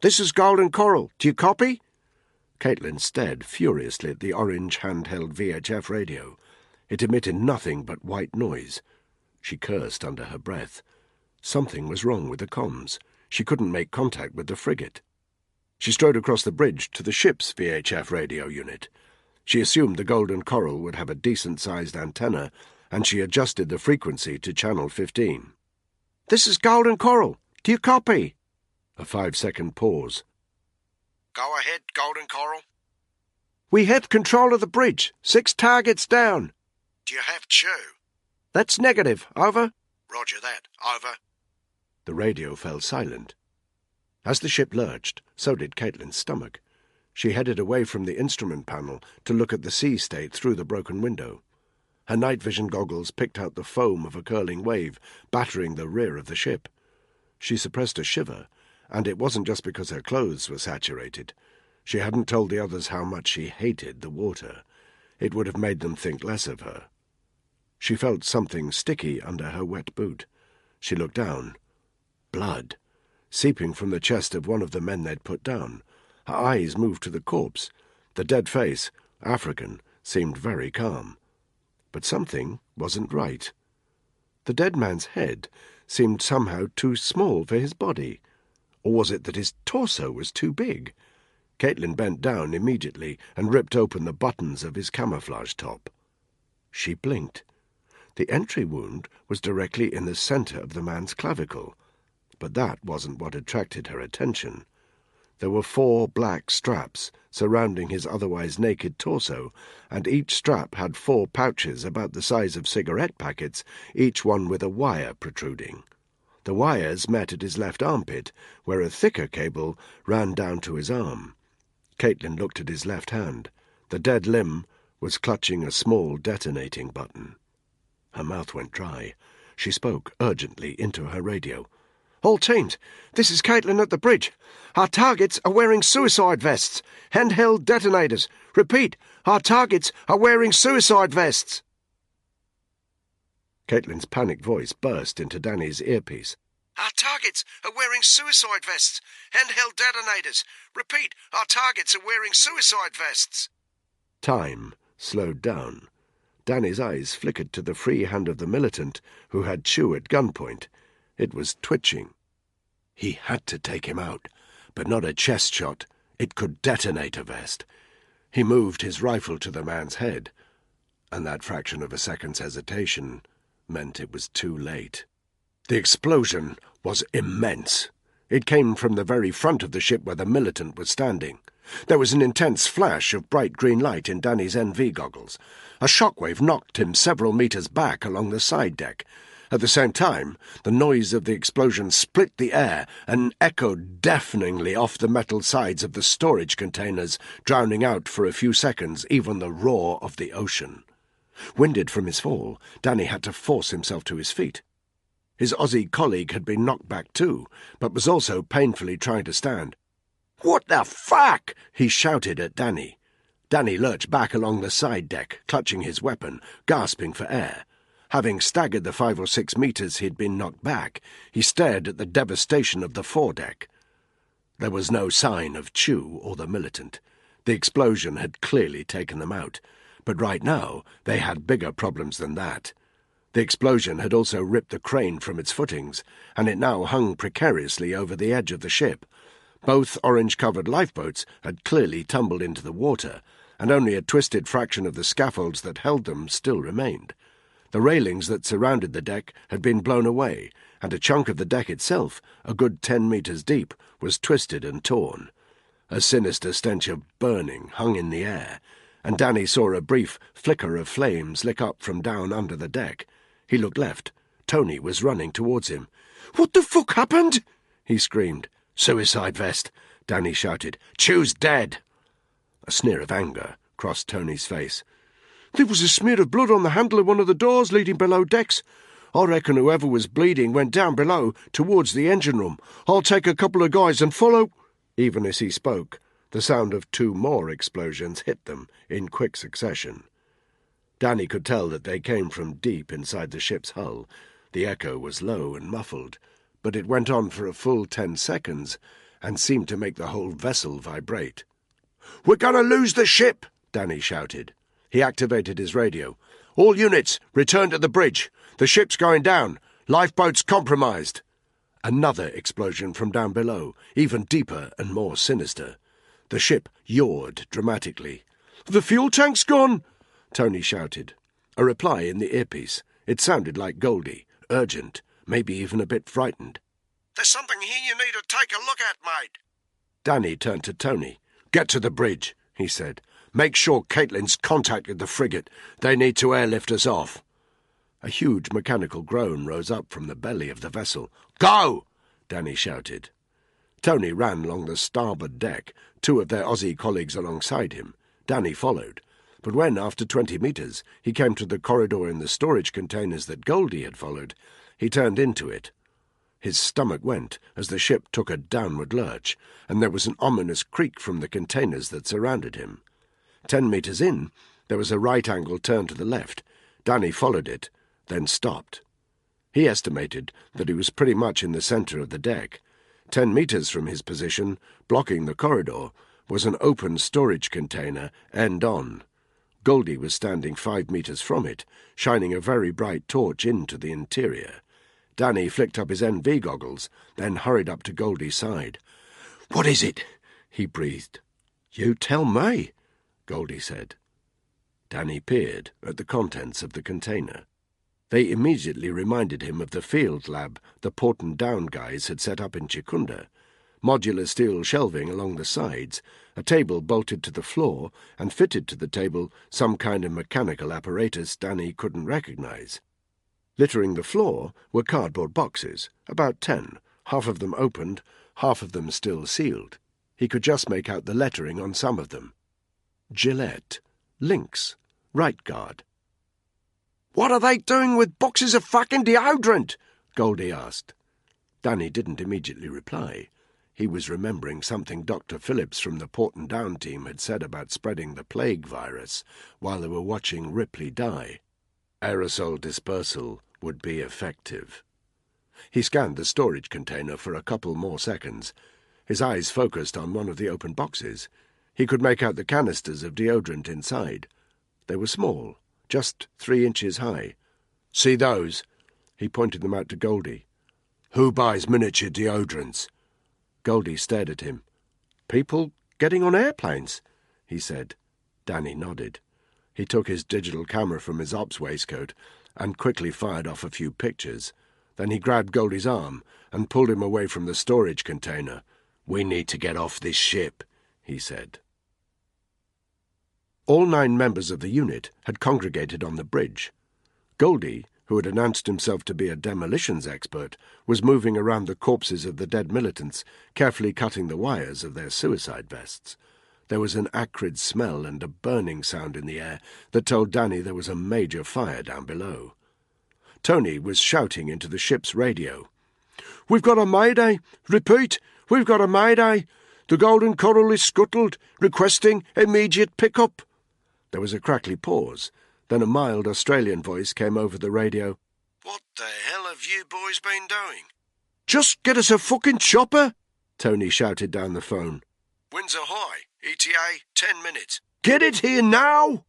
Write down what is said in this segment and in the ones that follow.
This is Golden Coral. Do you copy? Caitlin stared furiously at the orange handheld VHF radio. It emitted nothing but white noise. She cursed under her breath. Something was wrong with the comms. She couldn't make contact with the frigate. She strode across the bridge to the ship's VHF radio unit. She assumed the Golden Coral would have a decent-sized antenna, and she adjusted the frequency to channel 15. This is Golden Coral. Do you copy? A 5-second pause. Go ahead, Golden Coral. We have control of the bridge. 6 targets down. Do you have chew? That's negative. Over. Roger that. Over. The radio fell silent. As the ship lurched, so did Caitlin's stomach. She headed away from the instrument panel to look at the sea state through the broken window. Her night vision goggles picked out the foam of a curling wave, battering the rear of the ship. She suppressed a shiver, and it wasn't just because her clothes were saturated. She hadn't told the others how much she hated the water. It would have made them think less of her. She felt something sticky under her wet boot. She looked down. Blood, seeping from the chest of one of the men they'd put down. Her eyes moved to the corpse. The dead face, African, seemed very calm. But something wasn't right. The dead man's head seemed somehow too small for his body. Or was it that his torso was too big? Caitlin bent down immediately and ripped open the buttons of his camouflage top. She blinked. The entry wound was directly in the center of the man's clavicle, but that wasn't what attracted her attention. There were 4 black straps surrounding his otherwise naked torso, and each strap had 4 pouches about the size of cigarette packets, each one with a wire protruding. The wires met at his left armpit, where a thicker cable ran down to his arm. Caitlin looked at his left hand. The dead limb was clutching a small detonating button. Her mouth went dry. She spoke urgently into her radio. All teams, this is Caitlin at the bridge. Our targets are wearing suicide vests. Handheld detonators. Repeat, our targets are wearing suicide vests. Caitlin's panicked voice burst into Danny's earpiece. Our targets are wearing suicide vests. Handheld detonators. Repeat, our targets are wearing suicide vests. Time slowed down. Danny's eyes flickered to the free hand of the militant who had Chew at gunpoint. It was twitching. He had to take him out, but not a chest shot. It could detonate a vest. He moved his rifle to the man's head, and that fraction of a second's hesitation meant it was too late. The explosion was immense. It came from the very front of the ship where the militant was standing. There was an intense flash of bright green light in Danny's NV goggles. A shockwave knocked him several meters back along the side deck. At the same time, the noise of the explosion split the air and echoed deafeningly off the metal sides of the storage containers, drowning out for a few seconds even the roar of the ocean. Winded from his fall, Danny had to force himself to his feet. His Aussie colleague had been knocked back too, but was also painfully trying to stand. "What the fuck?" he shouted at Danny. Danny lurched back along the side deck, clutching his weapon, gasping for air. Having staggered the 5 or 6 meters he'd been knocked back, he stared at the devastation of the foredeck. There was no sign of Chew or the militant. The explosion had clearly taken them out, but right now they had bigger problems than that. The explosion had also ripped the crane from its footings, and it now hung precariously over the edge of the ship. Both orange-covered lifeboats had clearly tumbled into the water, and only a twisted fraction of the scaffolds that held them still remained. The railings that surrounded the deck had been blown away, and a chunk of the deck itself, a good 10 meters deep, was twisted and torn. A sinister stench of burning hung in the air, and Danny saw a brief flicker of flames lick up from down under the deck. He looked left. Tony was running towards him. "What the fuck happened?" he screamed. "Suicide vest," Danny shouted. "Chew's dead." A sneer of anger crossed Tony's face. "There was a smear of blood on the handle of one of the doors leading below decks. I reckon whoever was bleeding went down below towards the engine room. I'll take a couple of guys and follow—" Even as he spoke, the sound of 2 more explosions hit them in quick succession. Danny could tell that they came from deep inside the ship's hull. The echo was low and muffled, but it went on for a full 10 seconds, and seemed to make the whole vessel vibrate. "We're going to lose the ship!" Danny shouted. He activated his radio. "All units, return to the bridge. The ship's going down. Lifeboat's compromised." Another explosion from down below, even deeper and more sinister. The ship yawed dramatically. "The fuel tank's gone!" Tony shouted. A reply in the earpiece. It sounded like Goldie, urgent, maybe even a bit frightened. "There's something here you need to take a look at, mate." Danny turned to Tony. "Get to the bridge," he said. "Make sure Caitlin's contacted the frigate. They need to airlift us off." A huge mechanical groan rose up from the belly of the vessel. "Go!" Danny shouted. Tony ran along the starboard deck, 2 of their Aussie colleagues alongside him. Danny followed. But when, after 20 metres, he came to the corridor in the storage containers that Goldie had followed, he turned into it. His stomach went as the ship took a downward lurch, and there was an ominous creak from the containers that surrounded him. 10 metres in, there was a right-angle turn to the left. Danny followed it, then stopped. He estimated that he was pretty much in the centre of the deck. 10 metres from his position, blocking the corridor, was an open storage container, end on. Goldie was standing 5 metres from it, shining a very bright torch into the interior. Danny flicked up his NV goggles, then hurried up to Goldie's side. "What is it?" he breathed. "You tell me," Goldie said. Danny peered at the contents of the container. They immediately reminded him of the field lab the Porton Down guys had set up in Chikunda. Modular steel shelving along the sides, a table bolted to the floor, and fitted to the table some kind of mechanical apparatus Danny couldn't recognize. Littering the floor were cardboard boxes, about 10, half of them opened, half of them still sealed. He could just make out the lettering on some of them. Gillette, Lynx, Right Guard. "What are they doing with boxes of fucking deodorant?" Goldie asked. Danny didn't immediately reply. He was remembering something Dr. Phillips from the Porton Down team had said about spreading the plague virus while they were watching Ripley die. Aerosol dispersal would be effective. He scanned the storage container for a couple more seconds. His eyes focused on one of the open boxes. He could make out the canisters of deodorant inside. They were small, just 3 inches high. "See those?" He pointed them out to Goldie. "Who buys miniature deodorants?" Goldie stared at him. "People getting on airplanes," he said. Danny nodded. He took his digital camera from his ops waistcoat and quickly fired off a few pictures. Then he grabbed Goldie's arm and pulled him away from the storage container. "We need to get off this ship," he said. All 9 members of the unit had congregated on the bridge. Goldie, who had announced himself to be a demolitions expert, was moving around the corpses of the dead militants, carefully cutting the wires of their suicide vests. There was an acrid smell and a burning sound in the air that told Danny there was a major fire down below. Tony was shouting into the ship's radio. "We've got a mayday! Repeat, we've got a mayday! The Golden Coral is scuttled, requesting immediate pickup." There was a crackly pause. Then a mild Australian voice came over the radio. "What the hell have you boys been doing?" "Just get us a fucking chopper!" Tony shouted down the phone. "Winds are high. ETA 10 minutes. "Get it here now!"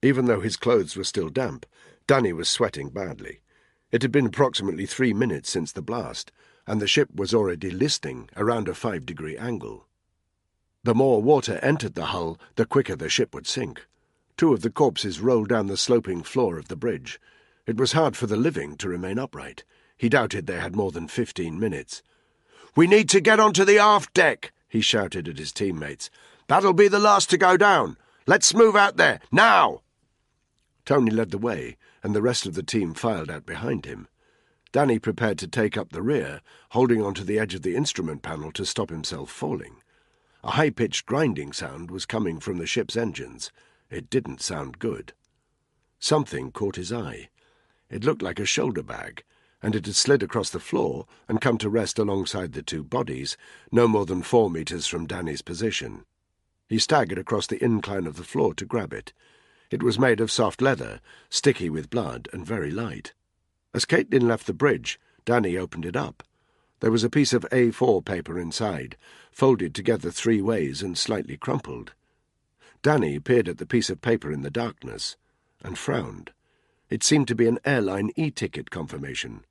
Even though his clothes were still damp, Danny was sweating badly. It had been approximately 3 minutes since the blast, and the ship was already listing around a 5-degree angle. The more water entered the hull, the quicker the ship would sink. 2 of the corpses rolled down the sloping floor of the bridge. It was hard for the living to remain upright. He doubted they had more than 15 minutes. "We need to get onto the aft deck," he shouted at his teammates. "That'll be the last to go down. Let's move out there, now!" Tony led the way, and the rest of the team filed out behind him. Danny prepared to take up the rear, holding onto the edge of the instrument panel to stop himself falling. A high-pitched grinding sound was coming from the ship's engines. It didn't sound good. Something caught his eye. It looked like a shoulder bag, and it had slid across the floor and come to rest alongside the 2 bodies, no more than 4 metres from Danny's position. He staggered across the incline of the floor to grab it. It was made of soft leather, sticky with blood and very light. As Caitlin left the bridge, Danny opened it up. There was a piece of A4 paper inside, folded together 3 ways and slightly crumpled. Danny peered at the piece of paper in the darkness and frowned. It seemed to be an airline e-ticket confirmation.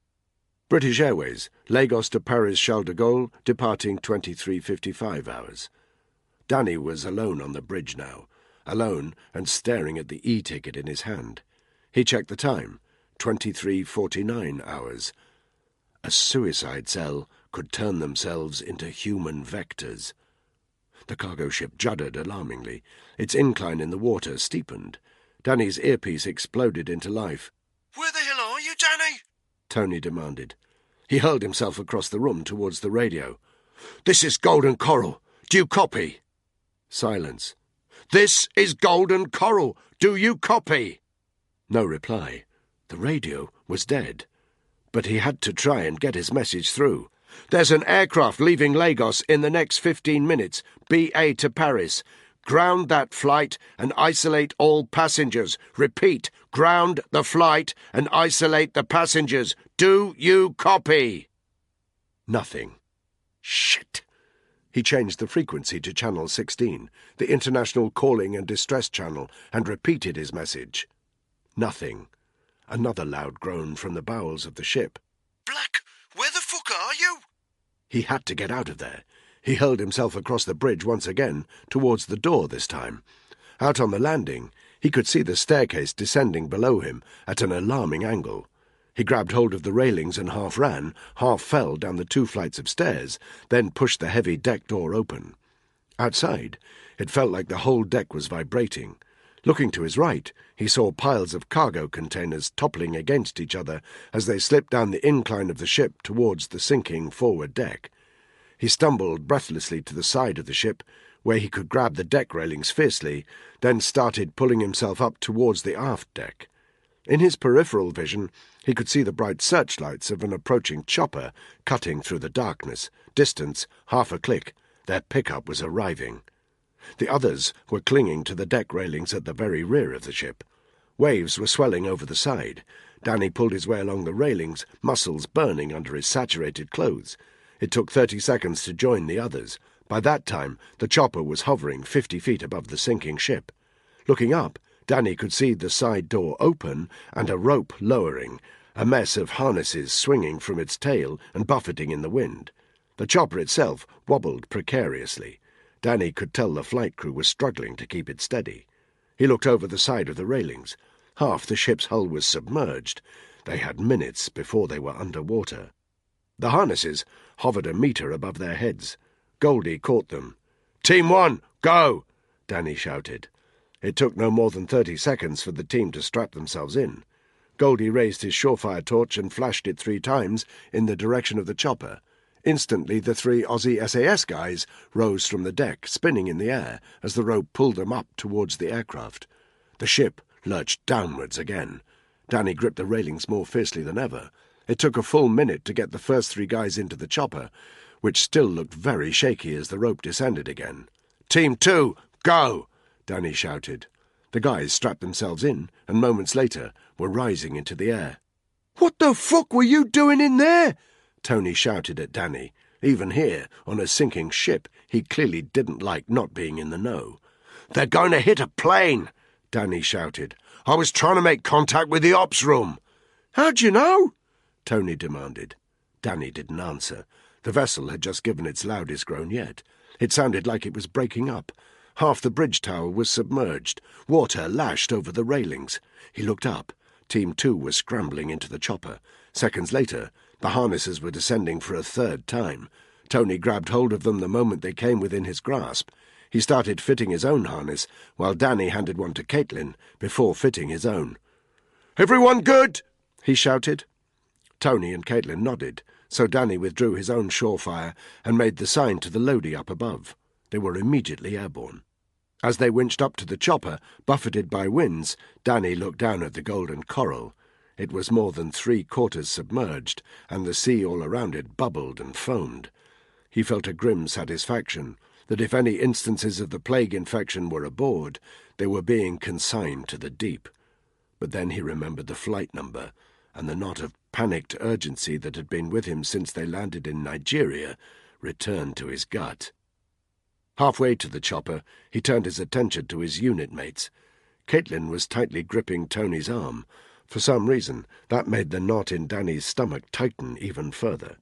British Airways, Lagos to Paris Charles de Gaulle, departing 23:55 hours. Danny was alone on the bridge now, alone and staring at the e-ticket in his hand. He checked the time, 23:49 hours. A suicide cell could turn themselves into human vectors. The cargo ship juddered alarmingly. Its incline in the water steepened. Danny's earpiece exploded into life. "Where the hell are you, Danny?" Tony demanded. He hurled himself across the room towards the radio. "This is Golden Coral. Do you copy?" Silence. "This is Golden Coral. Do you copy?" No reply. The radio was dead. But he had to try and get his message through. "There's an aircraft leaving Lagos in the next 15 minutes, BA to Paris. Ground that flight and isolate all passengers. Repeat, ground the flight and isolate the passengers. Do you copy?" Nothing. Shit. He changed the frequency to channel 16, the international calling and distress channel, and repeated his message. Nothing. Another loud groan from the bowels of the ship. "Black, where the fuck are you?" He had to get out of there. He hurled himself across the bridge once again, towards the door this time. Out on the landing, he could see the staircase descending below him at an alarming angle. He grabbed hold of the railings and half ran, half fell down the 2 flights of stairs, then pushed the heavy deck door open. Outside, it felt like the whole deck was vibrating. Looking to his right, he saw piles of cargo containers toppling against each other as they slipped down the incline of the ship towards the sinking forward deck. He stumbled breathlessly to the side of the ship, where he could grab the deck railings fiercely, then started pulling himself up towards the aft deck. In his peripheral vision, he could see the bright searchlights of an approaching chopper cutting through the darkness. Distance, half a click. Their pickup was arriving. The others were clinging to the deck railings at the very rear of the ship. Waves were swelling over the side. Danny pulled his way along the railings, muscles burning under his saturated clothes. It took 30 seconds to join the others. By that time, the chopper was hovering 50 feet above the sinking ship. Looking up, Danny could see the side door open and a rope lowering, a mess of harnesses swinging from its tail and buffeting in the wind. The chopper itself wobbled precariously. Danny could tell the flight crew was struggling to keep it steady. He looked over the side of the railings. Half the ship's hull was submerged. They had minutes before they were under water. The harnesses hovered a metre above their heads. Goldie caught them. "Team 1, go!" Danny shouted. It took no more than 30 seconds for the team to strap themselves in. Goldie raised his surefire torch and flashed it 3 times in the direction of the chopper. Instantly, the 3 Aussie SAS guys rose from the deck, spinning in the air as the rope pulled them up towards the aircraft. The ship lurched downwards again. Danny gripped the railings more fiercely than ever. It took a full minute to get the first 3 guys into the chopper, which still looked very shaky as the rope descended again. "Team 2, go!" Danny shouted. The guys strapped themselves in, and moments later were rising into the air. "What the fuck were you doing in there?" Tony shouted at Danny. Even here, on a sinking ship, he clearly didn't like not being in the know. "They're going to hit a plane," Danny shouted. "I was trying to make contact with the ops room." "How'd you know?" Tony demanded. Danny didn't answer. The vessel had just given its loudest groan yet. It sounded like it was breaking up. Half the bridge tower was submerged. Water lashed over the railings. He looked up. Team 2 was scrambling into the chopper. Seconds later, the harnesses were descending for a 3rd time. Tony grabbed hold of them the moment they came within his grasp. He started fitting his own harness, while Danny handed one to Caitlin before fitting his own. "Everyone good?" he shouted. Tony and Caitlin nodded, so Danny withdrew his own surefire and made the sign to the Lodi up above. They were immediately airborne. As they winched up to the chopper, buffeted by winds, Danny looked down at the Golden Coral. It was more than 3/4 submerged, and the sea all around it bubbled and foamed. He felt a grim satisfaction that if any instances of the plague infection were aboard, they were being consigned to the deep. But then he remembered the flight number and the knot of panicked urgency that had been with him since they landed in Nigeria returned to his gut. Halfway to the chopper, he turned his attention to his unit mates. Caitlin was tightly gripping Tony's arm. For some reason, that made the knot in Danny's stomach tighten even further.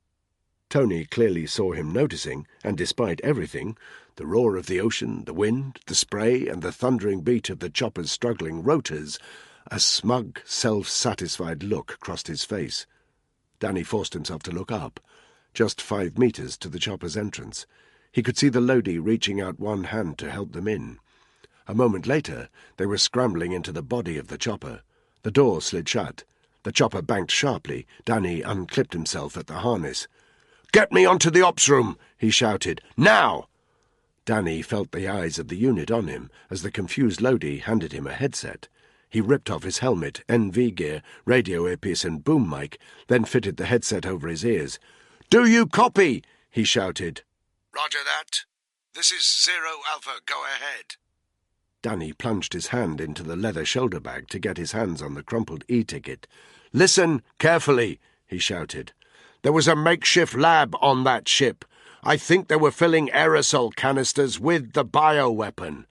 Tony clearly saw him noticing, and despite everything, the roar of the ocean, the wind, the spray, and the thundering beat of the chopper's struggling rotors, a smug, self-satisfied look crossed his face. Danny forced himself to look up. Just 5 meters to the chopper's entrance. He could see the Lodi reaching out one hand to help them in. A moment later, they were scrambling into the body of the chopper. The door slid shut. The chopper banked sharply. Danny unclipped himself at the harness. "Get me onto the ops room!" he shouted. "Now!" Danny felt the eyes of the unit on him as the confused Lodi handed him a headset. He ripped off his helmet, NV gear, radio earpiece and boom mic, then fitted the headset over his ears. "Do you copy?" he shouted. "Roger that. This is Zero Alpha. Go ahead." Danny plunged his hand into the leather shoulder bag to get his hands on the crumpled e-ticket. "Listen carefully," he shouted. "There was a makeshift lab on that ship. I think they were filling aerosol canisters with the bioweapon.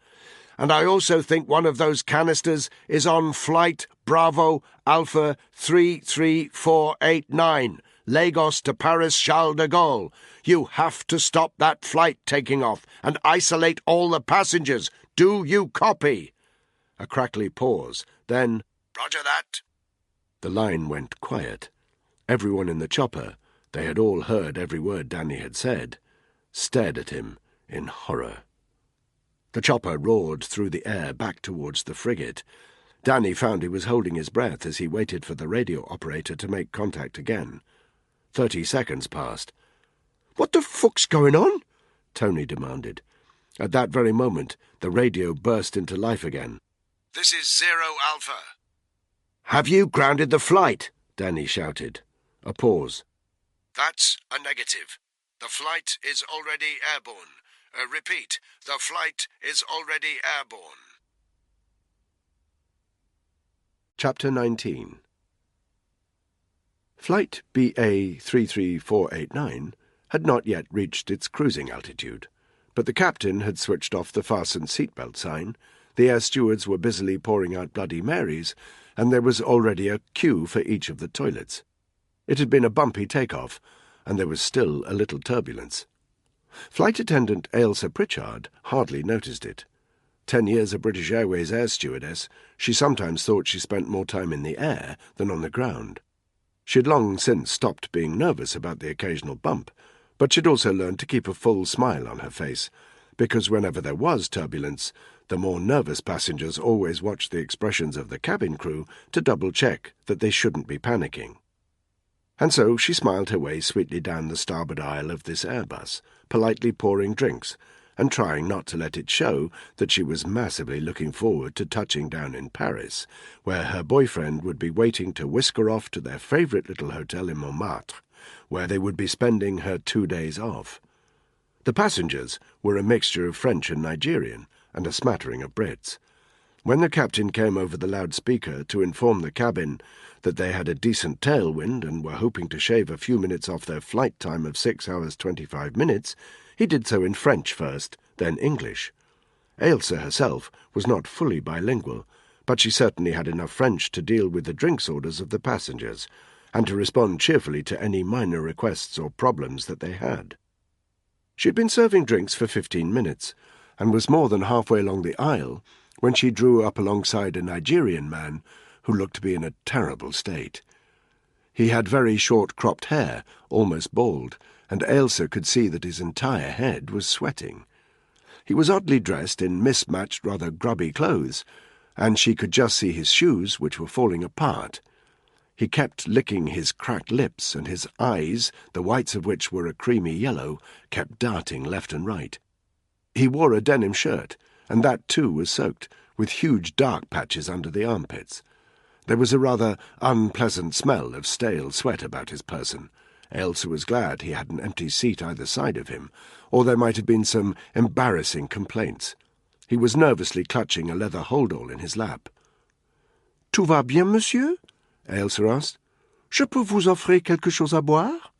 And I also think one of those canisters is on Flight Bravo Alpha 33489, Lagos to Paris Charles de Gaulle. You have to stop that flight taking off and isolate all the passengers. Do you copy?" A crackly pause, then, "Roger that." The line went quiet. Everyone in the chopper, they had all heard every word Danny had said, stared at him in horror. The chopper roared through the air back towards the frigate. Danny found he was holding his breath as he waited for the radio operator to make contact again. 30 seconds passed. "What the fuck's going on?" Tony demanded. At that very moment, the radio burst into life again. "This is Zero Alpha." "Have you grounded the flight?" Danny shouted. A pause. "That's a negative. The flight is already airborne. Repeat, the flight is already airborne." Chapter 19. Flight BA 33489 had not yet reached its cruising altitude, but the captain had switched off the fasten seatbelt sign, the air stewards were busily pouring out Bloody Marys, and there was already a queue for each of the toilets. It had been a bumpy take-off, and there was still a little turbulence. Flight attendant Ailsa Pritchard hardly noticed it. 10 years a British Airways air stewardess, she sometimes thought she spent more time in the air than on the ground. She had long since stopped being nervous about the occasional bump, but she'd also learned to keep a full smile on her face, because whenever there was turbulence, the more nervous passengers always watched the expressions of the cabin crew to double-check that they shouldn't be panicking. And so she smiled her way sweetly down the starboard aisle of this Airbus, politely pouring drinks, and trying not to let it show that she was massively looking forward to touching down in Paris, where her boyfriend would be waiting to whisk her off to their favourite little hotel in Montmartre, where they would be spending her 2 days off. The passengers were a mixture of French and Nigerian, and a smattering of Brits. When the captain came over the loudspeaker to inform the cabin that they had a decent tailwind and were hoping to shave a few minutes off their flight time of 6 hours 25 minutes, he did so in French first, then English. Ailsa herself was not fully bilingual, but she certainly had enough French to deal with the drinks orders of the passengers, and to respond cheerfully to any minor requests or problems that they had. She had been serving drinks for 15 minutes, and was more than halfway along the aisle when she drew up alongside a Nigerian man who looked to be in a terrible state. He had very short-cropped hair, almost bald, and Ailsa could see that his entire head was sweating. He was oddly dressed in mismatched, rather grubby clothes, and she could just see his shoes, which were falling apart. He kept licking his cracked lips, and his eyes, the whites of which were a creamy yellow, kept darting left and right. He wore a denim shirt, and that too was soaked, with huge dark patches under the armpits. There was a rather unpleasant smell of stale sweat about his person. Ailsa was glad he had an empty seat either side of him, or there might have been some embarrassing complaints. He was nervously clutching a leather holdall in his lap. "Tout va bien, monsieur?" Ailsa asked. Je peux vous offrir quelque chose à boire?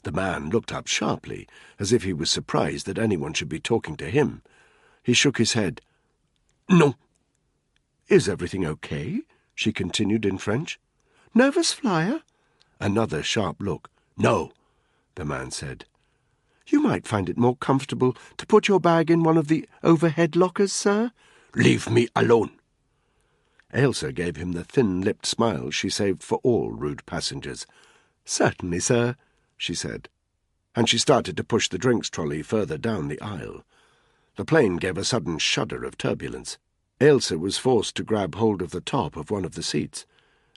The man looked up sharply, as if he was surprised that anyone should be talking to him. He shook his head. Non. Is everything okay? She continued in French. Nervous flyer? Another sharp look. No, the man said. You might find it more comfortable to put your bag in one of the overhead lockers, sir. Leave me alone. Ailsa gave him the thin-lipped smile she saved for all rude passengers. Certainly, sir, she said, and she started to push the drinks trolley further down the aisle. The plane gave a sudden shudder of turbulence. Ailsa was forced to grab hold of the top of one of the seats.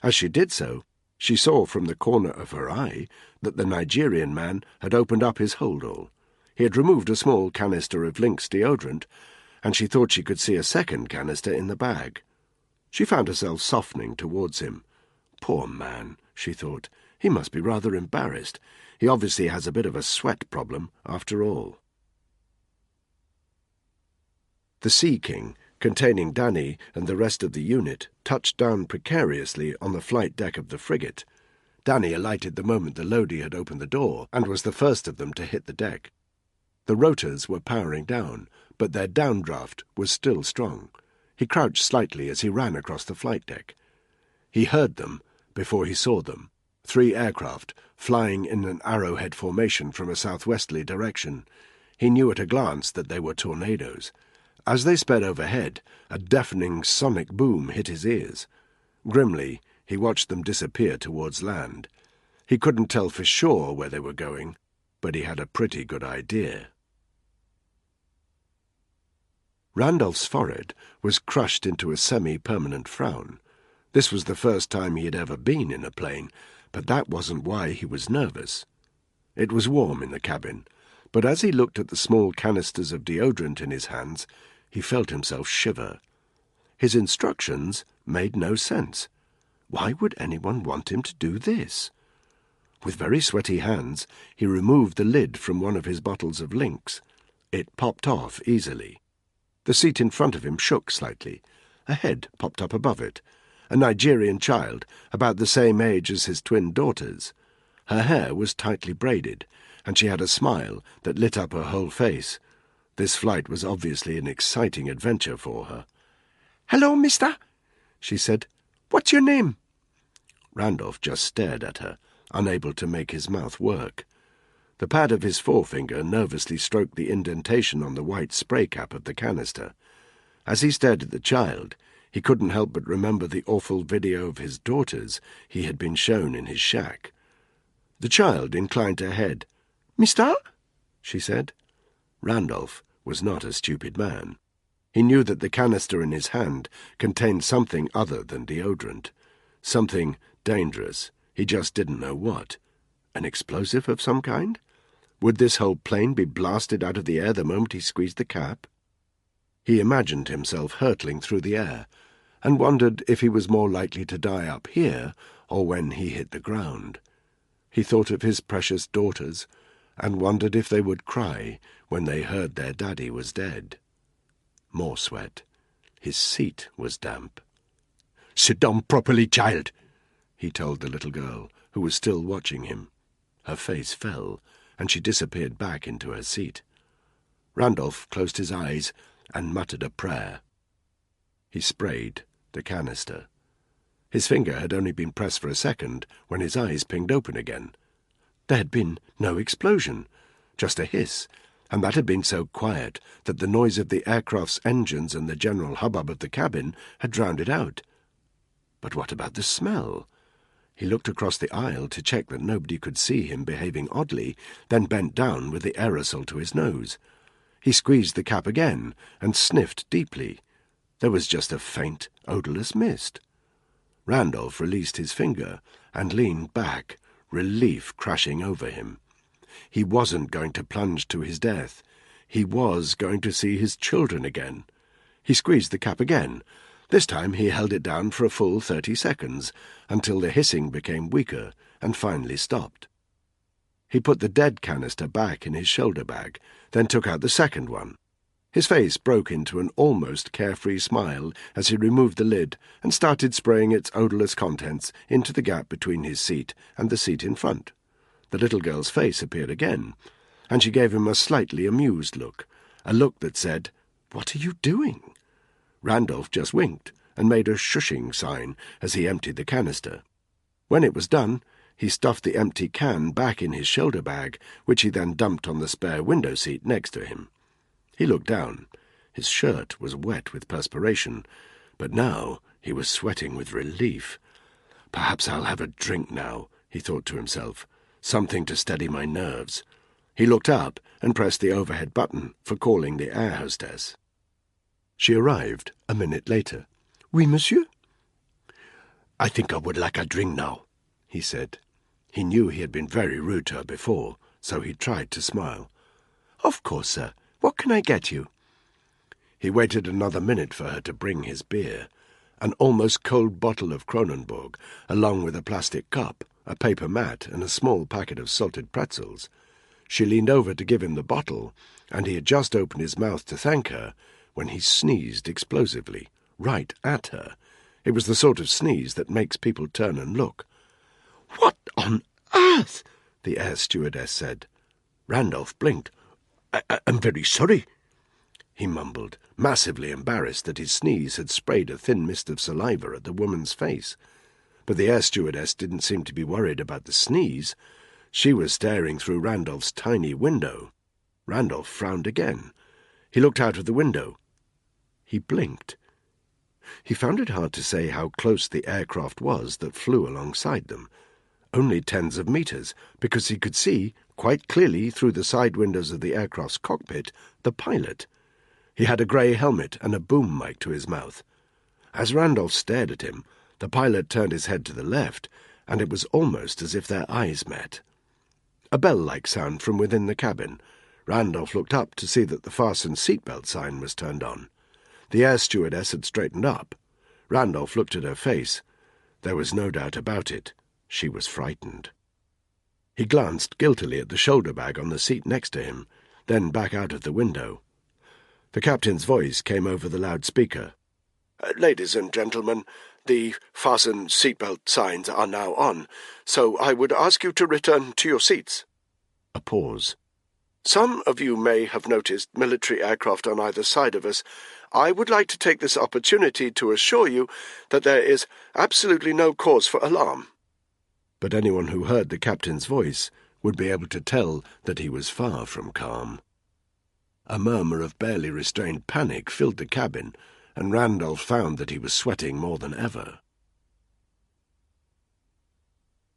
As she did so, she saw from the corner of her eye that the Nigerian man had opened up his hold-all. He had removed a small canister of Lynx deodorant, and she thought she could see a second canister in the bag. She found herself softening towards him. Poor man, she thought. He must be rather embarrassed. He obviously has a bit of a sweat problem, after all. The Sea King, containing Danny and the rest of the unit, touched down precariously on the flight deck of the frigate. Danny alighted the moment the Lodi had opened the door, and was the first of them to hit the deck. The rotors were powering down, but their downdraft was still strong. He crouched slightly as he ran across the flight deck. He heard them before he saw them. 3 aircraft, flying in an arrowhead formation from a southwesterly direction. He knew at a glance that they were tornadoes. As they sped overhead, a deafening sonic boom hit his ears. Grimly, he watched them disappear towards land. He couldn't tell for sure where they were going, but he had a pretty good idea. Randolph's forehead was crushed into a semi-permanent frown. This was the first time he had ever been in a plane, but that wasn't why he was nervous. It was warm in the cabin, but as he looked at the small canisters of deodorant in his hands, he felt himself shiver. His instructions made no sense. Why would anyone want him to do this? With very sweaty hands, he removed the lid from one of his bottles of Lynx. It popped off easily. The seat in front of him shook slightly. A head popped up above it. A Nigerian child, about the same age as his twin daughters. Her hair was tightly braided, and she had a smile that lit up her whole face. This flight was obviously an exciting adventure for her. "Hello, mister," she said. "What's your name?" Randolph just stared at her, unable to make his mouth work. The pad of his forefinger nervously stroked the indentation on the white spray cap of the canister. As he stared at the child, he couldn't help but remember the awful video of his daughters he had been shown in his shack. The child inclined her head. "Mister?" she said. Randolph was not a stupid man. He knew that the canister in his hand contained something other than deodorant. Something dangerous. He just didn't know what. An explosive of some kind? Would this whole plane be blasted out of the air the moment he squeezed the cap? He imagined himself hurtling through the air, and wondered if he was more likely to die up here or when he hit the ground. He thought of his precious daughters, and wondered if they would cry when they heard their daddy was dead. More sweat. His seat was damp. "Sit down properly, child," he told the little girl, who was still watching him. Her face fell, and she disappeared back into her seat. Randolph closed his eyes and muttered a prayer. He sprayed the canister. His finger had only been pressed for a second when his eyes pinged open again. There had been no explosion, just a hiss, and that had been so quiet that the noise of the aircraft's engines and the general hubbub of the cabin had drowned it out. But what about the smell? He looked across the aisle to check that nobody could see him behaving oddly, then bent down with the aerosol to his nose. He squeezed the cap again and sniffed deeply. There was just a faint, odourless mist. Randolph released his finger and leaned back, relief crashing over him. He wasn't going to plunge to his death. He was going to see his children again. He squeezed the cap again. This time he held it down for a full 30 seconds, until the hissing became weaker and finally stopped. He put the dead canister back in his shoulder bag, then took out the second one. His face broke into an almost carefree smile as he removed the lid and started spraying its odourless contents into the gap between his seat and the seat in front. The little girl's face appeared again, and she gave him a slightly amused look, a look that said, "What are you doing?" Randolph just winked and made a shushing sign as he emptied the canister. When it was done, he stuffed the empty can back in his shoulder bag, which he then dumped on the spare window seat next to him. He looked down. His shirt was wet with perspiration, but now he was sweating with relief. "Perhaps I'll have a drink now," he thought to himself, "something to steady my nerves." He looked up and pressed the overhead button for calling the air hostess. She arrived a minute later. "Oui, monsieur?" "I think I would like a drink now," he said. He knew he had been very rude to her before, so he tried to smile. "Of course, sir. What can I get you?" He waited another minute for her to bring his beer, an almost cold bottle of Kronenbourg, along with a plastic cup, a paper mat, and a small packet of salted pretzels. She leaned over to give him the bottle, and he had just opened his mouth to thank her when he sneezed explosively, right at her. It was the sort of sneeze that makes people turn and look. "What on earth?" the air stewardess said. Randolph blinked. I'm very sorry," he mumbled, massively embarrassed that his sneeze had sprayed a thin mist of saliva at the woman's face. But the air stewardess didn't seem to be worried about the sneeze. She was staring through Randolph's tiny window. Randolph frowned again. He looked out of the window. He blinked. He found it hard to say how close the aircraft was that flew alongside them. Only tens of meters, because he could see, quite clearly through the side windows of the aircraft's cockpit, the pilot. He had a grey helmet and a boom mic to his mouth. As Randolph stared at him, the pilot turned his head to the left, and it was almost as if their eyes met. A bell-like sound from within the cabin. Randolph looked up to see that the fasten seatbelt sign was turned on. The air stewardess had straightened up. Randolph looked at her face. There was no doubt about it. She was frightened. He glanced guiltily at the shoulder bag on the seat next to him, then back out of the window. The captain's voice came over the loudspeaker. "Ladies and gentlemen, the fasten seatbelt signs are now on, so I would ask you to return to your seats." A pause. "Some of you may have noticed military aircraft on either side of us. I would like to take this opportunity to assure you that there is absolutely no cause for alarm." But anyone who heard the captain's voice would be able to tell that he was far from calm. A murmur of barely restrained panic filled the cabin, and Randolph found that he was sweating more than ever.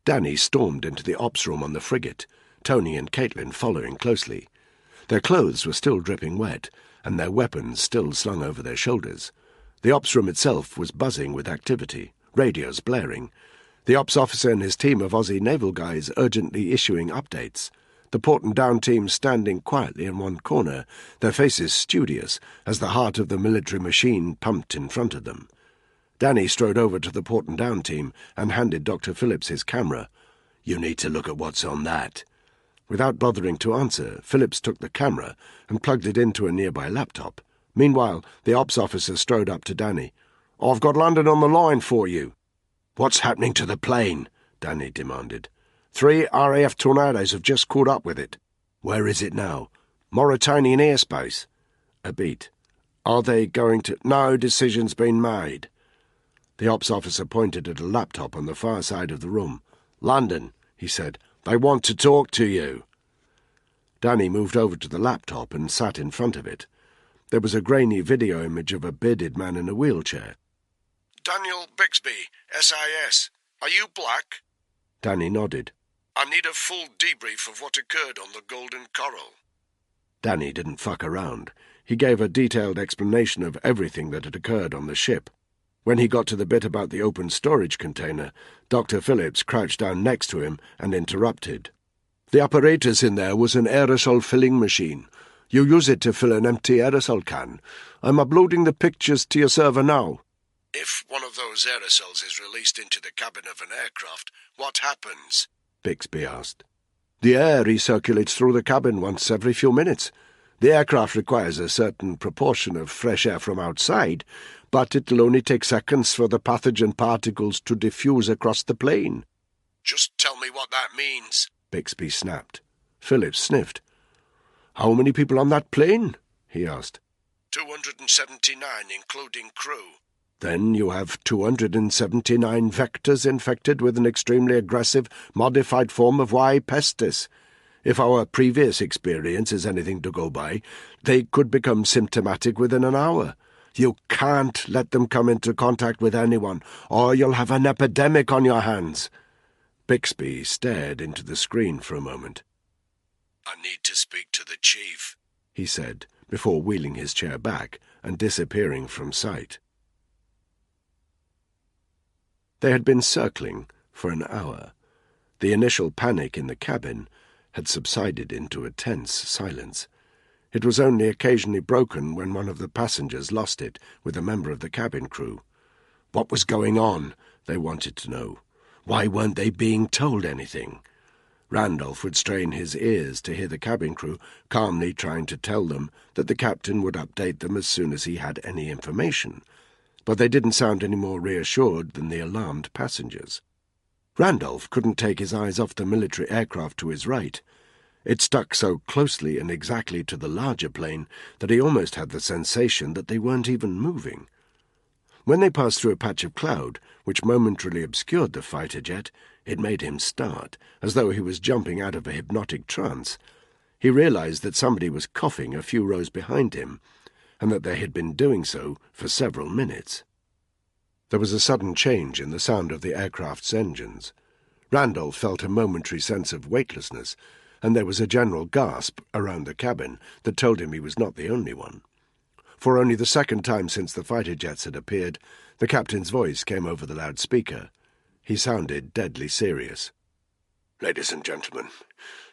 Danny stormed into the ops room on the frigate, Tony and Caitlin following closely. Their clothes were still dripping wet, and their weapons still slung over their shoulders. The ops room itself was buzzing with activity, radios blaring, the ops officer and his team of Aussie naval guys urgently issuing updates, the port and down team standing quietly in one corner, their faces studious as the heart of the military machine pumped in front of them. Danny strode over to the port and down team and handed Dr. Phillips his camera. "You need to look at what's on that." Without bothering to answer, Phillips took the camera and plugged it into a nearby laptop. Meanwhile, the ops officer strode up to Danny. "I've got London on the line for you." "What's happening to the plane?" Danny demanded. 3 RAF Tornadoes have just caught up with it." "Where is it now?" "Mauritanian airspace." A beat. "Are they going to—" "No decision's been made." The ops officer pointed at a laptop on the far side of the room. "London," he said. "They want to talk to you." Danny moved over to the laptop and sat in front of it. There was a grainy video image of a bearded man in a wheelchair. "Daniel Bixby, SIS. Are you Black?" Danny nodded. "I need a full debrief of what occurred on the Golden Coral." Danny didn't fuck around. He gave a detailed explanation of everything that had occurred on the ship. When he got to the bit about the open storage container, Dr. Phillips crouched down next to him and interrupted. "The apparatus in there was an aerosol filling machine. You use it to fill an empty aerosol can. I'm uploading the pictures to your server now." "If one of those aerosols is released into the cabin of an aircraft, what happens?" Bixby asked. "The air recirculates through the cabin once every few minutes. The aircraft requires a certain proportion of fresh air from outside, but it'll only take seconds for the pathogen particles to diffuse across the plane." "Just tell me what that means," Bixby snapped. Phillips sniffed. "How many people on that plane?" he asked. 279, including crew." "Then you have 279 vectors infected with an extremely aggressive, modified form of Y. pestis. If our previous experience is anything to go by, they could become symptomatic within an hour. You can't let them come into contact with anyone, or you'll have an epidemic on your hands." Bixby stared into the screen for a moment. "I need to speak to the chief," he said, before wheeling his chair back and disappearing from sight. They had been circling for an hour. The initial panic in the cabin had subsided into a tense silence. It was only occasionally broken when one of the passengers lost it with a member of the cabin crew. What was going on, they wanted to know. Why weren't they being told anything? Randolph would strain his ears to hear the cabin crew calmly trying to tell them that the captain would update them as soon as he had any information, but they didn't sound any more reassured than the alarmed passengers. Randolph couldn't take his eyes off the military aircraft to his right. It stuck so closely and exactly to the larger plane that he almost had the sensation that they weren't even moving. When they passed through a patch of cloud, which momentarily obscured the fighter jet, it made him start, as though he was jumping out of a hypnotic trance. He realized that somebody was coughing a few rows behind him, and that they had been doing so for several minutes. There was a sudden change in the sound of the aircraft's engines. Randolph felt a momentary sense of weightlessness, and there was a general gasp around the cabin that told him he was not the only one. For only the second time since the fighter jets had appeared, the captain's voice came over the loudspeaker. He sounded deadly serious. "Ladies and gentlemen,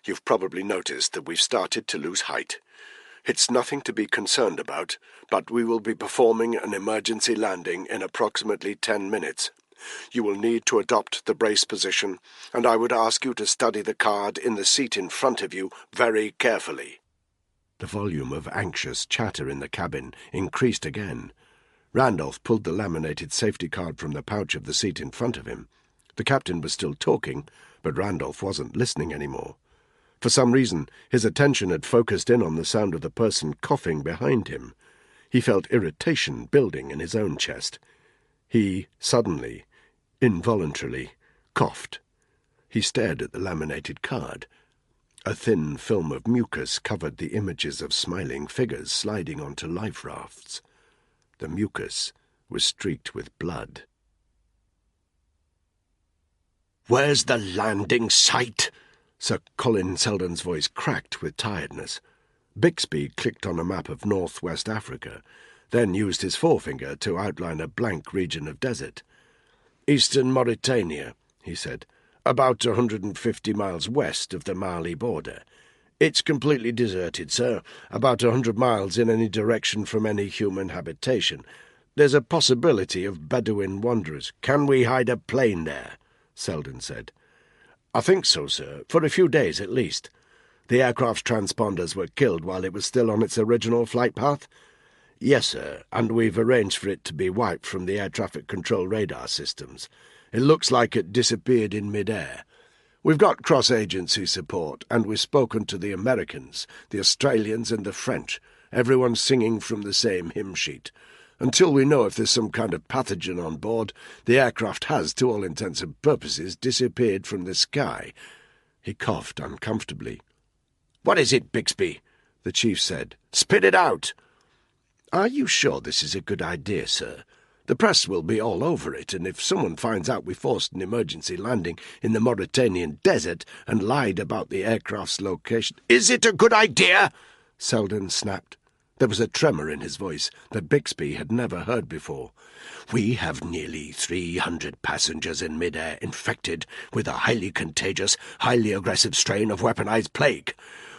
you've probably noticed that we've started to lose height. It's nothing to be concerned about, but we will be performing an emergency landing in approximately 10 minutes. You will need to adopt the brace position, and I would ask you to study the card in the seat in front of you very carefully." The volume of anxious chatter in the cabin increased again. Randolph pulled the laminated safety card from the pouch of the seat in front of him. The captain was still talking, but Randolph wasn't listening anymore. For some reason, his attention had focused in on the sound of the person coughing behind him. He felt irritation building in his own chest. He suddenly, involuntarily, coughed. He stared at the laminated card. A thin film of mucus covered the images of smiling figures sliding onto life rafts. The mucus was streaked with blood. "Where's the landing site?" Sir Colin Selden's voice cracked with tiredness. Bixby clicked on a map of northwest Africa, then used his forefinger to outline a blank region of desert. "Eastern Mauritania," he said, "about 150 miles west of the Mali border. It's completely deserted, sir, about 100 miles in any direction from any human habitation. There's a possibility of Bedouin wanderers." "Can we hide a plane there?" Selden said. "I think so, sir, for a few days at least. The aircraft's transponders were killed while it was still on its original flight path." "Yes, sir, and we've arranged for it to be wiped from the air traffic control radar systems. It looks like it disappeared in mid-air. We've got cross-agency support, and we've spoken to the Americans, the Australians, and the French, everyone singing from the same hymn sheet. Until we know if there's some kind of pathogen on board, the aircraft has, to all intents and purposes, disappeared from the sky." He coughed uncomfortably. "What is it, Bixby?" the chief said. "Spit it out." "Are you sure this is a good idea, sir? The press will be all over it, and if someone finds out we forced an emergency landing in the Mauritanian desert and lied about the aircraft's location—" "Is it a good idea?" Selden snapped. There was a tremor in his voice that Bixby had never heard before. "We have nearly 300 passengers in mid-air infected with a highly contagious, highly aggressive strain of weaponized plague.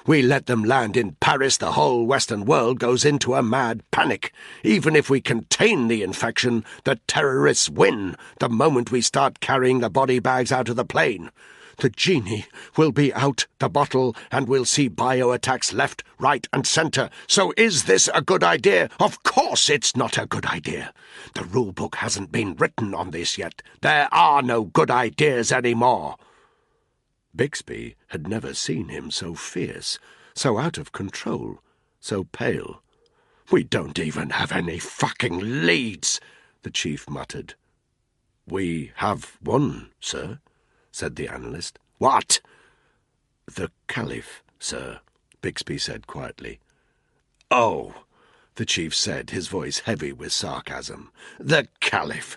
We let them land in Paris, the whole Western world goes into a mad panic. Even if we contain the infection, the terrorists win the moment we start carrying the body bags out of the plane. The genie will be out the bottle, and we'll see bio-attacks left, right, and centre. So is this a good idea? Of course it's not a good idea. The rule-book hasn't been written on this yet. There are no good ideas anymore." Bixby had never seen him so fierce, so out of control, so pale. "We don't even have any fucking leads," the chief muttered. "We have one, sir," said the analyst. "What?" "The Caliph, sir," Bixby said quietly. "Oh," the chief said, his voice heavy with sarcasm. "The Caliph.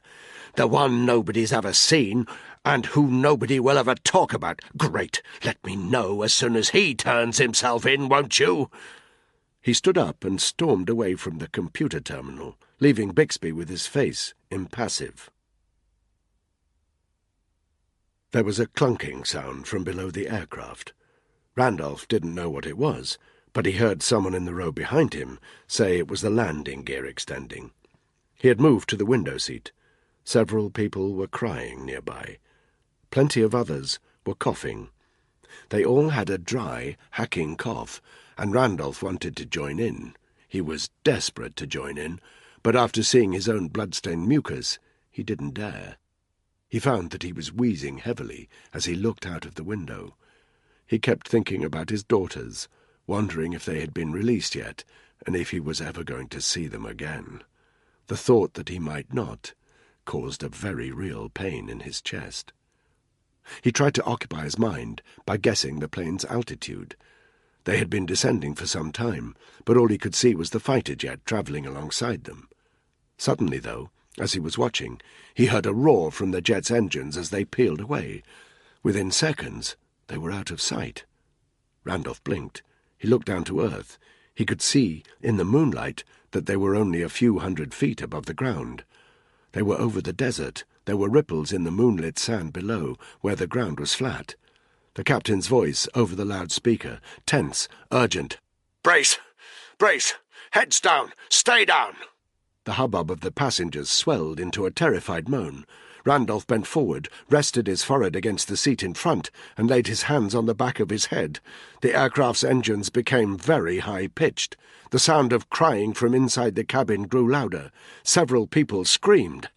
The one nobody's ever seen, and who nobody will ever talk about. Great. Let me know as soon as he turns himself in, won't you?" He stood up and stormed away from the computer terminal, leaving Bixby with his face impassive. There was a clunking sound from below the aircraft. Randolph didn't know what it was, but he heard someone in the row behind him say it was the landing gear extending. He had moved to the window seat. Several people were crying nearby. Plenty of others were coughing. They all had a dry, hacking cough, and Randolph wanted to join in. He was desperate to join in, but after seeing his own blood-stained mucus, he didn't dare. He found that he was wheezing heavily as he looked out of the window. He kept thinking about his daughters, wondering if they had been released yet, and if he was ever going to see them again. The thought that he might not caused a very real pain in his chest. He tried to occupy his mind by guessing the plane's altitude. They had been descending for some time, but all he could see was the fighter jet travelling alongside them. Suddenly, though, as he was watching, he heard a roar from the jet's engines as they peeled away. Within seconds, they were out of sight. Randolph blinked. He looked down to earth. He could see, in the moonlight, that they were only a few 100 feet above the ground. They were over the desert. There were ripples in the moonlit sand below, where the ground was flat. The captain's voice over the loudspeaker, tense, urgent. "Brace! Brace! Heads down! Stay down!" The hubbub of the passengers swelled into a terrified moan. Randolph bent forward, rested his forehead against the seat in front, and laid his hands on the back of his head. The aircraft's engines became very high-pitched. The sound of crying from inside the cabin grew louder. Several people screamed.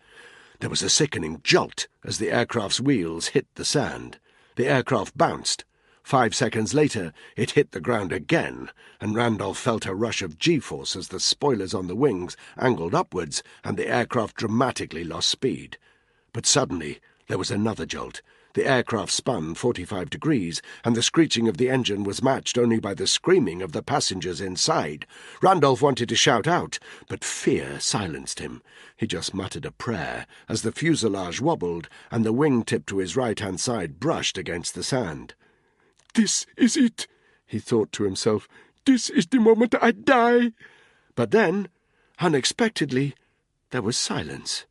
There was a sickening jolt as the aircraft's wheels hit the sand. The aircraft bounced. 5 seconds later, it hit the ground again, and Randolph felt a rush of G-force as the spoilers on the wings angled upwards and the aircraft dramatically lost speed. But suddenly there was another jolt. The aircraft spun 45 degrees, and the screeching of the engine was matched only by the screaming of the passengers inside. Randolph wanted to shout out, but fear silenced him. He just muttered a prayer as the fuselage wobbled and the wing-tip to his right-hand side brushed against the sand. "This is it," he thought to himself. "This is the moment I die." But then, unexpectedly, there was silence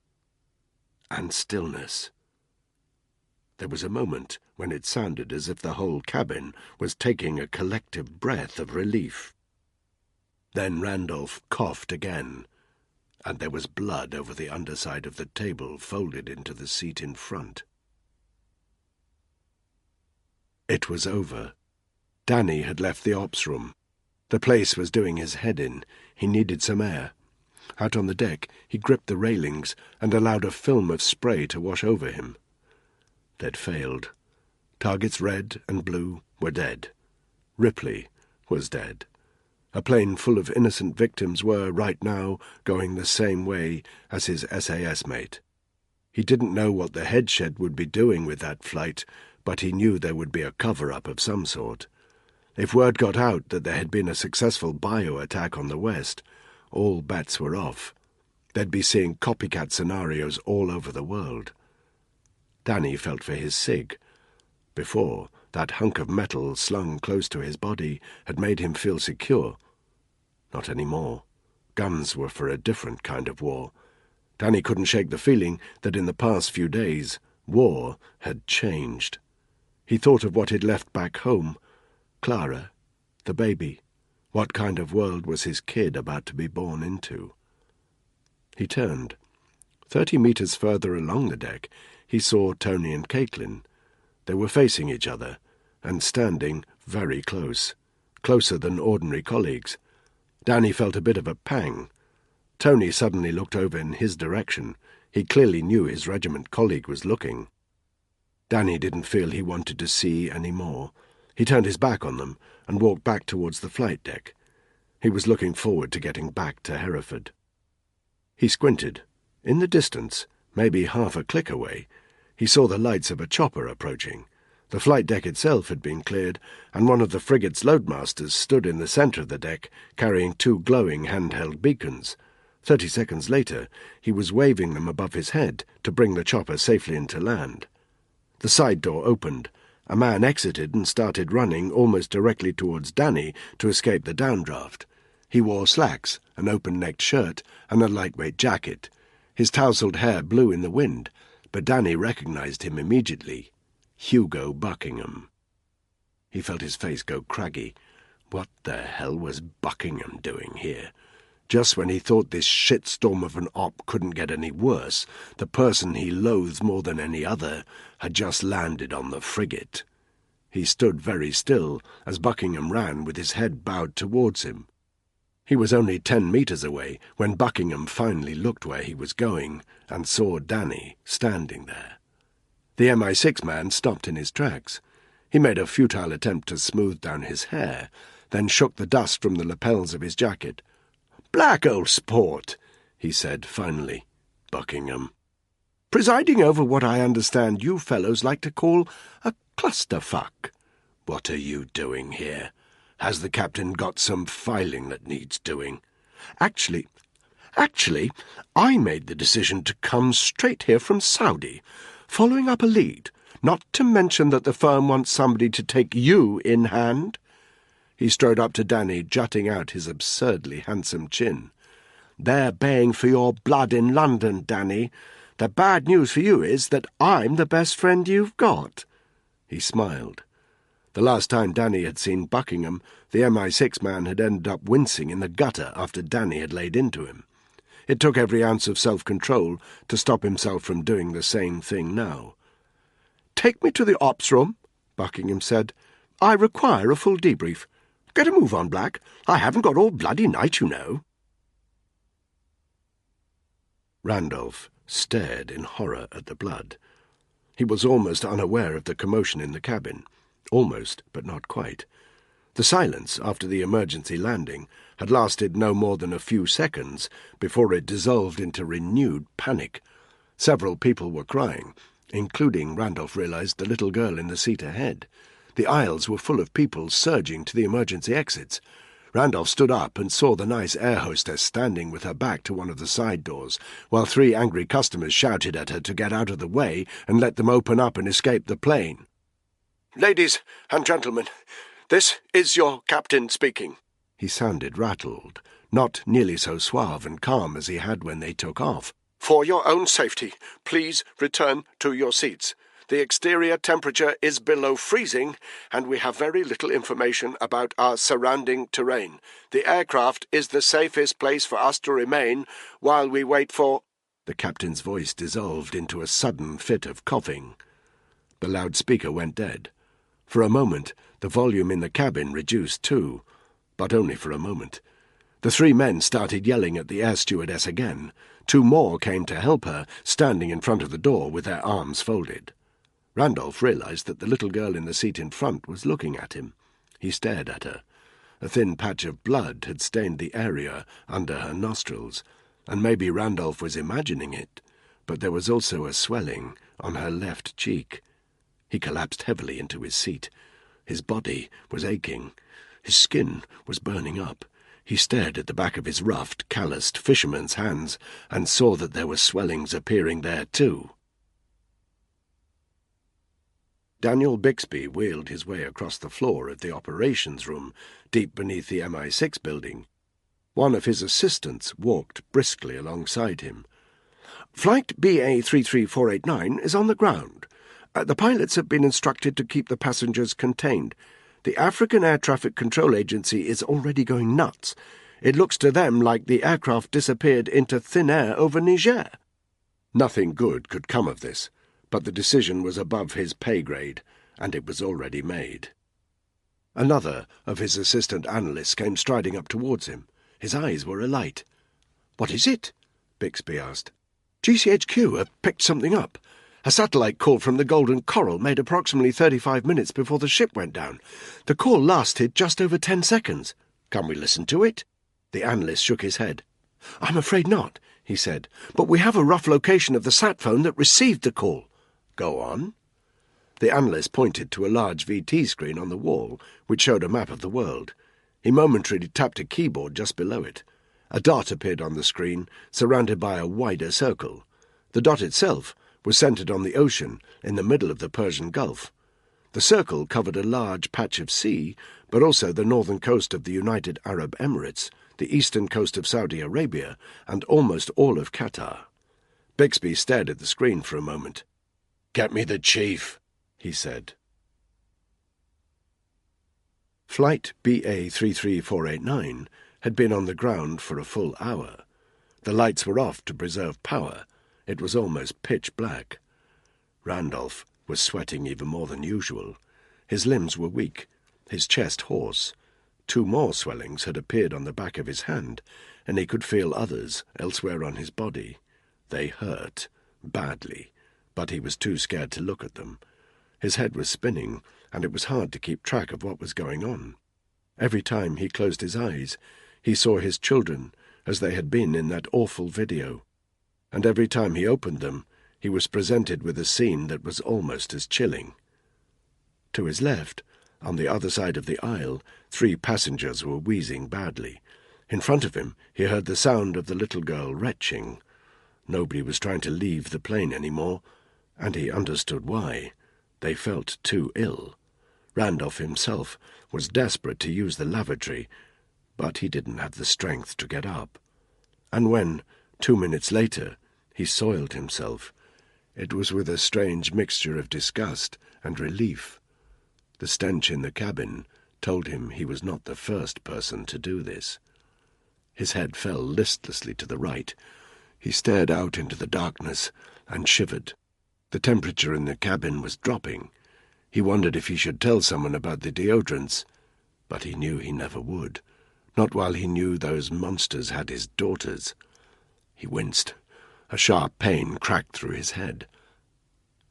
and stillness. There was a moment when it sounded as if the whole cabin was taking a collective breath of relief. Then Randolph coughed again, and there was blood over the underside of the table folded into the seat in front. It was over. Danny had left the ops room. The place was doing his head in. He needed some air. Out on the deck, he gripped the railings and allowed a film of spray to wash over him. They'd failed. Targets red and blue were dead. Ripley was dead. A plane full of innocent victims were, right now, going the same way as his SAS mate. He didn't know what the headshed would be doing with that flight, but he knew there would be a cover-up of some sort. If word got out that there had been a successful bio-attack on the west, all bets were off. They'd be seeing copycat scenarios all over the world. Danny felt for his cig. Before, that hunk of metal slung close to his body had made him feel secure. Not anymore. Guns were for a different kind of war. Danny couldn't shake the feeling that in the past few days, war had changed. He thought of what he'd left back home. Clara, the baby. What kind of world was his kid about to be born into? He turned. 30 meters further along the deck, he saw Tony and Caitlin. They were facing each other, and standing very close, closer than ordinary colleagues. Danny felt a bit of a pang. Tony suddenly looked over in his direction. He clearly knew his regiment colleague was looking. Danny didn't feel he wanted to see any more. He turned his back on them and walked back towards the flight deck. He was looking forward to getting back to Hereford. He squinted. In the distance, maybe half a click away, he saw the lights of a chopper approaching. The flight deck itself had been cleared, and one of the frigate's loadmasters stood in the centre of the deck, carrying 2 glowing handheld beacons. 30 seconds later, he was waving them above his head to bring the chopper safely into land. The side door opened. A man exited and started running almost directly towards Danny to escape the downdraft. He wore slacks, an open-necked shirt, and a lightweight jacket. His tousled hair blew in the wind, but Danny recognized him immediately. Hugo Buckingham. He felt his face go craggy. What the hell was Buckingham doing here? Just when he thought this shitstorm of an op couldn't get any worse, the person he loathed more than any other had just landed on the frigate. He stood very still as Buckingham ran with his head bowed towards him. He was only 10 meters away when Buckingham finally looked where he was going and saw Danny standing there. The MI6 man stopped in his tracks. He made a futile attempt to smooth down his hair, then shook the dust from the lapels of his jacket. "Black, old sport," he said finally. "Buckingham. Presiding over what I understand you fellows like to call a clusterfuck. What are you doing here? Has the captain got some filing that needs doing?" Actually, I made the decision to come straight here from Saudi, following up a lead, not to mention that the firm wants somebody to take you in hand." He strode up to Danny, jutting out his absurdly handsome chin. "They're baying for your blood in London, Danny. The bad news for you is that I'm the best friend you've got." He smiled. The last time Danny had seen Buckingham, the MI6 man had ended up wincing in the gutter after Danny had laid into him. It took every ounce of self-control to stop himself from doing the same thing now. "Take me to the ops room," Buckingham said. "I require a full debrief. Get a move on, Black. I haven't got all bloody night, you know." Randolph stared in horror at the blood. He was almost unaware of the commotion in the cabin. Almost, but not quite. The silence after the emergency landing had lasted no more than a few seconds before it dissolved into renewed panic. Several people were crying, including, Randolph realized, the little girl in the seat ahead. The aisles were full of people surging to the emergency exits. Randolph stood up and saw the nice air hostess standing with her back to one of the side doors, while 3 angry customers shouted at her to get out of the way and let them open up and escape the plane. "Ladies and gentlemen, this is your captain speaking." He sounded rattled, not nearly so suave and calm as he had when they took off. "For your own safety, please return to your seats. The exterior temperature is below freezing, and we have very little information about our surrounding terrain. The aircraft is the safest place for us to remain while we wait for—" The captain's voice dissolved into a sudden fit of coughing. The loudspeaker went dead. For a moment, the volume in the cabin reduced too, but only for a moment. The 3 men started yelling at the air stewardess again. 2 more came to help her, standing in front of the door with their arms folded. Randolph realized that the little girl in the seat in front was looking at him. He stared at her. A thin patch of blood had stained the area under her nostrils, and maybe Randolph was imagining it, but there was also a swelling on her left cheek. He collapsed heavily into his seat. His body was aching. His skin was burning up. He stared at the back of his roughed, calloused fisherman's hands and saw that there were swellings appearing there too. Daniel Bixby wheeled his way across the floor of the operations room, deep beneath the MI6 building. One of his assistants walked briskly alongside him. "Flight BA33489 is on the ground. The pilots have been instructed to keep the passengers contained. The African Air Traffic Control Agency is already going nuts. It looks to them like the aircraft disappeared into thin air over Niger." Nothing good could come of this, but the decision was above his pay grade. and it was already made. Another of his assistant analysts came striding up towards him. His eyes were alight. "What is it?" Bixby asked. "GCHQ have picked something up. A satellite call from the Golden Coral made approximately 35 minutes before the ship went down. The call lasted just over 10 seconds. Can we listen to it?" The analyst shook his head. "I'm afraid not," he said, "but we have a rough location of the sat phone that received the call." "Go on." The analyst pointed to a large VT screen on the wall, which showed a map of the world. He momentarily tapped a keyboard just below it. A dot appeared on the screen, surrounded by a wider circle. The dot itself was centered on the ocean in the middle of the Persian Gulf. The circle covered a large patch of sea, but also the northern coast of the United Arab Emirates, the eastern coast of Saudi Arabia, and almost all of Qatar. Bixby stared at the screen for a moment. "Get me the chief," he said. Flight BA-33489 had been on the ground for a full hour. The lights were off to preserve power. It was almost pitch black. Randolph was sweating even more than usual. His limbs were weak, his chest hoarse. 2 more swellings had appeared on the back of his hand, and he could feel others elsewhere on his body. They hurt, badly, but he was too scared to look at them. His head was spinning, and it was hard to keep track of what was going on. Every time he closed his eyes, he saw his children as they had been in that awful video. And every time he opened them, he was presented with a scene that was almost as chilling. To his left, on the other side of the aisle, 3 passengers were wheezing badly. In front of him, he heard the sound of the little girl retching. Nobody was trying to leave the plane anymore, and he understood why. They felt too ill. Randolph himself was desperate to use the lavatory, but he didn't have the strength to get up. And when, 2 minutes later, he soiled himself, it was with a strange mixture of disgust and relief. The stench in the cabin told him he was not the first person to do this. His head fell listlessly to the right. He stared out into the darkness and shivered. The temperature in the cabin was dropping. He wondered if he should tell someone about the deodorants, but he knew he never would, not while he knew those monsters had his daughters. He winced. A sharp pain cracked through his head.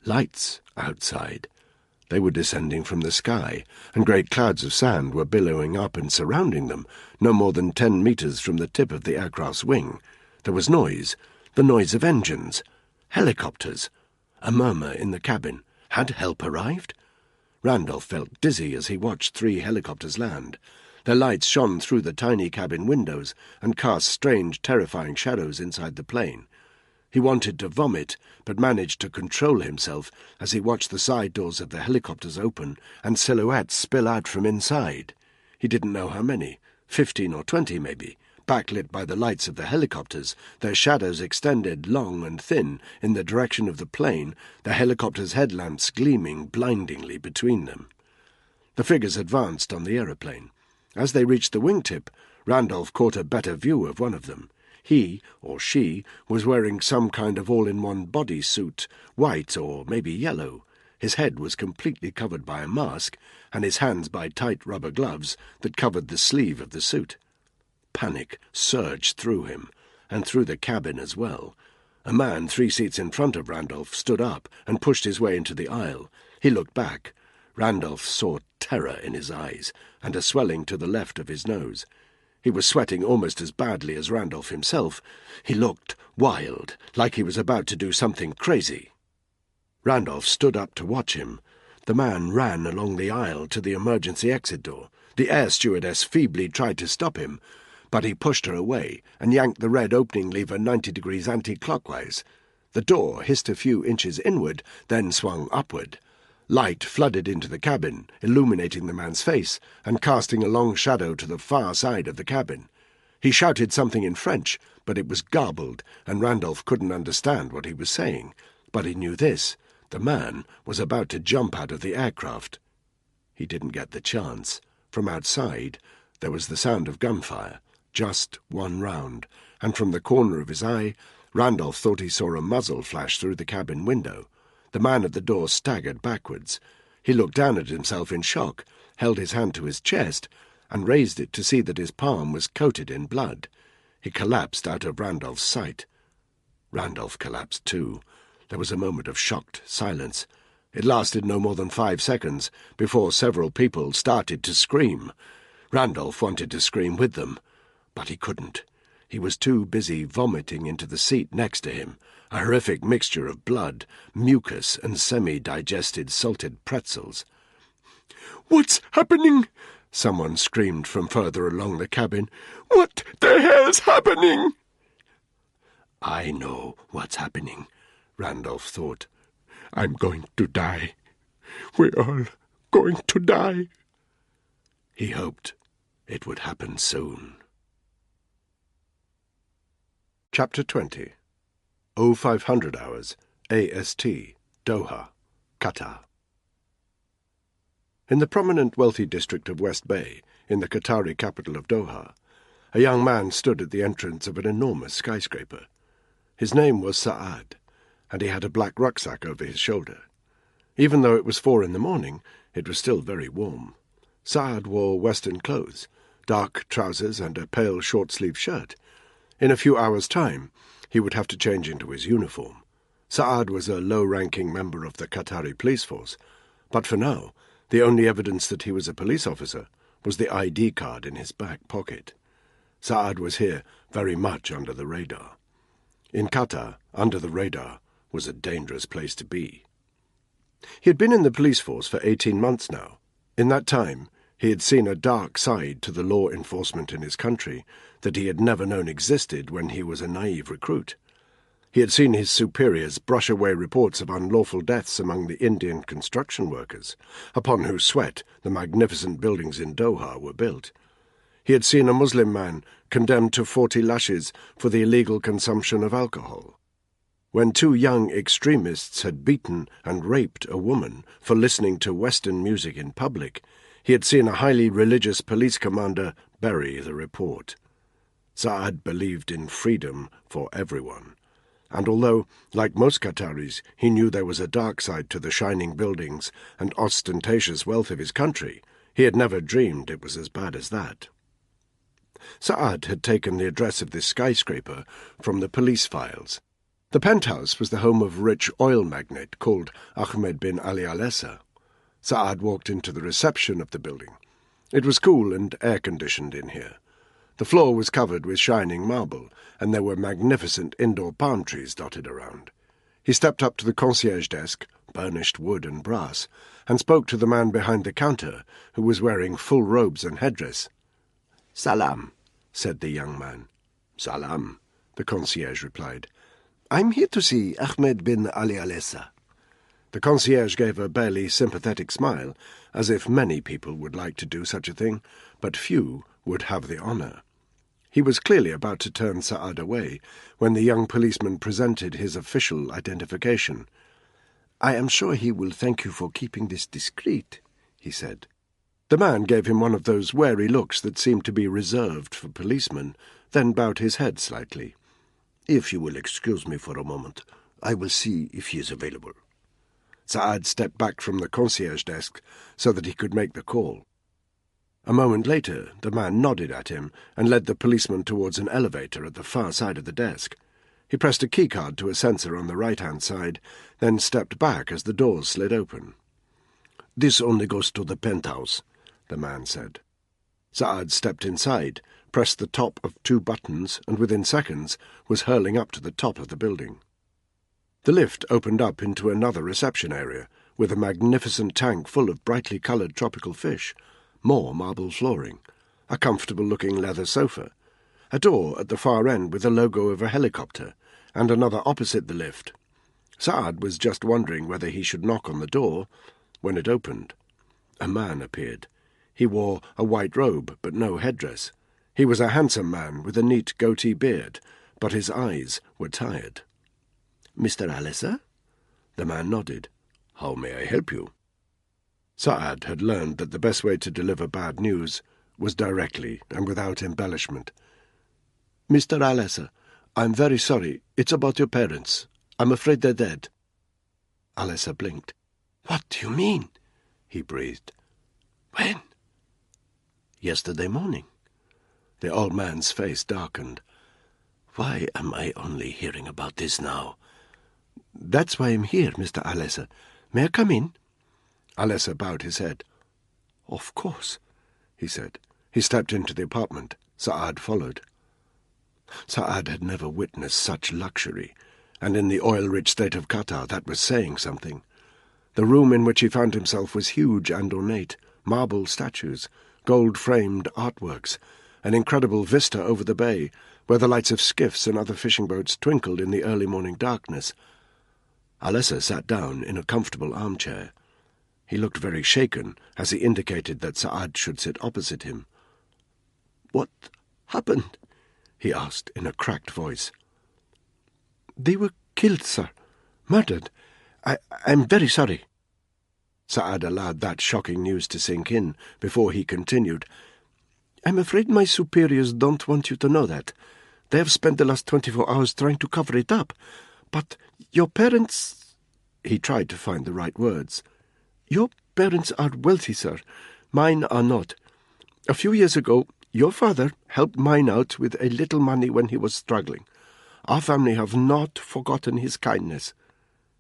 Lights outside. They were descending from the sky, and great clouds of sand were billowing up and surrounding them, no more than 10 meters from the tip of the aircraft's wing. There was noise, the noise of engines. Helicopters. A murmur in the cabin. Had help arrived? Randolph felt dizzy as he watched 3 helicopters land. Their lights shone through the tiny cabin windows and cast strange, terrifying shadows inside the plane. He wanted to vomit, but managed to control himself as he watched the side doors of the helicopters open and silhouettes spill out from inside. He didn't know how many, 15 or 20 maybe. Backlit by the lights of the helicopters, their shadows extended long and thin in the direction of the plane, the helicopters' headlamps gleaming blindingly between them. The figures advanced on the aeroplane. As they reached the wingtip, Randolph caught a better view of one of them. He, or she, was wearing some kind of all-in-one bodysuit, white or maybe yellow. His head was completely covered by a mask, and his hands by tight rubber gloves that covered the sleeve of the suit. Panic surged through him, and through the cabin as well. A man 3 seats in front of Randolph stood up and pushed his way into the aisle. He looked back. Randolph saw terror in his eyes, and a swelling to the left of his nose. He was sweating almost as badly as Randolph himself. He looked wild, like he was about to do something crazy. Randolph stood up to watch him. The man ran along the aisle to the emergency exit door. The air stewardess feebly tried to stop him, but he pushed her away and yanked the red opening lever 90 degrees anti-clockwise. The door hissed a few inches inward, then swung upward. Light flooded into the cabin, illuminating the man's face and casting a long shadow to the far side of the cabin. He shouted something in French, but it was garbled, and Randolph couldn't understand what he was saying. But he knew this: the man was about to jump out of the aircraft. He didn't get the chance. From outside, there was the sound of gunfire, just 1 round, and from the corner of his eye, Randolph thought he saw a muzzle flash through the cabin window. The man at the door staggered backwards. He looked down at himself in shock, held his hand to his chest, and raised it to see that his palm was coated in blood. He collapsed out of Randolph's sight. Randolph collapsed too. There was a moment of shocked silence. It lasted no more than 5 seconds before several people started to scream. Randolph wanted to scream with them, but he couldn't. He was too busy vomiting into the seat next to him, a horrific mixture of blood, mucus, and semi-digested salted pretzels. "What's happening?" someone screamed from further along the cabin. "What the hell's happening?" "I know what's happening," Randolph thought. "I'm going to die. We're all going to die." He hoped it would happen soon. Chapter 20. 0500 hours, AST, Doha, Qatar. In the prominent wealthy district of West Bay, in the Qatari capital of Doha, a young man stood at the entrance of an enormous skyscraper. His name was Saad, and he had a black rucksack over his shoulder. Even though it was 4 a.m, it was still very warm. Saad wore Western clothes, dark trousers and a pale short-sleeved shirt. In a few hours' time, he would have to change into his uniform. Saad was a low-ranking member of the Qatari police force, but for now, the only evidence that he was a police officer was the ID card in his back pocket. Saad was here very much under the radar. In Qatar, under the radar was a dangerous place to be. He had been in the police force for 18 months now. In that time, he had seen a dark side to the law enforcement in his country that he had never known existed when he was a naive recruit. He had seen his superiors brush away reports of unlawful deaths among the Indian construction workers, upon whose sweat the magnificent buildings in Doha were built. He had seen a Muslim man condemned to 40 lashes for the illegal consumption of alcohol. When 2 young extremists had beaten and raped a woman for listening to Western music in public, he had seen a highly religious police commander bury the report. Saad believed in freedom for everyone, and although, like most Qataris, he knew there was a dark side to the shining buildings and ostentatious wealth of his country, he had never dreamed it was as bad as that. Saad had taken the address of this skyscraper from the police files. The penthouse was the home of a rich oil magnate called Ahmed bin Ali Al-Essa. Saad walked into the reception of the building. It was cool and air-conditioned in here. The floor was covered with shining marble, and there were magnificent indoor palm trees dotted around. He stepped up to the concierge desk, burnished wood and brass, and spoke to the man behind the counter, who was wearing full robes and headdress. "Salam," said the young man. "Salam," the concierge replied. "I'm here to see Ahmed bin Ali Al-Essa." The concierge gave a barely sympathetic smile, as if many people would like to do such a thing, but few would have the honour. He was clearly about to turn Saad away when the young policeman presented his official identification. "I am sure he will thank you for keeping this discreet," he said. The man gave him one of those wary looks that seemed to be reserved for policemen, then bowed his head slightly. "If you will excuse me for a moment, I will see if he is available." Saad stepped back from the concierge desk so that he could make the call. A moment later, the man nodded at him and led the policeman towards an elevator at the far side of the desk. He pressed a keycard to a sensor on the right-hand side, then stepped back as the doors slid open. "This only goes to the penthouse," the man said. Saad stepped inside, pressed the top of 2 buttons, and within seconds was hurling up to the top of the building. The lift opened up into another reception area, with a magnificent tank full of brightly coloured tropical fish, more marble flooring, a comfortable-looking leather sofa, a door at the far end with the logo of a helicopter, and another opposite the lift. Saad was just wondering whether he should knock on the door when it opened. A man appeared. He wore a white robe but no headdress. He was a handsome man with a neat goatee beard, but his eyes were tired. "Mr. Al-Essa?" The man nodded. "How may I help you?" Saad had learned that the best way to deliver bad news was directly and without embellishment. "Mr. Al-Essa, I'm very sorry. It's about your parents. I'm afraid they're dead." Al-Essa blinked. "What do you mean?" he breathed. "When?" "Yesterday morning." The old man's face darkened. "Why am I only hearing about this now?" "That's why I'm here, Mr. Alessa. May I come in?" Alessa bowed his head. "Of course," he said. He stepped into the apartment. Saad followed. Saad had never witnessed such luxury, and in the oil-rich state of Qatar that was saying something. The room in which he found himself was huge and ornate, marble statues, gold-framed artworks, an incredible vista over the bay, where the lights of skiffs and other fishing boats twinkled in the early morning darkness. Alessa sat down in a comfortable armchair. He looked very shaken as he indicated that Saad should sit opposite him. "What happened?" he asked in a cracked voice. "They were killed, sir. Murdered. I'm very sorry." Saad allowed that shocking news to sink in before he continued. "I'm afraid my superiors don't want you to know that. They have spent the last 24 hours trying to cover it up. But your parents—" He tried to find the right words. "Your parents are wealthy, sir. Mine are not. A few years ago, your father helped mine out with a little money when he was struggling. Our family have not forgotten his kindness."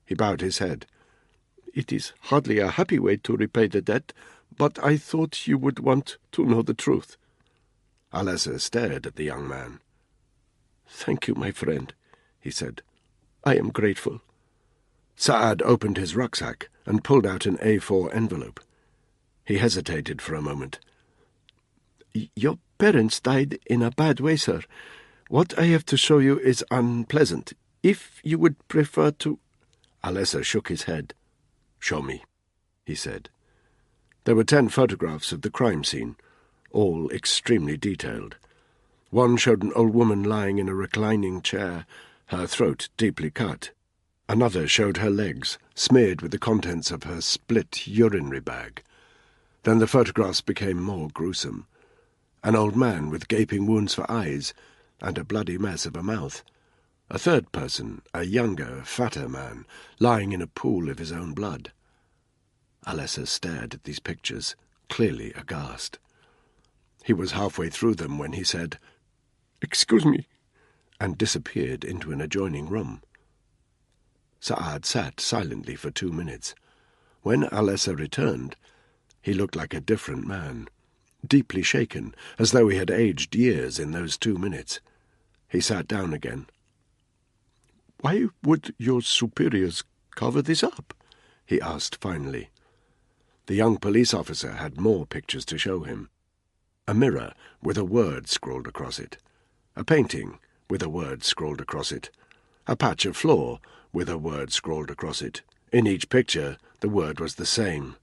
He bowed his head. "It is hardly a happy way to repay the debt, but I thought you would want to know the truth." Alessa stared at the young man. "Thank you, my friend," he said. "I am grateful." Saad opened his rucksack and pulled out an A4 envelope. He hesitated for a moment. "Your parents died in a bad way, sir. What I have to show you is unpleasant. If you would prefer to—" Alessa shook his head. "Show me," he said. There were 10 photographs of the crime scene, all extremely detailed. One showed an old woman lying in a reclining chair, her throat deeply cut. Another showed her legs, smeared with the contents of her split urinary bag. Then the photographs became more gruesome. An old man with gaping wounds for eyes, and a bloody mess of a mouth. A third person, a younger, fatter man, lying in a pool of his own blood. Alessa stared at these pictures, clearly aghast. He was halfway through them when he said, "Excuse me," and disappeared into an adjoining room. Saad sat silently for 2 minutes. When Alessa returned, he looked like a different man, deeply shaken, as though he had aged years in those 2 minutes. He sat down again. "Why would your superiors cover this up?" he asked finally. The young police officer had more pictures to show him. A mirror with a word scrawled across it. A painting with a word scrawled across it. A patch of floor with a word scrawled across it. In each picture, the word was the same: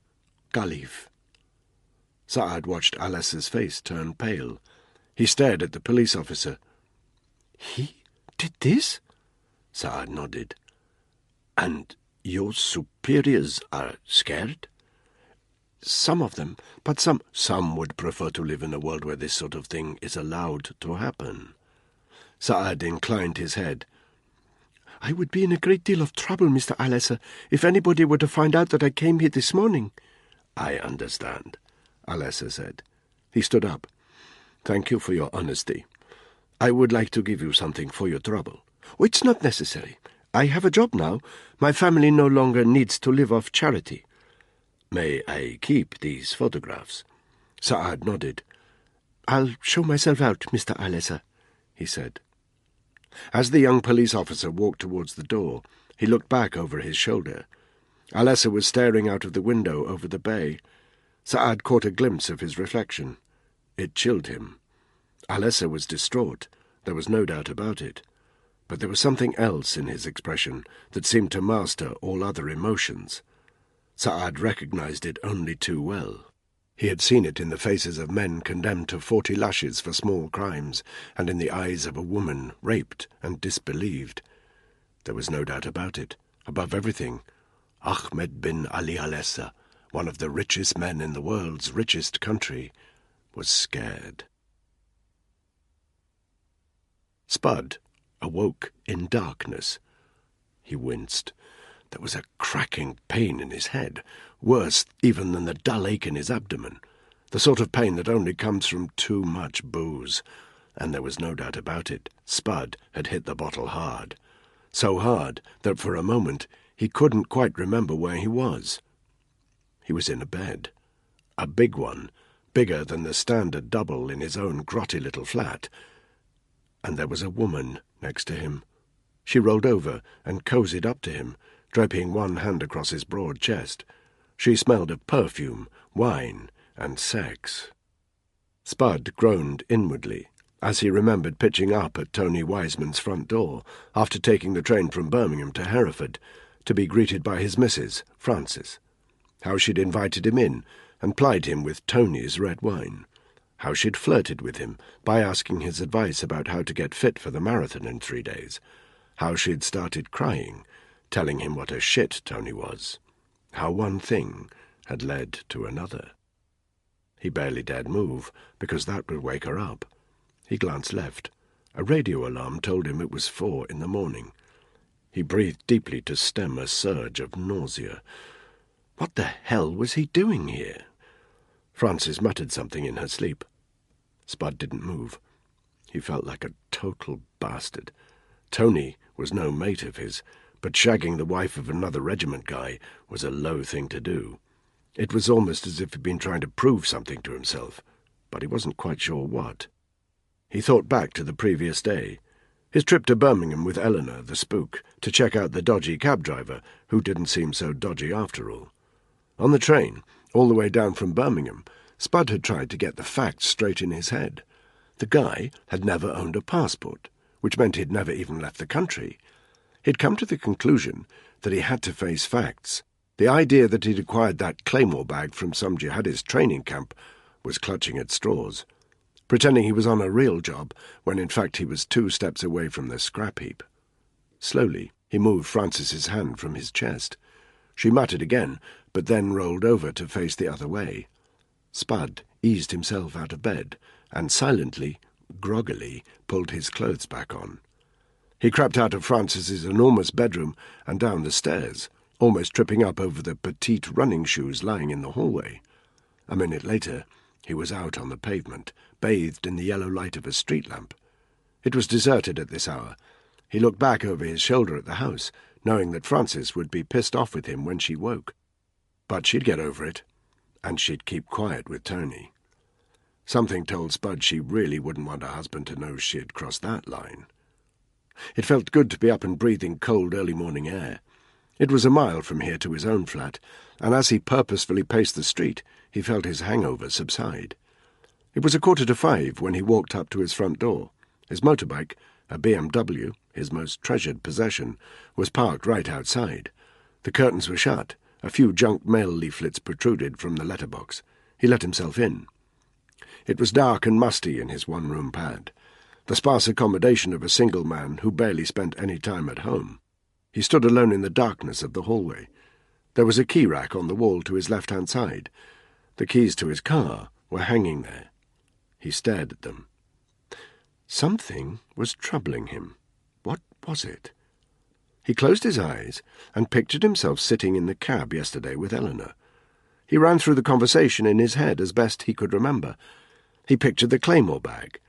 Khalif. Saad watched Alessa's face turn pale. He stared at the police officer. "He did this?" Saad nodded. "And your superiors are scared?" "Some of them, but some would prefer to live in a world where this sort of thing is allowed to happen." Saad inclined his head. "I would be in a great deal of trouble, Mr. Alessa, if anybody were to find out that I came here this morning." "I understand," Alessa said. He stood up. "Thank you for your honesty. I would like to give you something for your trouble." "It's not necessary. I have a job now. My family no longer needs to live off charity." "May I keep these photographs?" Saad nodded. "I'll show myself out, Mr. Alessa," he said. As the young police officer walked towards the door, he looked back over his shoulder. Alessa was staring out of the window over the bay. Saad caught a glimpse of his reflection. It chilled him. Alessa was distraught, there was no doubt about it. But there was something else in his expression that seemed to master all other emotions. Saad recognized it only too well. He had seen it in the faces of men condemned to 40 lashes for small crimes, and in the eyes of a woman raped and disbelieved. There was no doubt about it. Above everything, Ahmed bin Ali Alessa, one of the richest men in the world's richest country, was scared. Spud awoke in darkness. He winced. There was a cracking pain in his head, worse even than the dull ache in his abdomen, the sort of pain that only comes from too much booze. And there was no doubt about it. Spud had hit the bottle hard. So hard that for a moment he couldn't quite remember where he was. He was in a bed. A big one, bigger than the standard double in his own grotty little flat. And there was a woman next to him. She rolled over and cozied up to him, draping one hand across his broad chest. She smelled of perfume, wine, and sex. Spud groaned inwardly as he remembered pitching up at Tony Wiseman's front door after taking the train from Birmingham to Hereford to be greeted by his missus, Frances. How she'd invited him in and plied him with Tony's red wine. How she'd flirted with him by asking his advice about how to get fit for the marathon in 3 days. How she'd started crying, telling him what a shit Tony was. How one thing had led to another. He barely dared move, because that would wake her up. He glanced left. A radio alarm told him it was 4 in the morning. He breathed deeply to stem a surge of nausea. What the hell was he doing here? Frances muttered something in her sleep. Spud didn't move. He felt like a total bastard. Tony was no mate of his, but shagging the wife of another regiment guy was a low thing to do. It was almost as if he'd been trying to prove something to himself, but he wasn't quite sure what. He thought back to the previous day, his trip to Birmingham with Eleanor, the spook, to check out the dodgy cab driver, who didn't seem so dodgy after all. On the train, all the way down from Birmingham, Spud had tried to get the facts straight in his head. The guy had never owned a passport, which meant he'd never even left the country. He'd come to the conclusion that he had to face facts. The idea that he'd acquired that Claymore bag from some jihadist training camp was clutching at straws, pretending he was on a real job when in fact he was 2 steps away from the scrap heap. Slowly, he moved Frances's hand from his chest. She muttered again, but then rolled over to face the other way. Spud eased himself out of bed and silently, groggily, pulled his clothes back on. He crept out of Frances's enormous bedroom and down the stairs, almost tripping up over the petite running shoes lying in the hallway. A minute later, he was out on the pavement, bathed in the yellow light of a street lamp. It was deserted at this hour. He looked back over his shoulder at the house, knowing that Frances would be pissed off with him when she woke. But she'd get over it, and she'd keep quiet with Tony. Something told Spud she really wouldn't want her husband to know she'd crossed that line. It felt good to be up and breathing cold early morning air. It was a mile from here to his own flat, and as he purposefully paced the street, he felt his hangover subside. It was 5:15 when he walked up to his front door. His motorbike, a BMW, his most treasured possession, was parked right outside. The curtains were shut. A few junk mail leaflets protruded from the letterbox. He let himself in. It was dark and musty in his one-room pad, the sparse accommodation of a single man who barely spent any time at home. He stood alone in the darkness of the hallway. There was a key rack on the wall to his left-hand side. The keys to his car were hanging there. He stared at them. Something was troubling him. What was it? He closed his eyes and pictured himself sitting in the cab yesterday with Eleanor. He ran through the conversation in his head as best he could remember. He pictured the Claymore bag,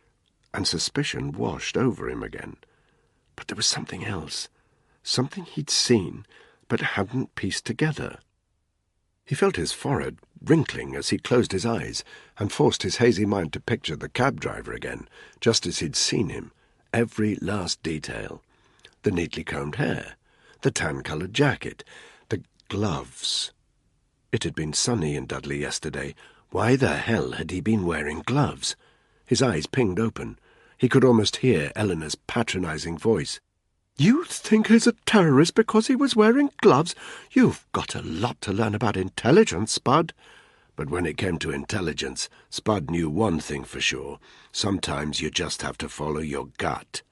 and suspicion washed over him again. But there was something else, something he'd seen but hadn't pieced together. He felt his forehead wrinkling as he closed his eyes and forced his hazy mind to picture the cab driver again, just as he'd seen him, every last detail. The neatly combed hair, the tan-coloured jacket, the gloves. It had been sunny in Dudley yesterday. Why the hell had he been wearing gloves? His eyes pinged open. He could almost hear Eleanor's patronising voice. "You think he's a terrorist because he was wearing gloves? You've got a lot to learn about intelligence, Spud." But when it came to intelligence, Spud knew one thing for sure. Sometimes you just have to follow your gut.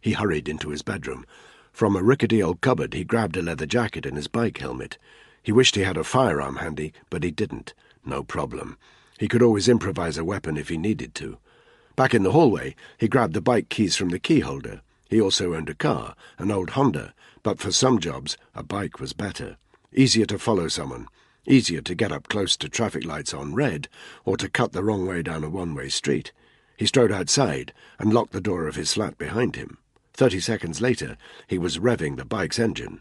He hurried into his bedroom. From a rickety old cupboard he grabbed a leather jacket and his bike helmet. He wished he had a firearm handy, but he didn't. No problem. He could always improvise a weapon if he needed to. Back in the hallway, he grabbed the bike keys from the key holder. He also owned a car, an old Honda, but for some jobs a bike was better. Easier to follow someone, easier to get up close to traffic lights on red, or to cut the wrong way down a one-way street. He strode outside and locked the door of his flat behind him. 30 seconds later, he was revving the bike's engine.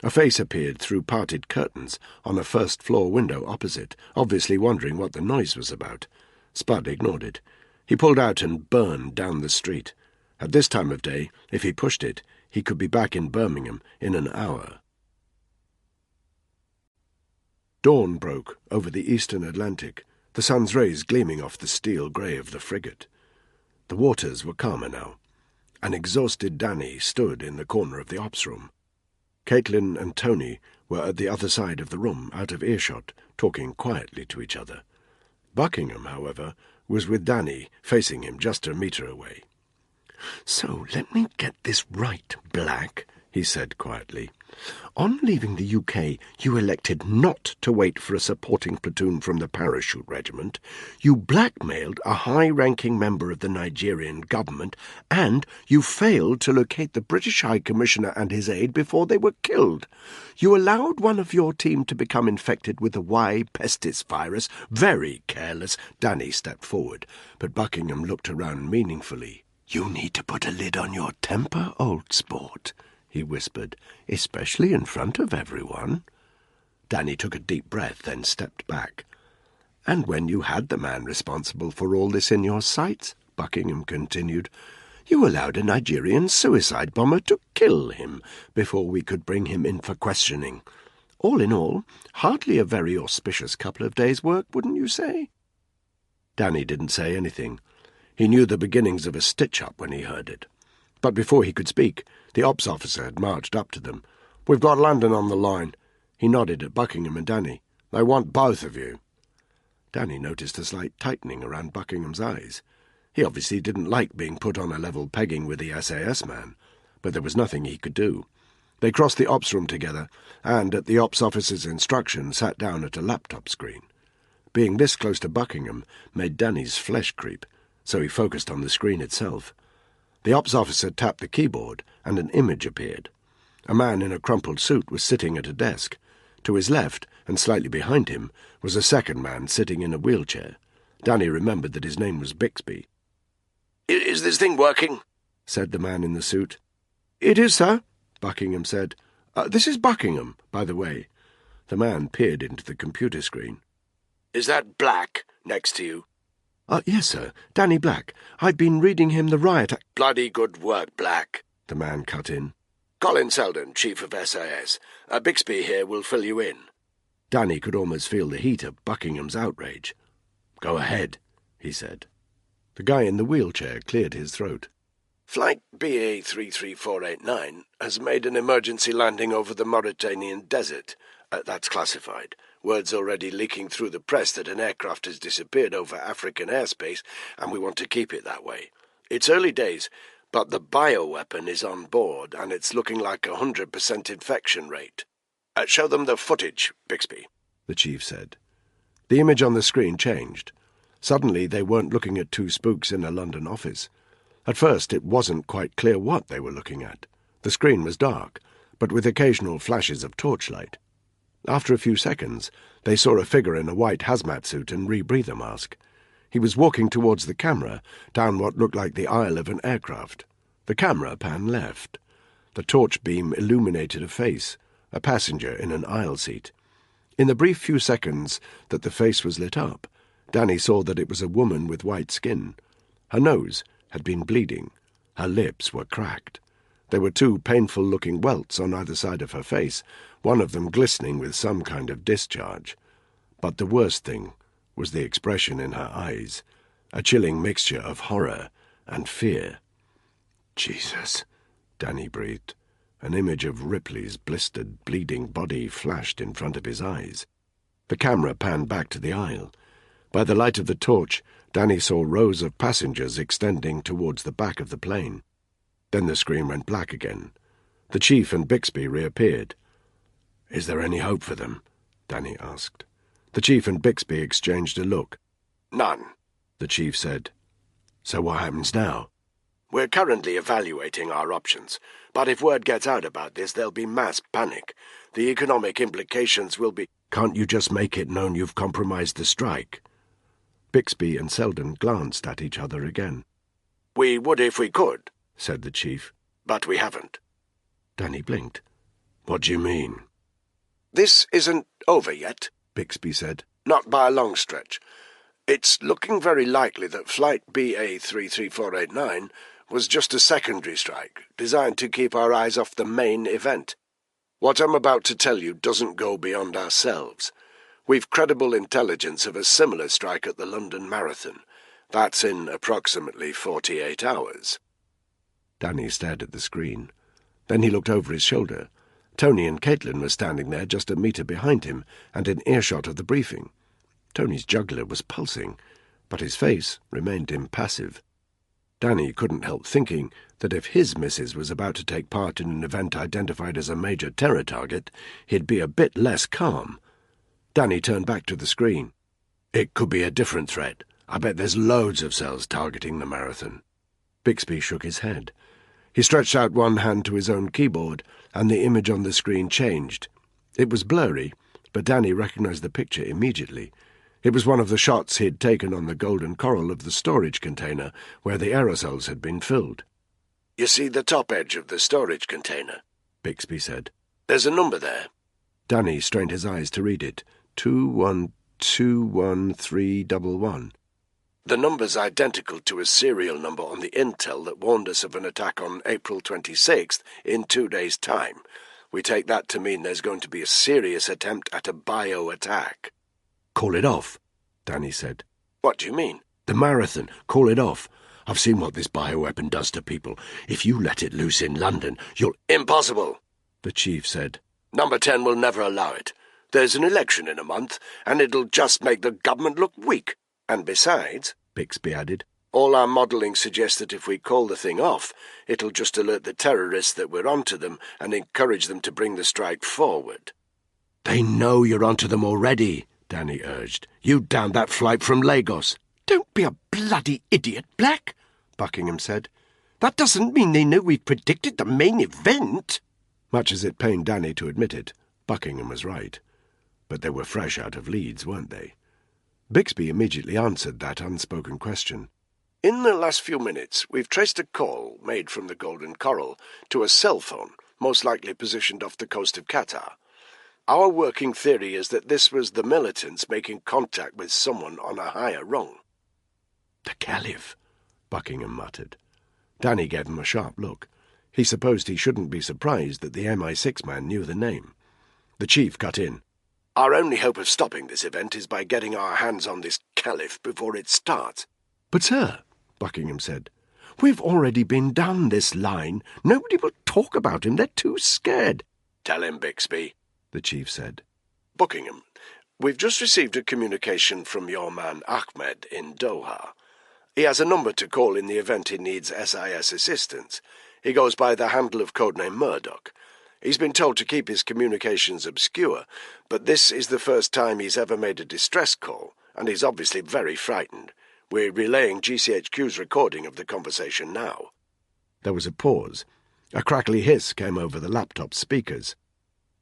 A face appeared through parted curtains on a first-floor window opposite, obviously wondering what the noise was about. Spud ignored it. He pulled out and burned down the street. At this time of day, if he pushed it, he could be back in Birmingham in an hour. Dawn broke over the eastern Atlantic, the sun's rays gleaming off the steel grey of the frigate. The waters were calmer now. An exhausted Danny stood in the corner of the ops room. Caitlin and Tony were at the other side of the room, out of earshot, talking quietly to each other. Buckingham, however, was with Danny, facing him just a metre away. "So let me get this right, Black," he said quietly. "On leaving the UK, you elected not to wait for a supporting platoon from the parachute regiment. You blackmailed a high-ranking member of the Nigerian government, and you failed to locate the British High Commissioner and his aide before they were killed. You allowed one of your team to become infected with the Y. pestis virus. Very careless." Danny stepped forward, but Buckingham looked around meaningfully. "You need to put a lid on your temper, old sport," he whispered, "especially in front of everyone." Danny took a deep breath, then stepped back. "And when you had the man responsible for all this in your sights," Buckingham continued, "you allowed a Nigerian suicide bomber to kill him before we could bring him in for questioning. All in all, hardly a very auspicious couple of days' work, wouldn't you say?" Danny didn't say anything. He knew the beginnings of a stitch-up when he heard it. But before he could speak, the ops officer had marched up to them. "We've got London on the line." He nodded at Buckingham and Danny. "They want both of you." Danny noticed a slight tightening around Buckingham's eyes. He obviously didn't like being put on a level pegging with the SAS man, but there was nothing he could do. They crossed the ops room together, and, at the ops officer's instruction, sat down at a laptop screen. Being this close to Buckingham made Danny's flesh creep, so he focused on the screen itself. The ops officer tapped the keyboard, and an image appeared. A man in a crumpled suit was sitting at a desk. To his left, and slightly behind him, was a second man sitting in a wheelchair. Danny remembered that his name was Bixby. Is this thing working?" said the man in the suit. "It is, sir," Buckingham said. This is Buckingham, by the way." The man peered into the computer screen. "Is that Black next to you?" Yes, sir. Danny Black. I've been reading him the riot act." "Bloody good work, Black," the man cut in. "Colin Selden, Chief of SAS. Bixby here will fill you in." Danny could almost feel the heat of Buckingham's outrage. "Go ahead," he said. The guy in the wheelchair cleared his throat. "Flight BA 33489 has made an emergency landing over the Mauritanian desert. That's classified. Word's already leaking through the press that an aircraft has disappeared over African airspace, and we want to keep it that way. It's early days, but the bioweapon is on board, and it's looking like 100% infection rate. Show them the footage, Bixby," the chief said. The image on the screen changed. Suddenly they weren't looking at two spooks in a London office. At first it wasn't quite clear what they were looking at. The screen was dark, but with occasional flashes of torchlight. After a few seconds, they saw a figure in a white hazmat suit and rebreather mask. He was walking towards the camera, down what looked like the aisle of an aircraft. The camera panned left. The torch beam illuminated a face, a passenger in an aisle seat. In the brief few seconds that the face was lit up, Danny saw that it was a woman with white skin. Her nose had been bleeding. Her lips were cracked. There were two painful-looking welts on either side of her face, one of them glistening with some kind of discharge. But the worst thing was the expression in her eyes, a chilling mixture of horror and fear. "Jesus," Danny breathed. An image of Ripley's blistered, bleeding body flashed in front of his eyes. The camera panned back to the aisle. By the light of the torch, Danny saw rows of passengers extending towards the back of the plane. Then the screen went black again. The chief and Bixby reappeared. "Is there any hope for them?" Danny asked. The chief and Bixby exchanged a look. "None," the chief said. "So what happens now?" We're currently evaluating our options, but if word gets out about this, there'll be mass panic. The economic implications will be— Can't you just make it known you've compromised the strike? Bixby and Selden glanced at each other again. We would if we could, said the chief. But we haven't. Danny blinked. What do you mean? This isn't over yet, Bixby said. Not by a long stretch. It's looking very likely that Flight BA33489 was just a secondary strike, designed to keep our eyes off the main event. What I'm about to tell you doesn't go beyond ourselves. We've credible intelligence of a similar strike at the London Marathon. That's in approximately 48 hours. Danny stared at the screen. Then he looked over his shoulder. Tony and Caitlin were standing there just a metre behind him and in earshot of the briefing. Tony's jugular was pulsing, but his face remained impassive. Danny couldn't help thinking that if his missus was about to take part in an event identified as a major terror target, he'd be a bit less calm. Danny turned back to the screen. It could be a different threat. I bet there's loads of cells targeting the Marathon. Bixby shook his head. He stretched out one hand to his own keyboard, and the image on the screen changed. It was blurry, but Danny recognized the picture immediately. It was one of the shots he'd taken on the golden coral of the storage container where the aerosols had been filled. You see the top edge of the storage container? Bixby said. There's a number there. Danny strained his eyes to read it. 21211311. The number's identical to a serial number on the intel that warned us of an attack on April 26th in 2 days' time. We take that to mean there's going to be a serious attempt at a bio-attack. Call it off, Danny said. What do you mean? The Marathon. Call it off. I've seen what this bioweapon does to people. If you let it loose in London, you'll— Impossible, the chief said. Number 10 will never allow it. There's an election in a month, and it'll just make the government look weak. And besides, Bixby added, all our modelling suggests that if we call the thing off, it'll just alert the terrorists that we're onto them and encourage them to bring the strike forward. They know you're onto them already, Danny urged. You downed that flight from Lagos. Don't be a bloody idiot, Black, Buckingham said. That doesn't mean they know we've predicted the main event. Much as it pained Danny to admit it, Buckingham was right. But they were fresh out of Leeds, weren't they? Bixby immediately answered that unspoken question. In the last few minutes, we've traced a call made from the Golden Coral to a cell phone, most likely positioned off the coast of Qatar. Our working theory is that this was the militants making contact with someone on a higher rung. The Caliph, Buckingham muttered. Danny gave him a sharp look. He supposed he shouldn't be surprised that the MI6 man knew the name. The chief cut in. Our only hope of stopping this event is by getting our hands on this Caliph before it starts. But, sir, Buckingham said, we've already been down this line. Nobody will talk about him. They're too scared. Tell him, Bixby, the chief said. Buckingham, we've just received a communication from your man Ahmed in Doha. He has a number to call in the event he needs SIS assistance. He goes by the handle of codename Murdoch. He's been told to keep his communications obscure, but this is the first time he's ever made a distress call, and he's obviously very frightened. We're relaying GCHQ's recording of the conversation now. There was a pause. A crackly hiss came over the laptop speakers.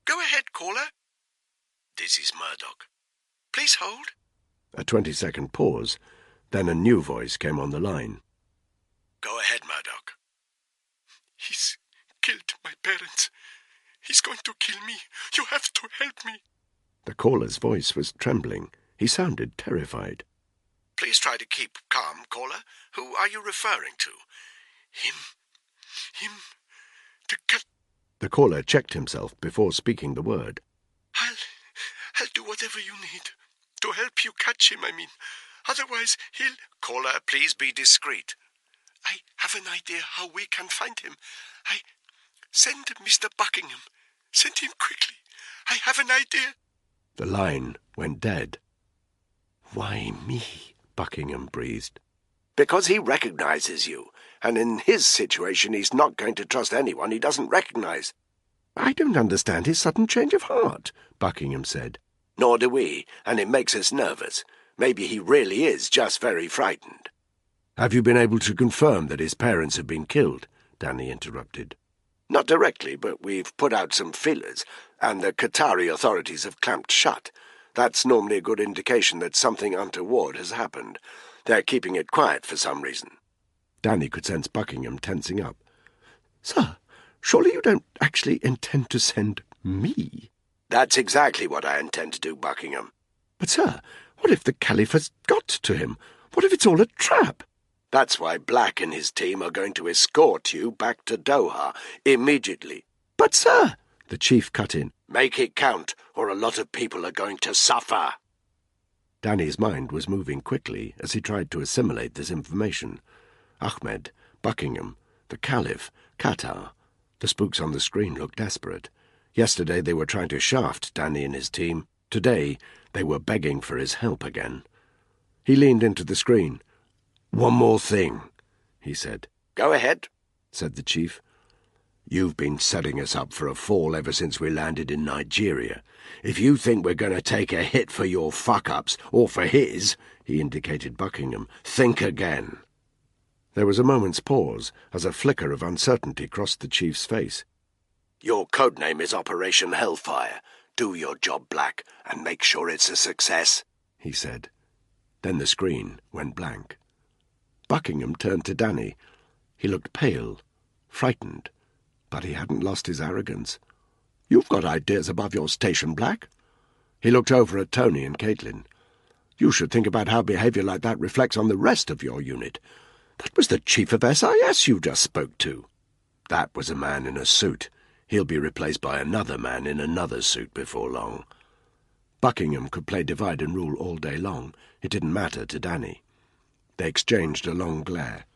Go ahead, caller. This is Murdoch. Please hold. A 20-second pause. Then a new voice came on the line. Go ahead, Murdoch. He's killed my parents. He's going to kill me. You have to help me. The caller's voice was trembling. He sounded terrified. Please try to keep calm, caller. Who are you referring to? Him. The caller checked himself before speaking the word. I'll do whatever you need to help you catch him, I mean. Otherwise, he'll— Caller, please be discreet. I have an idea how we can find him. Send Mr. Buckingham. Send him quickly. I have an idea. The line went dead. Why me? Buckingham breathed. Because he recognizes you, and in his situation he's not going to trust anyone he doesn't recognize. I don't understand his sudden change of heart, Buckingham said. Nor do we, and it makes us nervous. Maybe he really is just very frightened. "Have you been able to confirm that his parents have been killed?" Danny interrupted. "Not directly, but we've put out some feelers, and the Qatari authorities have clamped shut. That's normally a good indication that something untoward has happened. They're keeping it quiet for some reason." Danny could sense Buckingham tensing up. "Sir, surely you don't actually intend to send me?" "That's exactly what I intend to do, Buckingham." "But, sir, what if the Caliph has got to him? What if it's all a trap?" "That's why Black and his team are going to escort you back to Doha immediately." "But, sir," the chief cut in, "Make it count, or a lot of people are going to suffer." Danny's mind was moving quickly as he tried to assimilate this information. Ahmed, Buckingham, the Caliph, Qatar. The spooks on the screen looked desperate. Yesterday they were trying to shaft Danny and his team. Today they were begging for his help again. He leaned into the screen. "One more thing," he said. "Go ahead," said the chief. "You've been setting us up for a fall ever since we landed in Nigeria. If you think we're going to take a hit for your fuck-ups, or for his," he indicated Buckingham, "think again." There was a moment's pause as a flicker of uncertainty crossed the chief's face. "Your codename is Operation Hellfire. Do your job, Black, and make sure it's a success," he said. Then the screen went blank. Buckingham turned to Danny. He looked pale, frightened, but he hadn't lost his arrogance. "You've got ideas above your station, Black." He looked over at Tony and Caitlin. "You should think about how behaviour like that reflects on the rest of your unit. That was the chief of SIS you just spoke to." "That was a man in a suit. He'll be replaced by another man in another suit before long." Buckingham could play divide and rule all day long. It didn't matter to Danny. They exchanged a long glare.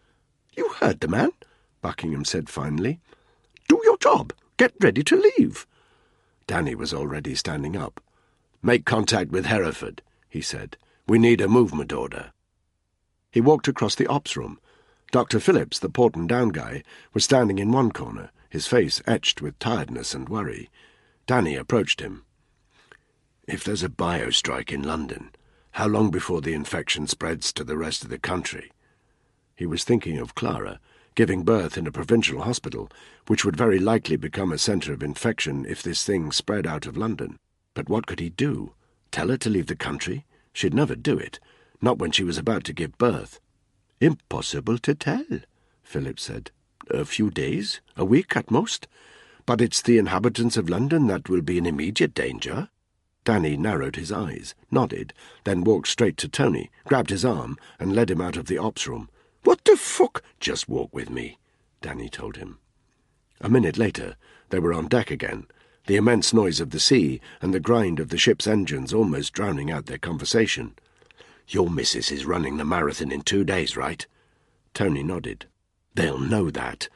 "You heard the man," Buckingham said finally. "Do your job. Get ready to leave." Danny was already standing up. "Make contact with Hereford," he said. "We need a movement order." He walked across the ops room. Dr. Phillips, the port-and-down guy, was standing in one corner, his face etched with tiredness and worry. Danny approached him. "If there's a bio-strike in London, how long before the infection spreads to the rest of the country?" He was thinking of Clara, giving birth in a provincial hospital, which would very likely become a centre of infection if this thing spread out of London. But what could he do? Tell her to leave the country? She'd never do it, not when she was about to give birth. "Impossible to tell," Phillips said. "A few days, a week at most. But it's the inhabitants of London that will be in immediate danger." Danny narrowed his eyes, nodded, then walked straight to Tony, grabbed his arm, and led him out of the ops room. "What the fuck?" "Just walk with me," Danny told him. A minute later, they were on deck again, the immense noise of the sea and the grind of the ship's engines almost drowning out their conversation. "Your missus is running the marathon in 2 days, right?" Tony nodded. "They'll know that.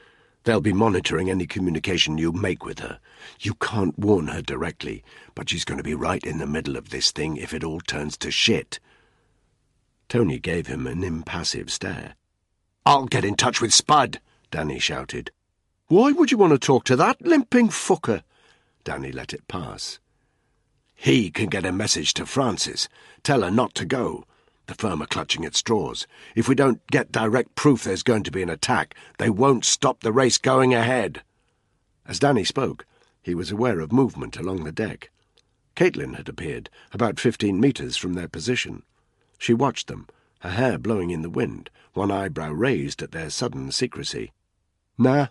They'll be monitoring any communication you make with her. You can't warn her directly, but she's going to be right in the middle of this thing if it all turns to shit." Tony gave him an impassive stare. "I'll get in touch with Spud," Danny shouted. "Why would you want to talk to that limping fucker?" Danny let it pass. "He can get a message to Francis. Tell her not to go. The firm are clutching at straws. If we don't get direct proof there's going to be an attack, they won't stop the race going ahead." As Danny spoke, he was aware of movement along the deck. Caitlin had appeared, about 15 metres from their position. She watched them, her hair blowing in the wind, one eyebrow raised at their sudden secrecy. "Nah,"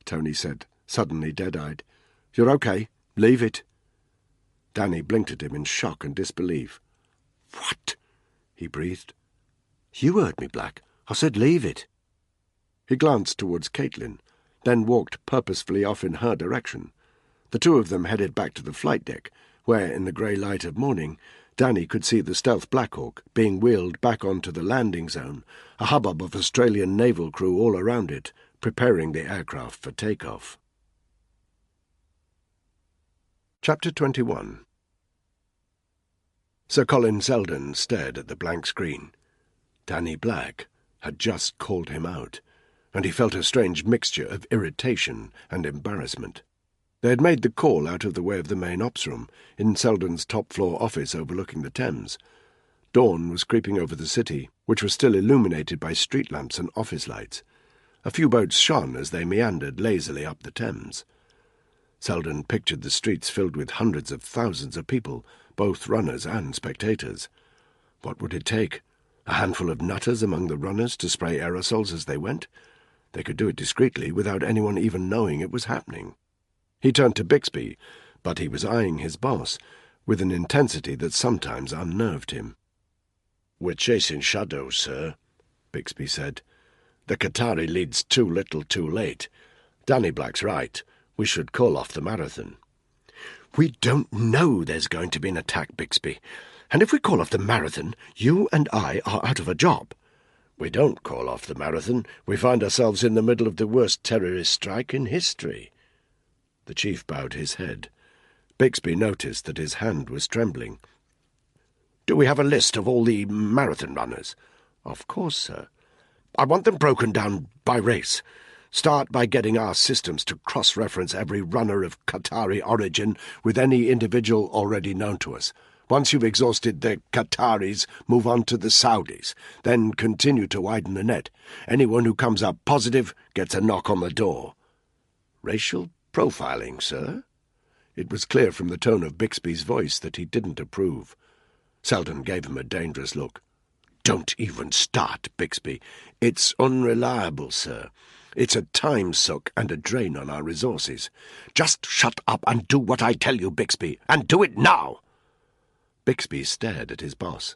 Tony said, suddenly dead-eyed. "You're okay. Leave it." Danny blinked at him in shock and disbelief. "What?" he breathed. "You heard me, Black. I said leave it." He glanced towards Caitlin, then walked purposefully off in her direction. The two of them headed back to the flight deck, where, in the grey light of morning, Danny could see the stealth Blackhawk being wheeled back onto the landing zone, a hubbub of Australian naval crew all around it, preparing the aircraft for takeoff. Chapter 21. Sir Colin Selden stared at the blank screen. Danny Black had just called him out, and he felt a strange mixture of irritation and embarrassment. They had made the call out of the way of the main ops room, in Selden's top-floor office overlooking the Thames. Dawn was creeping over the city, which was still illuminated by street lamps and office lights. A few boats shone as they meandered lazily up the Thames. Selden pictured the streets filled with hundreds of thousands of people, both runners and spectators. What would it take? A handful of nutters among the runners to spray aerosols as they went? They could do it discreetly without anyone even knowing it was happening. He turned to Bixby, but he was eyeing his boss with an intensity that sometimes unnerved him. "We're chasing shadows, sir," Bixby said. "The Qatari leads too little too late. Danny Black's right. We should call off the marathon." "We don't know there's going to be an attack, Bixby. And if we call off the marathon, you and I are out of a job." "We don't call off the marathon. We find ourselves in the middle of the worst terrorist strike in history." The chief bowed his head. Bixby noticed that his hand was trembling. "Do we have a list of all the marathon runners?" "Of course, sir." "I want them broken down by race. Start by getting our systems to cross-reference every runner of Qatari origin with any individual already known to us. Once you've exhausted the Qataris, move on to the Saudis. Then continue to widen the net. Anyone who comes up positive gets a knock on the door." "Racial profiling, sir?" It was clear from the tone of Bixby's voice that he didn't approve. Selden gave him a dangerous look. "Don't even start, Bixby. It's unreliable, sir. It's a time suck and a drain on our resources. Just shut up and do what I tell you, Bixby, and do it now." Bixby stared at his boss.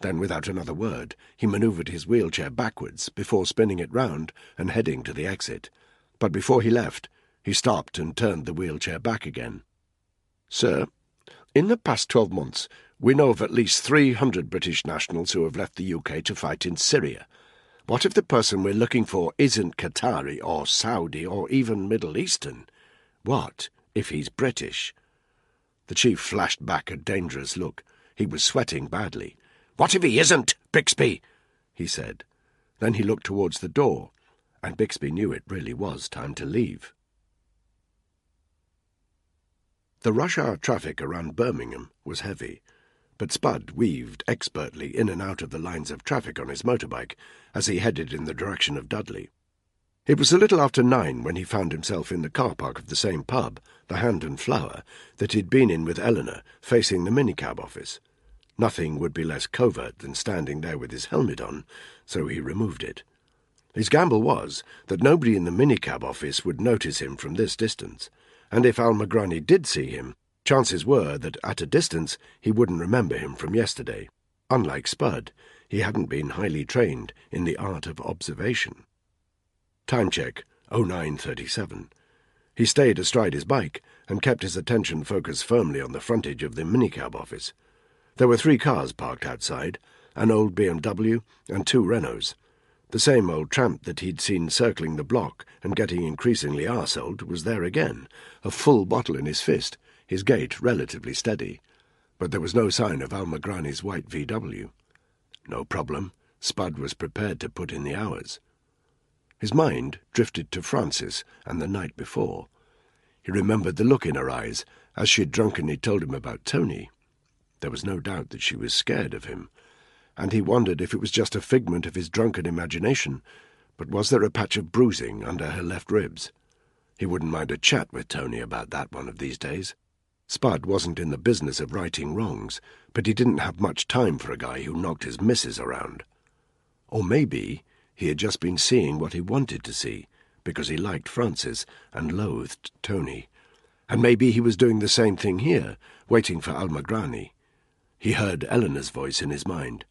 Then, without another word, he manoeuvred his wheelchair backwards before spinning it round and heading to the exit. But before he left, he stopped and turned the wheelchair back again. "Sir, in the past 12 months, we know of at least 300 British nationals who have left the UK to fight in Syria. What if the person we're looking for isn't Qatari or Saudi or even Middle Eastern? What if he's British?" The chief flashed back a dangerous look. He was sweating badly. "What if he isn't, Bixby?" he said. Then he looked towards the door, and Bixby knew it really was time to leave. The rush-hour traffic around Birmingham was heavy, but Spud weaved expertly in and out of the lines of traffic on his motorbike as he headed in the direction of Dudley. It was a little after 9 when he found himself in the car park of the same pub, the Hand and Flower, that he'd been in with Eleanor, facing the minicab office. Nothing would be less covert than standing there with his helmet on, so he removed it. His gamble was that nobody in the minicab office would notice him from this distance, and if Al-Magrani did see him, chances were that at a distance he wouldn't remember him from yesterday. Unlike Spud, he hadn't been highly trained in the art of observation. Time check, 09:37. He stayed astride his bike and kept his attention focused firmly on the frontage of the minicab office. There were 3 cars parked outside, an old BMW and 2 Renaults. The same old tramp that he'd seen circling the block and getting increasingly arseholed was there again, a full bottle in his fist, his gait relatively steady. But there was no sign of Al-Magrani's white VW. No problem. Spud was prepared to put in the hours. His mind drifted to Frances and the night before. He remembered the look in her eyes as she'd drunkenly told him about Tony. There was no doubt that she was scared of him, and he wondered if it was just a figment of his drunken imagination, but was there a patch of bruising under her left ribs? He wouldn't mind a chat with Tony about that one of these days. Spud wasn't in the business of righting wrongs, but he didn't have much time for a guy who knocked his missus around. Or maybe he had just been seeing what he wanted to see, because he liked Frances and loathed Tony. And maybe he was doing the same thing here, waiting for Al-Magrani. He heard Eleanor's voice in his mind.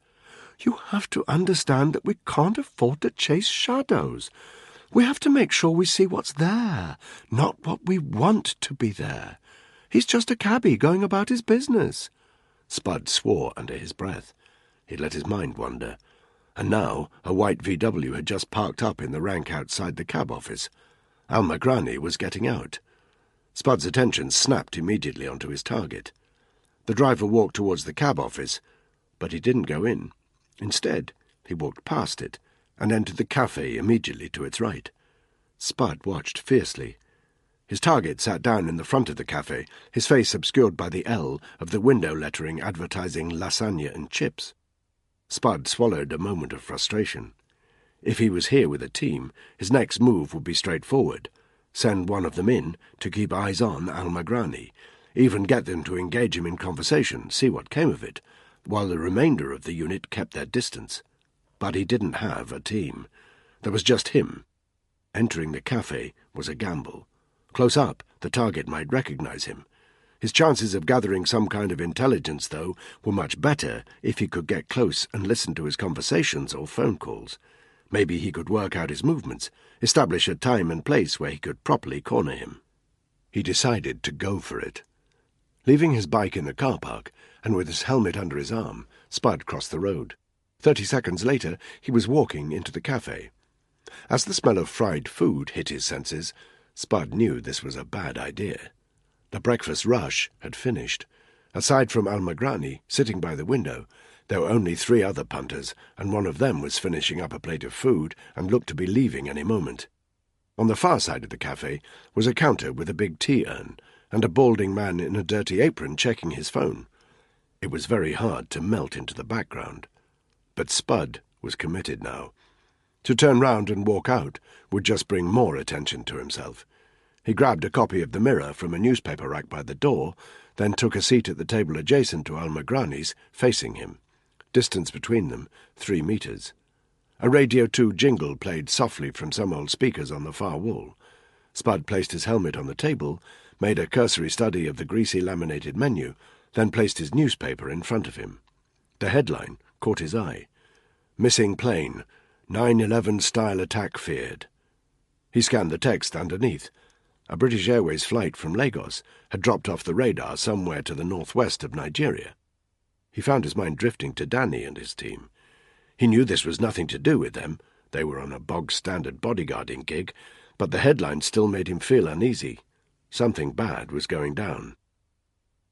"You have to understand that we can't afford to chase shadows. We have to make sure we see what's there, not what we want to be there. He's just a cabbie going about his business." Spud swore under his breath. He let his mind wander. And now a white VW had just parked up in the rank outside the cab office. Al-Magrani was getting out. Spud's attention snapped immediately onto his target. The driver walked towards the cab office, but he didn't go in. Instead, he walked past it and entered the cafe immediately to its right. Spud watched fiercely. His target sat down in the front of the cafe, his face obscured by the L of the window lettering advertising lasagna and chips. Spud swallowed a moment of frustration. If he was here with a team, his next move would be straightforward. Send one of them in to keep eyes on Almagrani, even get them to engage him in conversation, see what came of it, while the remainder of the unit kept their distance. But he didn't have a team. There was just him. Entering the cafe was a gamble. Close up, the target might recognize him. His chances of gathering some kind of intelligence, though, were much better if he could get close and listen to his conversations or phone calls. Maybe he could work out his movements, establish a time and place where he could properly corner him. He decided to go for it. Leaving his bike in the car park, and with his helmet under his arm, Spud crossed the road. 30 seconds later, he was walking into the cafe. As the smell of fried food hit his senses, Spud knew this was a bad idea. The breakfast rush had finished. Aside from Almagrani, sitting by the window, there were only 3 other punters, and one of them was finishing up a plate of food and looked to be leaving any moment. On the far side of the cafe was a counter with a big tea urn, and a balding man in a dirty apron checking his phone. It was very hard to melt into the background. But Spud was committed now. To turn round and walk out would just bring more attention to himself. He grabbed a copy of the Mirror from a newspaper rack by the door, then took a seat at the table adjacent to Almagrani's, facing him. Distance between them, 3 meters. A Radio 2 jingle played softly from some old speakers on the far wall. Spud placed his helmet on the table, made a cursory study of the greasy laminated menu, then placed his newspaper in front of him. The headline caught his eye. Missing plane, 9/11 style attack feared. He scanned the text underneath. A British Airways flight from Lagos had dropped off the radar somewhere to the northwest of Nigeria. He found his mind drifting to Danny and his team. He knew this was nothing to do with them. They were on a bog-standard bodyguarding gig, but the headline still made him feel uneasy. Something bad was going down.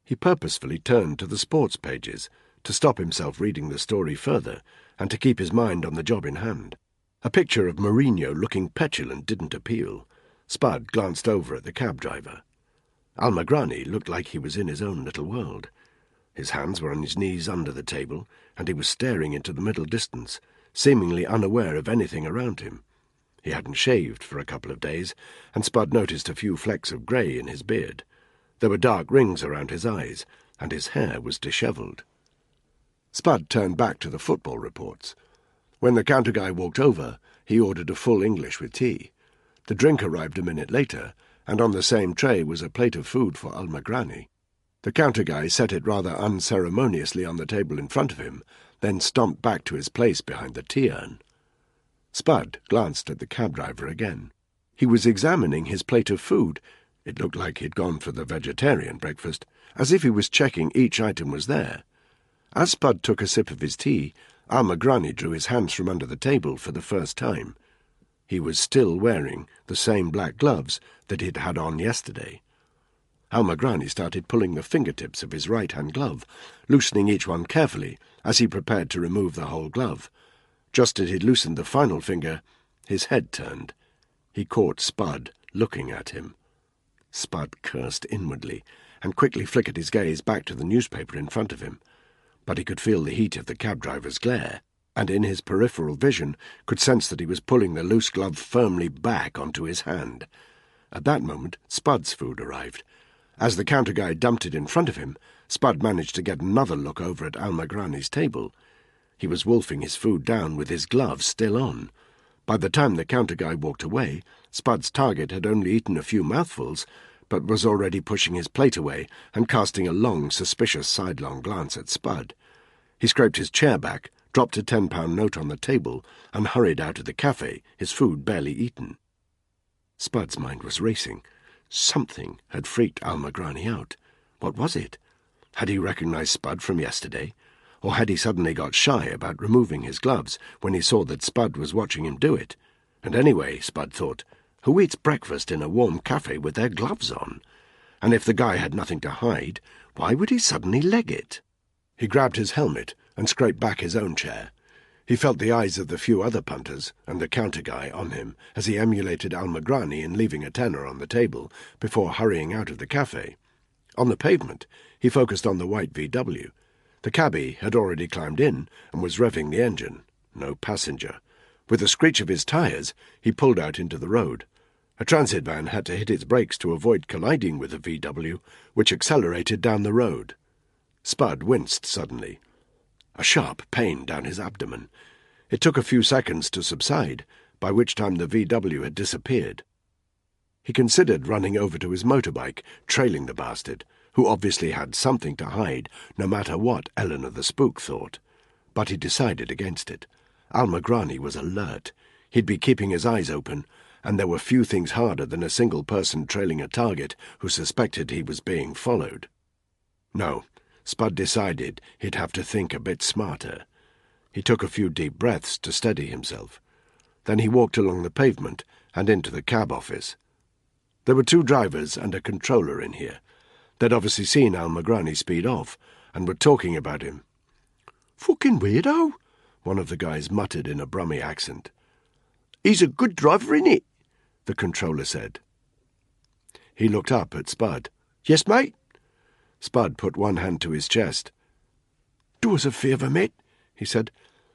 He purposefully turned to the sports pages to stop himself reading the story further and to keep his mind on the job in hand. A picture of Mourinho looking petulant didn't appeal. Spud glanced over at the cab driver. Almagrani looked like he was in his own little world. His hands were on his knees under the table, and he was staring into the middle distance, seemingly unaware of anything around him. He hadn't shaved for a couple of days, and Spud noticed a few flecks of grey in his beard. There were dark rings around his eyes, and his hair was dishevelled. Spud turned back to the football reports. When the counter guy walked over, he ordered a full English with tea. The drink arrived a minute later, and on the same tray was a plate of food for Almagrani. The counter guy set it rather unceremoniously on the table in front of him, then stomped back to his place behind the tea urn. Spud glanced at the cab driver again. He was examining his plate of food. It looked like he'd gone for the vegetarian breakfast, as if he was checking each item was there. As Spud took a sip of his tea, Almagrani drew his hands from under the table for the first time. He was still wearing the same black gloves that he'd had on yesterday. Almagrani started pulling the fingertips of his right-hand glove, loosening each one carefully as he prepared to remove the whole glove. Just as he'd loosened the final finger, his head turned. He caught Spud looking at him. Spud cursed inwardly and quickly flickered his gaze back to the newspaper in front of him. But he could feel the heat of the cab driver's glare, and in his peripheral vision could sense that he was pulling the loose glove firmly back onto his hand. At that moment, Spud's food arrived. As the counter guy dumped it in front of him, Spud managed to get another look over at Almagrani's table. He was wolfing his food down with his gloves still on. By the time the counter guy walked away, Spud's target had only eaten a few mouthfuls, but was already pushing his plate away and casting a long, suspicious sidelong glance at Spud. He scraped his chair back, dropped a £10 note on the table, and hurried out of the cafe, his food barely eaten. Spud's mind was racing. Something had freaked Almagrani out. What was it? Had he recognized Spud from yesterday? Or had he suddenly got shy about removing his gloves when he saw that Spud was watching him do it? And anyway, Spud thought, who eats breakfast in a warm cafe with their gloves on? And if the guy had nothing to hide, why would he suddenly leg it? He grabbed his helmet and scraped back his own chair. He felt the eyes of the few other punters and the counter guy on him as he emulated Almagrani in leaving a tenner on the table before hurrying out of the cafe. On the pavement, he focused on the white VW. The cabby had already climbed in and was revving the engine. No passenger. With a screech of his tyres, he pulled out into the road. A transit van had to hit its brakes to avoid colliding with the VW, which accelerated down the road. Spud winced suddenly. A sharp pain down his abdomen. It took a few seconds to subside, by which time the VW had disappeared. He considered running over to his motorbike, trailing the bastard, who obviously had something to hide, no matter what Eleanor the Spook thought. But he decided against it. Almagrani was alert. He'd be keeping his eyes open, and there were few things harder than a single person trailing a target who suspected he was being followed. No, Spud decided he'd have to think a bit smarter. He took a few deep breaths to steady himself. Then he walked along the pavement and into the cab office. There were 2 drivers and a controller in here. They'd obviously seen Almagrani speed off and were talking about him. "Fucking weirdo," one of the guys muttered in a Brummie accent. "He's a good driver, innit?" the controller said. He looked up at Spud. "Yes, mate." Spud put one hand to his chest. "Do us a favour, mate," he said.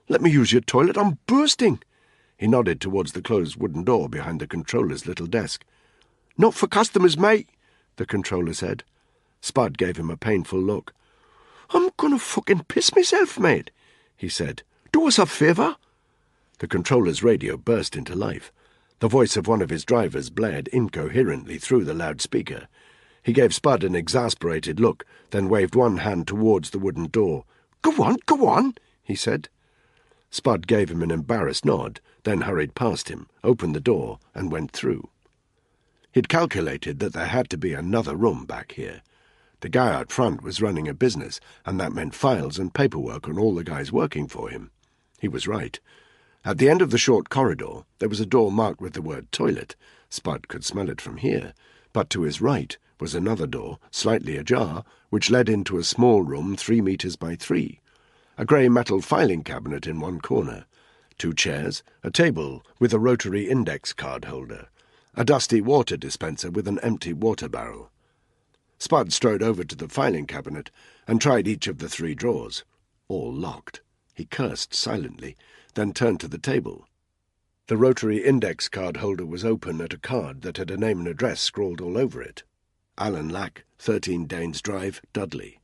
"Let me use your toilet. I'm bursting." He nodded towards the closed wooden door behind the controller's little desk. "Not for customers, mate," the controller said. Spud gave him a painful look. "I'm gonna fucking piss myself, mate," he said. "Do us a favour." The controller's radio burst into life. The voice of one of his drivers blared incoherently through the loudspeaker. He gave Spud an exasperated look, then waved one hand towards the wooden door. Go on," he said. Spud gave him an embarrassed nod, then hurried past him, opened the door, and went through. He'd calculated that there had to be another room back here. The guy out front was running a business, and that meant files and paperwork on all the guys working for him. He was right. At the end of the short corridor, there was a door marked with the word toilet. Spud could smell it from here, but to his right was another door, slightly ajar, which led into a small room 3 meters by 3. A grey metal filing cabinet in one corner, 2 chairs, a table with a rotary index card holder, a dusty water dispenser with an empty water barrel. Spud strode over to the filing cabinet and tried each of the 3 drawers. All locked. He cursed silently, then turned to the table. The rotary index card holder was open at a card that had a name and address scrawled all over it. Alan Lack, 13 Danes Drive, Dudley.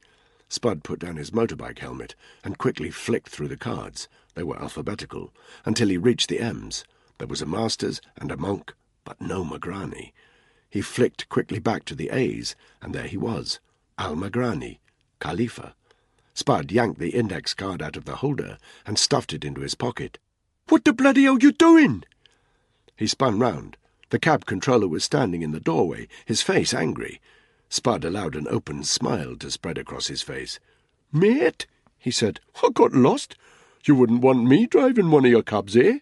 Spud put down his motorbike helmet and quickly flicked through the cards. They were alphabetical, until he reached the M's. There was a Masters and a Monk, but no Magrani. He flicked quickly back to the A's, and there he was, Al-Magrani, Khalifa. Spud yanked the index card out of the holder and stuffed it into his pocket. "What the bloody hell you doing?" He spun round. The cab controller was standing in the doorway, his face angry. Spud allowed an open smile to spread across his face. "Mate," he said, "I got lost. You wouldn't want me driving one of your cabs, eh?"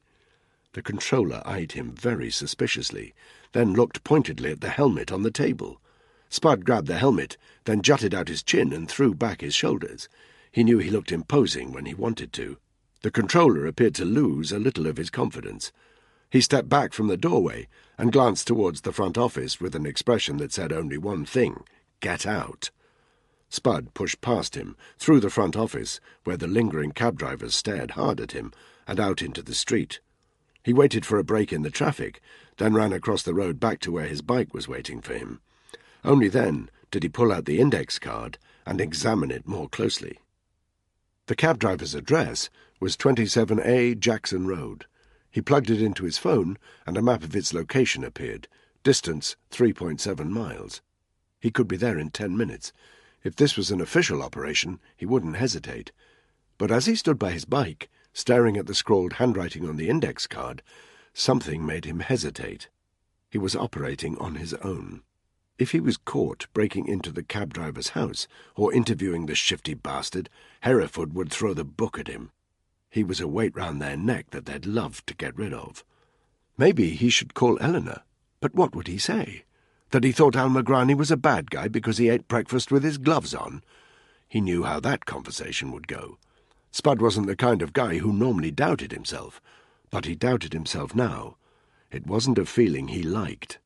The controller eyed him very suspiciously, then looked pointedly at the helmet on the table. Spud grabbed the helmet, then jutted out his chin and threw back his shoulders. He knew he looked imposing when he wanted to. The controller appeared to lose a little of his confidence. He stepped back from the doorway and glanced towards the front office with an expression that said only one thing: get out. Spud pushed past him, through the front office, where the lingering cab drivers stared hard at him, and out into the street. He waited for a break in the traffic, then ran across the road back to where his bike was waiting for him. Only then did he pull out the index card and examine it more closely. The cab driver's address was 27A Jackson Road. He plugged it into his phone, and a map of its location appeared. Distance 3.7 miles. He could be there in 10 minutes. If this was an official operation, he wouldn't hesitate. But as he stood by his bike, staring at the scrawled handwriting on the index card, something made him hesitate. He was operating on his own. If he was caught breaking into the cab driver's house or interviewing the shifty bastard, Hereford would throw the book at him. He was a weight round their neck that they'd love to get rid of. Maybe he should call Eleanor, but what would he say? That he thought Al-Magrani was a bad guy because he ate breakfast with his gloves on? He knew how that conversation would go. Spud wasn't the kind of guy who normally doubted himself, but he doubted himself now. It wasn't a feeling he liked.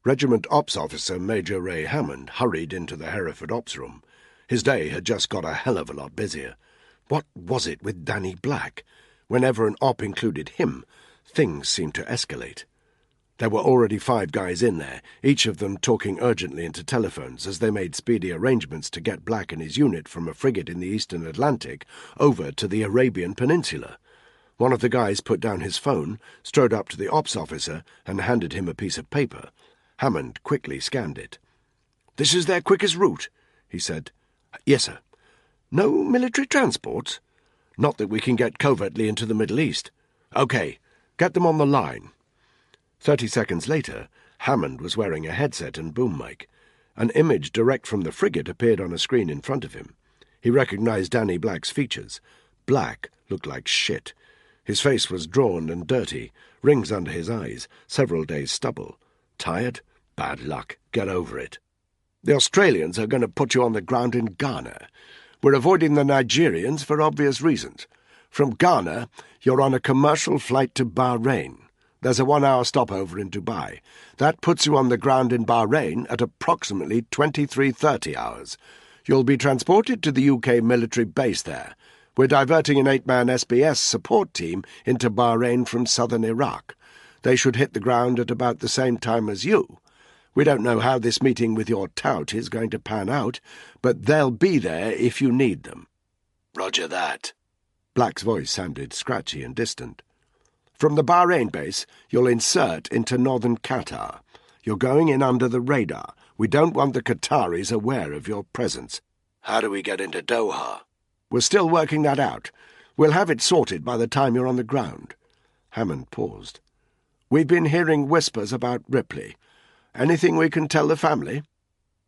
Regiment Ops Officer Major Ray Hammond hurried into the Hereford Ops room. His day had just got a hell of a lot busier. What was it with Danny Black? Whenever an op included him, things seemed to escalate. There were already 5 guys in there, each of them talking urgently into telephones as they made speedy arrangements to get Black and his unit from a frigate in the eastern Atlantic over to the Arabian Peninsula. One of the guys put down his phone, strode up to the ops officer, and handed him a piece of paper. Hammond quickly scanned it. "This is their quickest route," he said. "Yes, sir." "No military transports?" "Not that we can get covertly into the Middle East." "OK, get them on the line." 30 seconds later, Hammond was wearing a headset and boom mic. An image direct from the frigate appeared on a screen in front of him. He recognized Danny Black's features. Black looked like shit. His face was drawn and dirty, rings under his eyes, several days' stubble. Tired? Bad luck. Get over it. "The Australians are going to put you on the ground in Ghana. We're avoiding the Nigerians for obvious reasons. From Ghana, you're on a commercial flight to Bahrain. There's a 1-hour stopover in Dubai. That puts you on the ground in Bahrain at approximately 23:30 hours. You'll be transported to the UK military base there. We're diverting an 8-man SBS support team into Bahrain from southern Iraq. They should hit the ground at about the same time as you. We don't know how this meeting with your tout is going to pan out, but they'll be there if you need them." "Roger that." Black's voice sounded scratchy and distant. "From the Bahrain base, you'll insert into northern Qatar. You're going in under the radar. We don't want the Qataris aware of your presence." "How do we get into Doha?" "We're still working that out. We'll have it sorted by the time you're on the ground." Hammond paused. "We've been hearing whispers about Ripley. Anything we can tell the family?"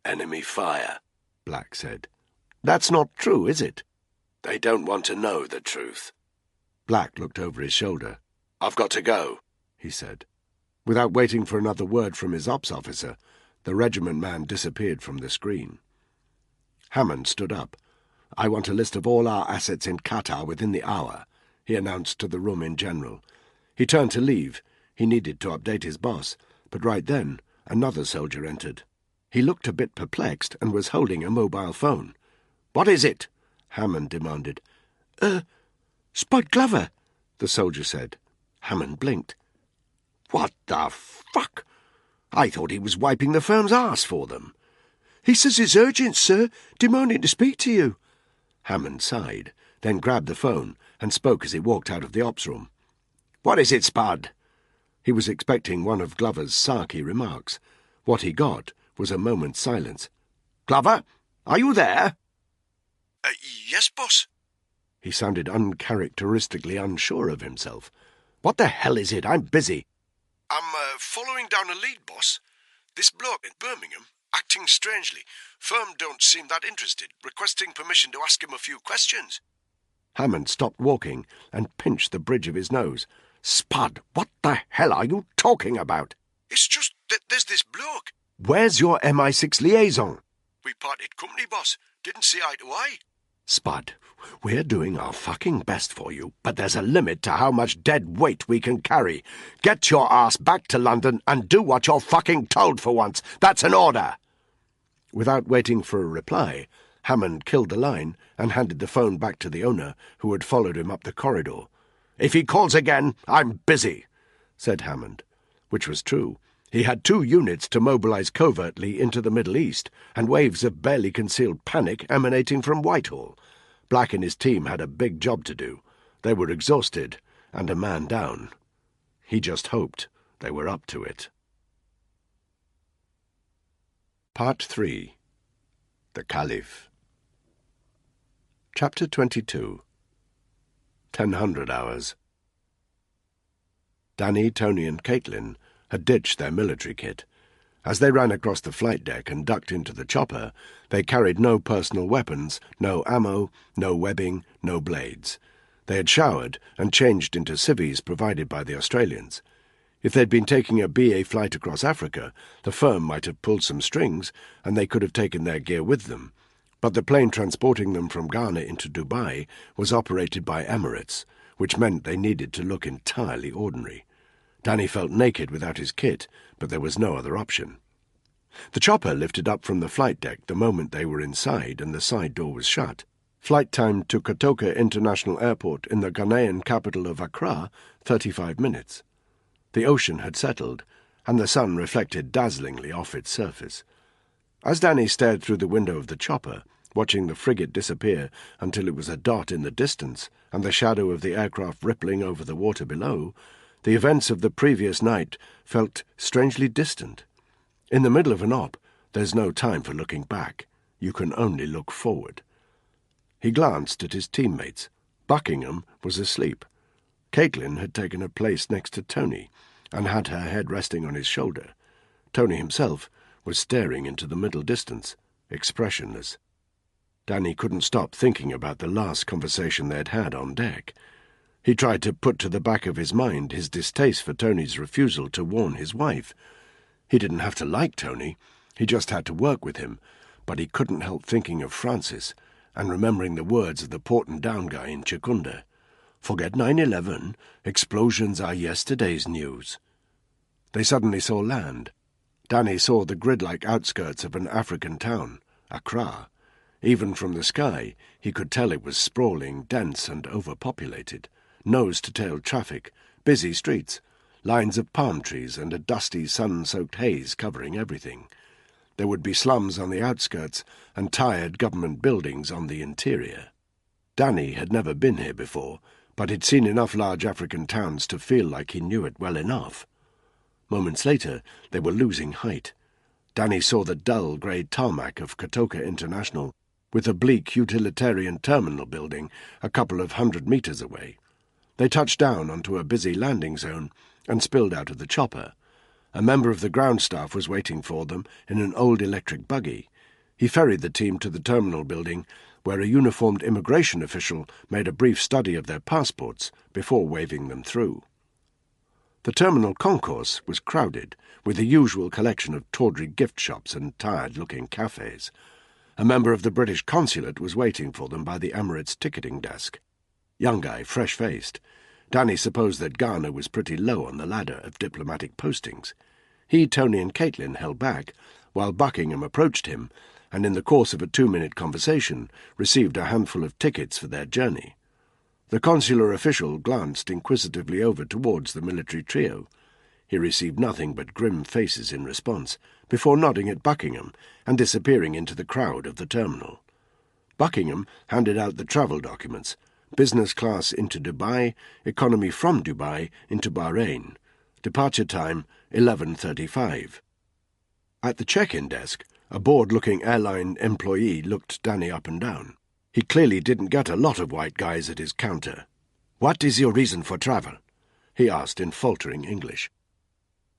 "Enemy fire," Black said. "That's not true, is it?" "They don't want to know the truth." Black looked over his shoulder. "I've got to go," he said. Without waiting for another word from his ops officer, the regiment man disappeared from the screen. Hammond stood up. "I want a list of all our assets in Qatar within the hour," he announced to the room in general. He turned to leave. He needed to update his boss, but right then another soldier entered. He looked a bit perplexed and was holding a mobile phone. "What is it?" Hammond demanded. Spud Glover," the soldier said. Hammond blinked. "What the fuck? I thought he was wiping the firm's arse for them." "He says it's urgent, sir, demanding to speak to you." Hammond sighed, then grabbed the phone and spoke as he walked out of the ops room. "What is it, Spud?" He was expecting one of Glover's sarky remarks. What he got was a moment's silence. "Glover, are you there?" "Yes, boss." He sounded uncharacteristically unsure of himself. "What the hell is it? I'm busy." "I'm following down a lead, boss. This bloke in Birmingham, acting strangely. Firm don't seem that interested, requesting permission to ask him a few questions." Hammond stopped walking and pinched the bridge of his nose. "Spud, what the hell are you talking about?" "It's just that there's this bloke." "Where's your MI6 liaison?" "We parted company, boss. Didn't see eye to eye." "Spud, we're doing our fucking best for you, but there's a limit to how much dead weight we can carry. Get your ass back to London and do what you're fucking told for once. That's an order." Without waiting for a reply, Hammond killed the line and handed the phone back to the owner, who had followed him up the corridor. "If he calls again, I'm busy," said Hammond. Which was true. He had 2 units to mobilize covertly into the Middle East, and waves of barely concealed panic emanating from Whitehall. Black and his team had a big job to do. They were exhausted, and a man down. He just hoped they were up to it. Part 3. The Caliph. Chapter 22. 1000 hours. Danny, Tony and Caitlin had ditched their military kit. As they ran across the flight deck and ducked into the chopper, they carried no personal weapons, no ammo, no webbing, no blades. They had showered and changed into civvies provided by the Australians. If they'd been taking a BA flight across Africa, the firm might have pulled some strings, and they could have taken their gear with them. But the plane transporting them from Ghana into Dubai was operated by Emirates, which meant they needed to look entirely ordinary. Danny felt naked without his kit, but there was no other option. The chopper lifted up from the flight deck the moment they were inside and the side door was shut. Flight time to Kotoka International Airport in the Ghanaian capital of Accra, 35 minutes. The ocean had settled, and the sun reflected dazzlingly off its surface. As Danny stared through the window of the chopper, watching the frigate disappear until it was a dot in the distance and the shadow of the aircraft rippling over the water below, the events of the previous night felt strangely distant. In the middle of an op, there's no time for looking back. You can only look forward. He glanced at his teammates. Buckingham was asleep. Caitlin had taken a place next to Tony and had her head resting on his shoulder. Tony himself was staring into the middle distance, expressionless. Danny couldn't stop thinking about the last conversation they'd had on deck. He tried to put to the back of his mind his distaste for Tony's refusal to warn his wife. He didn't have to like Tony, he just had to work with him, but he couldn't help thinking of Francis and remembering the words of the Porton-Down guy in Chikunda. Forget 9/11, explosions are yesterday's news. They suddenly saw land. Danny saw the grid-like outskirts of an African town, Accra. Even from the sky, he could tell it was sprawling, dense and overpopulated. Nose-to-tail traffic, busy streets, lines of palm trees and a dusty sun-soaked haze covering everything. There would be slums on the outskirts and tired government buildings on the interior. Danny had never been here before, but he'd seen enough large African towns to feel like he knew it well enough. Moments later, they were losing height. Danny saw the dull grey tarmac of Kotoka International, with a bleak utilitarian terminal building a couple of 100 metres away. They touched down onto a busy landing zone and spilled out of the chopper. A member of the ground staff was waiting for them in an old electric buggy. He ferried the team to the terminal building, where a uniformed immigration official made a brief study of their passports before waving them through. The terminal concourse was crowded, with the usual collection of tawdry gift shops and tired-looking cafes. A member of the British consulate was waiting for them by the Emirates ticketing desk. Young guy, fresh-faced. Danny supposed that Ghana was pretty low on the ladder of diplomatic postings. He, Tony and Caitlin held back, while Buckingham approached him, and in the course of a 2-minute conversation received a handful of tickets for their journey. The consular official glanced inquisitively over towards the military trio. He received nothing but grim faces in response, before nodding at Buckingham and disappearing into the crowd of the terminal. Buckingham handed out the travel documents: business class into Dubai, economy from Dubai into Bahrain. Departure time 11:35. At the check-in desk, a bored-looking airline employee looked Danny up and down. He clearly didn't get a lot of white guys at his counter. "What is your reason for travel?" he asked in faltering English.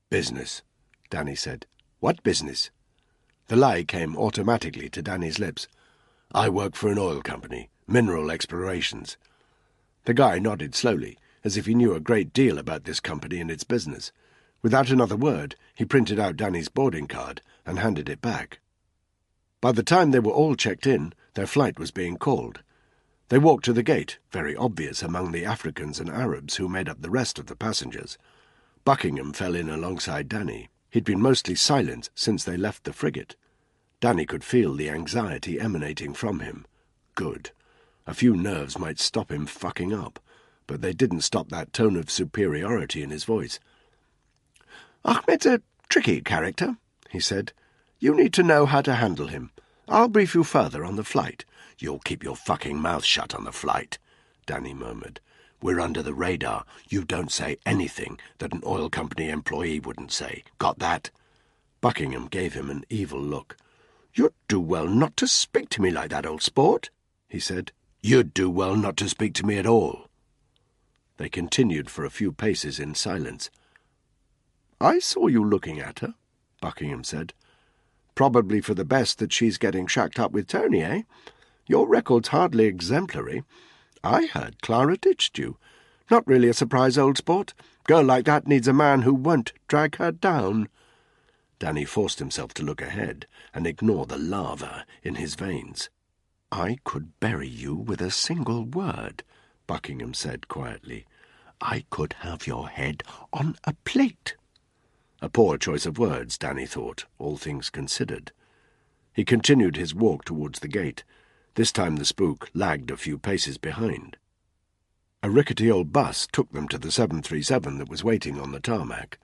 "Business," Danny said. "What business?" The lie came automatically to Danny's lips. "I work for an oil company, Mineral Explorations." The guy nodded slowly, as if he knew a great deal about this company and its business. Without another word, he printed out Danny's boarding card and handed it back. By the time they were all checked in, their flight was being called. They walked to the gate, very obvious among the Africans and Arabs who made up the rest of the passengers. Buckingham fell in alongside Danny. He'd been mostly silent since they left the frigate. Danny could feel the anxiety emanating from him. Good. A few nerves might stop him fucking up, but they didn't stop that tone of superiority in his voice. "Ahmed's a tricky character," he said. "You need to know how to handle him. I'll brief you further on the flight." "You'll keep your fucking mouth shut on the flight," Danny murmured. "We're under the radar. You don't say anything that an oil company employee wouldn't say. Got that?" Buckingham gave him an evil look. "You'd do well not to speak to me like that, old sport," he said. "You'd do well not to speak to me at all." They continued for a few paces in silence. "I saw you looking at her," Buckingham said. "Probably for the best that she's getting shacked up with Tony, eh? Your record's hardly exemplary. I heard Clara ditched you. Not really a surprise, old sport. Girl like that needs a man who won't drag her down." Danny forced himself to look ahead and ignore the lava in his veins. "I could bury you with a single word," Buckingham said quietly. "I could have your head on a plate." A poor choice of words, Danny thought, all things considered. He continued his walk towards the gate. This time the spook lagged a few paces behind. A rickety old bus took them to the 737 that was waiting on the tarmac.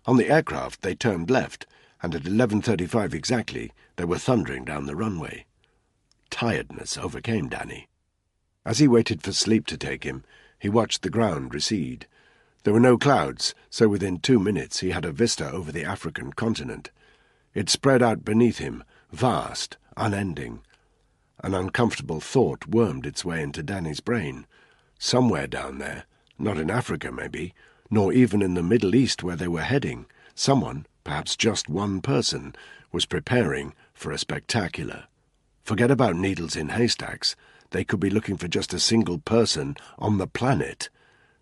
On the aircraft they turned left, and at 11:35 exactly they were thundering down the runway. Tiredness overcame Danny. As he waited for sleep to take him, he watched the ground recede. There were no clouds, so within 2 minutes he had a vista over the African continent. It spread out beneath him, vast, unending. An uncomfortable thought wormed its way into Danny's brain. Somewhere down there, not in Africa maybe, nor even in the Middle East where they were heading, someone, perhaps just one person, was preparing for a spectacular. Forget about needles in haystacks. They could be looking for just a single person on the planet.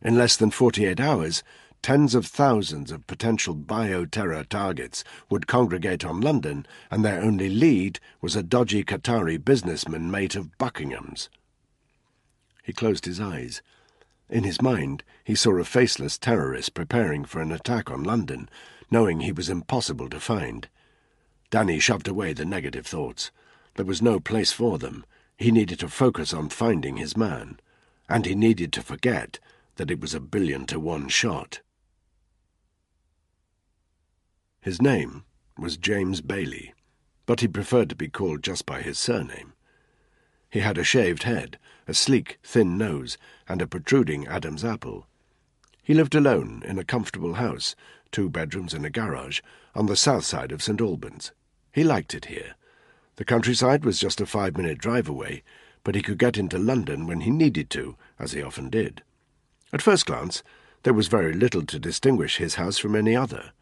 In less than 48 hours, tens of thousands of potential bioterror targets would congregate on London, and their only lead was a dodgy Qatari businessman mate of Buckingham's. He closed his eyes. In his mind, he saw a faceless terrorist preparing for an attack on London, knowing he was impossible to find. Danny shoved away the negative thoughts. There was no place for them. He needed to focus on finding his man, and he needed to forget that it was 1,000,000,000 to 1 shot. His name was James Bailey, but he preferred to be called just by his surname. He had a shaved head, a sleek, thin nose, and a protruding Adam's apple. He lived alone in a comfortable house, 2 bedrooms and a garage, on the south side of St. Albans. He liked it here. The countryside was just a 5-minute drive away, but he could get into London when he needed to, as he often did. At first glance, there was very little to distinguish his house from any other.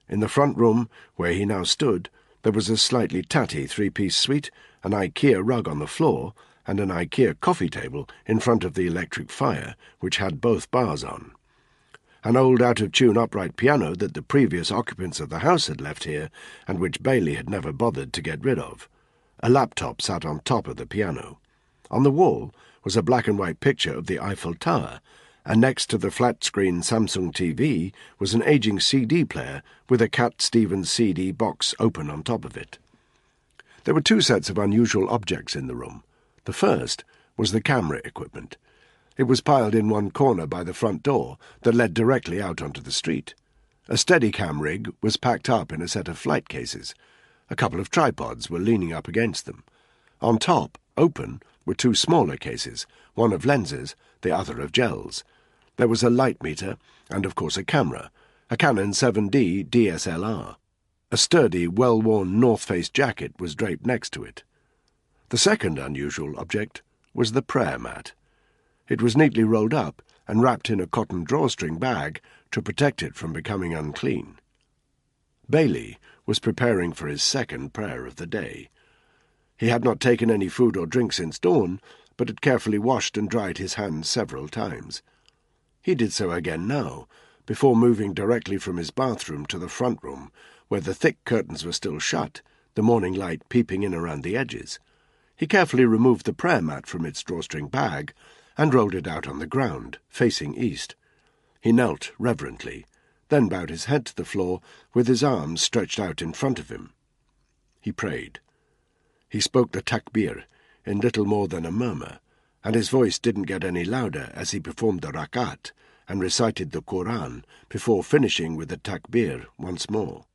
In the front room, where he now stood, there was a slightly tatty 3-piece suite, an IKEA rug on the floor, and an IKEA coffee table in front of the electric fire, which had both bars on. An old out-of-tune upright piano that the previous occupants of the house had left here, and which Bailey had never bothered to get rid of. A laptop sat on top of the piano. On the wall was a black-and-white picture of the Eiffel Tower, and next to the flat-screen Samsung TV was an aging CD player with a Cat Stevens CD box open on top of it. There were 2 sets of unusual objects in the room. The first was the camera equipment. It was piled in one corner by the front door that led directly out onto the street. A Steadicam rig was packed up in a set of flight cases. A couple of tripods were leaning up against them. On top, open, were 2 smaller cases, one of lenses, the other of gels. There was a light meter, and of course a camera, a Canon 7D DSLR. A sturdy, well-worn North Face jacket was draped next to it. The second unusual object was the prayer mat. It was neatly rolled up and wrapped in a cotton drawstring bag to protect it from becoming unclean. Bailey was preparing for his second prayer of the day. He had not taken any food or drink since dawn, but had carefully washed and dried his hands several times. He did so again now, before moving directly from his bathroom to the front room, where the thick curtains were still shut, the morning light peeping in around the edges. He carefully removed the prayer mat from its drawstring bag and rolled it out on the ground, facing east. He knelt reverently, then bowed his head to the floor with his arms stretched out in front of him. He prayed. He spoke the takbir in little more than a murmur, and his voice didn't get any louder as he performed the rakat and recited the Quran before finishing with the takbir once more.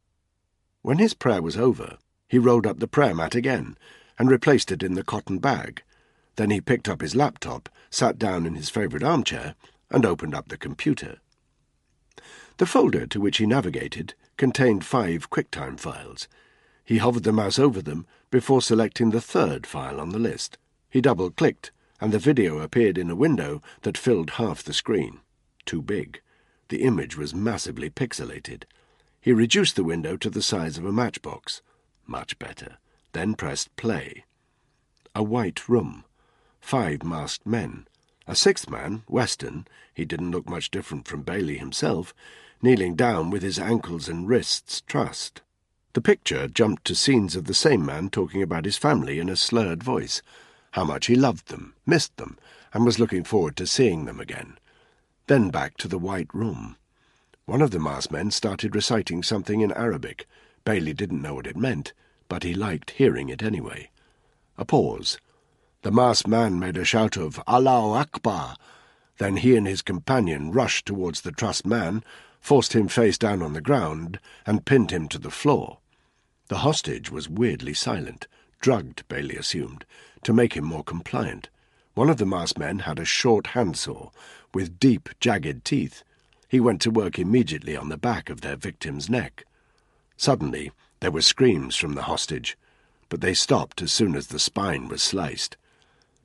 When his prayer was over, he rolled up the prayer mat again and replaced it in the cotton bag. Then he picked up his laptop, sat down in his favourite armchair, and opened up the computer. The folder to which he navigated contained 5 QuickTime files. He hovered the mouse over them before selecting the 3rd file on the list. He double-clicked, and the video appeared in a window that filled half the screen. Too big. The image was massively pixelated. He reduced the window to the size of a matchbox. Much better. Then pressed play. A white room. 5 masked men. A 6th man, Weston, he didn't look much different from Bailey himself, kneeling down with his ankles and wrists trussed. The picture jumped to scenes of the same man talking about his family in a slurred voice, how much he loved them, missed them, and was looking forward to seeing them again. Then back to the white room. One of the masked men started reciting something in Arabic. Bailey didn't know what it meant, but he liked hearing it anyway. A pause. The masked man made a shout of Allahu Akbar. Then he and his companion rushed towards the trussed man, forced him face down on the ground, and pinned him to the floor. The hostage was weirdly silent, drugged, Bailey assumed, to make him more compliant. One of the masked men had a short handsaw with deep, jagged teeth. He went to work immediately on the back of their victim's neck. Suddenly, there were screams from the hostage, but they stopped as soon as the spine was sliced.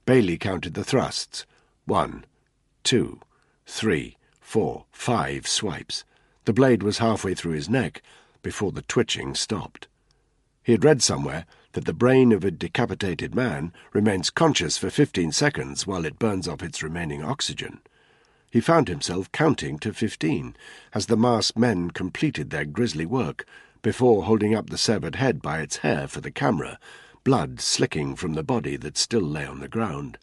Bailey counted the thrusts. 1, 2, 3, 4, 5 swipes. The blade was halfway through his neck before the twitching stopped. He had read somewhere that the brain of a decapitated man remains conscious for 15 seconds while it burns off its remaining oxygen. He found himself counting to 15 as the masked men completed their grisly work before holding up the severed head by its hair for the camera, blood slicking from the body that still lay on the ground.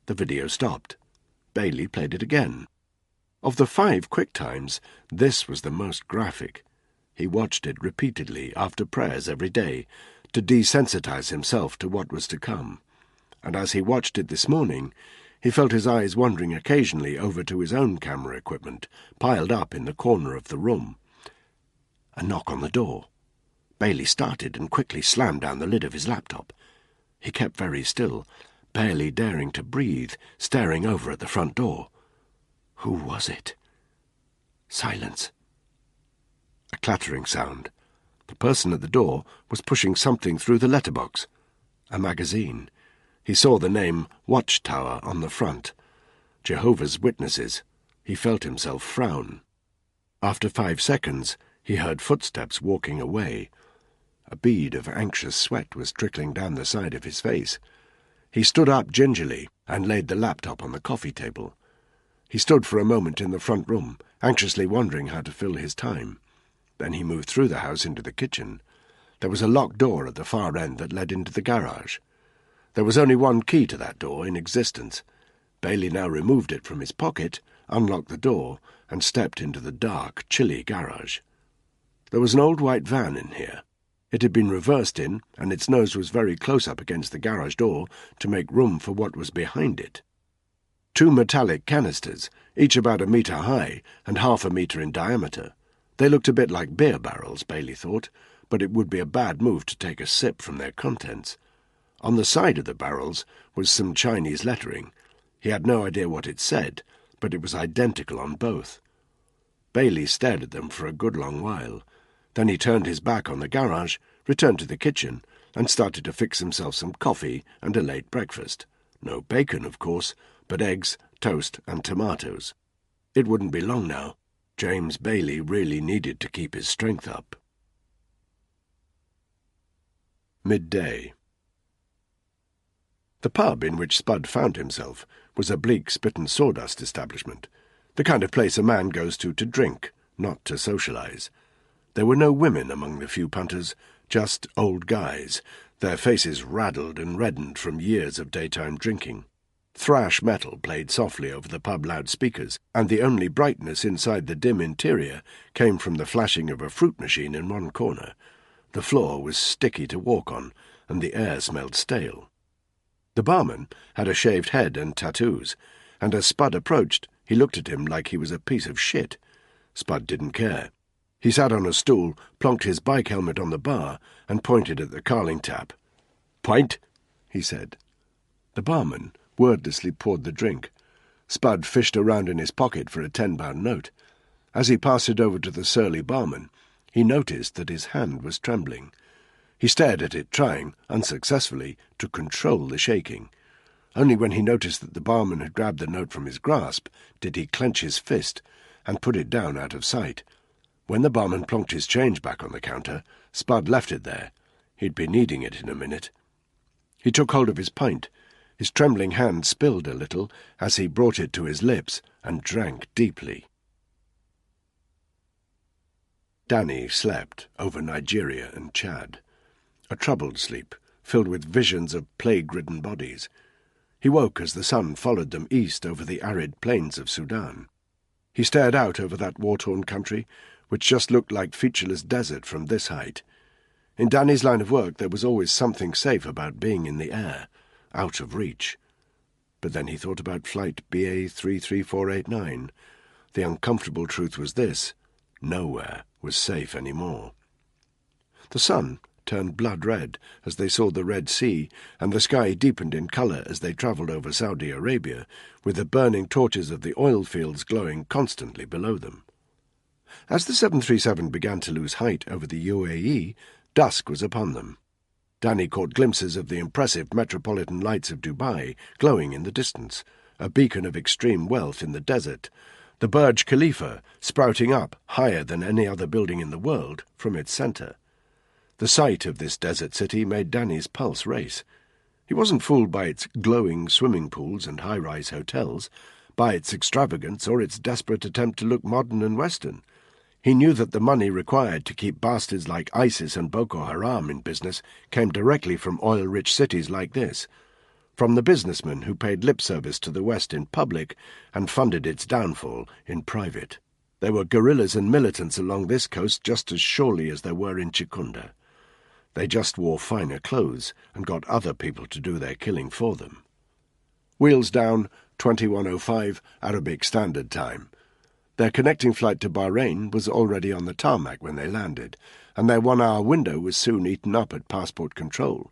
The video stopped. Bailey played it again. Of the 5 quick times, this was the most graphic. He watched it repeatedly after prayers every day to desensitize himself to what was to come. And as he watched it this morning, he felt his eyes wandering occasionally over to his own camera equipment, piled up in the corner of the room. A knock on the door. Bailey started and quickly slammed down the lid of his laptop. He kept very still, barely daring to breathe, staring over at the front door. Who was it? Silence. A clattering sound. The person at the door was pushing something through the letterbox. A magazine. He saw the name Watchtower on the front. Jehovah's Witnesses. He felt himself frown. After 5 seconds, he heard footsteps walking away. A bead of anxious sweat was trickling down the side of his face. He stood up gingerly and laid the laptop on the coffee table. He stood for a moment in the front room, anxiously wondering how to fill his time. Then he moved through the house into the kitchen. There was a locked door at the far end that led into the garage. There was only one key to that door in existence. Bailey now removed it from his pocket, unlocked the door, and stepped into the dark, chilly garage. There was an old white van in here. It had been reversed in, and its nose was very close up against the garage door to make room for what was behind it. 2 metallic canisters, each about 1 metre high and half a metre in diameter. They looked a bit like beer barrels, Bailey thought, but it would be a bad move to take a sip from their contents. On the side of the barrels was some Chinese lettering. He had no idea what it said, but it was identical on both. Bailey stared at them for a good long while. Then he turned his back on the garage, returned to the kitchen, and started to fix himself some coffee and a late breakfast. No bacon, of course, but eggs, toast, and tomatoes. It wouldn't be long now. James Bailey really needed to keep his strength up. Midday. The pub in which Spud found himself was a bleak spit-and-sawdust establishment, the kind of place a man goes to drink, not to socialize. There were no women among the few punters, just old guys, their faces raddled and reddened from years of daytime drinking. Thrash metal played softly over the pub loudspeakers, and the only brightness inside the dim interior came from the flashing of a fruit machine in one corner. The floor was sticky to walk on, and the air smelled stale. The barman had a shaved head and tattoos, and as Spud approached, he looked at him like he was a piece of shit. Spud didn't care. He sat on a stool, plonked his bike helmet on the bar, and pointed at the Carling tap. "Pint," he said. The barman wordlessly poured the drink. Spud fished around in his pocket for a 10-pound note. As he passed it over to the surly barman, he noticed that his hand was trembling. He stared at it, trying, unsuccessfully, to control the shaking. Only when he noticed that the barman had grabbed the note from his grasp did he clench his fist and put it down out of sight. When the barman plonked his change back on the counter, Spud left it there. He'd be needing it in a minute. He took hold of his pint. His trembling hand spilled a little as he brought it to his lips and drank deeply. Danny slept over Nigeria and Chad. A troubled sleep, filled with visions of plague-ridden bodies. He woke as the sun followed them east over the arid plains of Sudan. He stared out over that war-torn country, which just looked like featureless desert from this height. In Danny's line of work there was always something safe about being in the air, out of reach. But then he thought about flight BA 33489. The uncomfortable truth was this: nowhere was safe anymore. The sun turned blood-red as they saw the Red Sea, and the sky deepened in colour as they travelled over Saudi Arabia, with the burning torches of the oil fields glowing constantly below them. As the 737 began to lose height over the UAE, dusk was upon them. Danny caught glimpses of the impressive metropolitan lights of Dubai glowing in the distance, a beacon of extreme wealth in the desert, the Burj Khalifa sprouting up higher than any other building in the world from its centre. The sight of this desert city made Danny's pulse race. He wasn't fooled by its glowing swimming pools and high-rise hotels, by its extravagance or its desperate attempt to look modern and Western. He knew that the money required to keep bastards like ISIS and Boko Haram in business came directly from oil-rich cities like this, from the businessmen who paid lip service to the West in public and funded its downfall in private. There were guerrillas and militants along this coast just as surely as there were in Chikunda. They just wore finer clothes and got other people to do their killing for them. Wheels down, 21:05 Arabic Standard Time. Their connecting flight to Bahrain was already on the tarmac when they landed, and their 1-hour window was soon eaten up at passport control.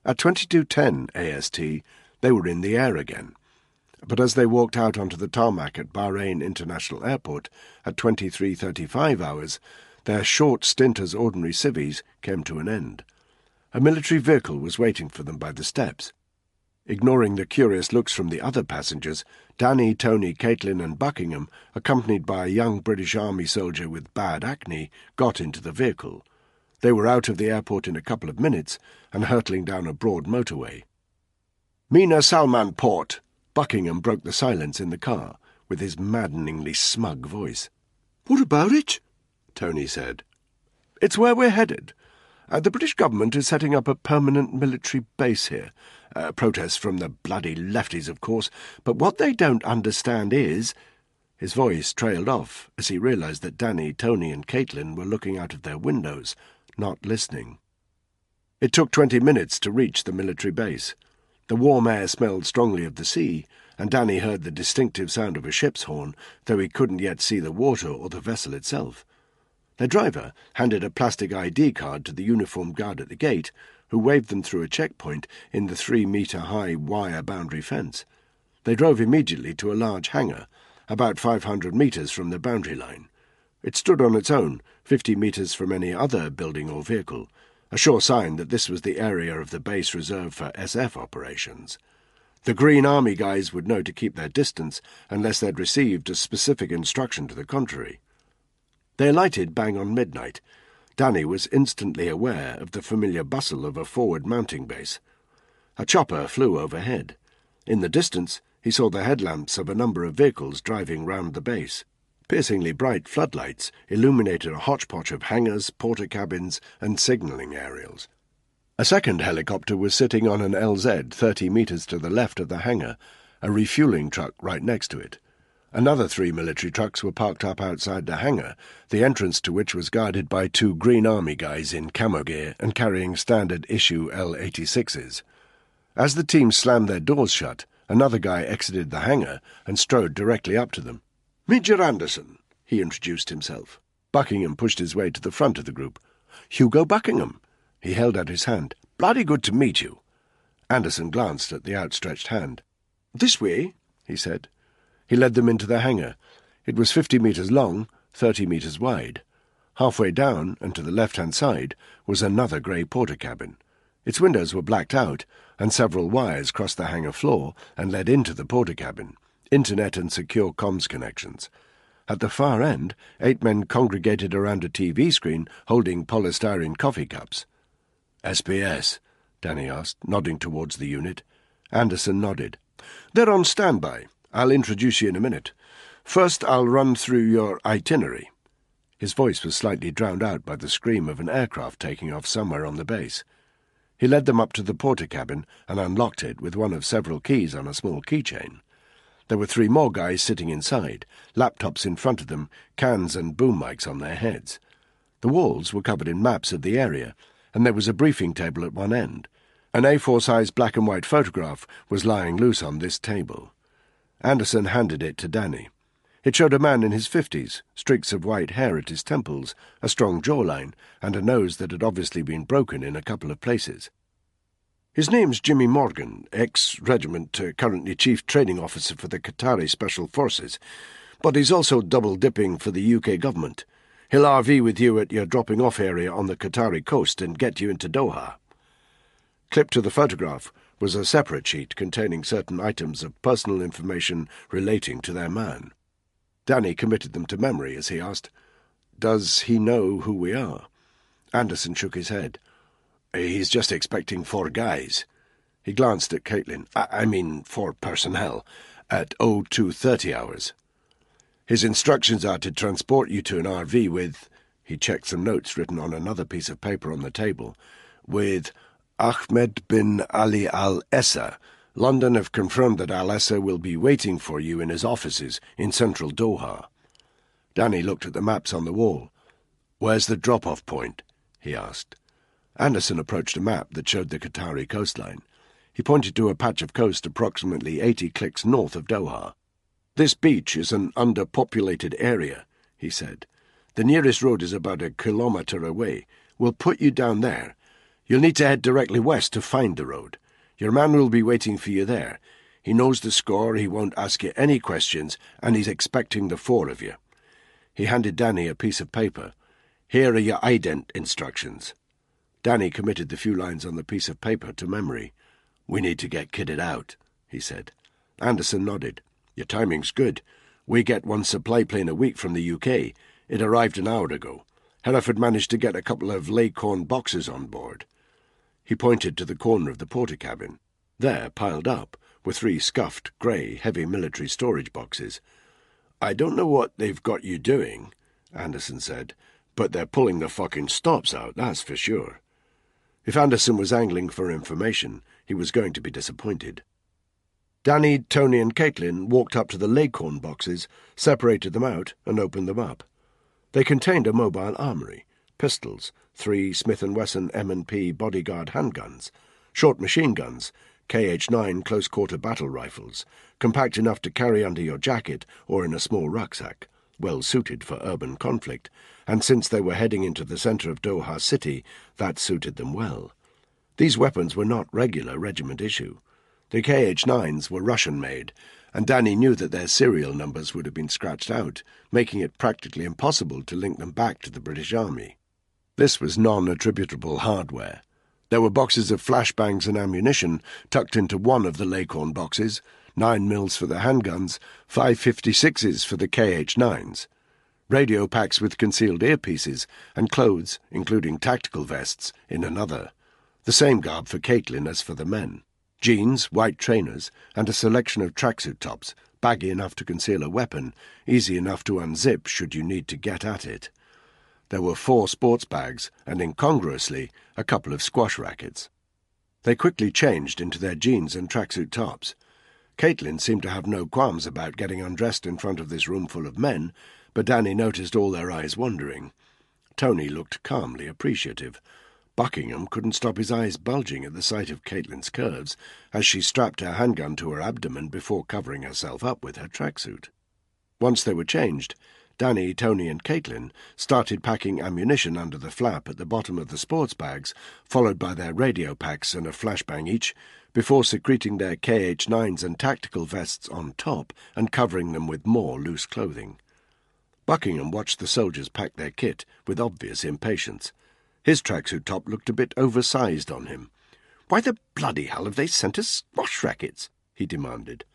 At 22:10 AST, they were in the air again. But as they walked out onto the tarmac at Bahrain International Airport at 23:35 hours, their short stint as ordinary civvies came to an end. A military vehicle was waiting for them by the steps. Ignoring the curious looks from the other passengers, Danny, Tony, Caitlin and Buckingham, accompanied by a young British Army soldier with bad acne, got into the vehicle. They were out of the airport in a couple of minutes and hurtling down a broad motorway. "Mina Salman Port!" Buckingham broke the silence in the car with his maddeningly smug voice. "What about it?" Tony said. "It's where we're headed. The British government is setting up a permanent military base here. Protests from the bloody lefties, of course, but what they don't understand is—" His voice trailed off as he realised that Danny, Tony and Caitlin were looking out of their windows, not listening. It took 20 minutes to reach the military base. The warm air smelled strongly of the sea, and Danny heard the distinctive sound of a ship's horn, though he couldn't yet see the water or the vessel itself. Their driver handed a plastic ID card to the uniformed guard at the gate, who waved them through a checkpoint in the 3-metre-high wire boundary fence. They drove immediately to a large hangar, about 500 metres from the boundary line. It stood on its own, 50 metres from any other building or vehicle, a sure sign that this was the area of the base reserved for SF operations. The Green Army guys would know to keep their distance unless they'd received a specific instruction to the contrary. They alighted bang on midnight. Danny was instantly aware of the familiar bustle of a forward mounting base. A chopper flew overhead. In the distance, he saw the headlamps of a number of vehicles driving round the base. Piercingly bright floodlights illuminated a hodgepodge of hangars, porter cabins, and signalling aerials. A second helicopter was sitting on an LZ 30 metres to the left of the hangar, a refuelling truck right next to it. Another 3 military trucks were parked up outside the hangar, the entrance to which was guarded by 2 Green Army guys in camo gear and carrying standard-issue L-86s. As the team slammed their doors shut, another guy exited the hangar and strode directly up to them. "Major Anderson," he introduced himself. Buckingham pushed his way to the front of the group. "Hugo Buckingham." He held out his hand. "Bloody good to meet you." Anderson glanced at the outstretched hand. "This way," he said. He led them into the hangar. It was 50 metres long, 30 metres wide. Halfway down, and to the left-hand side, was another grey porter cabin. Its windows were blacked out, and several wires crossed the hangar floor and led into the porter cabin, internet and secure comms connections. At the far end, 8 men congregated around a TV screen holding polystyrene coffee cups. "SBS?" Danny asked, nodding towards the unit. Anderson nodded. "They're on standby. I'll introduce you in a minute. First, I'll run through your itinerary." His voice was slightly drowned out by the scream of an aircraft taking off somewhere on the base. He led them up to the porter cabin and unlocked it with one of several keys on a small keychain. There were 3 more guys sitting inside, laptops in front of them, cans and boom mics on their heads. The walls were covered in maps of the area, and there was a briefing table at one end. An A4-size black and white photograph was lying loose on this table. Anderson handed it to Danny. It showed a man in his 50s, streaks of white hair at his temples, a strong jawline, and a nose that had obviously been broken in a couple of places. "His name's Jimmy Morgan, ex-regiment, currently Chief Training Officer for the Qatari Special Forces, but he's also double-dipping for the UK government. He'll RV with you at your dropping-off area on the Qatari coast and get you into Doha." Clipped to the photograph was a separate sheet containing certain items of personal information relating to their man. Danny committed them to memory as he asked, "Does he know who we are?" Anderson shook his head. "He's just expecting 4 guys." He glanced at Caitlin. I mean 4 personnel, at 0230 hours. "His instructions are to transport you to an RV with—" He checked some notes written on another piece of paper on the table. "With Ahmed bin Ali al-Essa. London have confirmed that al-Essa will be waiting for you in his offices in central Doha." Danny looked at the maps on the wall. "Where's the drop-off point?" he asked. Anderson approached a map that showed the Qatari coastline. He pointed to a patch of coast approximately 80 clicks north of Doha. "This beach is an underpopulated area," he said. "The nearest road is about 1 kilometre away. We'll put you down there. You'll need to head directly west to find the road. Your man will be waiting for you there. He knows the score, he won't ask you any questions, and he's expecting the 4 of you." He handed Danny a piece of paper. "Here are your ident instructions." Danny committed the few lines on the piece of paper to memory. "We need to get kitted out," he said. Anderson nodded. "Your timing's good. We get 1 supply plane a week from the UK. It arrived an hour ago. Hereford managed to get a couple of Leghorn boxes on board." He pointed to the corner of the porter cabin. There, piled up, were 3 scuffed, grey, heavy military storage boxes. "I don't know what they've got you doing," Anderson said, "but they're pulling the fucking stops out, that's for sure." If Anderson was angling for information, he was going to be disappointed. Danny, Tony and Caitlin walked up to the Leghorn boxes, separated them out, and opened them up. They contained a mobile armoury, pistols, 3 Smith & Wesson M&P bodyguard handguns, short machine guns, KH-9 close-quarter battle rifles, compact enough to carry under your jacket or in a small rucksack, well suited for urban conflict, and since they were heading into the centre of Doha City, that suited them well. These weapons were not regular regiment issue. The KH-9s were Russian-made, and Danny knew that their serial numbers would have been scratched out, making it practically impossible to link them back to the British Army. This was non-attributable hardware. There were boxes of flashbangs and ammunition tucked into one of the Leghorn boxes, 9 mils for the handguns, 5.56s for the KH-9s. Radio packs with concealed earpieces, and clothes, including tactical vests, in another. The same garb for Caitlin as for the men. Jeans, white trainers, and a selection of tracksuit tops, baggy enough to conceal a weapon, easy enough to unzip should you need to get at it. There were 4 sports bags, and incongruously, a couple of squash rackets. They quickly changed into their jeans and tracksuit tops. Caitlin seemed to have no qualms about getting undressed in front of this roomful of men, but Danny noticed all their eyes wandering. Tony looked calmly appreciative. Buckingham couldn't stop his eyes bulging at the sight of Caitlin's curves as she strapped her handgun to her abdomen before covering herself up with her tracksuit. Once they were changed, Danny, Tony and Caitlin started packing ammunition under the flap at the bottom of the sports bags, followed by their radio packs and a flashbang each, before secreting their KH-9s and tactical vests on top and covering them with more loose clothing. Buckingham watched the soldiers pack their kit with obvious impatience. His tracksuit top looked a bit oversized on him. "Why the bloody hell have they sent us squash rackets?" he demanded.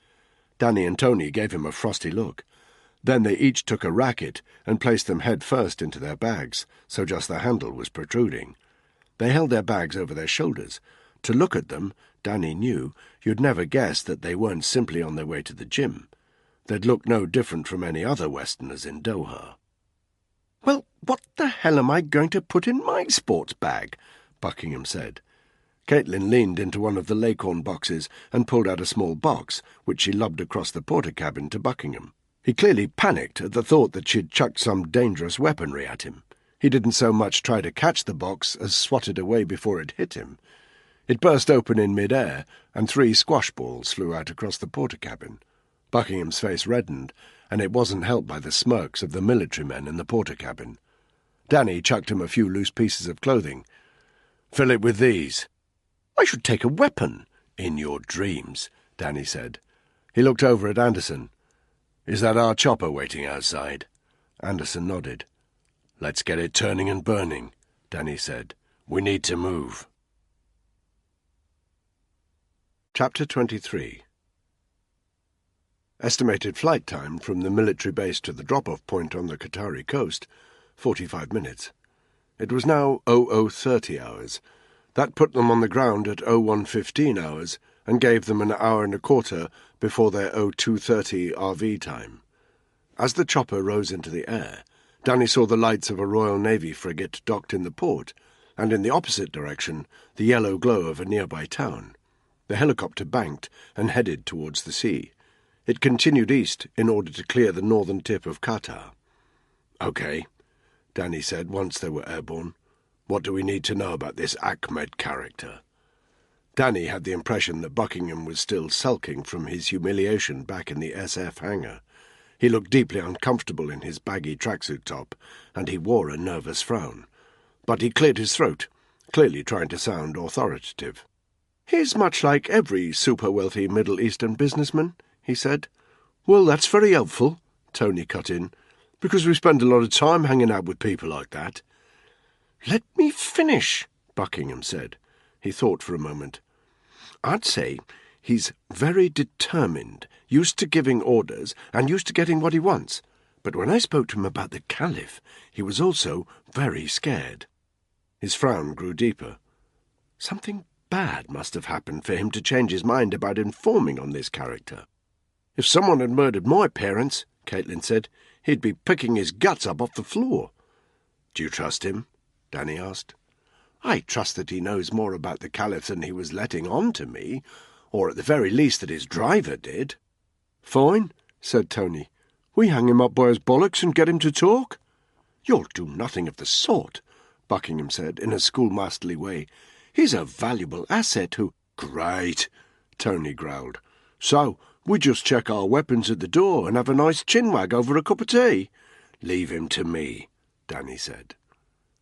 Danny and Tony gave him a frosty look. Then they each took a racket and placed them head first into their bags, so just the handle was protruding. They held their bags over their shoulders. To look at them, Danny knew, you'd never guess that they weren't simply on their way to the gym. They'd look no different from any other Westerners in Doha. "Well, what the hell am I going to put in my sports bag?" Buckingham said. Caitlin leaned into one of the Lacorn boxes and pulled out a small box, which she lobbed across the porter-cabin to Buckingham. He clearly panicked at the thought that she'd chucked some dangerous weaponry at him. He didn't so much try to catch the box as swat it away before it hit him. It burst open in mid-air, and 3 squash balls flew out across the porter-cabin. Buckingham's face reddened, and it wasn't helped by the smirks of the military men in the porter-cabin. Danny chucked him a few loose pieces of clothing. "Fill it with these." "I should take a weapon." "In your dreams," Danny said. He looked over at Anderson. "Is that our chopper waiting outside?" Anderson nodded. "Let's get it turning and burning," Danny said. "We need to move." Chapter 23. Estimated flight time from the military base to the drop-off point on the Qatari coast, 45 minutes. It was now 0030 hours. That put them on the ground at 0115 hours and gave them an hour and a quarter before their 0230 RV time. As the chopper rose into the air, Danny saw the lights of a Royal Navy frigate docked in the port, and in the opposite direction the yellow glow of a nearby town. The helicopter banked and headed towards the sea. It continued east in order to clear the northern tip of Qatar. "Okay," Danny said once they were airborne. "What do we need to know about this Ahmed character?" Danny had the impression that Buckingham was still sulking from his humiliation back in the SF hangar. He looked deeply uncomfortable in his baggy tracksuit top, and he wore a nervous frown. But he cleared his throat, clearly trying to sound authoritative. "He's much like every super-wealthy Middle Eastern businessman," he said. "Well, that's very helpful," Tony cut in, "because we spend a lot of time hanging out with people like that." "Let me finish," Buckingham said. He thought for a moment. "I'd say he's very determined, used to giving orders, and used to getting what he wants. But when I spoke to him about the Caliph, he was also very scared." His frown grew deeper. Something bad must have happened for him to change his mind about informing on this character. "If someone had murdered my parents," Caitlin said, "he'd be picking his guts up off the floor." "Do you trust him?" Danny asked. "I trust that he knows more about the Caliph than he was letting on to me, or at the very least that his driver did." "Fine," said Tony. "We hang him up by his bollocks and get him to talk." "You'll do nothing of the sort," Buckingham said in a schoolmasterly way. "He's a valuable asset who—" "Great," Tony growled. "So we just check our weapons at the door and have a nice chinwag over a cup of tea?" "Leave him to me," Danny said.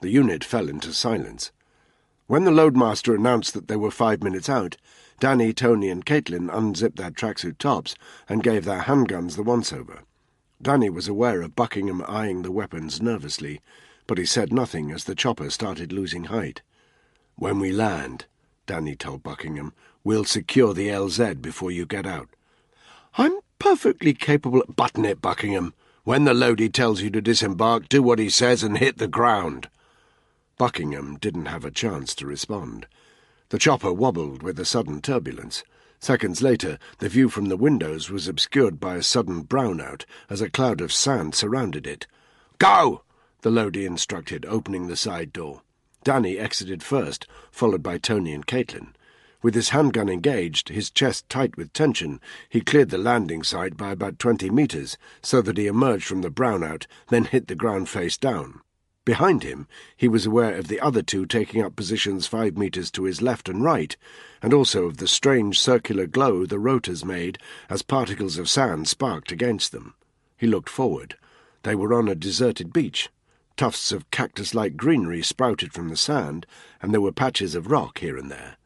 The unit fell into silence. When the loadmaster announced that they were 5 minutes out, Danny, Tony and Caitlin unzipped their tracksuit tops and gave their handguns the once-over. Danny was aware of Buckingham eyeing the weapons nervously, but he said nothing as the chopper started losing height. "When we land," Danny told Buckingham, "we'll secure the LZ before you get out." "I'm perfectly capable—" "Button it, Buckingham. When the loadie tells you to disembark, do what he says and hit the ground." Buckingham didn't have a chance to respond. The chopper wobbled with a sudden turbulence. Seconds later, the view from the windows was obscured by a sudden brownout as a cloud of sand surrounded it. "Go!" the loadie instructed, opening the side door. Danny exited first, followed by Tony and Caitlin. With his handgun engaged, his chest tight with tension, he cleared the landing site by about 20 metres, so that he emerged from the brownout, then hit the ground face down. Behind him, he was aware of the other two taking up positions 5 metres to his left and right, and also of the strange circular glow the rotors made as particles of sand sparked against them. He looked forward. They were on a deserted beach. Tufts of cactus-like greenery sprouted from the sand, and there were patches of rock here and there.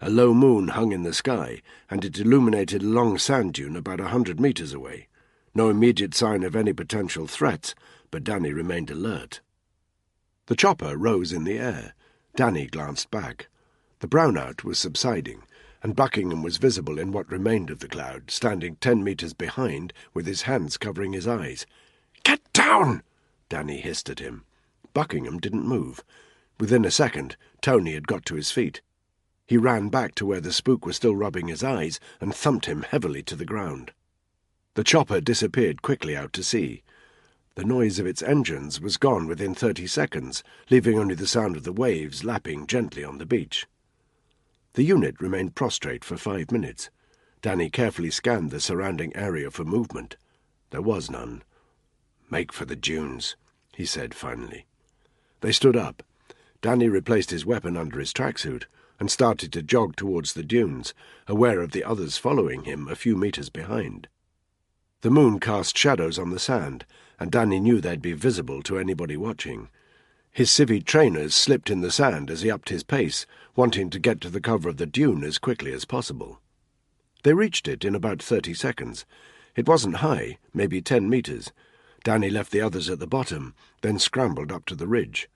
A low moon hung in the sky, and it illuminated a long sand dune about 100 metres away. No immediate sign of any potential threats, but Danny remained alert. The chopper rose in the air. Danny glanced back. The brownout was subsiding, and Buckingham was visible in what remained of the cloud, standing 10 metres behind, with his hands covering his eyes. "Get down!" Danny hissed at him. Buckingham didn't move. Within a second, Tony had got to his feet. He ran back to where the spook was still rubbing his eyes and thumped him heavily to the ground. The chopper disappeared quickly out to sea. The noise of its engines was gone within 30 seconds, leaving only the sound of the waves lapping gently on the beach. The unit remained prostrate for 5 minutes. Danny carefully scanned the surrounding area for movement. There was none. "Make for the dunes," he said finally. They stood up. Danny replaced his weapon under his tracksuit and started to jog towards the dunes, aware of the others following him a few meters behind. The moon cast shadows on the sand, and Danny knew they'd be visible to anybody watching. His civvy trainers slipped in the sand as he upped his pace, wanting to get to the cover of the dune as quickly as possible. They reached it in about 30 seconds. It wasn't high, maybe 10 meters. Danny left the others at the bottom, then scrambled up to the ridge.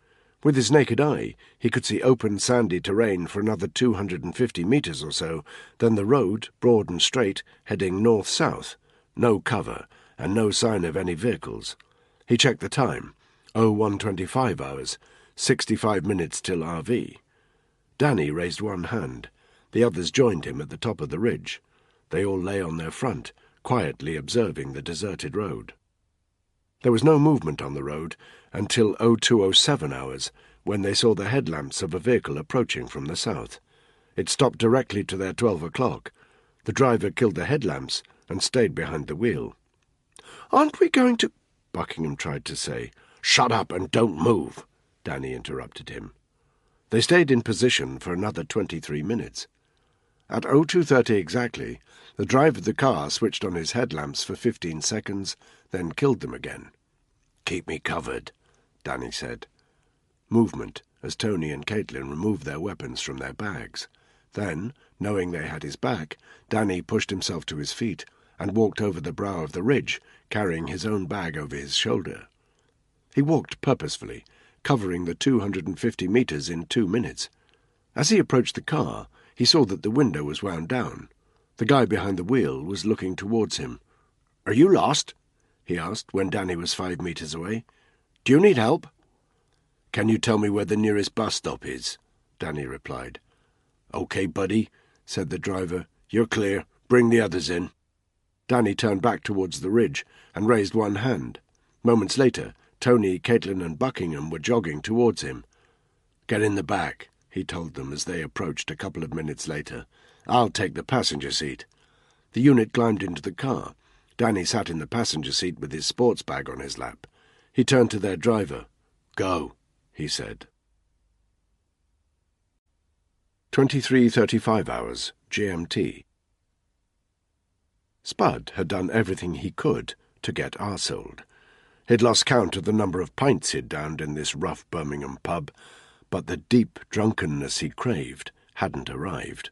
With his naked eye, he could see open sandy terrain for another 250 meters or so, then the road, broad and straight, heading north-south. No cover, and no sign of any vehicles. He checked the time. 01:25 hours, 65 minutes till RV. Danny raised one hand. The others joined him at the top of the ridge. They all lay on their front, quietly observing the deserted road. There was no movement on the road until 02:07 hours, when they saw the headlamps of a vehicle approaching from the south. It stopped directly to their 12 o'clock. The driver killed the headlamps and stayed behind the wheel. "Aren't we going to—" Buckingham tried to say. "Shut up and don't move," Danny interrupted him. They stayed in position for another 23 minutes. At 02:30 exactly, the driver of the car switched on his headlamps for 15 seconds, then killed them again. "Keep me covered," Danny said. Movement, as Tony and Caitlin removed their weapons from their bags. Then, knowing they had his back, Danny pushed himself to his feet and walked over the brow of the ridge, carrying his own bag over his shoulder. He walked purposefully, covering the 250 meters in 2 minutes. As he approached the car, he saw that the window was wound down. The guy behind the wheel was looking towards him. "Are you lost?" he asked when Danny was 5 meters away. "Do you need help?" "Can you tell me where the nearest bus stop is?" Danny replied. "Okay, buddy," said the driver. "You're clear. Bring the others in." Danny turned back towards the ridge and raised one hand. Moments later, Tony, Caitlin, and Buckingham were jogging towards him. "Get in the back," he told them as they approached a couple of minutes later. "I'll take the passenger seat." The unit climbed into the car. Danny sat in the passenger seat with his sports bag on his lap. He turned to their driver. "Go," he said. 23:35 hours, GMT. Spud had done everything he could to get arseholed. He'd lost count of the number of pints he'd downed in this rough Birmingham pub, but the deep drunkenness he craved hadn't arrived.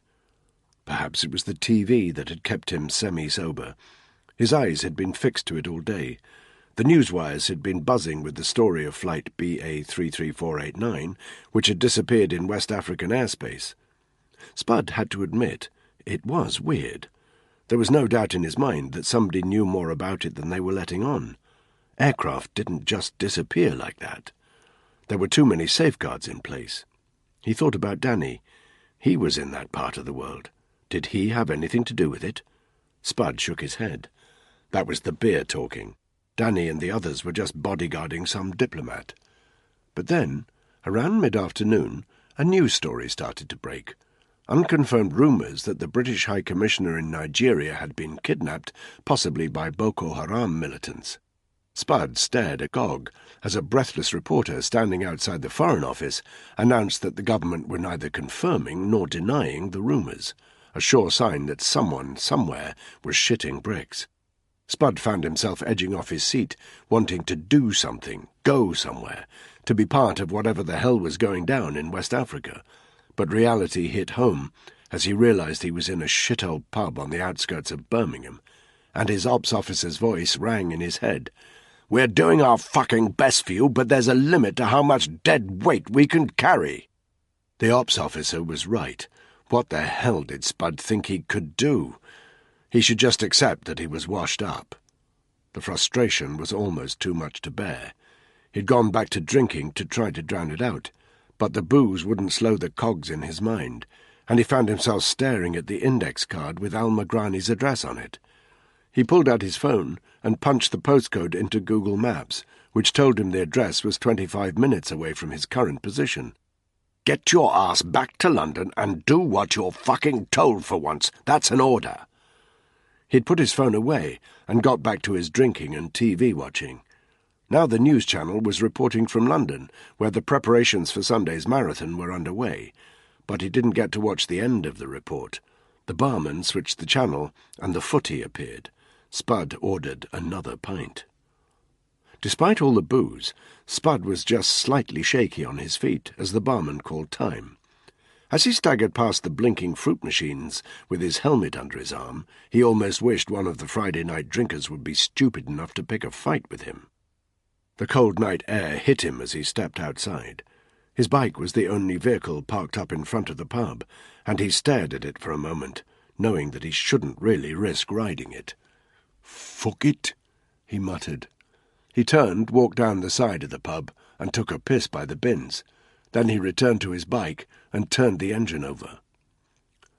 Perhaps it was the TV that had kept him semi-sober. His eyes had been fixed to it all day. The newswires had been buzzing with the story of flight BA33489, which had disappeared in West African airspace. Spud had to admit it was weird. There was no doubt in his mind that somebody knew more about it than they were letting on. Aircraft didn't just disappear like that. There were too many safeguards in place. He thought about Danny. He was in that part of the world. Did he have anything to do with it? Spud shook his head. That was the beer talking. Danny and the others were just bodyguarding some diplomat. But then, around mid-afternoon, a news story started to break. Unconfirmed rumours that the British High Commissioner in Nigeria had been kidnapped, possibly by Boko Haram militants. Spud stared agog as a breathless reporter standing outside the Foreign Office announced that the government were neither confirming nor denying the rumours, a sure sign that someone, somewhere, was shitting bricks. Spud found himself edging off his seat, wanting to do something, go somewhere, to be part of whatever the hell was going down in West Africa. But reality hit home as he realised he was in a shithole pub on the outskirts of Birmingham, and his ops officer's voice rang in his head. "We're doing our fucking best for you, but there's a limit to how much dead weight we can carry." The ops officer was right. What the hell did Spud think he could do? He should just accept that he was washed up. The frustration was almost too much to bear. He'd gone back to drinking to try to drown it out, but the booze wouldn't slow the cogs in his mind, and he found himself staring at the index card with Al Magrani's address on it. He pulled out his phone and punched the postcode into Google Maps, which told him the address was 25 minutes away from his current position. Get your ass back to London and do what you're fucking told for once. That's an order. He'd put his phone away and got back to his drinking and TV watching. Now the news channel was reporting from London, where the preparations for Sunday's marathon were underway, but he didn't get to watch the end of the report. The barman switched the channel, and the footy appeared. Spud ordered another pint. Despite all the booze, Spud was just slightly shaky on his feet as the barman called time. As he staggered past the blinking fruit machines with his helmet under his arm, he almost wished one of the Friday night drinkers would be stupid enough to pick a fight with him. The cold night air hit him as he stepped outside. His bike was the only vehicle parked up in front of the pub, and he stared at it for a moment, knowing that he shouldn't really risk riding it. "Fuck it," he muttered. He turned, walked down the side of the pub, and took a piss by the bins. Then he returned to his bike and turned the engine over.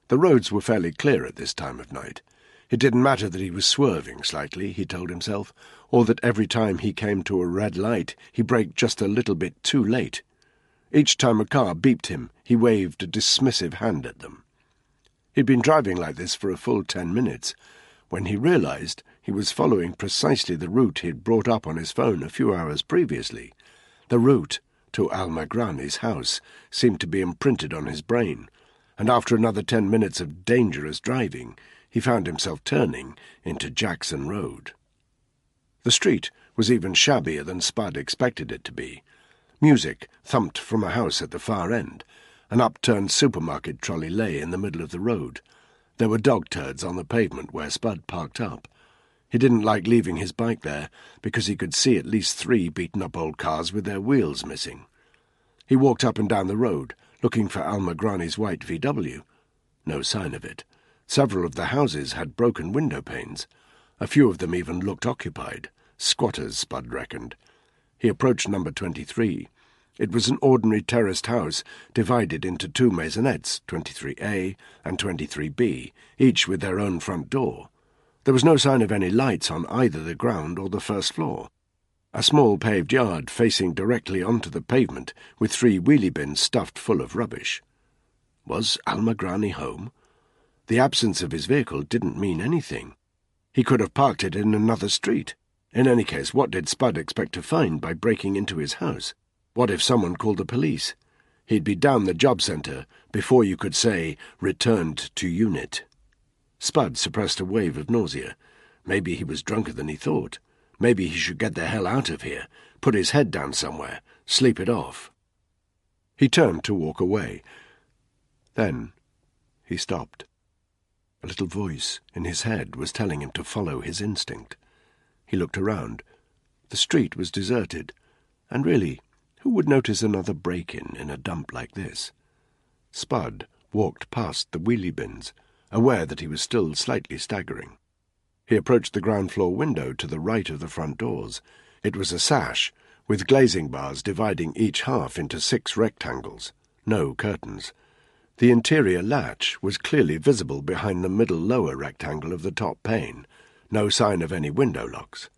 The roads were fairly clear at this time of night. It didn't matter that he was swerving slightly, he told himself, or that every time he came to a red light he braked just a little bit too late. Each time a car beeped him, he waved a dismissive hand at them. He'd been driving like this for a full 10 minutes, when he realized he was following precisely the route he'd brought up on his phone a few hours previously. The route to Almagrani's house seemed to be imprinted on his brain, and after another 10 minutes of dangerous driving, he found himself turning into Jackson Road. The street was even shabbier than Spud expected it to be. Music thumped from a house at the far end. An upturned supermarket trolley lay in the middle of the road. There were dog turds on the pavement where Spud parked up. He didn't like leaving his bike there, because he could see at least 3 beaten-up old cars with their wheels missing. He walked up and down the road, looking for Almagrani's white VW. No sign of it. Several of the houses had broken window panes. A few of them even looked occupied. Squatters, Spud reckoned. He approached number 23. It was an ordinary terraced house divided into 2 maisonettes, 23A and 23B, each with their own front door. There was no sign of any lights on either the ground or the first floor. A small paved yard facing directly onto the pavement with 3 wheelie bins stuffed full of rubbish. Was Almagrani home? The absence of his vehicle didn't mean anything. He could have parked it in another street. In any case, what did Spud expect to find by breaking into his house? What if someone called the police? He'd be down the job centre before you could say, "returned to unit." Spud suppressed a wave of nausea. Maybe he was drunker than he thought. Maybe he should get the hell out of here, put his head down somewhere, sleep it off. He turned to walk away. Then he stopped. A little voice in his head was telling him to follow his instinct. He looked around. The street was deserted, and really, who would notice another break-in in a dump like this? Spud walked past the wheelie bins, aware that he was still slightly staggering. He approached the ground-floor window to the right of the front doors. It was a sash, with glazing bars dividing each half into 6 rectangles. No curtains. The interior latch was clearly visible behind the middle lower rectangle of the top pane. No sign of any window locks.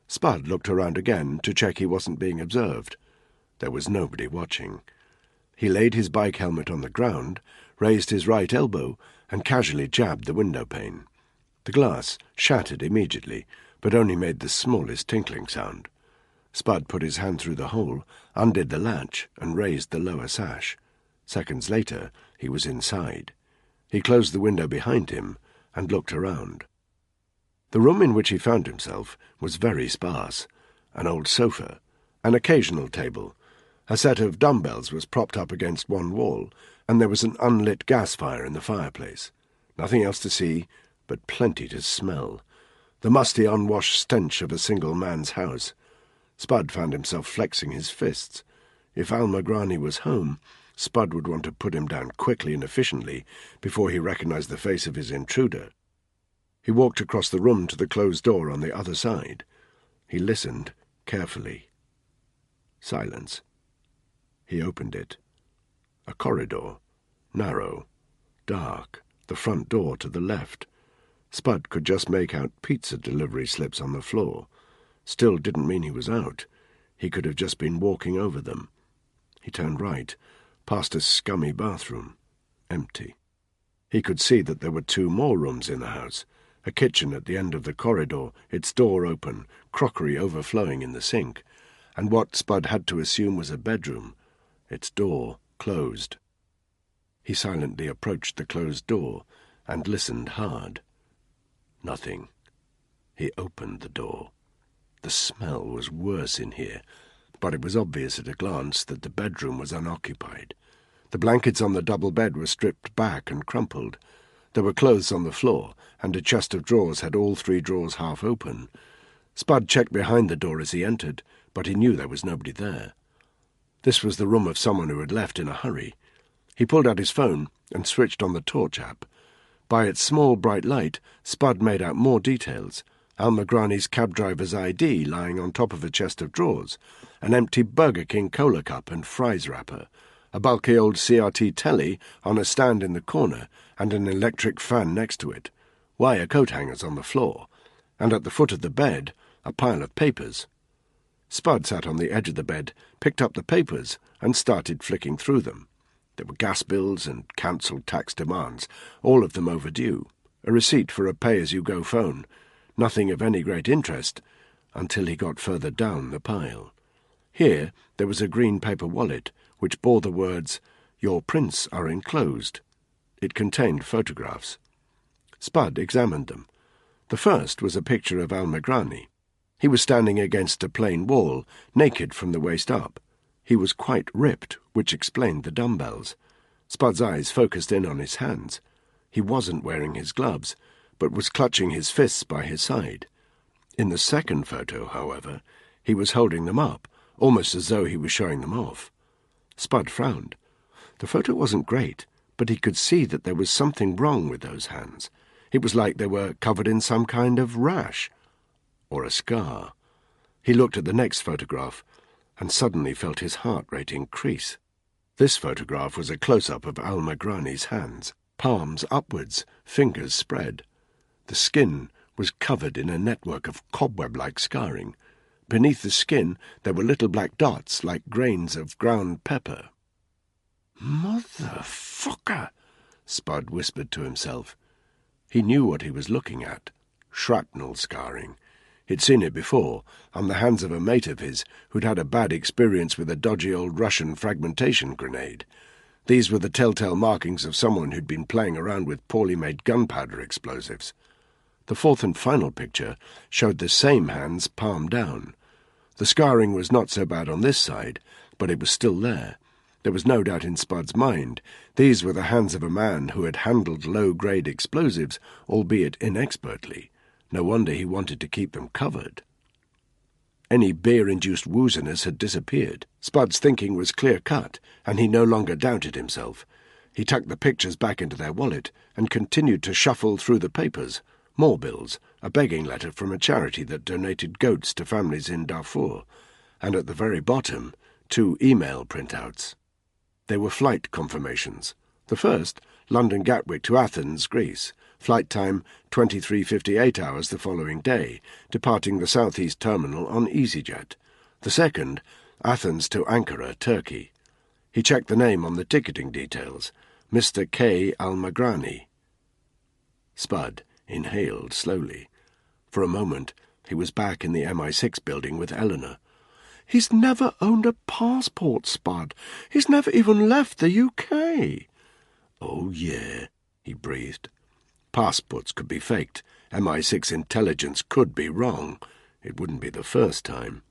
Spud looked around again to check he wasn't being observed. There was nobody watching. He laid his bike helmet on the ground, raised his right elbow, and casually jabbed the window pane. The glass shattered immediately, but only made the smallest tinkling sound. Spud put his hand through the hole, undid the latch, and raised the lower sash. Seconds later, he was inside. He closed the window behind him and looked around. The room in which he found himself was very sparse. An old sofa, an occasional table. A set of dumbbells was propped up against one wall, and there was an unlit gas fire in the fireplace. Nothing else to see, but plenty to smell. The musty, unwashed stench of a single man's house. Spud found himself flexing his fists. If Almagrani was home, Spud would want to put him down quickly and efficiently before he recognized the face of his intruder. He walked across the room to the closed door on the other side. He listened carefully. Silence. He opened it. A corridor. Narrow. Dark. The front door to the left. Spud could just make out pizza delivery slips on the floor. Still didn't mean he was out. He could have just been walking over them. He turned right, past a scummy bathroom, empty. He could see that there were 2 more rooms in the house, a kitchen at the end of the corridor, its door open, crockery overflowing in the sink, and what Spud had to assume was a bedroom, its door closed. He silently approached the closed door and listened hard. Nothing. He opened the door. The smell was worse in here, but it was obvious at a glance that the bedroom was unoccupied. The blankets on the double bed were stripped back and crumpled. There were clothes on the floor, and a chest of drawers had all 3 drawers half open. Spud checked behind the door as he entered, but he knew there was nobody there. This was the room of someone who had left in a hurry. He pulled out his phone and switched on the torch app. By its small bright light, Spud made out more details. Al-Magrani's cab driver's ID lying on top of a chest of drawers, an empty Burger King cola cup and fries wrapper, a bulky old CRT telly on a stand in the corner, and an electric fan next to it, wire coat hangers on the floor, and at the foot of the bed, a pile of papers. Spud sat on the edge of the bed, picked up the papers, and started flicking through them. There were gas bills and cancelled tax demands, all of them overdue, a receipt for a pay-as-you-go phone, nothing of any great interest, until he got further down the pile. Here there was a green paper wallet, which bore the words, "Your prints are enclosed." It contained photographs. Spud examined them. The first was a picture of Al-Magrani. He was standing against a plain wall, naked from the waist up. He was quite ripped, which explained the dumbbells. Spud's eyes focused in on his hands. He wasn't wearing his gloves, but was clutching his fists by his side. In the second photo, however, he was holding them up, almost as though he was showing them off. Spud frowned. The photo wasn't great, but he could see that there was something wrong with those hands. It was like they were covered in some kind of rash, or a scar. He looked at the next photograph, and suddenly felt his heart rate increase. This photograph was a close-up of Al-Magrani's hands, palms upwards, fingers spread. The skin was covered in a network of cobweb-like scarring. Beneath the skin there were little black dots like grains of ground pepper. "Motherfucker!" Spud whispered to himself. He knew what he was looking at. Shrapnel scarring. He'd seen it before, on the hands of a mate of his who'd had a bad experience with a dodgy old Russian fragmentation grenade. These were the telltale markings of someone who'd been playing around with poorly made gunpowder explosives. The fourth and final picture showed the same hands palm down. The scarring was not so bad on this side, but it was still there. There was no doubt in Spud's mind. These were the hands of a man who had handled low-grade explosives, albeit inexpertly. No wonder he wanted to keep them covered. Any beer-induced wooziness had disappeared. Spud's thinking was clear-cut, and he no longer doubted himself. He tucked the pictures back into their wallet and continued to shuffle through the papers. More bills, a begging letter from a charity that donated goats to families in Darfur, and at the very bottom, 2 email printouts. They were flight confirmations. The first, London Gatwick to Athens, Greece. Flight time 23:58 hours the following day, departing the southeast terminal on EasyJet. The second, Athens to Ankara, Turkey. He checked the name on the ticketing details, Mr. K. Al-Magrani. Spud inhaled slowly. For a moment he was back in the MI6 building with Eleanor. "He's never owned a passport, Spud. He's never even left the UK." "Oh, yeah," he breathed. Passports could be faked. MI6 intelligence could be wrong. It wouldn't be the first time.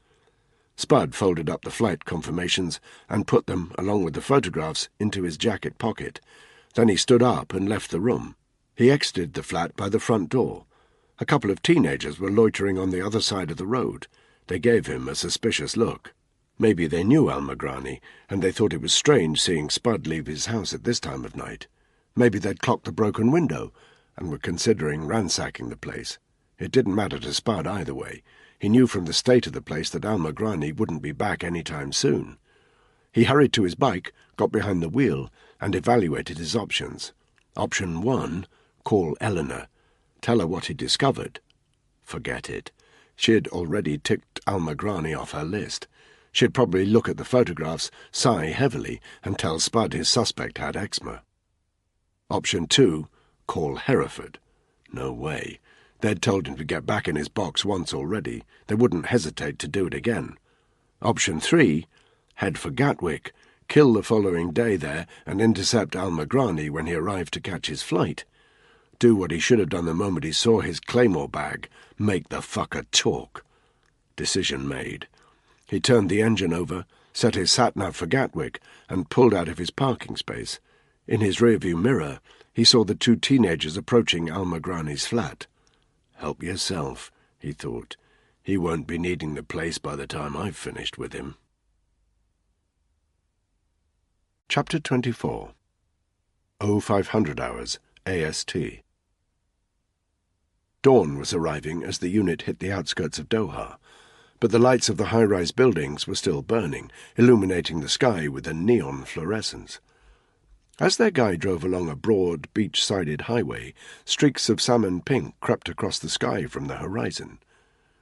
Spud folded up the flight confirmations and put them, along with the photographs, into his jacket pocket. Then he stood up and left the room. He exited the flat by the front door. A couple of teenagers were loitering on the other side of the road. They gave him a suspicious look. Maybe they knew Al-Magrani, and they thought it was strange seeing Spud leave his house at this time of night. Maybe they'd clocked the broken window and were considering ransacking the place. It didn't matter to Spud either way. He knew from the state of the place that Al-Magrani wouldn't be back any time soon. He hurried to his bike, got behind the wheel, and evaluated his options. Option 1, call Eleanor. Tell her what he discovered. Forget it. She had already ticked Al-Magrani off her list. She'd probably look at the photographs, sigh heavily, and tell Spud his suspect had eczema. Option 2, call Hereford. No way. They'd told him to get back in his box once already. They wouldn't hesitate to do it again. Option 3, head for Gatwick, kill the following day there, and intercept Al-Magrani when he arrived to catch his flight. Do what he should have done the moment he saw his Claymore bag. Make the fucker talk. Decision made. He turned the engine over, set his sat-nav for Gatwick, and pulled out of his parking space. In his rearview mirror, he saw the 2 teenagers approaching Al-Magrani's flat. Help yourself, he thought. He won't be needing the place by the time I've finished with him. Chapter 24. 0500 hours, AST. Dawn was arriving as the unit hit the outskirts of Doha, but the lights of the high-rise buildings were still burning, illuminating the sky with a neon fluorescence. As their guide drove along a broad, beach-sided highway, streaks of salmon pink crept across the sky from the horizon.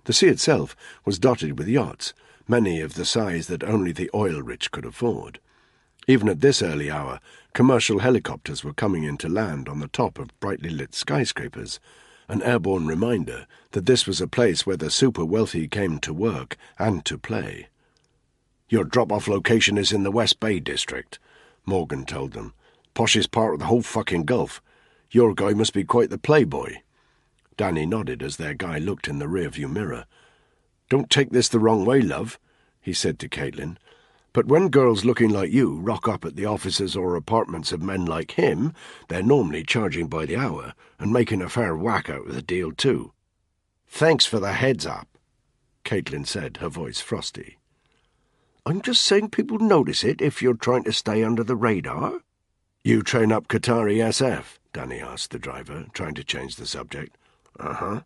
The sea itself was dotted with yachts, many of the size that only the oil-rich could afford. Even at this early hour, commercial helicopters were coming in to land on the top of brightly lit skyscrapers, an airborne reminder that this was a place where the super-wealthy came to work and to play. "Your drop-off location is in the West Bay district," Morgan told them. "Poshest part of the whole fucking Gulf. Your guy must be quite the playboy." Danny nodded as their guy looked in the rearview mirror. "Don't take this the wrong way, love," he said to Caitlin, "but when girls looking like you rock up at the offices or apartments of men like him, they're normally charging by the hour and making a fair whack out of the deal too." "Thanks for the heads up," Caitlin said, her voice frosty. "I'm just saying people notice it if you're trying to stay under the radar." "You train up Qatari SF?" Danny asked the driver, trying to change the subject. "Uh-huh.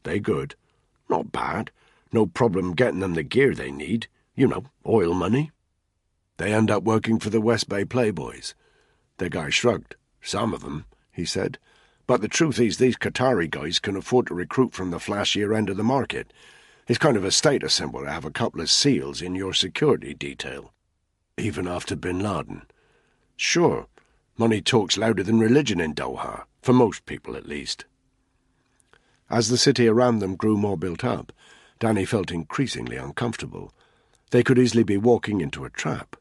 They good. Not bad. No problem getting them the gear they need. You know, oil money." "They end up working for the West Bay Playboys." The guy shrugged. "Some of them," he said. "But the truth is these Qatari guys can afford to recruit from the flashier end of the market. It's kind of a status symbol to have a couple of SEALs in your security detail." "Even after Bin Laden?" "Sure. Money talks louder than religion in Doha, for most people at least." As the city around them grew more built up, Danny felt increasingly uncomfortable. They could easily be walking into a trap.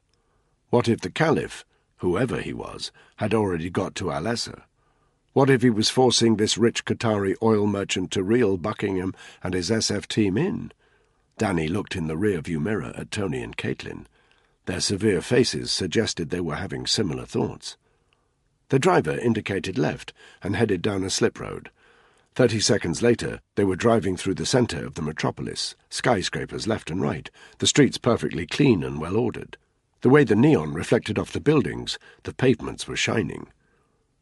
What if the Caliph, whoever he was, had already got to Al-Essa? What if he was forcing this rich Qatari oil merchant to reel Buckingham and his SF team in? Danny looked in the rear-view mirror at Tony and Caitlin. Their severe faces suggested they were having similar thoughts. The driver indicated left and headed down a slip road. 30 seconds later, they were driving through the centre of the metropolis, skyscrapers left and right, the streets perfectly clean and well-ordered. The way the neon reflected off the buildings, the pavements were shining.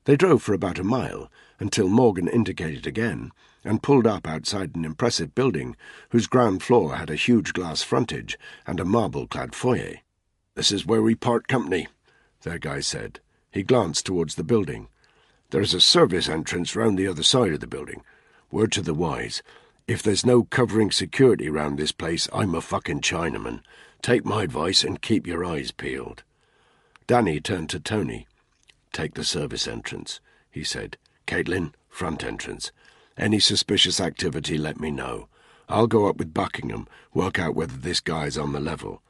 They drove for about a mile, until Morgan indicated again, and pulled up outside an impressive building whose ground floor had a huge glass frontage and a marble-clad foyer. "This is where we part company," their guy said. He glanced towards the building. "There's a service entrance round the other side of the building. Word to the wise, if there's no covering security round this place, I'm a fucking Chinaman. Take my advice and keep your eyes peeled." Danny turned to Tony. "Take the service entrance," he said. "Caitlin, front entrance. Any suspicious activity, let me know. I'll go up with Buckingham, work out whether this guy's on the level."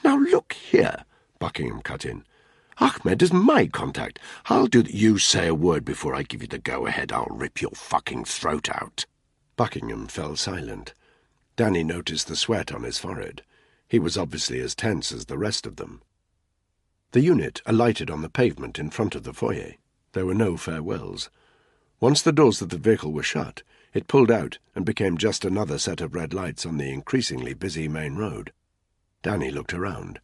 "Now look here," Buckingham cut in. "Ahmed is my contact. I'll do you say a word before I give you the go-ahead. I'll rip your fucking throat out." Buckingham fell silent. Danny noticed the sweat on his forehead. He was obviously as tense as the rest of them. The unit alighted on the pavement in front of the foyer. There were no farewells. Once the doors of the vehicle were shut, it pulled out and became just another set of red lights on the increasingly busy main road. Danny looked around.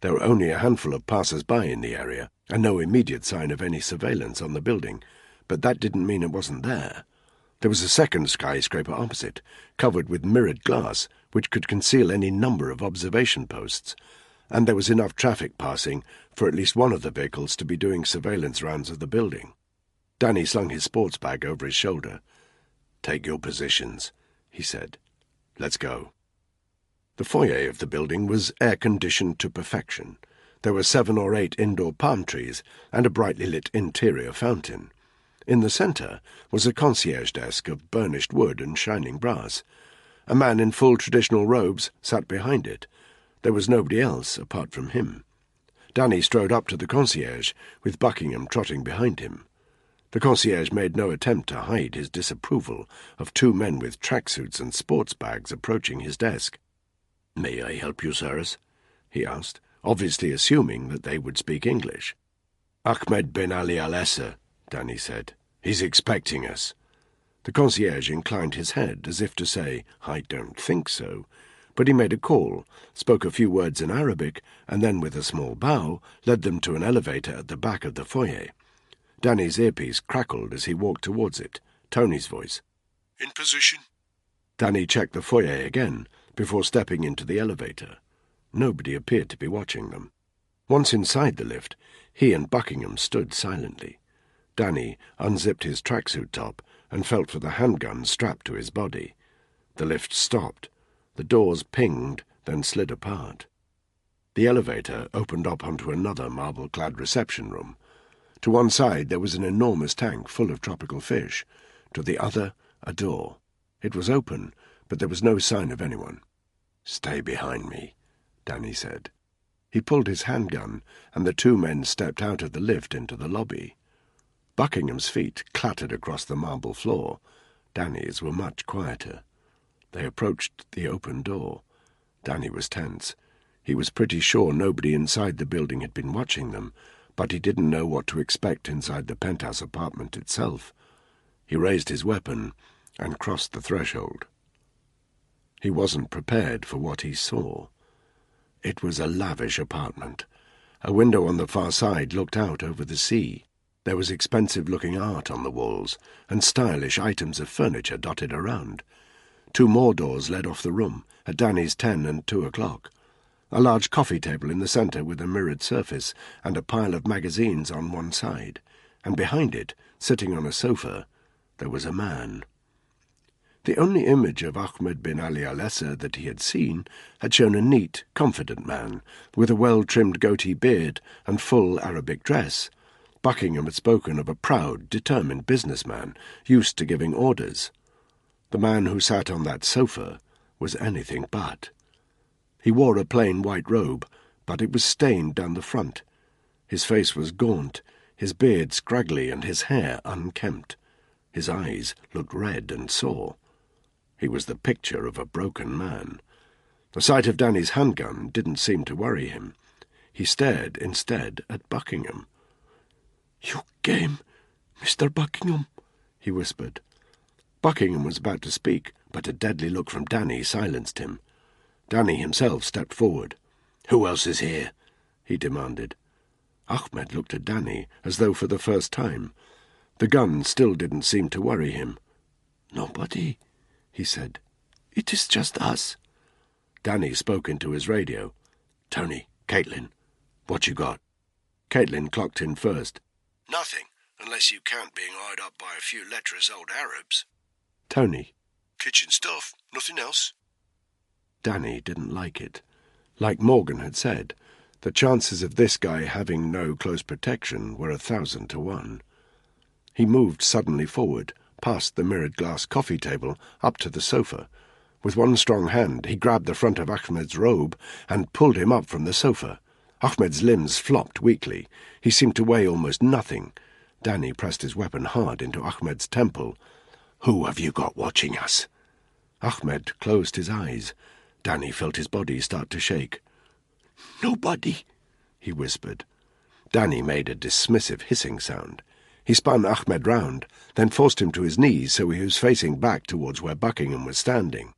There were only a handful of passers-by in the area, and no immediate sign of any surveillance on the building, but that didn't mean it wasn't there. There was a second skyscraper opposite, covered with mirrored glass, which could conceal any number of observation posts, and there was enough traffic passing for at least one of the vehicles to be doing surveillance rounds of the building. Danny slung his sports bag over his shoulder. "Take your positions," he said. "Let's go." The foyer of the building was air-conditioned to perfection. There were 7 or 8 indoor palm trees and a brightly lit interior fountain. In the centre was a concierge desk of burnished wood and shining brass. A man in full traditional robes sat behind it. There was nobody else apart from him. Danny strode up to the concierge, with Buckingham trotting behind him. The concierge made no attempt to hide his disapproval of 2 men with tracksuits and sports bags approaching his desk. "May I help you, sirs?" he asked, obviously assuming that they would speak English. "Ahmed bin Ali al-Essa," Danny said. "He's expecting us." The concierge inclined his head as if to say, "I don't think so," but he made a call, spoke a few words in Arabic, and then with a small bow led them to an elevator at the back of the foyer. Danny's earpiece crackled as he walked towards it. Tony's voice. "In position." Danny checked the foyer again before stepping into the elevator. Nobody appeared to be watching them. Once inside the lift, he and Buckingham stood silently. Danny unzipped his tracksuit top and felt for the handgun strapped to his body. The lift stopped. The doors pinged, then slid apart. The elevator opened up onto another marble-clad reception room. To one side there was an enormous tank full of tropical fish. To the other, a door. It was open, but there was no sign of anyone. "Stay behind me," Danny said. He pulled his handgun, and the 2 men stepped out of the lift into the lobby. Buckingham's feet clattered across the marble floor. Danny's were much quieter. They approached the open door. Danny was tense. He was pretty sure nobody inside the building had been watching them, but he didn't know what to expect inside the penthouse apartment itself. He raised his weapon and crossed the threshold. He wasn't prepared for what he saw. It was a lavish apartment. A window on the far side looked out over the sea. There was expensive-looking art on the walls, and stylish items of furniture dotted around. 2 more doors led off the room, at Danny's 10 and 2 o'clock. A large coffee table in the centre with a mirrored surface, and a pile of magazines on one side, and behind it, sitting on a sofa, there was a man. The only image of Ahmed bin Ali al-Essa that he had seen had shown a neat, confident man, with a well-trimmed goatee beard and full Arabic dress. Buckingham had spoken of a proud, determined businessman, used to giving orders. The man who sat on that sofa was anything but. He wore a plain white robe, but it was stained down the front. His face was gaunt, his beard scraggly, and his hair unkempt. His eyes looked red and sore. He was the picture of a broken man. The sight of Danny's handgun didn't seem to worry him. He stared instead at Buckingham. "You game, Mr. Buckingham," he whispered. Buckingham was about to speak, but a deadly look from Danny silenced him. Danny himself stepped forward. "Who else is here?" he demanded. Ahmed looked at Danny as though for the first time. The gun still didn't seem to worry him. "Nobody," he said. "It is just us." Danny spoke into his radio. "Tony, Caitlin, what you got?" Caitlin clocked in first. "Nothing, unless you count being eyed up by a few lecherous old Arabs." Tony. "Kitchen stuff, nothing else." Danny didn't like it. Like Morgan had said, the chances of this guy having no close protection were 1,000 to 1. He moved suddenly forward, past the mirrored glass coffee table, up to the sofa. With one strong hand he grabbed the front of Ahmed's robe and pulled him up from the sofa. Ahmed's limbs flopped weakly. He seemed to weigh almost nothing. Danny pressed his weapon hard into Ahmed's temple. "Who have you got watching us?" Ahmed closed his eyes. Danny felt his body start to shake. "Nobody," he whispered. Danny made a dismissive hissing sound. He spun Ahmed round, then forced him to his knees so he was facing back towards where Buckingham was standing.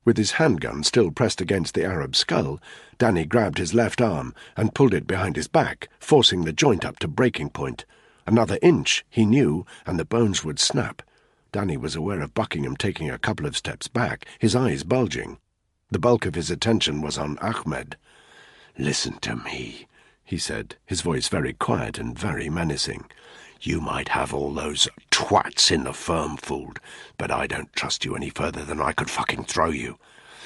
With his handgun still pressed against the Arab's skull, Danny grabbed his left arm and pulled it behind his back, forcing the joint up to breaking point. Another inch, he knew, and the bones would snap. Danny was aware of Buckingham taking a couple of steps back, his eyes bulging. The bulk of his attention was on Ahmed. "Listen to me," he said, his voice very quiet and very menacing. "You might have all those twats in the firm fooled, but I don't trust you any further than I could fucking throw you.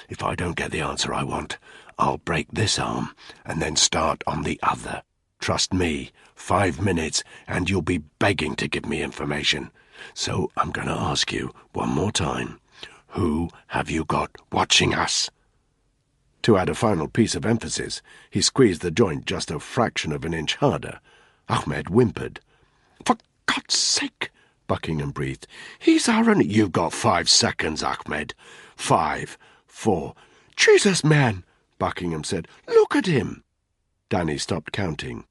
If I don't get the answer I want, I'll break this arm and then start on the other. Trust me, 5 minutes and you'll be begging to give me information. So I'm going to ask you one more time. Who have you got watching us? To add a final piece of emphasis, he squeezed the joint just a fraction of an inch harder. Ahmed whimpered. "For God's sake," Buckingham breathed. "He's our You've got 5 seconds, Ahmed. 5, 4... Jesus, man," Buckingham said. "Look at him." Danny stopped counting.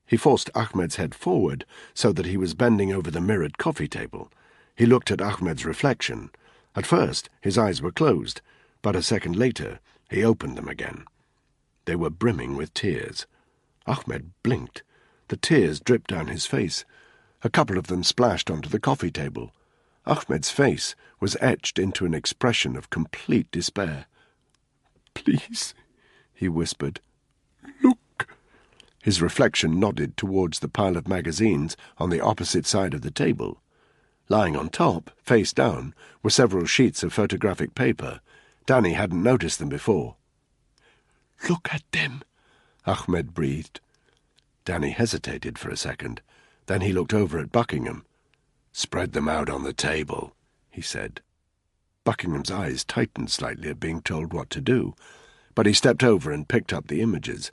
He forced Ahmed's head forward so that he was bending over the mirrored coffee table. He looked at Ahmed's reflection. At first, his eyes were closed, but a second later, he opened them again. They were brimming with tears. Ahmed blinked. The tears dripped down his face. A couple of them splashed onto the coffee table. Ahmed's face was etched into an expression of complete despair. "Please," he whispered. "Look." His reflection nodded towards the pile of magazines on the opposite side of the table. Lying on top, face down, were several sheets of photographic paper. Danny hadn't noticed them before. "Look at them," Ahmed breathed. Danny hesitated for a second. Then he looked over at Buckingham. "Spread them out on the table," he said. Buckingham's eyes tightened slightly at being told what to do, but he stepped over and picked up the images.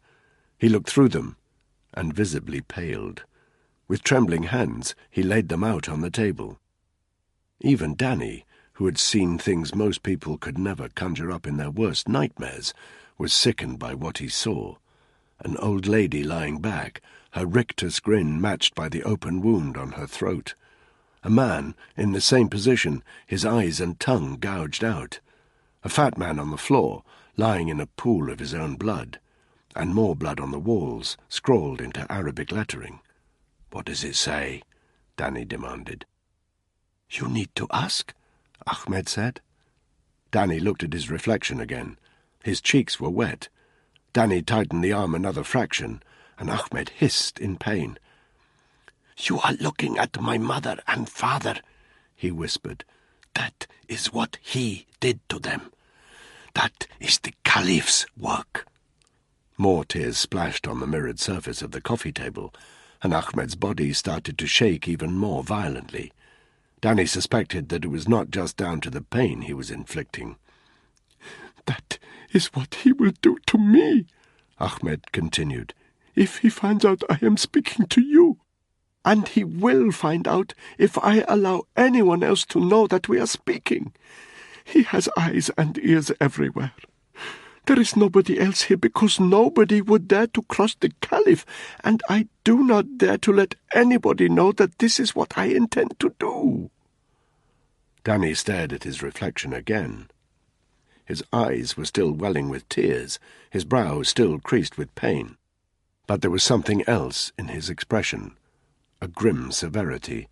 He looked through them, and visibly paled. With trembling hands, he laid them out on the table. Even Danny, who had seen things most people could never conjure up in their worst nightmares, was sickened by what he saw. An old lady lying back, her rictus grin matched by the open wound on her throat. A man in the same position, his eyes and tongue gouged out. A fat man on the floor, lying in a pool of his own blood, and more blood on the walls, scrawled into Arabic lettering. "What does it say?" Danny demanded. "You need to ask," Ahmed said. Danny looked at his reflection again. His cheeks were wet. Danny tightened the arm another fraction, and Ahmed hissed in pain. "You are looking at my mother and father," he whispered. "That is what he did to them. That is the Caliph's work." More tears splashed on the mirrored surface of the coffee table, and Ahmed's body started to shake even more violently. Danny suspected that it was not just down to the pain he was inflicting. "That is what he will do to me," Ahmed continued, "if he finds out I am speaking to you. And he will find out if I allow anyone else to know that we are speaking. He has eyes and ears everywhere. There is nobody else here because nobody would dare to cross the Caliph, and I do not dare to let anybody know that this is what I intend to do." Danny stared at his reflection again. His eyes were still welling with tears, his brow still creased with pain. But there was something else in his expression, a grim severity,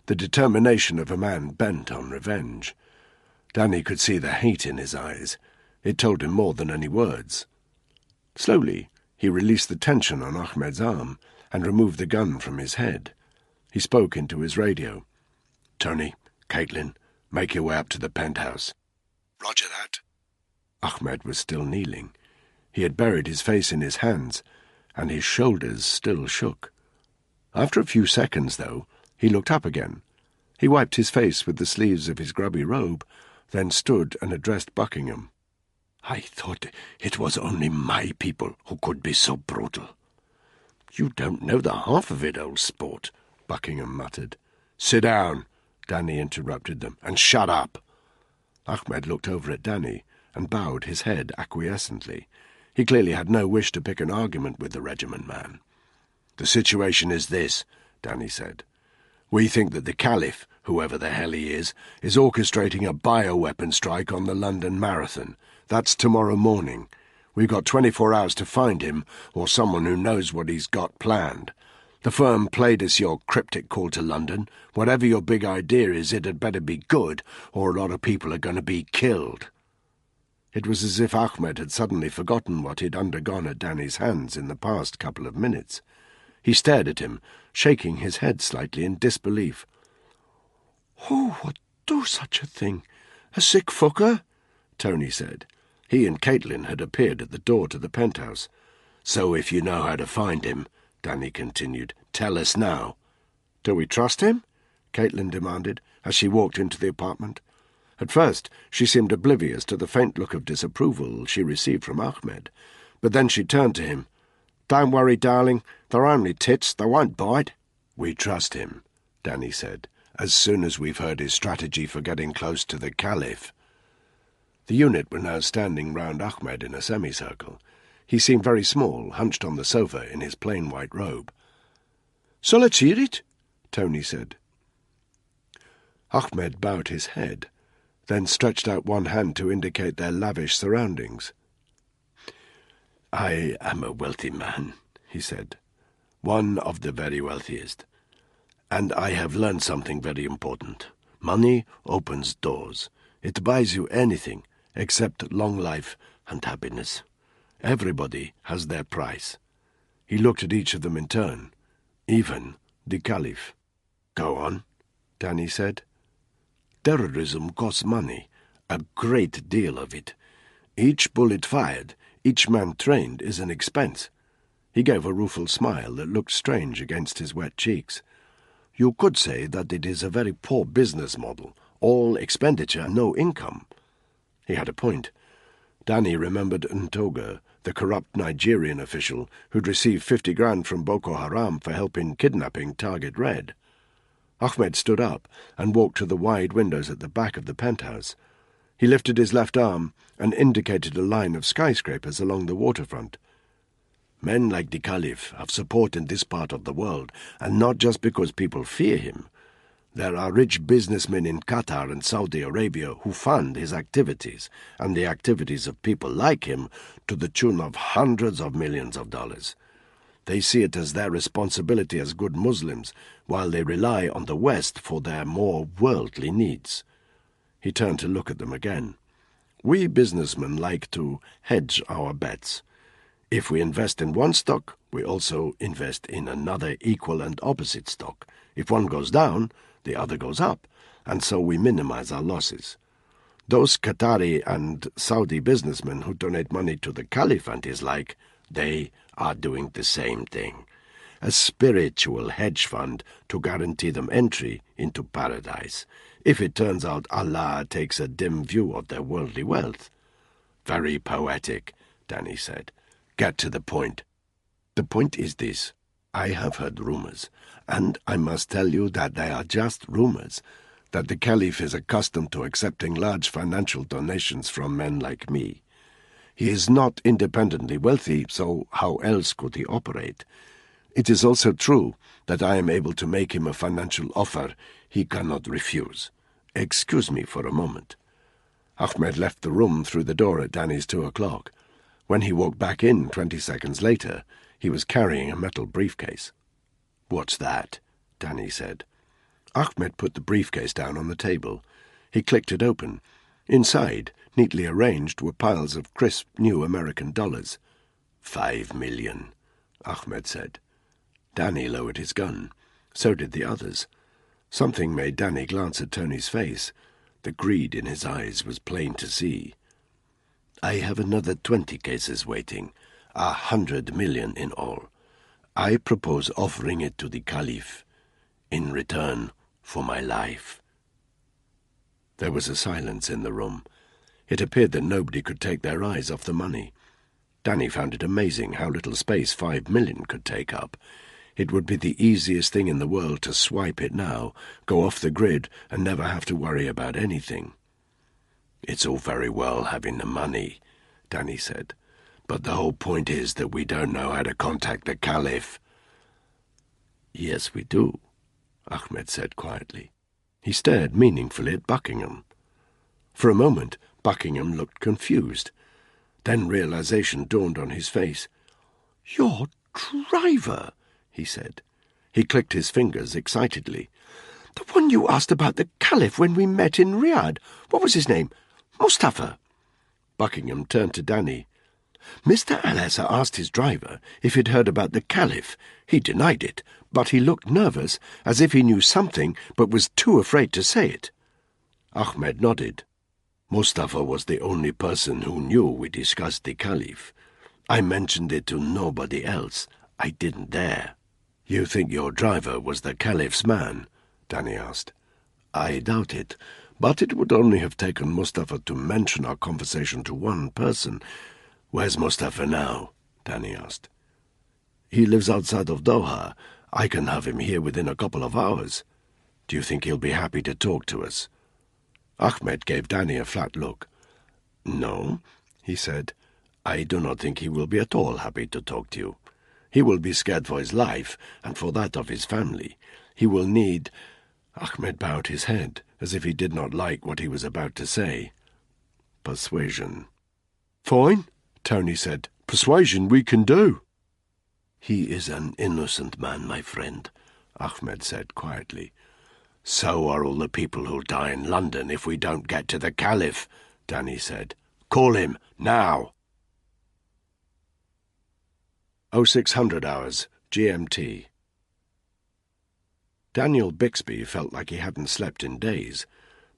the determination of a man bent on revenge. Danny could see the hate in his eyes. It told him more than any words. Slowly, he released the tension on Ahmed's arm and removed the gun from his head. He spoke into his radio. "Tony, Caitlin, make your way up to the penthouse." "Roger that." Ahmed was still kneeling. He had buried his face in his hands, and his shoulders still shook. After a few seconds, though, he looked up again. He wiped his face with the sleeves of his grubby robe, then stood and addressed Buckingham. "I thought it was only my people who could be so brutal." "You don't know the half of it, old sport," Buckingham muttered. "Sit down," Danny interrupted them, "and shut up." Ahmed looked over at Danny and bowed his head acquiescently. He clearly had no wish to pick an argument with the regiment man. "The situation is this," Danny said. "We think that the Caliph, whoever the hell he is orchestrating a bioweapon strike on the London Marathon. That's tomorrow morning. We've got 24 hours to find him, or someone who knows what he's got planned. The firm played us your cryptic call to London. Whatever your big idea is, it had better be good, or a lot of people are going to be killed." It was as if Ahmed had suddenly forgotten what he'd undergone at Danny's hands in the past couple of minutes. He stared at him, shaking his head slightly in disbelief. "Who would do such a thing? A sick fucker?" Tony said. He and Caitlin had appeared at the door to the penthouse. "So if you know how to find him," Danny continued, "tell us now." "Do we trust him?" Caitlin demanded, as she walked into the apartment. At first she seemed oblivious to the faint look of disapproval she received from Ahmed, but then she turned to him. "Don't worry, darling. They're only tits. They won't bite." "We trust him," Danny said, "as soon as we've heard his strategy for getting close to the Caliph." The unit were now standing round Ahmed in a semicircle. He seemed very small, hunched on the sofa in his plain white robe. "So let's hear it," Tony said. Ahmed bowed his head, then stretched out one hand to indicate their lavish surroundings. "I am a wealthy man," he said, "one of the very wealthiest, and I have learned something very important. Money opens doors. It buys you anything except long life and happiness. Everybody has their price." He looked at each of them in turn, even the Caliph. "Go on," Danny said. "Terrorism costs money, a great deal of it. Each bullet fired, each man trained is an expense." He gave a rueful smile that looked strange against his wet cheeks. "You could say that it is a very poor business model, all expenditure, no income." He had a point. Danny remembered Ntoga, the corrupt Nigerian official who'd received 50 grand from Boko Haram for helping kidnapping Target Red. Ahmed stood up and walked to the wide windows at the back of the penthouse. He lifted his left arm and indicated a line of skyscrapers along the waterfront. "Men like the Caliph have support in this part of the world, and not just because people fear him. There are rich businessmen in Qatar and Saudi Arabia who fund his activities and the activities of people like him to the tune of hundreds of millions of dollars. They see it as their responsibility as good Muslims, while they rely on the West for their more worldly needs." He turned to look at them again. "We businessmen like to hedge our bets. If we invest in one stock, we also invest in another equal and opposite stock. If one goes down, the other goes up, and so we minimize our losses. Those Qatari and Saudi businessmen who donate money to the Caliph and his like, they are doing the same thing. A spiritual hedge fund to guarantee them entry into paradise, if it turns out Allah takes a dim view of their worldly wealth." "Very poetic," Danny said. "Get to the point." "The point is this. I have heard rumors, and I must tell you that they are just rumors, that the Caliph is accustomed to accepting large financial donations from men like me. He is not independently wealthy, so how else could he operate? It is also true that I am able to make him a financial offer he cannot refuse. Excuse me for a moment." Ahmed left the room through the door at Danny's 2 o'clock. When he walked back in 20 seconds later, he was carrying a metal briefcase. "What's that?" Danny said. Ahmed put the briefcase down on the table. He clicked it open. Inside, neatly arranged, were piles of crisp new American dollars. "5 million, Ahmed said. Danny lowered his gun. So did the others. Something made Danny glance at Tony's face. The greed in his eyes was plain to see. "I have another 20 cases waiting, 100 million in all. I propose offering it to the Caliph, in return for my life." There was a silence in the room. It appeared that nobody could take their eyes off the money. Danny found it amazing how little space 5 million could take up. It would be the easiest thing in the world to swipe it now, go off the grid, and never have to worry about anything. "It's all very well having the money," Danny said, "but the whole point is that we don't know how to contact the Caliph." "Yes, we do," Ahmed said quietly. He stared meaningfully at Buckingham. For a moment, Buckingham looked confused. Then realization dawned on his face. "Your driver," he said. He clicked his fingers excitedly. "The one you asked about the Caliph when we met in Riyadh. What was his name? Mustafa." Buckingham turned to Danny. "Mr. Al-Assa asked his driver if he'd heard about the Caliph. He denied it, but he looked nervous, as if he knew something but was too afraid to say it." Ahmed nodded. Mustafa was the only person who knew we discussed the Caliph. I mentioned it to nobody else. I didn't dare." "You think your driver was the Caliph's man?" Danny asked. "I doubt it, but it would only have taken Mustafa to mention our conversation to one person." "Where's Mustafa now?" Danny asked. "He lives outside of Doha. I can have him here within a couple of hours. Do you think he'll be happy to talk to us?" Ahmed gave Danny a flat look. "No," he said. "I do not think he will be at all happy to talk to you. He will be scared for his life, and for that of his family. He will need—" Ahmed bowed his head, as if he did not like what he was about to say. "Persuasion." "Fine," Tony said. "Persuasion we can do." "He is an innocent man, my friend," Ahmed said quietly. "So are all the people who'll die in London if we don't get to the Caliph," Danny said. "Call him, now." 0600 hours, GMT. Daniel Bixby felt like he hadn't slept in days.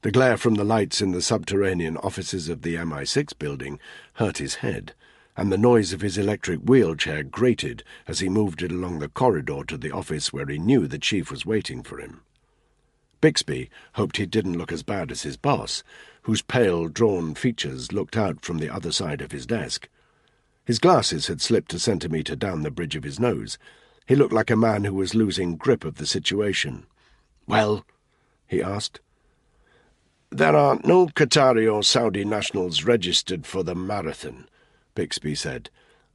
The glare from the lights in the subterranean offices of the MI6 building hurt his head, and the noise of his electric wheelchair grated as he moved it along the corridor to the office where he knew the chief was waiting for him. Bixby hoped he didn't look as bad as his boss, whose pale, drawn features looked out from the other side of his desk. His glasses had slipped a centimetre down the bridge of his nose. He looked like a man who was losing grip of the situation. "Well?" he asked. "There are no Qatari or Saudi nationals registered for the marathon," Bixby said.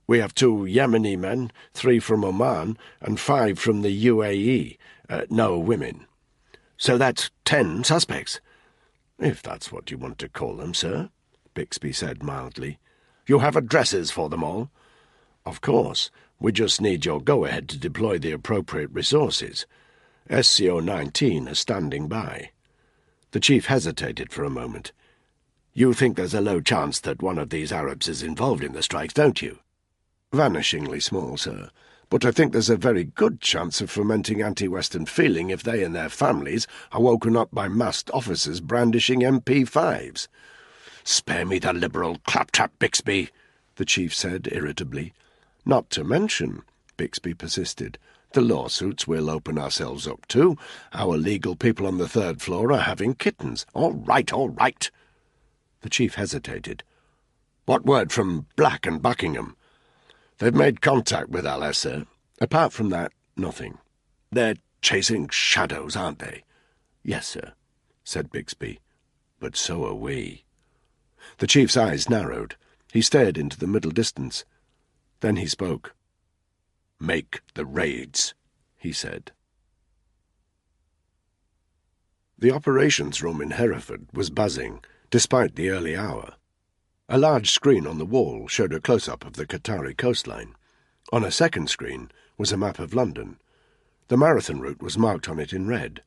"We have 2 Yemeni men, 3 from Oman, and 5 from the UAE. No women. So that's 10 suspects." "If that's what you want to call them, sir," Bixby said mildly. "You have addresses for them all?" "Of course. We just need your go-ahead to deploy the appropriate resources. SCO-19 is standing by." The chief hesitated for a moment. "You think there's a low chance that one of these Arabs is involved in the strikes, don't you?" "Vanishingly small, sir. But I think there's a very good chance of fomenting anti-Western feeling if they and their families are woken up by masked officers brandishing MP5s. "Spare me the liberal claptrap, Bixby," the chief said irritably. "Not to mention," Bixby persisted, "the lawsuits we'll open ourselves up to. Our legal people on the 3rd floor are having kittens." All right. The chief hesitated. "What word from Black and Buckingham?" "They've made contact with Al, sir. Apart from that, nothing. They're chasing shadows, aren't they?" "Yes, sir," said Bixby. "But so are we." The chief's eyes narrowed. He stared into the middle distance. Then he spoke. "Make the raids," he said. The operations room in Hereford was buzzing, despite the early hour. A large screen on the wall showed a close-up of the Qatari coastline. On a second screen was a map of London. The marathon route was marked on it in red.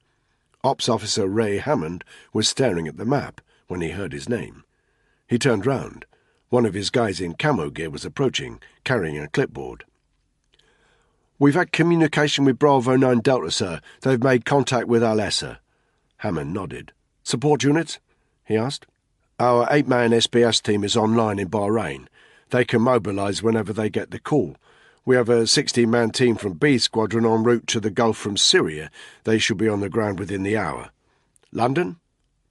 Ops Officer Ray Hammond was staring at the map when he heard his name. He turned round. One of his guys in camo gear was approaching, carrying a clipboard. "We've had communication with Bravo 9 Delta, sir. They've made contact with Al Essa." Hammond nodded. "Support units?" he asked. "Our 8-man SPS team is online in Bahrain. They can mobilise whenever they get the call. We have a 16-man team from B Squadron en route to the Gulf from Syria. They should be on the ground within the hour. London?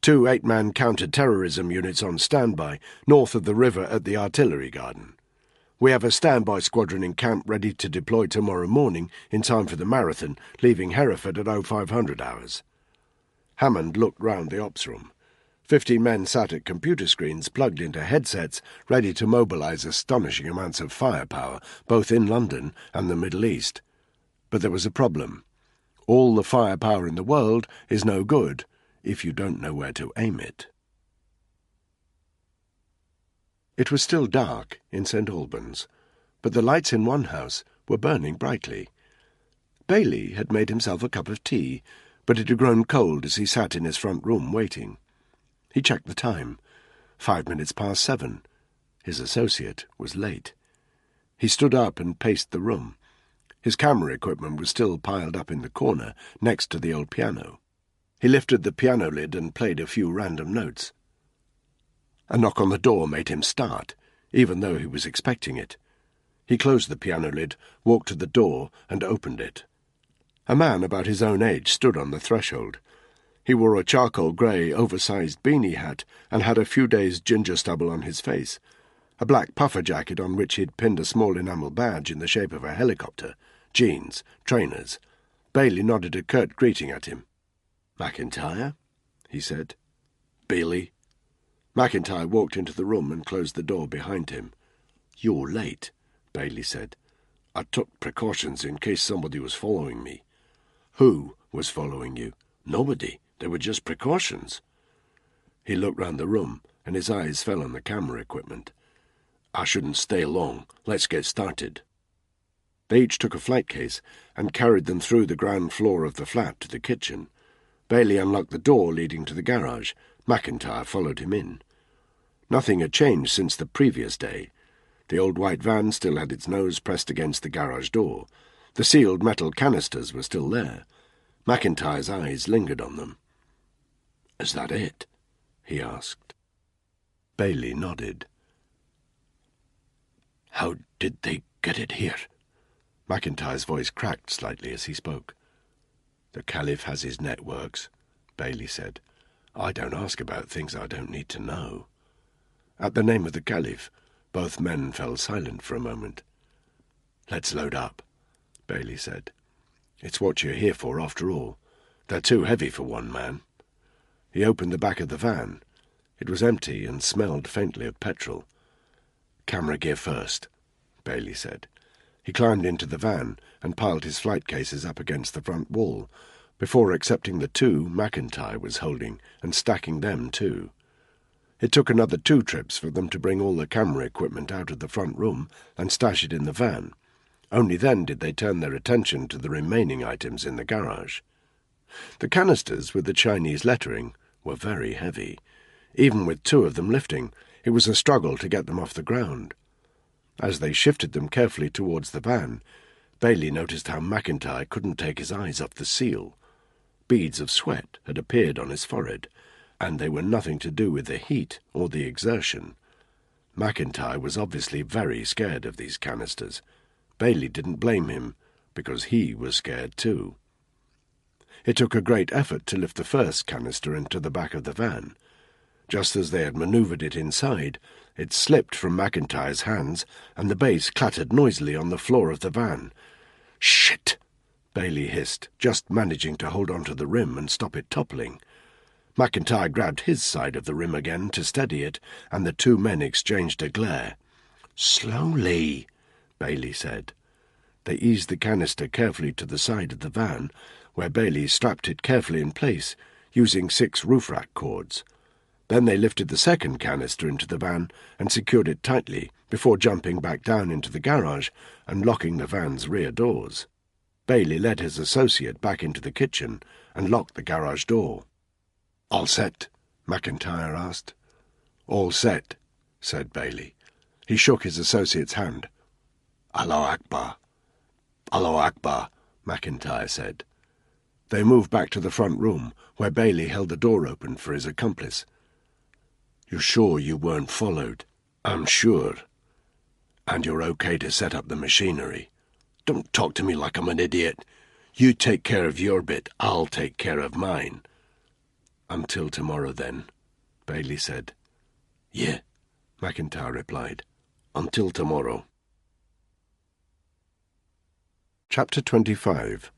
2 8-man counter-terrorism units on standby, north of the river at the artillery garden. We have a standby squadron in camp ready to deploy tomorrow morning in time for the marathon, leaving Hereford at 0500 hours. Hammond looked round the ops room. 50 men sat at computer screens plugged into headsets, ready to mobilise astonishing amounts of firepower, both in London and the Middle East. But there was a problem. All the firepower in the world is no good if you don't know where to aim it. It was still dark in St. Albans, but the lights in one house were burning brightly. Bailey had made himself a cup of tea, but it had grown cold as he sat in his front room waiting. He checked the time. 5 minutes past 7. His associate was late. He stood up and paced the room. His camera equipment was still piled up in the corner, next to the old piano. He lifted the piano lid and played a few random notes. A knock on the door made him start, even though he was expecting it. He closed the piano lid, walked to the door, and opened it. A man about his own age stood on the threshold. He wore a charcoal grey, oversized beanie hat and had a few days' ginger stubble on his face, a black puffer jacket on which he'd pinned a small enamel badge in the shape of a helicopter, jeans, trainers. Bailey nodded a curt greeting at him. "McIntyre?" he said. "Bailey?" McIntyre walked into the room and closed the door behind him. "You're late," Bailey said. "I took precautions in case somebody was following me." "Who was following you?" "Nobody. They were just precautions." He looked round the room, and his eyes fell on the camera equipment. "I shouldn't stay long. Let's get started." They each took a flight case and carried them through the ground floor of the flat to the kitchen. Bailey unlocked the door leading to the garage. McIntyre followed him in. Nothing had changed since the previous day. The old white van still had its nose pressed against the garage door. The sealed metal canisters were still there. McIntyre's eyes lingered on them. "Is that it?" he asked. Bailey nodded. "How did they get it here?" McIntyre's voice cracked slightly as he spoke. "The Caliph has his networks," Bailey said. "I don't ask about things I don't need to know." At the name of the Caliph, both men fell silent for a moment. "Let's load up," Bailey said. "It's what you're here for, after all. They're too heavy for one man." He opened the back of the van. It was empty and smelled faintly of petrol. "Camera gear first," Bailey said. He climbed into the van and piled his flight cases up against the front wall, before accepting the two McIntyre was holding and stacking them too. It took another 2 trips for them to bring all the camera equipment out of the front room and stash it in the van. Only then did they turn their attention to the remaining items in the garage. The canisters with the Chinese lettering were very heavy. Even with 2 of them lifting, it was a struggle to get them off the ground. As they shifted them carefully towards the van, Bailey noticed how McIntyre couldn't take his eyes off the seal. Beads of sweat had appeared on his forehead, and they were nothing to do with the heat or the exertion. McIntyre was obviously very scared of these canisters. Bailey didn't blame him, because he was scared too. It took a great effort to lift the first canister into the back of the van. Just as they had manoeuvred it inside, it slipped from McIntyre's hands, and the base clattered noisily on the floor of the van. "Shit!" Bailey hissed, just managing to hold onto the rim and stop it toppling. McIntyre grabbed his side of the rim again to steady it, and the 2 men exchanged a glare. "Slowly," Bailey said. They eased the canister carefully to the side of the van, where Bailey strapped it carefully in place, using 6 roof rack cords. Then they lifted the second canister into the van and secured it tightly before jumping back down into the garage and locking the van's rear doors. Bailey led his associate back into the kitchen and locked the garage door. "All set?" McIntyre asked. "All set," said Bailey. He shook his associate's hand. "Allahu Akbar." "Allahu Akbar," McIntyre said. They moved back to the front room, where Bailey held the door open for his accomplice. "You're sure you weren't followed?" "I'm sure." "And you're okay to set up the machinery?" "Don't talk to me like I'm an idiot. You take care of your bit, I'll take care of mine." "Until tomorrow, then," Bailey said. "Yeah," McIntyre replied. "Until tomorrow." Chapter 25.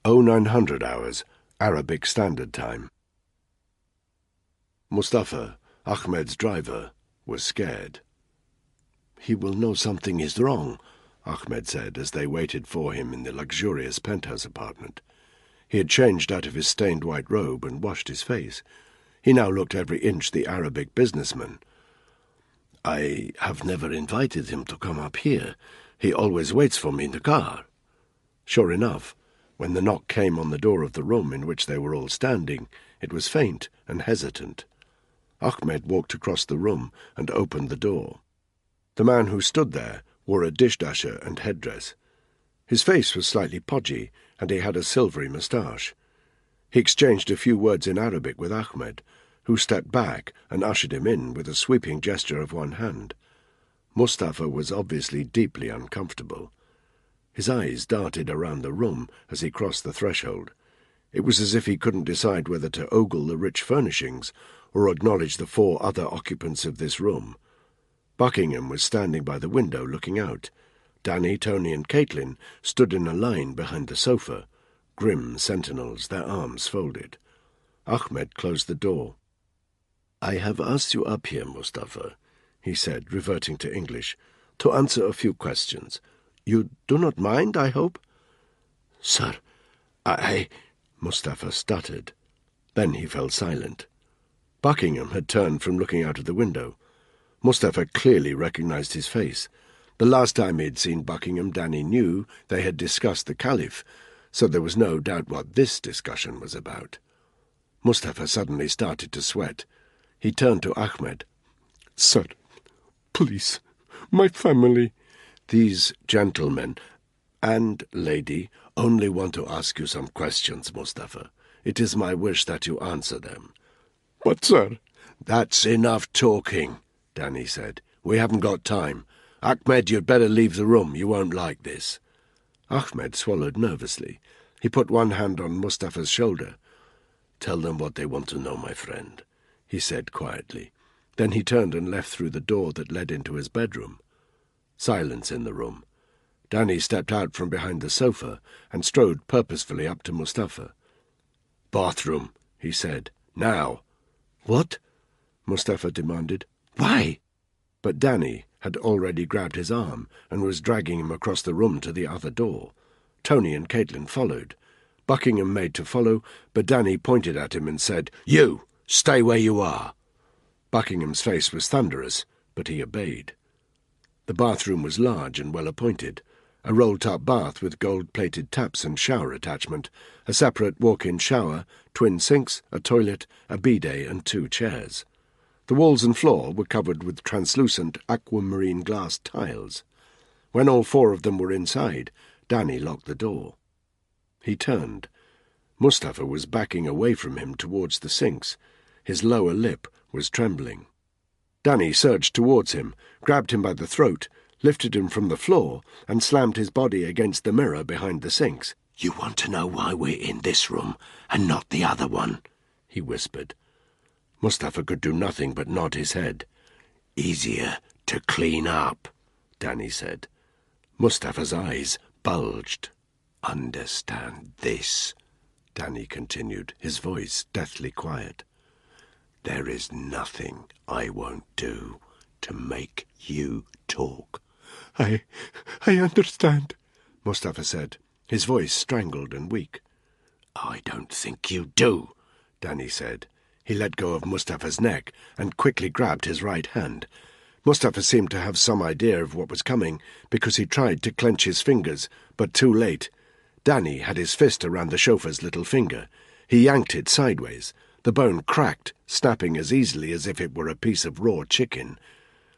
0900 hours, Arabic Standard Time. Mustafa, Ahmed's driver, was scared. "He will know something is wrong," Ahmed said as they waited for him in the luxurious penthouse apartment. He had changed out of his stained white robe and washed his face. He now looked every inch the Arabic businessman. "I have never invited him to come up here. He always waits for me in the car." Sure enough, when the knock came on the door of the room in which they were all standing, it was faint and hesitant. Ahmed walked across the room and opened the door. The man who stood there wore a dishdasher and headdress. His face was slightly podgy, and he had a silvery moustache. He exchanged a few words in Arabic with Ahmed, who stepped back and ushered him in with a sweeping gesture of one hand. Mustafa was obviously deeply uncomfortable. His eyes darted around the room as he crossed the threshold. It was as if he couldn't decide whether to ogle the rich furnishings or acknowledge the 4 other occupants of this room. Buckingham was standing by the window looking out. Danny, Tony and Caitlin stood in a line behind the sofa, grim sentinels, their arms folded. Ahmed closed the door. "I have asked you up here, Mustafa," he said, reverting to English, "to answer a few questions. You do not mind, I hope?" "Sir, I—" Mustafa stuttered. Then he fell silent. Buckingham had turned from looking out of the window. Mustafa clearly recognized his face. The last time he had seen Buckingham, Danny knew they had discussed the Caliph, so there was no doubt what this discussion was about. Mustafa suddenly started to sweat. He turned to Ahmed. "Sir, please, my family—" "These gentlemen and lady only want to ask you some questions, Mustafa. It is my wish that you answer them." "But, sir—" "That's enough talking," Danny said. "We haven't got time. Ahmed, you'd better leave the room. You won't like this." Ahmed swallowed nervously. He put one hand on Mustafa's shoulder. "Tell them what they want to know, my friend," he said quietly. Then he turned and left through the door that led into his bedroom. Silence in the room. Danny stepped out from behind the sofa and strode purposefully up to Mustafa. "Bathroom," he said. "Now." "What?" Mustafa demanded. "Why?" But Danny had already grabbed his arm and was dragging him across the room to the other door. Tony and Caitlin followed. Buckingham made to follow, but Danny pointed at him and said, "You, stay where you are." Buckingham's face was thunderous, but he obeyed. The bathroom was large and well-appointed. A roll-top bath with gold-plated taps and shower attachment, a separate walk-in shower, twin sinks, a toilet, a bidet and 2 chairs. The walls and floor were covered with translucent aquamarine glass tiles. When all 4 of them were inside, Danny locked the door. He turned. Mustafa was backing away from him towards the sinks. His lower lip was trembling. Danny surged towards him, grabbed him by the throat, lifted him from the floor, and slammed his body against the mirror behind the sinks. "You want to know why we're in this room and not the other one?" he whispered. Mustafa could do nothing but nod his head. "Easier to clean up," Danny said. Mustafa's eyes bulged. "Understand this," Danny continued, his voice deathly quiet. "There is nothing I won't do to make you talk." I understand," Mustafa said, his voice strangled and weak. "I don't think you do," Danny said. He let go of Mustafa's neck and quickly grabbed his right hand. Mustafa seemed to have some idea of what was coming because he tried to clench his fingers, but too late. Danny had his fist around the chauffeur's little finger. He yanked it sideways. The bone cracked, snapping as easily as if it were a piece of raw chicken.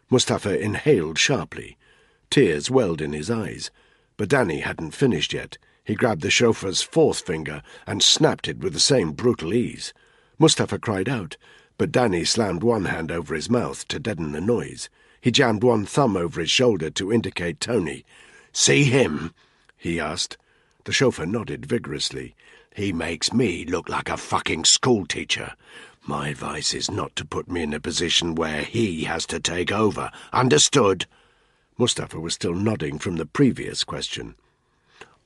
Mustafa inhaled sharply. Tears welled in his eyes. But Danny hadn't finished yet. He grabbed the chauffeur's 4th finger and snapped it with the same brutal ease. Mustafa cried out, but Danny slammed one hand over his mouth to deaden the noise. He jammed one thumb over his shoulder to indicate Tony. "See him?" he asked. The chauffeur nodded vigorously. "He makes me look like a fucking schoolteacher. My advice is not to put me in a position where he has to take over. Understood?" Mustafa was still nodding from the previous question.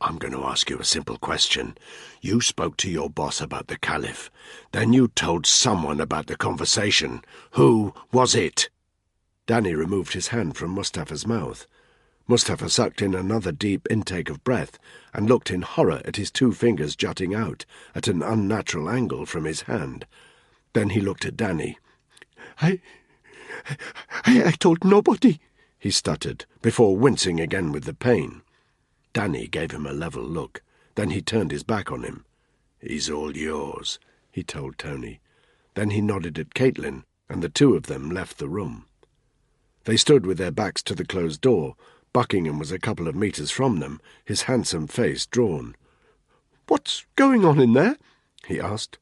"I'm going to ask you a simple question. You spoke to your boss about the Caliph. Then you told someone about the conversation. Who was it?" Danny removed his hand from Mustafa's mouth. Mustafa sucked in another deep intake of breath and looked in horror at his 2 fingers jutting out at an unnatural angle from his hand. Then he looked at Danny. I told nobody," he stuttered, before wincing again with the pain. Danny gave him a level look. Then he turned his back on him. "He's all yours," he told Tony. Then he nodded at Caitlin, and the 2 of them left the room. They stood with their backs to the closed door. Buckingham was a couple of meters from them, his handsome face drawn. "What's going on in there?" he asked.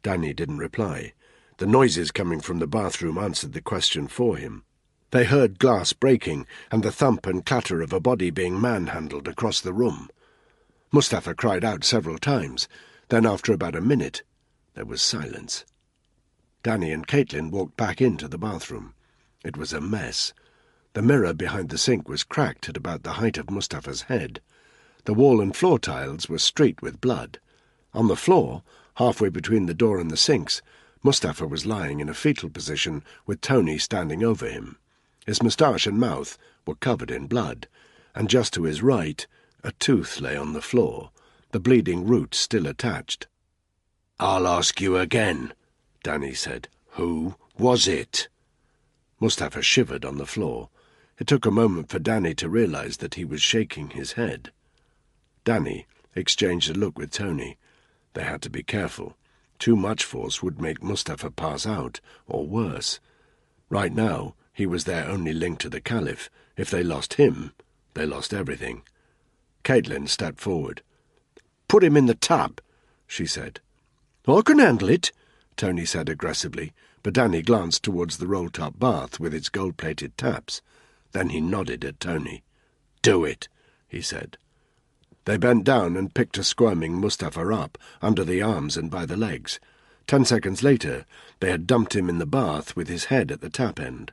Danny didn't reply. The noises coming from the bathroom answered the question for him. They heard glass breaking and the thump and clatter of a body being manhandled across the room. Mustafa cried out several times. Then, after about a minute, there was silence. Danny and Caitlin walked back into the bathroom. It was a mess. The mirror behind the sink was cracked at about the height of Mustafa's head. The wall and floor tiles were streaked with blood. On the floor, halfway between the door and the sinks, Mustafa was lying in a fetal position with Tony standing over him. His moustache and mouth were covered in blood, and just to his right, a tooth lay on the floor, the bleeding root still attached. "I'll ask you again," Danny said. "Who was it?" Mustafa shivered on the floor. It took a moment for Danny to realize that he was shaking his head. Danny exchanged a look with Tony. They had to be careful. Too much force would make Mustafa pass out, or worse. Right now, he was their only link to the Caliph. If they lost him, they lost everything. Caitlin stepped forward. "Put him in the tub," she said. "I can handle it," Tony said aggressively, but Danny glanced towards the roll-top bath with its gold-plated taps. Then he nodded at Tony. "Do it," he said. They bent down and picked a squirming Mustafa up, under the arms and by the legs. 10 seconds later, they had dumped him in the bath with his head at the tap end.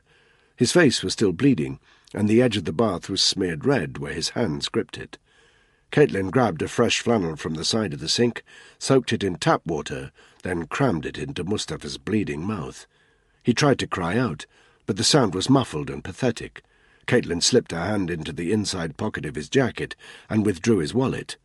His face was still bleeding, and the edge of the bath was smeared red where his hands gripped it. Caitlin grabbed a fresh flannel from the side of the sink, soaked it in tap water, then crammed it into Mustafa's bleeding mouth. He tried to cry out, but the sound was muffled and pathetic. Caitlin slipped her hand into the inside pocket of his jacket and withdrew his wallet.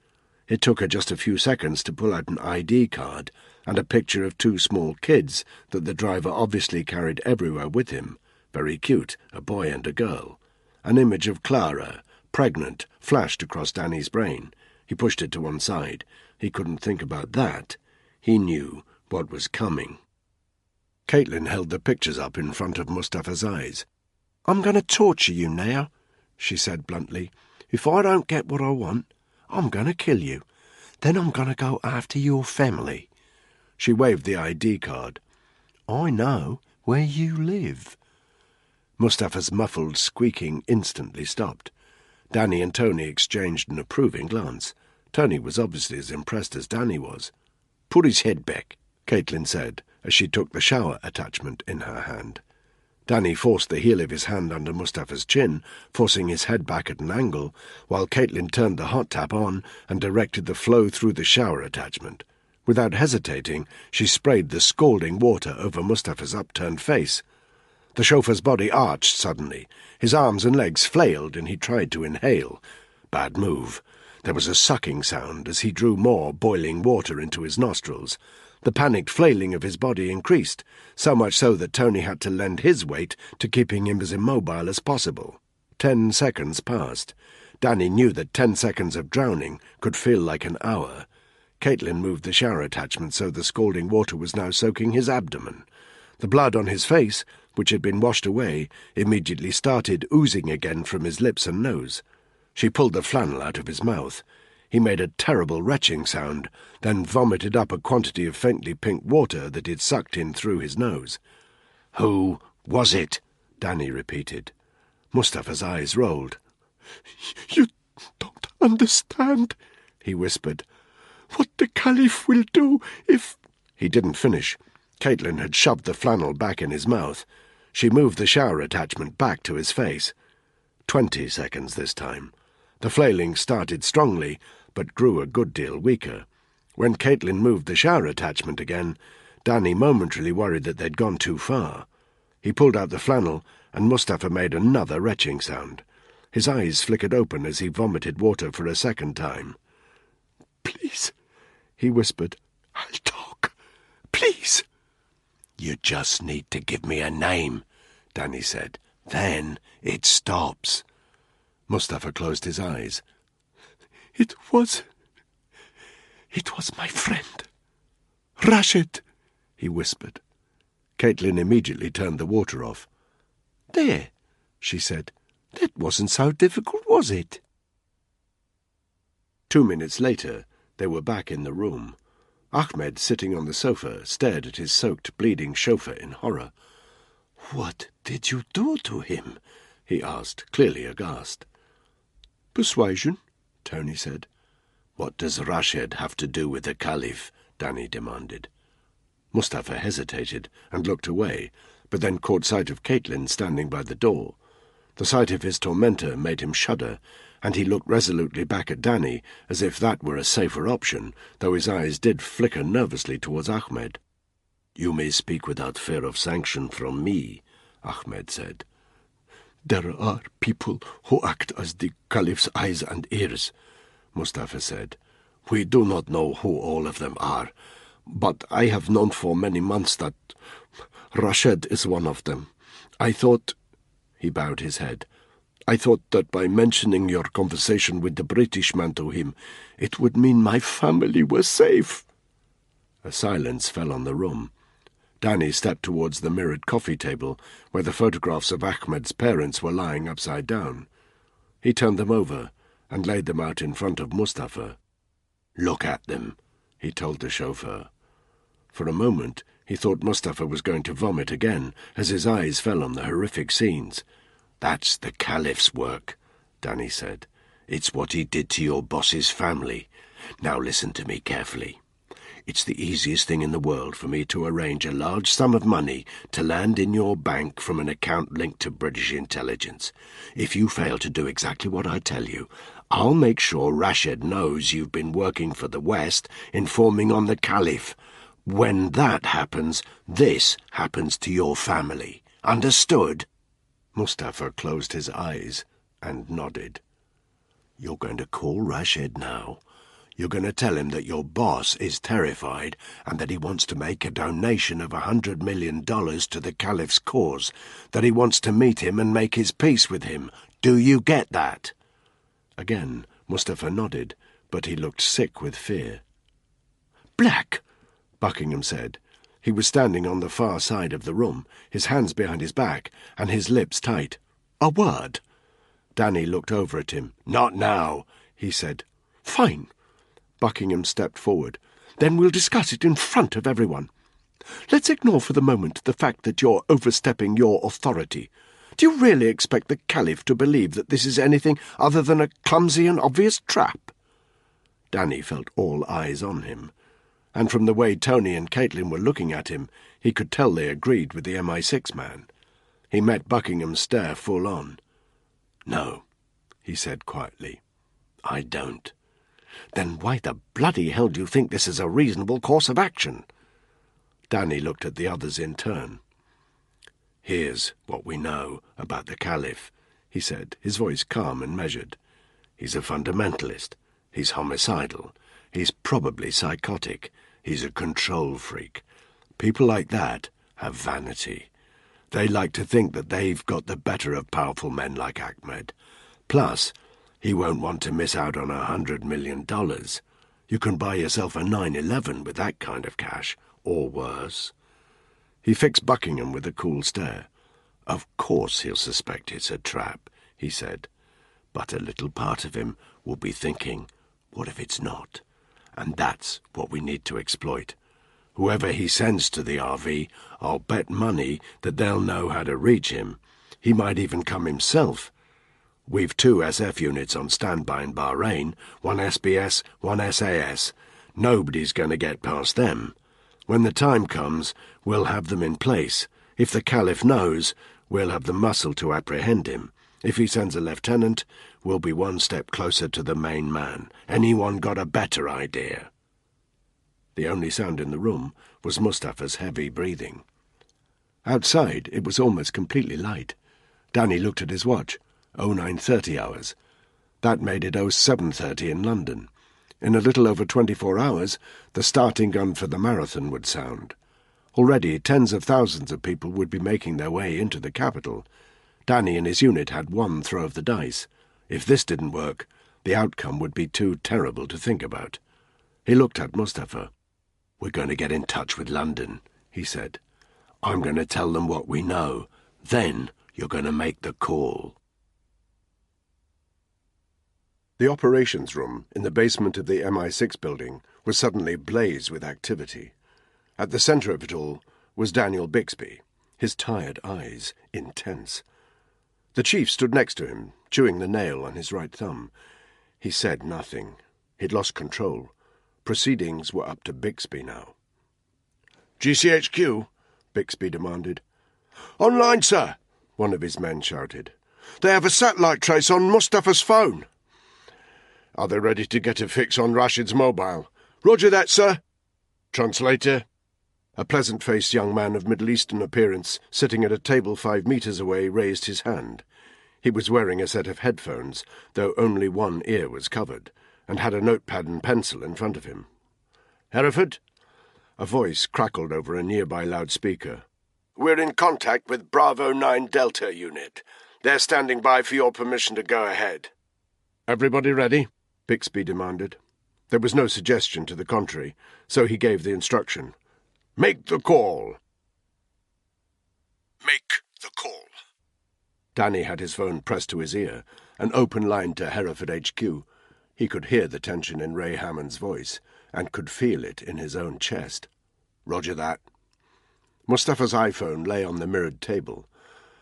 It took her just a few seconds to pull out an ID card and a picture of 2 small kids that the driver obviously carried everywhere with him. Very cute, a boy and a girl. An image of Clara, pregnant, flashed across Danny's brain. He pushed it to one side. He couldn't think about that. He knew what was coming. Caitlin held the pictures up in front of Mustafa's eyes. "I'm going to torture you now," she said bluntly. "If I don't get what I want, I'm going to kill you. Then I'm going to go after your family." She waved the ID card. "I know where you live." Mustafa's muffled squeaking instantly stopped. Danny and Tony exchanged an approving glance. Tony was obviously as impressed as Danny was. "Put his head back," Caitlin said, as she took the shower attachment in her hand. Danny forced the heel of his hand under Mustafa's chin, forcing his head back at an angle, while Caitlin turned the hot tap on and directed the flow through the shower attachment. Without hesitating, she sprayed the scalding water over Mustafa's upturned face. The chauffeur's body arched suddenly. His arms and legs flailed, and he tried to inhale. Bad move. There was a sucking sound as he drew more boiling water into his nostrils. The panicked flailing of his body increased, so much so that Tony had to lend his weight to keeping him as immobile as possible. 10 seconds passed. Danny knew that 10 seconds of drowning could feel like an hour. Caitlin moved the shower attachment so the scalding water was now soaking his abdomen. The blood on his face, which had been washed away, immediately started oozing again from his lips and nose. She pulled the flannel out of his mouth. He made a terrible retching sound, then vomited up a quantity of faintly pink water that he'd sucked in through his nose. "Who was it?" Danny repeated. Mustafa's eyes rolled. "You don't understand," he whispered. "What the Caliph will do if—" He didn't finish. Caitlin had shoved the flannel back in his mouth. She moved the shower attachment back to his face. 20 seconds this time. The flailing started strongly, but grew a good deal weaker. When Caitlin moved the shower attachment again, Danny momentarily worried that they'd gone too far. He pulled out the flannel, and Mustafa made another retching sound. His eyes flickered open as he vomited water for a second time. "Please," he whispered. "I'll talk. Please." "You just need to give me a name," Danny said. "Then it stops." Mustafa closed his eyes. It was my friend. Rashid," he whispered. Caitlin immediately turned the water off. "There," she said. "That wasn't so difficult, was it?" 2 minutes later, they were back in the room. Ahmed, sitting on the sofa, stared at his soaked, bleeding chauffeur in horror. "What did you do to him?" he asked, clearly aghast. "Persuasion," Tony said. "What does Rashid have to do with the Caliph?" Danny demanded. Mustafa hesitated and looked away, but then caught sight of Caitlin standing by the door. The sight of his tormentor made him shudder, and he looked resolutely back at Danny, as if that were a safer option, though his eyes did flicker nervously towards Ahmed. "You may speak without fear of sanction from me," Ahmed said. "There are people who act as the Caliph's eyes and ears," Mustafa said. "We do not know who all of them are, but I have known for many months that Rashid is one of them. I thought—" He bowed his head. "I thought that by mentioning your conversation with the British man to him, it would mean my family was safe." A silence fell on the room. Danny stepped towards the mirrored coffee table, where the photographs of Ahmed's parents were lying upside down. He turned them over and laid them out in front of Mustafa. "Look at them," he told the chauffeur. For a moment he thought Mustafa was going to vomit again, as his eyes fell on the horrific scenes. "That's the Caliph's work," Danny said. "It's what he did to your boss's family. Now listen to me carefully. It's the easiest thing in the world for me to arrange a large sum of money to land in your bank from an account linked to British intelligence. If you fail to do exactly what I tell you, I'll make sure Rashid knows you've been working for the West, informing on the Caliph. When that happens, this happens to your family. Understood?" Mustafa closed his eyes and nodded. "You're going to call Rashid now. You're going to tell him that your boss is terrified and that he wants to make a donation of $100 million to the Caliph's cause, that he wants to meet him and make his peace with him. Do you get that?" Again, Mustafa nodded, but he looked sick with fear. "Black," Buckingham said. He was standing on the far side of the room, his hands behind his back, and his lips tight. "A word." Danny looked over at him. "Not now," he said. "Fine." Buckingham stepped forward. "Then we'll discuss it in front of everyone. Let's ignore for the moment the fact that you're overstepping your authority. Do you really expect the Caliph to believe that this is anything other than a clumsy and obvious trap?" Danny felt all eyes on him, and from the way Tony and Caitlin were looking at him, he could tell they agreed with the MI6 man. He met Buckingham's stare full on. "No," he said quietly. "I don't." "Then why the bloody hell do you think this is a reasonable course of action?" Danny looked at the others in turn. "Here's what we know about the Caliph," he said, his voice calm and measured. "He's a fundamentalist. He's homicidal. He's probably psychotic. He's a control freak. People like that have vanity. They like to think that they've got the better of powerful men like Ahmed. Plus, he won't want to miss out on $100 million. You can buy yourself a 9/11 with that kind of cash, or worse." He fixed Buckingham with a cool stare. "Of course he'll suspect it's a trap," he said. "But a little part of him will be thinking, what if it's not? And that's what we need to exploit. Whoever he sends to the RV, I'll bet money that they'll know how to reach him. He might even come himself. We've 2 SF units on standby in Bahrain, 1 SBS, 1 SAS. Nobody's going to get past them. When the time comes, we'll have them in place. If the Caliph knows, we'll have the muscle to apprehend him. If he sends a lieutenant, we'll be 1 step closer to the main man. Anyone got a better idea?" The only sound in the room was Mustafa's heavy breathing. Outside, it was almost completely light. Danny looked at his watch. 09:30 hours. That made it 07:30 in London. In a little over 24 hours, the starting gun for the marathon would sound. Already tens of thousands of people would be making their way into the capital. Danny and his unit had 1 throw of the dice. If this didn't work, the outcome would be too terrible to think about. He looked at Mustafa. "We're going to get in touch with London," he said. "I'm going to tell them what we know. Then you're going to make the call." The operations room in the basement of the MI6 building was suddenly ablaze with activity. At the centre of it all was Daniel Bixby, his tired eyes intense. The chief stood next to him, chewing the nail on his right thumb. He said nothing. He'd lost control. Proceedings were up to Bixby now. "GCHQ?" Bixby demanded. "Online, sir," one of his men shouted. "They have a satellite trace on Mustafa's phone." "Are they ready to get a fix on Rashid's mobile?" "Roger that, sir." "Translator?" A pleasant-faced young man of Middle Eastern appearance, sitting at a table 5 meters away, raised his hand. He was wearing a set of headphones, though only one ear was covered, and had a notepad and pencil in front of him. "Hereford?" A voice crackled over a nearby loudspeaker. "We're in contact with Bravo 9 Delta unit. They're standing by for your permission to go ahead." "Everybody ready?" Bixby demanded. There was no suggestion to the contrary, so he gave the instruction. "Make the call." Make the call. Danny had his phone pressed to his ear, an open line to Hereford HQ. He could hear the tension in Ray Hammond's voice, and could feel it in his own chest. "Roger that." Mustafa's iPhone lay on the mirrored table.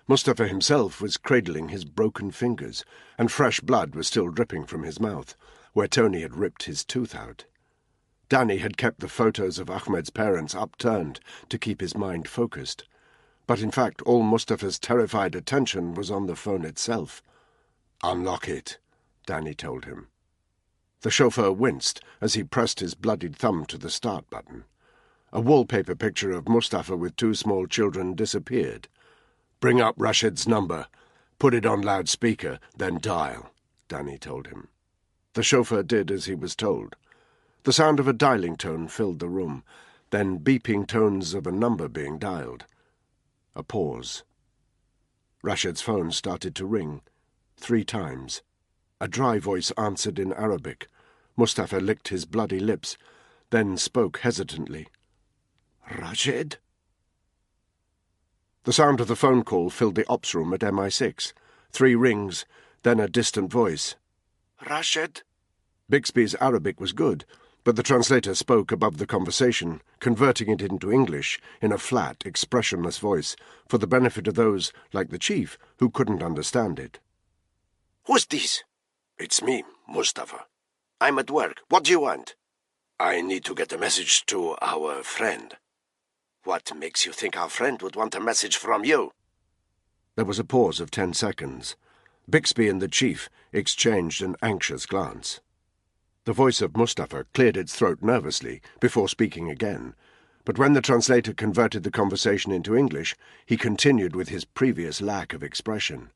Mustafa himself was cradling his broken fingers, and fresh blood was still dripping from his mouth, where Tony had ripped his tooth out. Danny had kept the photos of Ahmed's parents upturned to keep his mind focused. But in fact all Mustafa's terrified attention was on the phone itself. "Unlock it," Danny told him. The chauffeur winced as he pressed his bloodied thumb to the start button. A wallpaper picture of Mustafa with 2 small children disappeared. "Bring up Rashid's number. Put it on loudspeaker, then dial," Danny told him. The chauffeur did as he was told. The sound of a dialing tone filled the room, then beeping tones of a number being dialed. A pause. Rashid's phone started to ring, 3 times. A dry voice answered in Arabic. Mustafa licked his bloody lips, then spoke hesitantly. "Rashid?" The sound of the phone call filled the ops room at MI6. 3 rings, then a distant voice. "Rashid?" Bixby's Arabic was good, but the translator spoke above the conversation, converting it into English in a flat, expressionless voice, for the benefit of those, like the chief, who couldn't understand it. "Who's this?" "It's me, Mustafa. I'm at work. What do you want?" "I need to get a message to our friend." "What makes you think our friend would want a message from you?" There was a pause of 10 seconds. Bixby and the chief exchanged an anxious glance. The voice of Mustafa cleared its throat nervously before speaking again, but when the translator converted the conversation into English, he continued with his previous lack of expression.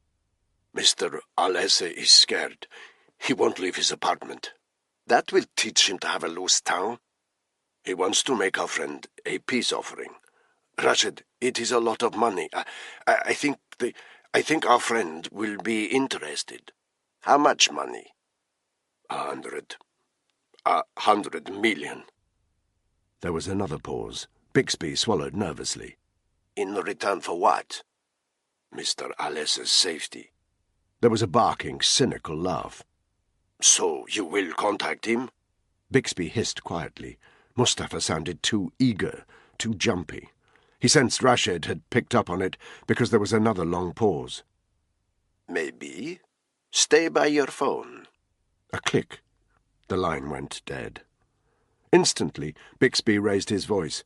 "Mr. Alese is scared. He won't leave his apartment. That will teach him to have a loose tongue. He wants to make our friend a peace offering. Rashid, it is a lot of money. I think our friend will be interested." "How much money?" 100 million. There was another pause. Bixby swallowed nervously. "In return for what?" "Mr. Alese's safety." There was a barking, cynical laugh. "So you will contact him?" Bixby hissed quietly. Mustafa sounded too eager, too jumpy. He sensed Rashid had picked up on it because there was another long pause. "Maybe. Stay by your phone." A click. The line went dead. Instantly, Bixby raised his voice.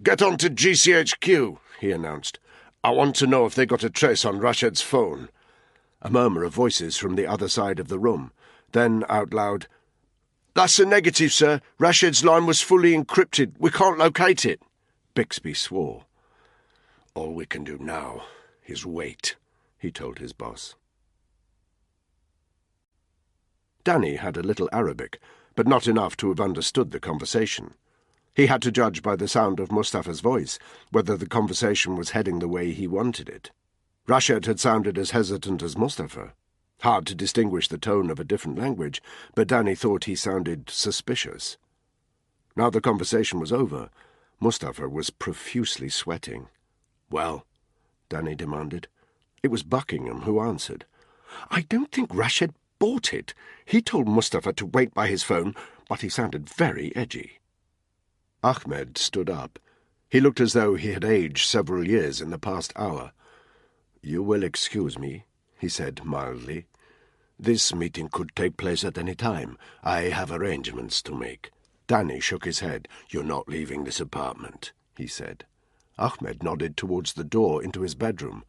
"Get on to GCHQ," he announced. "I want to know if they got a trace on Rashid's phone." A murmur of voices from the other side of the room. Then, out loud, "That's a negative, sir. Rashid's line was fully encrypted. We can't locate it." Bixby swore. "All we can do now is wait," he told his boss. Danny had a little Arabic, but not enough to have understood the conversation. He had to judge by the sound of Mustafa's voice whether the conversation was heading the way he wanted it. Rashid had sounded as hesitant as Mustafa. Hard to distinguish the tone of a different language, but Danny thought he sounded suspicious. Now the conversation was over. Mustafa was profusely sweating. "Well?" Danny demanded. It was Buckingham who answered. "I don't think Rashid bought it. He told Mustafa to wait by his phone, but he sounded very edgy. Ahmed stood up. He looked as though he had aged several years in the past hour. "You will excuse me," he said mildly. "This meeting could take place at any time. I have arrangements to make." Danny shook his head. "You're not leaving this apartment," he said. Ahmed nodded towards the door into his bedroom.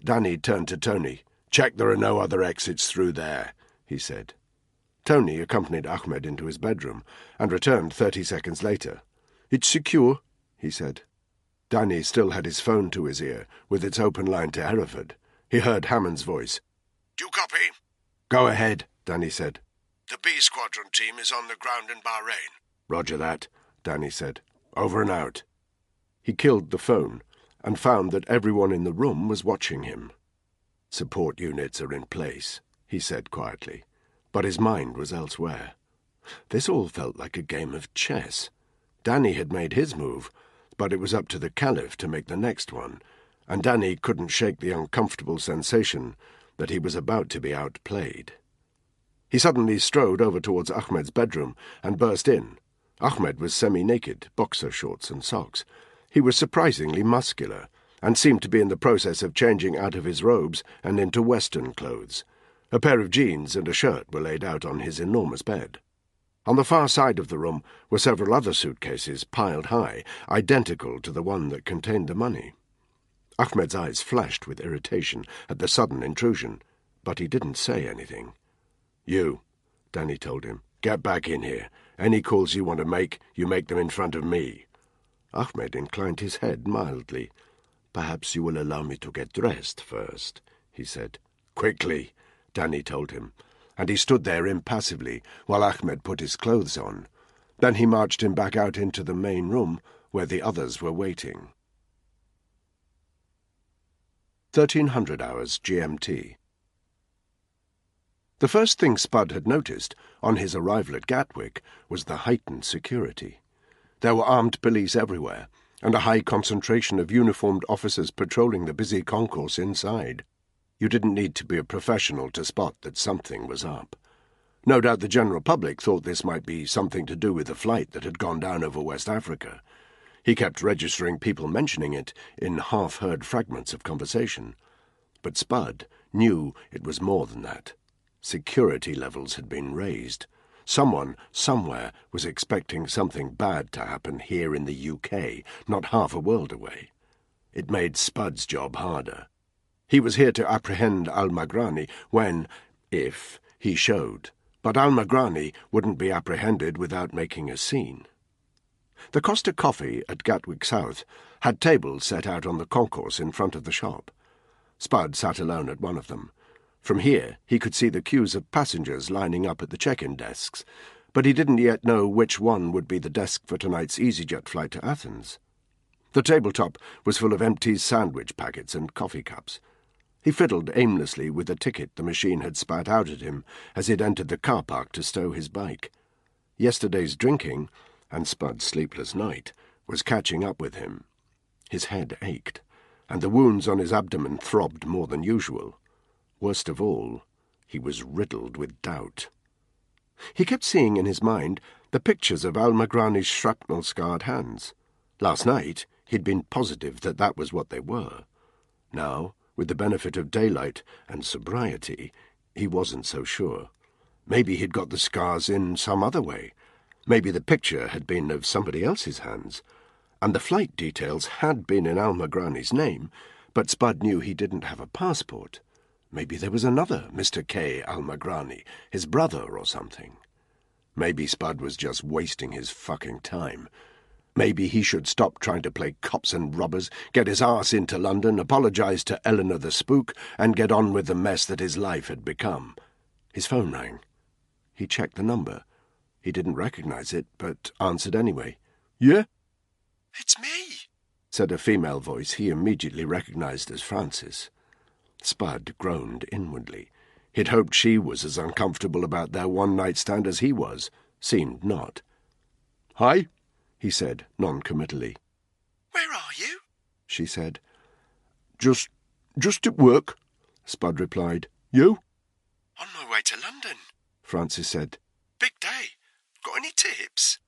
Danny turned to Tony. "Check there are no other exits through there," he said. Tony accompanied Ahmed into his bedroom and returned 30 seconds later. "It's secure," he said. Danny still had his phone to his ear, with its open line to Hereford. He heard Hammond's voice. "Do you copy?" "Go ahead," Danny said. "The B Squadron team is on the ground in Bahrain." "Roger that," Danny said. "Over and out." He killed the phone and found that everyone in the room was watching him. "Support units are in place," he said quietly, but his mind was elsewhere. This all felt like a game of chess. Danny had made his move, but it was up to the Caliph to make the next one, and Danny couldn't shake the uncomfortable sensation that he was about to be outplayed. He suddenly strode over towards Ahmed's bedroom and burst in. Ahmed was semi-naked, boxer shorts and socks. He was surprisingly muscular, and seemed to be in the process of changing out of his robes and into Western clothes. A pair of jeans and a shirt were laid out on his enormous bed. On the far side of the room were several other suitcases piled high, identical to the one that contained the money. Ahmed's eyes flashed with irritation at the sudden intrusion, but he didn't say anything. "You," Danny told him, "get back in here. Any calls you want to make, you make them in front of me." Ahmed inclined his head mildly. "Perhaps you will allow me to get dressed first," he said. "Quickly," Danny told him, and he stood there impassively while Ahmed put his clothes on. Then he marched him back out into the main room where the others were waiting. 1300 hours GMT. The first thing Spud had noticed on his arrival at Gatwick was the heightened security. There were armed police everywhere, and a high concentration of uniformed officers patrolling the busy concourse inside. You didn't need to be a professional to spot that something was up. No doubt the general public thought this might be something to do with the flight that had gone down over West Africa. He kept registering people mentioning it in half-heard fragments of conversation. But Spud knew it was more than that. Security levels had been raised. Someone, somewhere, was expecting something bad to happen here in the UK, not half a world away. It made Spud's job harder. He was here to apprehend Al-Magrani when, if, he showed. But Al-Magrani wouldn't be apprehended without making a scene. The Costa Coffee at Gatwick South had tables set out on the concourse in front of the shop. Spud sat alone at one of them. From here he could see the queues of passengers lining up at the check-in desks, but he didn't yet know which one would be the desk for tonight's EasyJet flight to Athens. The tabletop was full of empty sandwich packets and coffee cups. He fiddled aimlessly with the ticket the machine had spat out at him as he'd entered the car park to stow his bike. Yesterday's drinking, and Spud's sleepless night, was catching up with him. His head ached, and the wounds on his abdomen throbbed more than usual. Worst of all, he was riddled with doubt. He kept seeing in his mind the pictures of Al-Magrani's shrapnel-scarred hands. Last night he'd been positive that that was what they were. Now, with the benefit of daylight and sobriety, he wasn't so sure. Maybe he'd got the scars in some other way. Maybe the picture had been of somebody else's hands, and the flight details had been in Al-Magrani's name, but Spud knew he didn't have a passport. Maybe there was another Mr. K. Al-Magrani, his brother or something. Maybe Spud was just wasting his fucking time. Maybe he should stop trying to play cops and robbers, get his arse into London, apologise to Eleanor the Spook, and get on with the mess that his life had become. His phone rang. He checked the number. He didn't recognise it, but answered anyway. "Yeah?" "It's me," said a female voice he immediately recognised as Frances. Spud groaned inwardly. He'd hoped she was as uncomfortable about their one-night stand as he was. Seemed not. "Hi," he said, non-committally. "Where are you?" she said. Just at work," Spud replied. "You?" "On my way to London," Frances said. "Big day. Got any tips?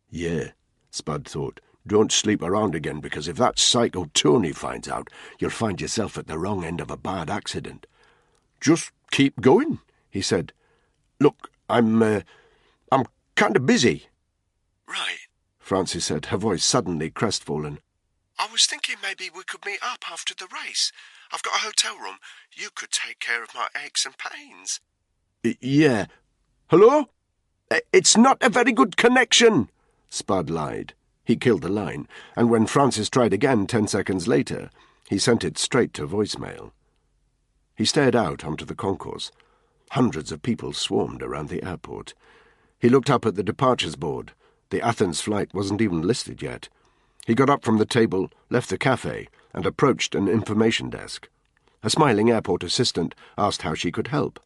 Yeah, Spud thought. Don't sleep around again, because if that psycho Tony finds out, you'll find yourself at the wrong end of a bad accident. Just keep going, he said. Look, I'm kind of busy. Right. Frances said, her voice suddenly crestfallen. I was thinking maybe we could meet up after the race. I've got a hotel room. You could take care of my aches and pains. Yeah. Hello? It's not a very good connection, Spud lied. He killed the line, and when Frances tried again 10 seconds later, he sent it straight to voicemail. He stared out onto the concourse. Hundreds of people swarmed around the airport. He looked up at the departures board. The Athens flight wasn't even listed yet. He got up from the table, left the cafe, and approached an information desk. A smiling airport assistant asked how she could help.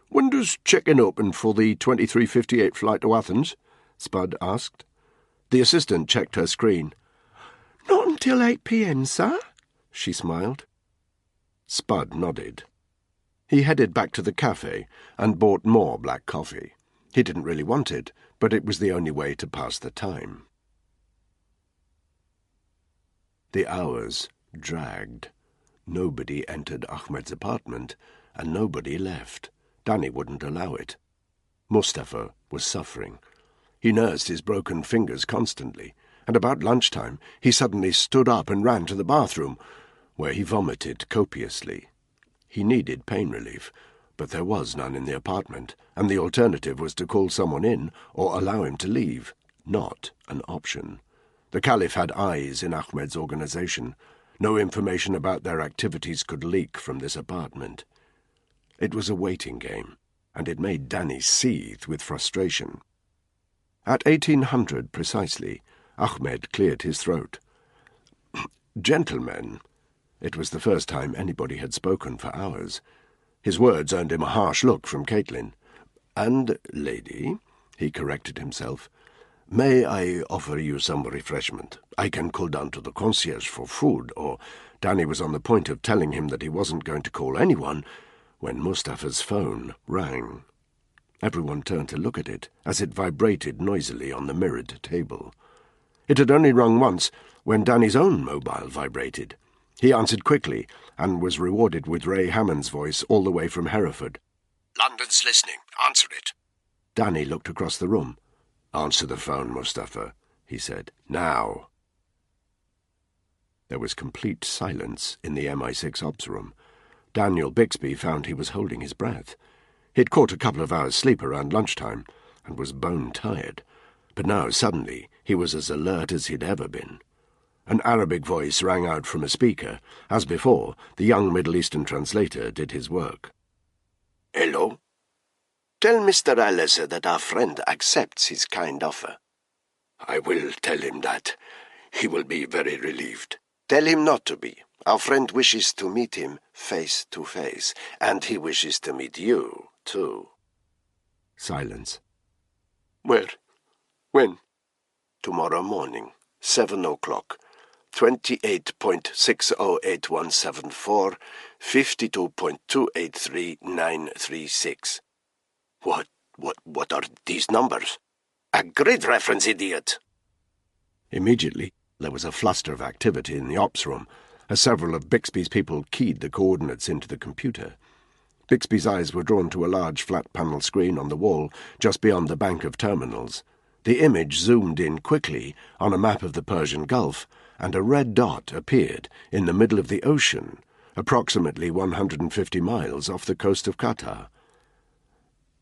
"When does check-in open for the 23:58 flight to Athens?" Spud asked. The assistant checked her screen. "Not until 8 p.m, sir," she smiled. Spud nodded. He headed back to the cafe and bought more black coffee. He didn't really want it, but it was the only way to pass the time. The hours dragged. Nobody entered Ahmed's apartment, and nobody left. Danny wouldn't allow it. Mustafa was suffering. He nursed his broken fingers constantly, and about lunchtime he suddenly stood up and ran to the bathroom, where he vomited copiously. He needed pain relief, but there was none in the apartment, and the alternative was to call someone in or allow him to leave. Not an option. The Caliph had eyes in Ahmed's organization. No information about their activities could leak from this apartment. It was a waiting game, and it made Danny seethe with frustration. At 1800 precisely, Ahmed cleared his throat. "Gentlemen," it was the first time anybody had spoken for hours. His words earned him a harsh look from Caitlin. "And, lady," he corrected himself, "may I offer you some refreshment? I can call down to the concierge for food," or Danny was on the point of telling him that he wasn't going to call anyone when Mustafa's phone rang. Everyone turned to look at it as it vibrated noisily on the mirrored table. It had only rung once when Danny's own mobile vibrated. He answered quickly and was rewarded with Ray Hammond's voice all the way from Hereford. "London's listening. Answer it." Danny looked across the room. "Answer the phone, Mustafa," he said. "Now." There was complete silence in the MI6 ops room. Daniel Bixby found he was holding his breath. He'd caught a couple of hours' sleep around lunchtime and was bone-tired, but now suddenly he was as alert as he'd ever been. An Arabic voice rang out from a speaker. As before, the young Middle Eastern translator did his work. "Hello? Tell Mr. Alessa that our friend accepts his kind offer." "I will tell him that. He will be very relieved." "Tell him not to be. Our friend wishes to meet him face to face, and he wishes to meet you, too." Silence. "Where? When?" "Tomorrow morning, 7 o'clock. 28.608174, 52.283936. What are these numbers?" "A grid reference, idiot." Immediately, there was a fluster of activity in the ops room, as several of Bixby's people keyed the coordinates into the computer. Bixby's eyes were drawn to a large flat-panel screen on the wall just beyond the bank of terminals. The image zoomed in quickly on a map of the Persian Gulf, and a red dot appeared in the middle of the ocean, approximately 150 miles off the coast of Qatar.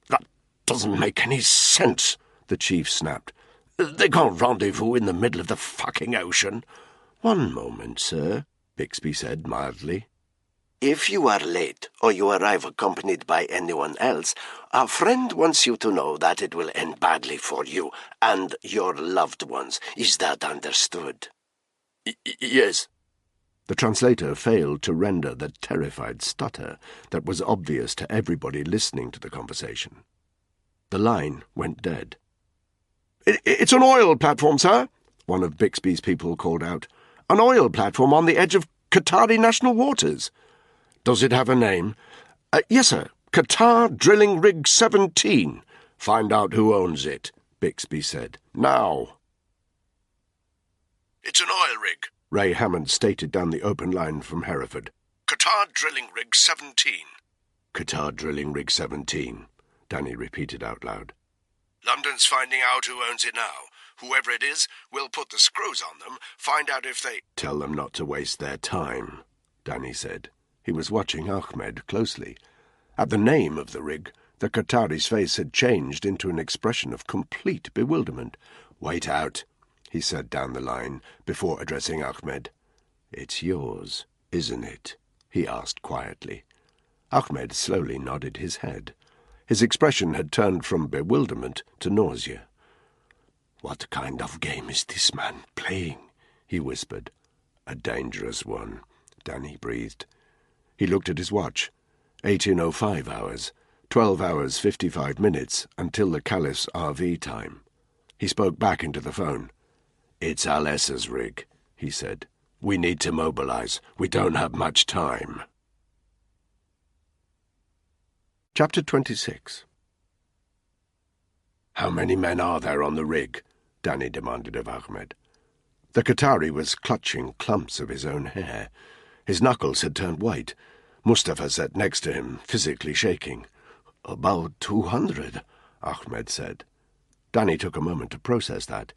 "That doesn't make any sense," the chief snapped. "They can't rendezvous in the middle of the fucking ocean." "One moment, sir," Bixby said mildly. "If you are late, or you arrive accompanied by anyone else, our friend wants you to know that it will end badly for you and your loved ones. Is that understood?" "Yes." The translator failed to render the terrified stutter that was obvious to everybody listening to the conversation. The line went dead. It's an oil platform, sir," one of Bixby's people called out. "An oil platform on the edge of Qatari national waters." "Does it have a name?" Yes, sir. Qatar Drilling Rig 17. Find out who owns it," Bixby said. "Now!" It's an oil rig, Ray Hammond stated down the open line from Hereford. Qatar Drilling Rig 17. Qatar Drilling Rig 17, Danny repeated out loud. London's finding out who owns it now. Whoever it is, we'll put the screws on them, find out if they... "Tell them not to waste their time," Danny said. He was watching Ahmed closely. At the name of the rig, the Qatari's face had changed into an expression of complete bewilderment. "Wait out," he said down the line, before addressing Ahmed. "It's yours, isn't it?" he asked quietly. Ahmed slowly nodded his head. His expression had turned from bewilderment to nausea. "What kind of game is this man playing?" he whispered. "A dangerous one," Danny breathed. He looked at his watch. 1805 hours, 12 hours 55 minutes until the Caliph's RV time. He spoke back into the phone. "It's Alessa's rig," he said. "We need to mobilize. We don't have much time." Chapter 26. "How many men are there on the rig?" Danny demanded of Ahmed. The Qatari was clutching clumps of his own hair. His knuckles had turned white. Mustafa sat next to him, physically shaking. "About 200, Ahmed said. Danny took a moment to process that.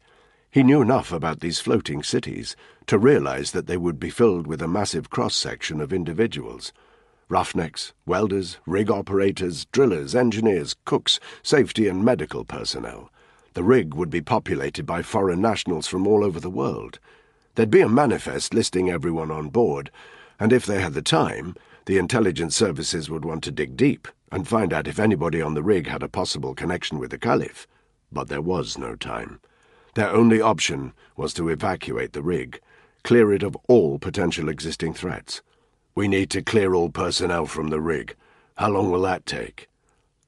He knew enough about these floating cities to realize that they would be filled with a massive cross-section of individuals. Roughnecks, welders, rig operators, drillers, engineers, cooks, safety and medical personnel. The rig would be populated by foreign nationals from all over the world. There'd be a manifest listing everyone on board, and if they had the time, the intelligence services would want to dig deep and find out if anybody on the rig had a possible connection with the Caliph. But there was no time. Their only option was to evacuate the rig, clear it of all potential existing threats. "We need to clear all personnel from the rig. How long will that take?"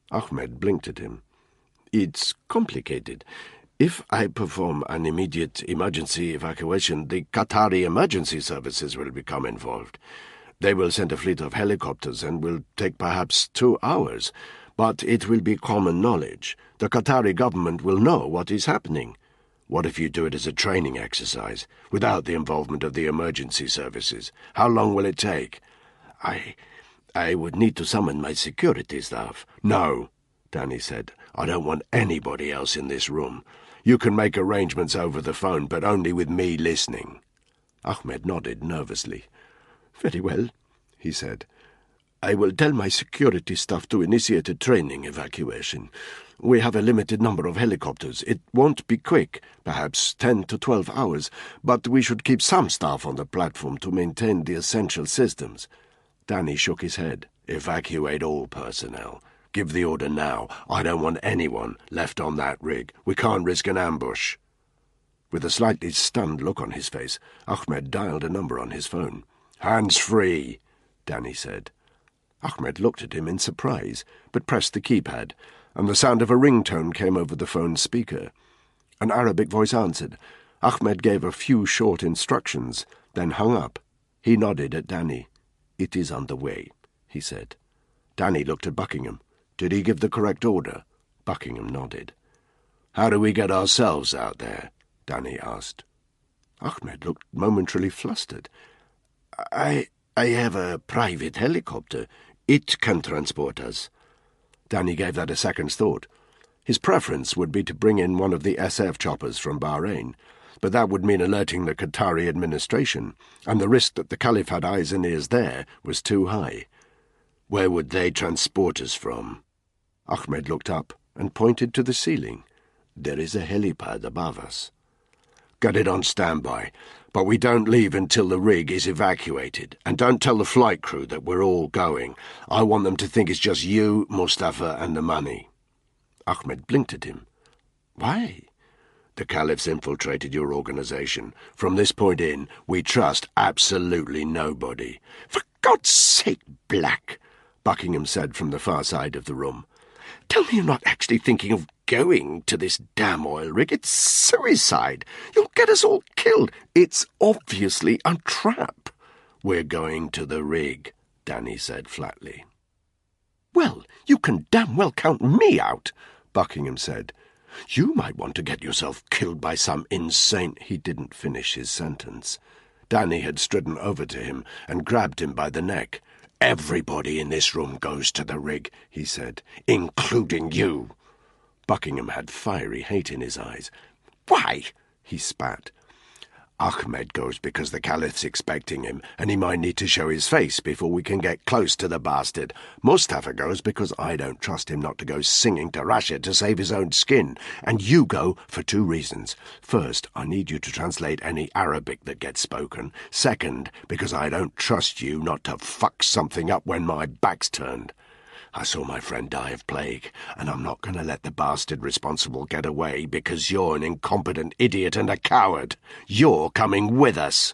Ahmed blinked at him. "It's complicated. If I perform an immediate emergency evacuation, the Qatari emergency services will become involved. They will send a fleet of helicopters and will take perhaps 2 hours. But it will be common knowledge. The Qatari government will know what is happening. What if you do it as a training exercise, without the involvement of the emergency services? How long will it take?" I would need to summon my security staff." "No," Danny said. "I don't want anybody else in this room. You can make arrangements over the phone, but only with me listening." Ahmed nodded nervously. "Very well," he said. "I will tell my security staff to initiate a training evacuation. We have a limited number of helicopters. It won't be quick, perhaps 10 to 12 hours, but we should keep some staff on the platform to maintain the essential systems." Danny shook his head. "Evacuate all personnel. Give the order now. I don't want anyone left on that rig. We can't risk an ambush." With a slightly stunned look on his face, Ahmed dialed a number on his phone. "Hands free," Danny said. Ahmed looked at him in surprise, but pressed the keypad, and the sound of a ringtone came over the phone's speaker. An Arabic voice answered. Ahmed gave a few short instructions, then hung up. He nodded at Danny. "It is on the way," he said. Danny looked at Buckingham. "Did he give the correct order?" Buckingham nodded. "How do we get ourselves out there?" Danny asked. Ahmed looked momentarily flustered. I have a private helicopter. It can transport us." Danny gave that a second's thought. His preference would be to bring in one of the SF choppers from Bahrain, but that would mean alerting the Qatari administration, and the risk that the Caliph had eyes and ears there was too high. "Where would they transport us from?" Ahmed looked up and pointed to the ceiling. "There is a helipad above us." "Get it on standby, but we don't leave until the rig is evacuated, and don't tell the flight crew that we're all going. I want them to think it's just you, Mustafa, and the money." Ahmed blinked at him. "Why?" "The Caliph's infiltrated your organization. From this point in, we trust absolutely nobody." "For God's sake, Black," Buckingham said from the far side of the room. "Tell me you're not actually thinking of going to this damn oil rig. It's suicide. You'll get us all killed. It's obviously a trap." "We're going to the rig," Danny said flatly. "Well, you can damn well count me out," Buckingham said. You might want to get yourself killed by some insane—" He didn't finish his sentence. Danny had stridden over to him and grabbed him by the neck. "Everybody in this room goes to the rig," he said, "including you." Buckingham had fiery hate in his eyes. "Why?" he spat. "Ahmed goes because the Caliph's expecting him, and he might need to show his face before we can get close to the bastard. Mustafa goes because I don't trust him not to go singing to Rashid to save his own skin. And you go for 2 reasons. First, I need you to translate any Arabic that gets spoken. Second, because I don't trust you not to fuck something up when my back's turned. I saw my friend die of plague, and I'm not going to let the bastard responsible get away because you're an incompetent idiot and a coward. You're coming with us."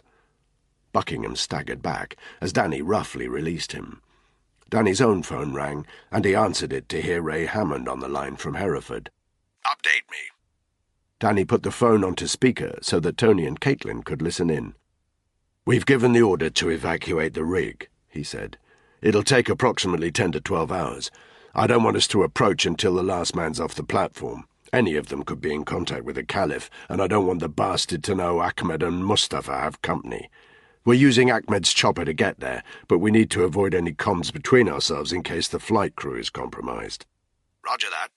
Buckingham staggered back as Danny roughly released him. Danny's own phone rang, and he answered it to hear Ray Hammond on the line from Hereford. "Update me." Danny put the phone onto speaker so that Tony and Caitlin could listen in. "We've given the order to evacuate the rig," he said. "It'll take approximately 10 to 12 hours. I don't want us to approach until the last man's off the platform. Any of them could be in contact with the Caliph, and I don't want the bastard to know Ahmed and Mustafa have company. We're using Ahmed's chopper to get there, but we need to avoid any comms between ourselves in case the flight crew is compromised." Roger that.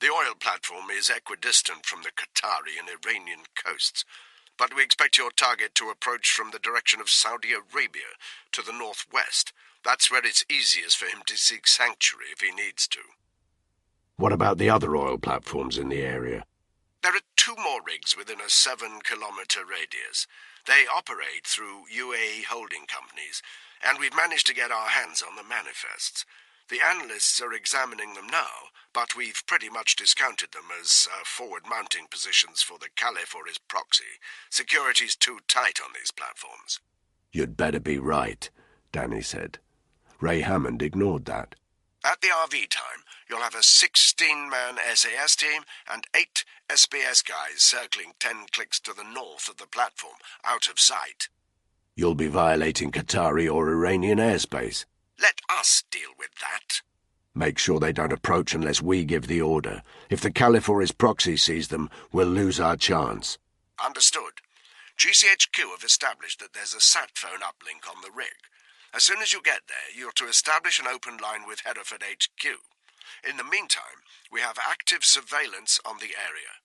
The oil platform is equidistant from the Qatari and Iranian coasts, but we expect your target to approach from the direction of Saudi Arabia to the northwest. That's where it's easiest for him to seek sanctuary if he needs to. "What about the other oil platforms in the area?" There are 2 more rigs within a 7-kilometre radius. They operate through UAE holding companies, and we've managed to get our hands on the manifests. The analysts are examining them now, but we've pretty much discounted them as forward-mounting positions for the Caliph or his proxy. Security's too tight on these platforms. "You'd better be right," Danny said. Ray Hammond ignored that. At the RV time, you'll have a 16-man SAS team and 8 SBS guys circling 10 clicks to the north of the platform, out of sight. "You'll be violating Qatari or Iranian airspace." Let us deal with that. "Make sure they don't approach unless we give the order. If the Caliph or his proxy sees them, we'll lose our chance." Understood. GCHQ have established that there's a sat phone uplink on the rig. As soon as you get there, you're to establish an open line with Hereford HQ. In the meantime, we have active surveillance on the area.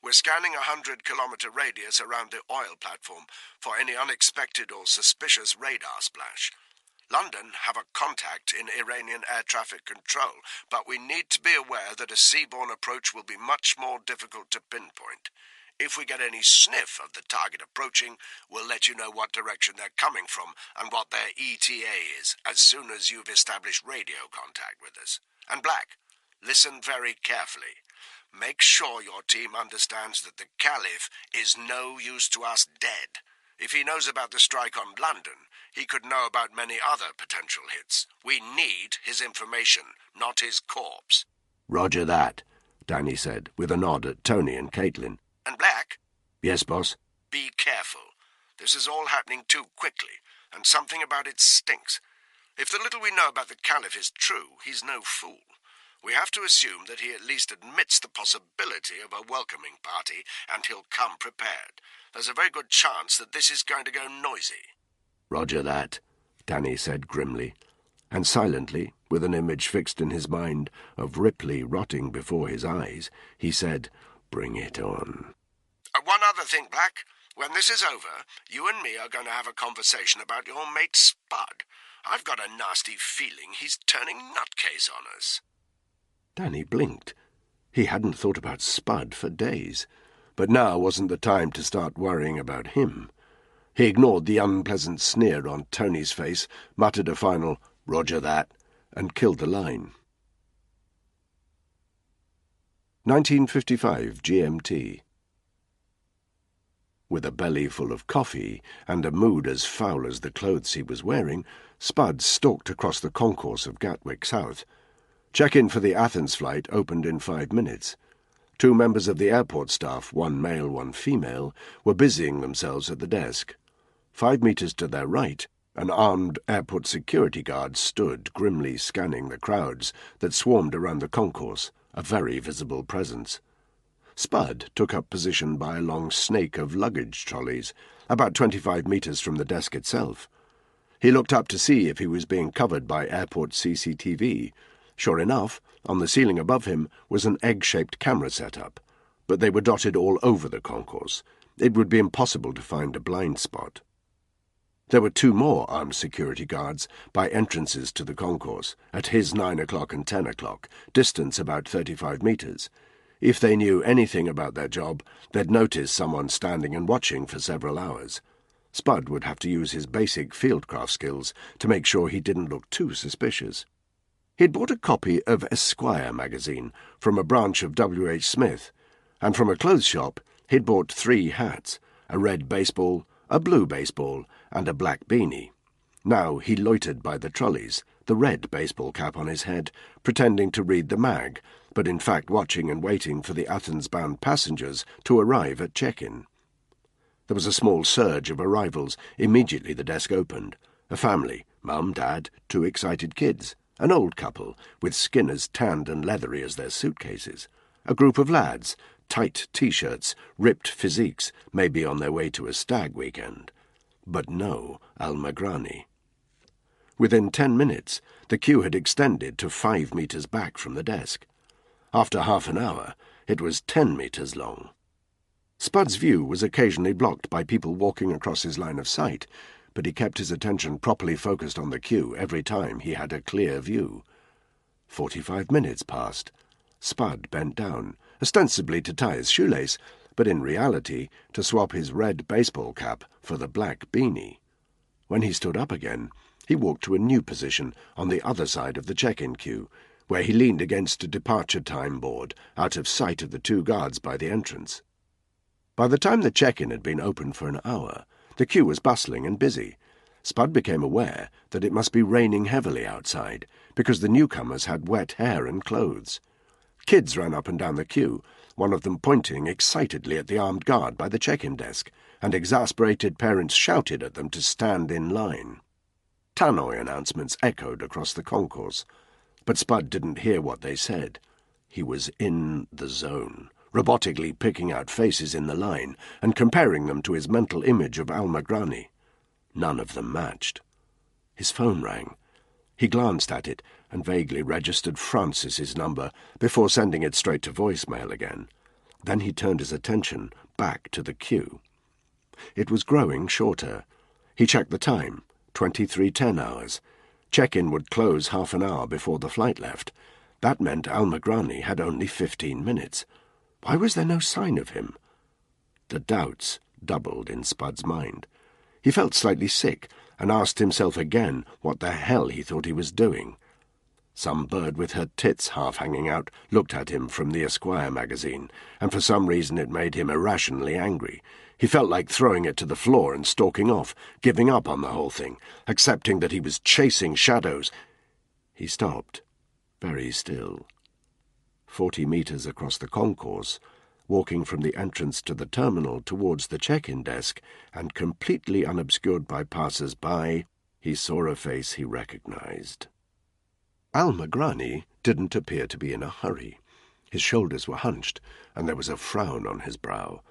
We're scanning a 100-kilometre radius around the oil platform for any unexpected or suspicious radar splash. London have a contact in Iranian air traffic control, but we need to be aware that a seaborne approach will be much more difficult to pinpoint. If we get any sniff of the target approaching, we'll let you know what direction they're coming from and what their ETA is as soon as you've established radio contact with us. And Black, listen very carefully. Make sure your team understands that the Caliph is no use to us dead. If he knows about the strike on London, he could know about many other potential hits. We need his information, not his corpse. "Roger that," Danny said, with a nod at Tony and Caitlin. And Black? "Yes, boss?" Be careful. This is all happening too quickly, and something about it stinks. If the little we know about the Caliph is true, he's no fool. We have to assume that he at least admits the possibility of a welcoming party, and he'll come prepared. There's a very good chance that this is going to go noisy. "Roger that," Danny said grimly, and silently, with an image fixed in his mind of Ripley rotting before his eyes, he said, "Bring it on." One other thing, Black. When this is over, you and me are going to have a conversation about your mate Spud. I've got a nasty feeling he's turning nutcase on us. Danny blinked. He hadn't thought about Spud for days, but now wasn't the time to start worrying about him. He ignored the unpleasant sneer on Tony's face, muttered a final, "Roger that," and killed the line. 1955 GMT. With a belly full of coffee and a mood as foul as the clothes he was wearing, Spud stalked across the concourse of Gatwick South. Check-in for the Athens flight opened in 5 minutes. 2 members of the airport staff, 1 male, 1 female, were busying themselves at the desk. 5 meters to their right, an armed airport security guard stood grimly scanning the crowds that swarmed around the concourse, a very visible presence. Spud took up position by a long snake of luggage trolleys, about 25 metres from the desk itself. He looked up to see if he was being covered by airport CCTV. Sure enough, on the ceiling above him was an egg-shaped camera set-up, but they were dotted all over the concourse. It would be impossible to find a blind spot. There were 2 more armed security guards by entrances to the concourse, at his 9 o'clock and 10 o'clock, distance about 35 metres. If they knew anything about their job, they'd notice someone standing and watching for several hours. Spud would have to use his basic fieldcraft skills to make sure he didn't look too suspicious. He'd bought a copy of Esquire magazine from a branch of W.H. Smith, and from a clothes shop he'd bought 3 hats, a red baseball, a blue baseball, and a black beanie. Now he loitered by the trolleys, the red baseball cap on his head, pretending to read the mag, but in fact watching and waiting for the Athens-bound passengers to arrive at check-in. There was a small surge of arrivals immediately the desk opened. A family, mum, dad, 2 excited kids, an old couple with skin as tanned and leathery as their suitcases, a group of lads, tight T-shirts, ripped physiques, maybe on their way to a stag weekend. But no Al-Magrani. Within 10 minutes, the queue had extended to 5 metres back from the desk. After half an hour, it was 10 metres long. Spud's view was occasionally blocked by people walking across his line of sight, but he kept his attention properly focused on the queue every time he had a clear view. 45 minutes passed. Spud bent down, ostensibly to tie his shoelace, but in reality to swap his red baseball cap for the black beanie. When he stood up again, he walked to a new position on the other side of the check-in queue, where he leaned against a departure time board, out of sight of the 2 guards by the entrance. By the time the check-in had been open for an hour, the queue was bustling and busy. Spud became aware that it must be raining heavily outside, because the newcomers had wet hair and clothes. Kids ran up and down the queue, one of them pointing excitedly at the armed guard by the check-in desk, and exasperated parents shouted at them to stand in line. Tannoy announcements echoed across the concourse, but Spud didn't hear what they said. He was in the zone, robotically picking out faces in the line and comparing them to his mental image of Al-Magrani. None of them matched. His phone rang. He glanced at it and vaguely registered Francis's number before sending it straight to voicemail again. Then he turned his attention back to the queue. It was growing shorter. He checked the time, 23:10 hours. Check-in would close half an hour before the flight left. That meant Al-Magrani had only 15 minutes. Why was there no sign of him? The doubts doubled in Spud's mind. He felt slightly sick and asked himself again what the hell he thought he was doing. Some bird with her tits half hanging out looked at him from the Esquire magazine, and for some reason it made him irrationally angry. He felt like throwing it to the floor and stalking off, giving up on the whole thing, accepting that he was chasing shadows. He stopped, very still. 40 metres across the concourse, walking from the entrance to the terminal towards the check-in desk, and completely unobscured by passers-by, he saw a face he recognized. Al-Magrani didn't appear to be in a hurry. His shoulders were hunched, and there was a frown on his brow.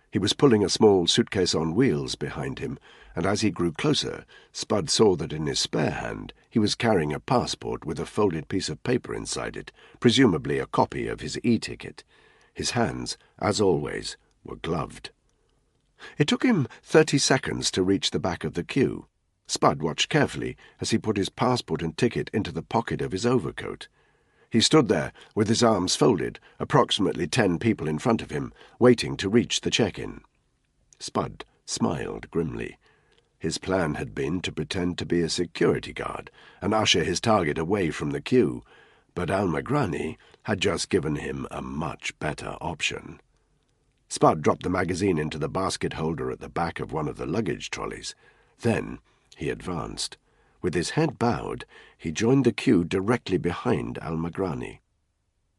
He was pulling a small suitcase on wheels behind him, and as he grew closer, Spud saw that in his spare hand he was carrying a passport with a folded piece of paper inside it, presumably a copy of his e-ticket. His hands, as always, were gloved. It took him 30 seconds to reach the back of the queue. Spud watched carefully as he put his passport and ticket into the pocket of his overcoat. He stood there, with his arms folded, approximately 10 people in front of him, waiting to reach the check-in. Spud smiled grimly. His plan had been to pretend to be a security guard and usher his target away from the queue, but Al-Magrani had just given him a much better option. Spud dropped the magazine into the basket holder at the back of one of the luggage trolleys. Then he advanced. With his head bowed, he joined the queue directly behind Al-Magrani.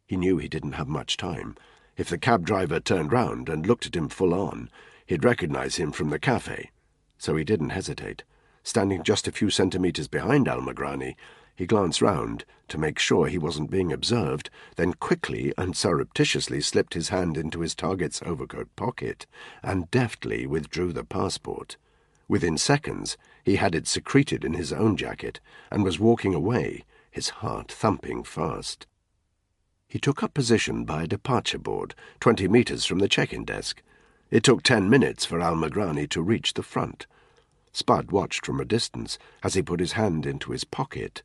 He knew he didn't have much time. If the cab driver turned round and looked at him full on, he'd recognize him from the cafe. So he didn't hesitate. Standing just a few centimetres behind Al-Magrani, He glanced round to make sure he wasn't being observed, then quickly and surreptitiously slipped his hand into his target's overcoat pocket and deftly withdrew the passport. Within seconds, he had it secreted in his own jacket and was walking away, his heart thumping fast. He took up position by a departure board, 20 metres from the check-in desk. It took 10 minutes for Al-Magrani to reach the front. Spud watched from a distance as he put his hand into his pocket,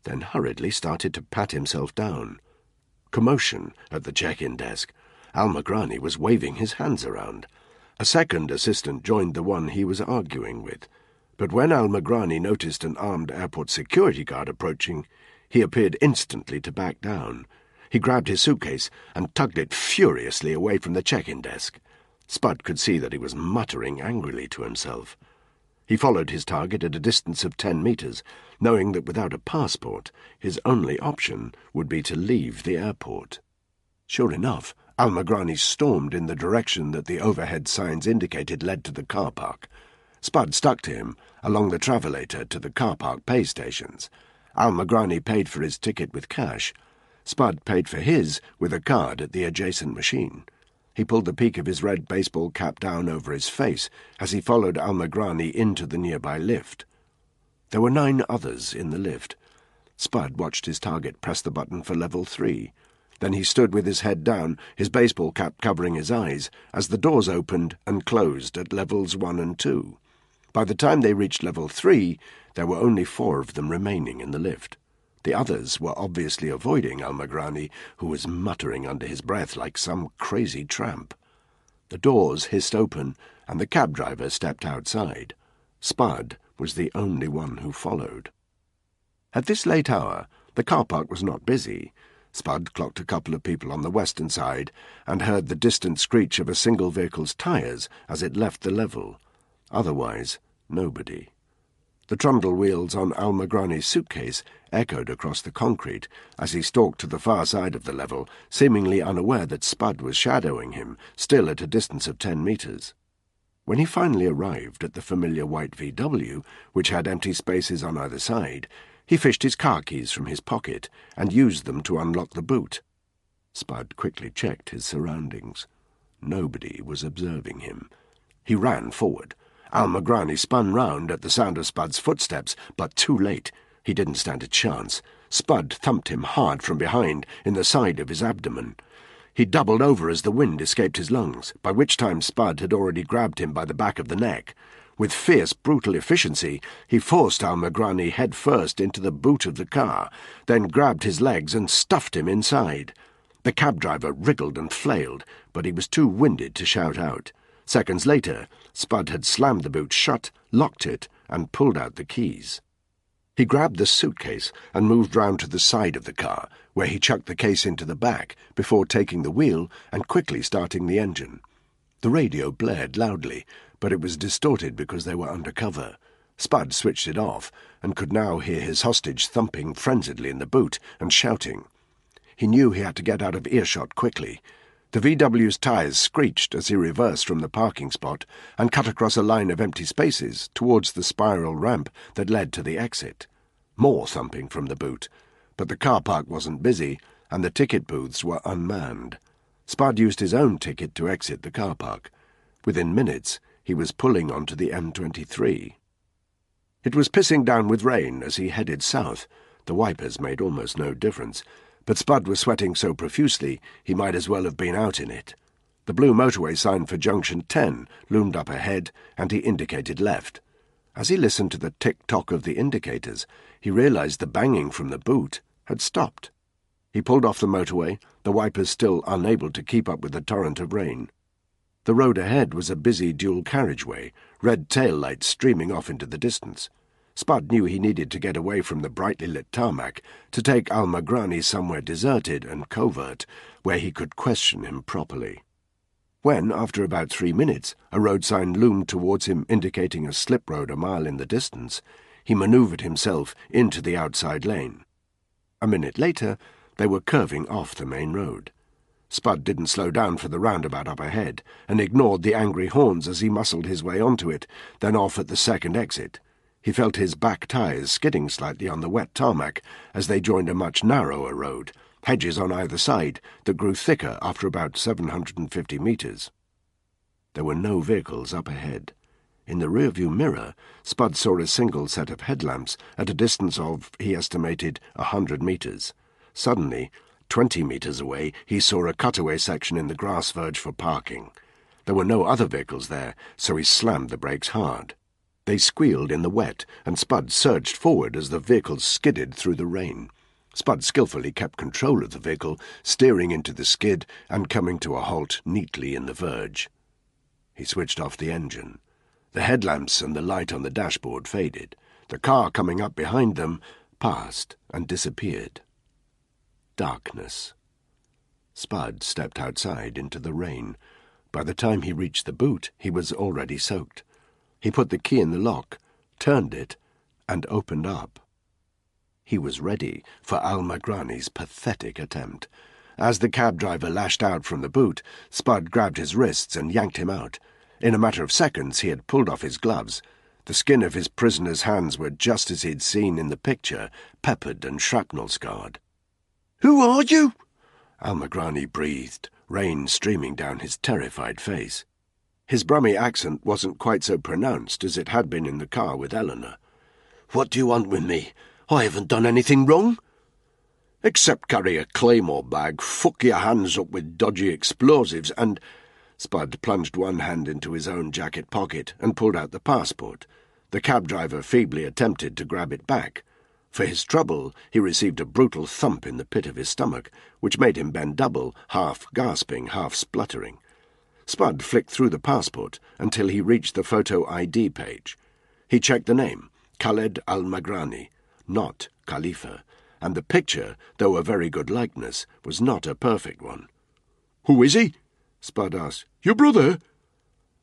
then hurriedly started to pat himself down. Commotion at the check-in desk. Al-Magrani was waving his hands around. A second assistant joined the one he was arguing with, but when Al-Magrani noticed an armed airport security guard approaching, he appeared instantly to back down. He grabbed his suitcase and tugged it furiously away from the check-in desk. Spud could see that he was muttering angrily to himself. He followed his target at a distance of 10 metres, knowing that without a passport, his only option would be to leave the airport. Sure enough, Al-Magrani stormed in the direction that the overhead signs indicated led to the car park. Spud stuck to him along the travelator to the car park pay stations. Al-Magrani paid for his ticket with cash. Spud paid for his with a card at the adjacent machine. He pulled the peak of his red baseball cap down over his face as he followed Al-Magrani into the nearby lift. There were 9 others in the lift. Spud watched his target press the button for level 3. Then he stood with his head down, his baseball cap covering his eyes, as the doors opened and closed at levels 1 and 2. By the time they reached level 3, there were only 4 of them remaining in the lift. The others were obviously avoiding Al-Magrani, who was muttering under his breath like some crazy tramp. The doors hissed open, and the cab driver stepped outside. Spud was the only one who followed. At this late hour, the car park was not busy. Spud clocked a couple of people on the western side and heard the distant screech of a single vehicle's tyres as it left the level. Otherwise, nobody. The trundle wheels on Al-Magrani's suitcase echoed across the concrete as he stalked to the far side of the level, seemingly unaware that Spud was shadowing him, still at a distance of 10 metres. When he finally arrived at the familiar white VW, which had empty spaces on either side, he fished his car keys from his pocket and used them to unlock the boot. Spud quickly checked his surroundings. Nobody was observing him. He ran forward. Al-Magrani spun round at the sound of Spud's footsteps, but too late. He didn't stand a chance. Spud thumped him hard from behind in the side of his abdomen. He doubled over as the wind escaped his lungs, by which time Spud had already grabbed him by the back of the neck. With fierce, brutal efficiency, he forced Al-Magrani head first into the boot of the car, then grabbed his legs and stuffed him inside. The cab driver wriggled and flailed, but he was too winded to shout out. Seconds later, Spud had slammed the boot shut, locked it, and pulled out the keys. He grabbed the suitcase and moved round to the side of the car, where he chucked the case into the back before taking the wheel and quickly starting the engine. The radio blared loudly, but it was distorted because they were under cover. Spud switched it off and could now hear his hostage thumping frenziedly in the boot and shouting. He knew he had to get out of earshot quickly. The VW's tyres screeched as he reversed from the parking spot and cut across a line of empty spaces towards the spiral ramp that led to the exit. More thumping from the boot, but the car park wasn't busy and the ticket booths were unmanned. Spud used his own ticket to exit the car park. Within minutes, he was pulling onto the M23. It was pissing down with rain as he headed south. The wipers made almost no difference, but Spud was sweating so profusely he might as well have been out in it. The blue motorway sign for Junction 10 loomed up ahead, and he indicated left. As he listened to the tick-tock of the indicators, he realized the banging from the boot had stopped. He pulled off the motorway, the wipers still unable to keep up with the torrent of rain. The road ahead was a busy dual carriageway, red tail lights streaming off into the distance. Spud knew he needed to get away from the brightly lit tarmac to take Al-Magrani somewhere deserted and covert, where he could question him properly. When, after about 3 minutes, a road sign loomed towards him indicating a slip road a mile in the distance, he manoeuvred himself into the outside lane. A minute later, they were curving off the main road. Spud didn't slow down for the roundabout up ahead, and ignored the angry horns as he muscled his way onto it, then off at the second exit. He felt his back tyres skidding slightly on the wet tarmac as they joined a much narrower road, hedges on either side that grew thicker after about 750 metres. There were no vehicles up ahead. In the rearview mirror, Spud saw a single set of headlamps at a distance of, he estimated, 100 metres. Suddenly, 20 metres away, he saw a cutaway section in the grass verge for parking. There were no other vehicles there, so he slammed the brakes hard. They squealed in the wet, and Spud surged forward as the vehicle skidded through the rain. Spud skillfully kept control of the vehicle, steering into the skid and coming to a halt neatly in the verge. He switched off the engine. The headlamps and the light on the dashboard faded. The car coming up behind them passed and disappeared. Darkness. Spud stepped outside into the rain. By the time he reached the boot, he was already soaked. He put the key in the lock, turned it, and opened up. He was ready for Al-Magrani's pathetic attempt. As the cab driver lashed out from the boot, Spud grabbed his wrists and yanked him out. In a matter of seconds he had pulled off his gloves. The skin of his prisoner's hands were just as he'd seen in the picture, peppered and shrapnel-scarred. "Who are you?" Al-Magrani breathed, rain streaming down his terrified face. His Brummie accent wasn't quite so pronounced as it had been in the car with Eleanor. "What do you want with me? I haven't done anything wrong." "Except carry a Claymore bag, fuck your hands up with dodgy explosives, and—" Spud plunged one hand into his own jacket pocket and pulled out the passport. The cab driver feebly attempted to grab it back. For his trouble, he received a brutal thump in the pit of his stomach, which made him bend double, half gasping, half spluttering. Spud flicked through the passport until he reached the photo ID page. He checked the name, Khaled Al-Magrani, not Khalifa, and the picture, though a very good likeness, was not a perfect one. "Who is he?" Spud asked. "Your brother?"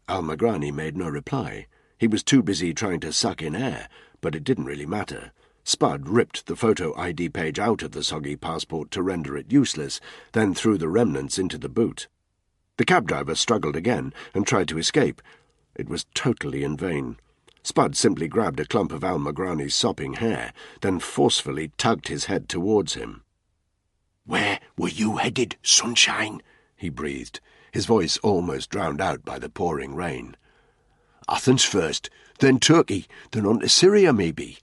Al-Magrani made no reply. He was too busy trying to suck in air, but it didn't really matter. Spud ripped the photo ID page out of the soggy passport to render it useless, then threw the remnants into the boot. The cab driver struggled again and tried to escape. It was totally in vain. Spud simply grabbed a clump of Al-Magrani's sopping hair, then forcefully tugged his head towards him. "Where were you headed, sunshine?" he breathed, his voice almost drowned out by the pouring rain. "Athens first, then Turkey, then on to Syria, maybe.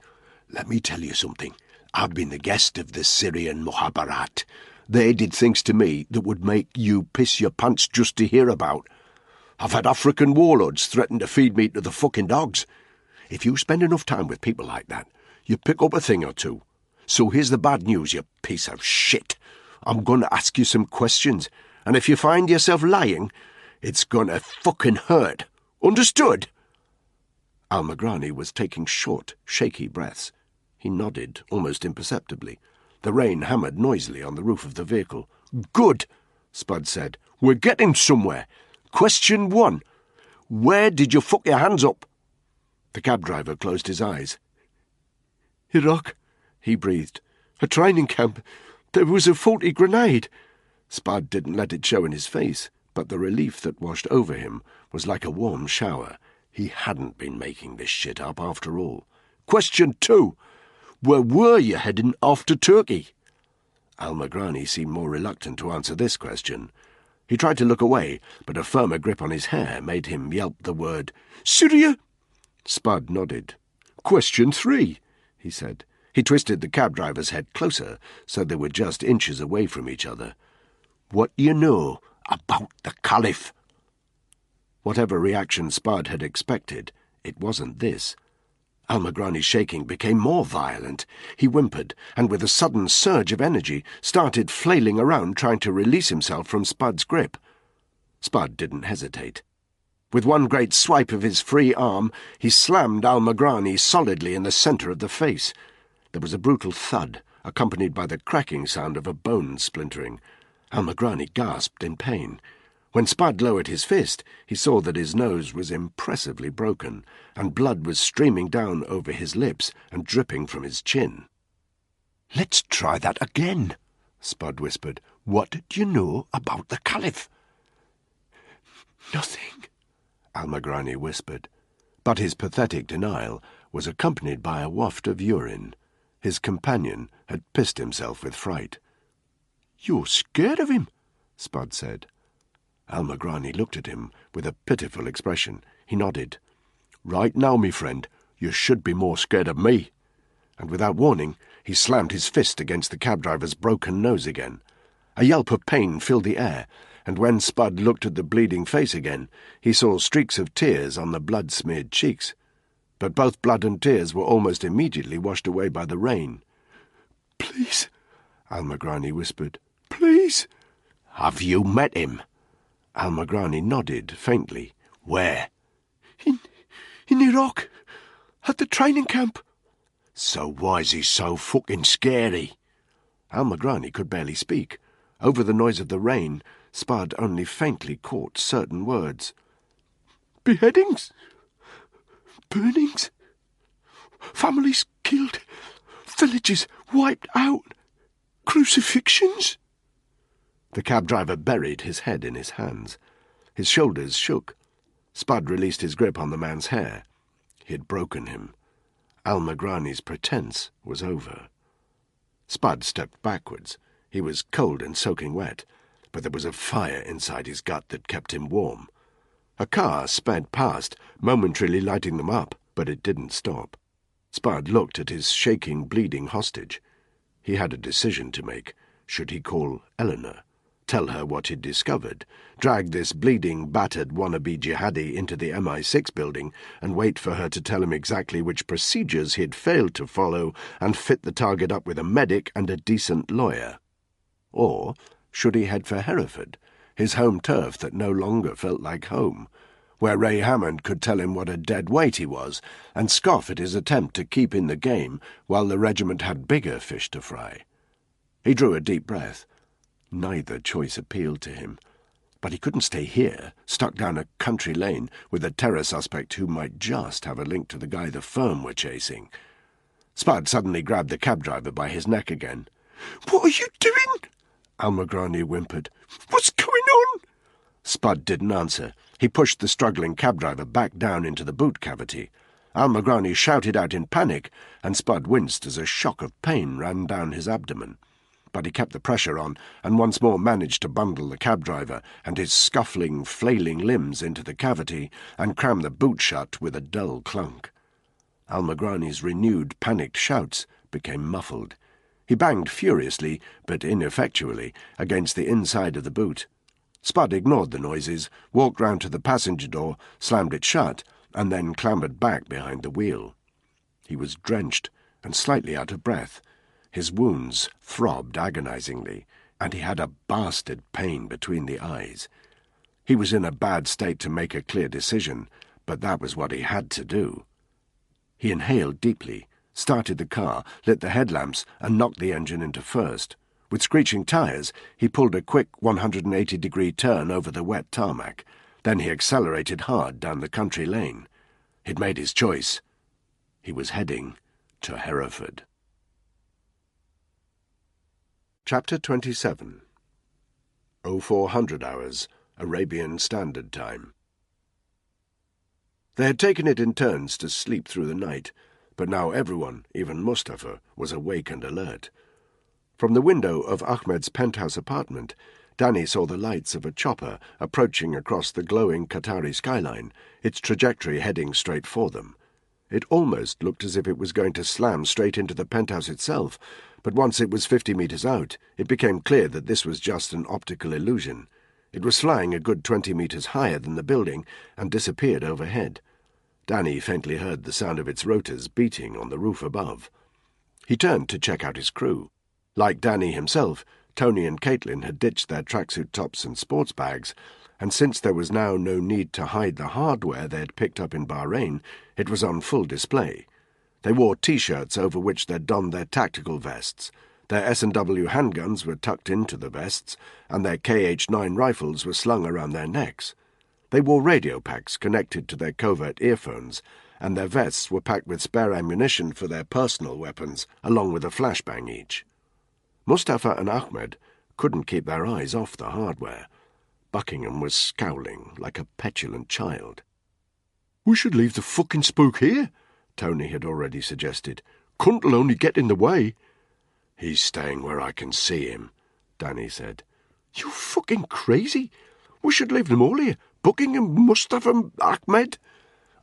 Let me tell you something. I've been the guest of the Syrian Mukhabarat. They did things to me that would make you piss your pants just to hear about. I've had African warlords threaten to feed me to the fucking dogs. If you spend enough time with people like that, you pick up a thing or two. So here's the bad news, you piece of shit. I'm going to ask you some questions, and if you find yourself lying, it's going to fucking hurt. Understood?" Al-Magrani was taking short, shaky breaths. He nodded, almost imperceptibly. The rain hammered noisily on the roof of the vehicle. "Good," Spud said. "We're getting somewhere. Question 1. Where did you fuck your hands up?" The cab driver closed his eyes. "Iraq," he breathed. "A training camp. There was a faulty grenade." Spud didn't let it show in his face, but the relief that washed over him was like a warm shower. He hadn't been making this shit up after all. "Question 2. Where were you heading after Turkey?" Al-Magrani seemed more reluctant to answer this question. He tried to look away, but a firmer grip on his hair made him yelp the word, "Syria!" Spud nodded. "Question 3, he said. He twisted the cab driver's head closer, so they were just inches away from each other. "What do you know about the Caliph?" Whatever reaction Spud had expected, it wasn't this. Al-Magrani's shaking became more violent. He whimpered, and with a sudden surge of energy, started flailing around trying to release himself from Spud's grip. Spud didn't hesitate. With one great swipe of his free arm, he slammed Al-Magrani solidly in the centre of the face. There was a brutal thud, accompanied by the cracking sound of a bone splintering. Al-Magrani gasped in pain. When Spud lowered his fist, he saw that his nose was impressively broken, and blood was streaming down over his lips and dripping from his chin. "Let's try that again," Spud whispered. "What do you know about the Caliph?" "Nothing," Al-Magrani whispered. But his pathetic denial was accompanied by a waft of urine. His companion had pissed himself with fright. "You're scared of him?" Spud said. Almagrani looked at him with a pitiful expression. He nodded. "Right now, me friend, you should be more scared of me." And without warning, he slammed his fist against the cab driver's broken nose again. A yelp of pain filled the air, and when Spud looked at the bleeding face again, he saw streaks of tears on the blood-smeared cheeks. But both blood and tears were almost immediately washed away by the rain. "Please," Almagrani whispered. "please." "Have you met him?" Almagrani nodded faintly. "Where?" In Iraq, at the training camp." "So why's he so fucking scary?" Almagrani could barely speak. Over the noise of the rain, Spud only faintly caught certain words. "Beheadings, burnings, families killed, villages wiped out, crucifixions." The cab driver buried his head in his hands. His shoulders shook. Spud released his grip on the man's hair. He had broken him. Almagrani's pretense was over. Spud stepped backwards. He was cold and soaking wet, but there was a fire inside his gut that kept him warm. A car sped past, momentarily lighting them up, but it didn't stop. Spud looked at his shaking, bleeding hostage. He had a decision to make. Should he call Eleanor? Tell her what he'd discovered, drag this bleeding, battered wannabe jihadi into the MI6 building and wait for her to tell him exactly which procedures he'd failed to follow and fit the target up with a medic and a decent lawyer? Or should he head for Hereford, his home turf that no longer felt like home, where Ray Hammond could tell him what a dead weight he was and scoff at his attempt to keep in the game while the regiment had bigger fish to fry? He drew a deep breath. Neither choice appealed to him. But he couldn't stay here, stuck down a country lane with a terror suspect who might just have a link to the guy the firm were chasing. Spud suddenly grabbed the cab driver by his neck again. "What are you doing?" Almagrani whimpered. "What's going on?" Spud didn't answer. He pushed the struggling cab driver back down into the boot cavity. Almagrani shouted out in panic, and Spud winced as a shock of pain ran down his abdomen. But he kept the pressure on, and once more managed to bundle the cab driver and his scuffling, flailing limbs into the cavity and cram the boot shut with a dull clunk. Almagrani's renewed, panicked shouts became muffled. He banged furiously, but ineffectually, against the inside of the boot. Spud ignored the noises, walked round to the passenger door, slammed it shut, and then clambered back behind the wheel. He was drenched and slightly out of breath. His wounds throbbed agonizingly, and he had a bastard pain between the eyes. He was in a bad state to make a clear decision, but that was what he had to do. He inhaled deeply, started the car, lit the headlamps, and knocked the engine into first. With screeching tires, he pulled a quick 180-degree turn over the wet tarmac. Then he accelerated hard down the country lane. He'd made his choice. He was heading to Hereford. Chapter 27. 0400 hours, Arabian Standard Time. They had taken it in turns to sleep through the night, but now everyone, even Mustafa, was awake and alert. From the window of Ahmed's penthouse apartment, Danny saw the lights of a chopper approaching across the glowing Qatari skyline, its trajectory heading straight for them. It almost looked as if it was going to slam straight into the penthouse itself, but once it was 50 meters out, it became clear that this was just an optical illusion. It was flying a good 20 meters higher than the building and disappeared overhead. Danny faintly heard the sound of its rotors beating on the roof above. He turned to check out his crew. Like Danny himself, Tony and Caitlin had ditched their tracksuit tops and sports bags, and since there was now no need to hide the hardware they had picked up in Bahrain, it was on full display. They wore T-shirts over which they'd donned their tactical vests. Their S&W handguns were tucked into the vests, and their KH-9 rifles were slung around their necks. They wore radio packs connected to their covert earphones, and their vests were packed with spare ammunition for their personal weapons, along with a flashbang each. Mustafa and Ahmed couldn't keep their eyes off the hardware. Buckingham was scowling like a petulant child. "We should leave the fucking spook here," Tony had already suggested. Cunt'll only get in the way. He's staying where I can see him, Danny said. You fucking crazy. We should leave them all here. Buckingham, Mustafa, Ahmed.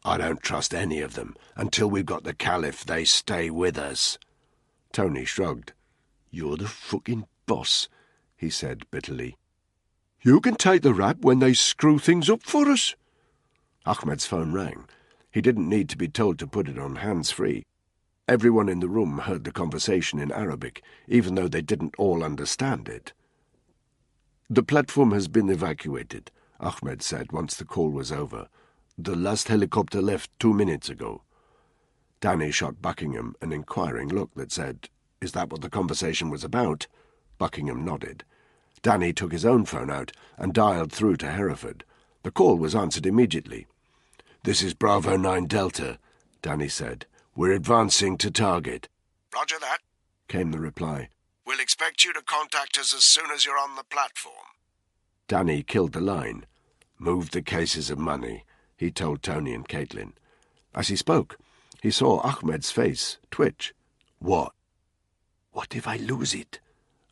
I don't trust any of them. Until we've got the Caliph, they stay with us. Tony shrugged. You're the fucking boss, he said bitterly. You can take the rap when they screw things up for us. Ahmed's phone rang. He didn't need to be told to put it on hands-free. Everyone in the room heard the conversation in Arabic, even though they didn't all understand it. The platform has been evacuated, Ahmed said once the call was over. The last helicopter left 2 minutes ago. Danny shot Buckingham an inquiring look that said, Is that what the conversation was about? Buckingham nodded. Danny took his own phone out and dialed through to Hereford. The call was answered immediately. This is Bravo 9 Delta, Danny said. We're advancing to target. Roger that, came the reply. We'll expect you to contact us as soon as you're on the platform. Danny killed the line. Move the cases of money, he told Tony and Caitlin. As he spoke, he saw Ahmed's face twitch. What? What if I lose it?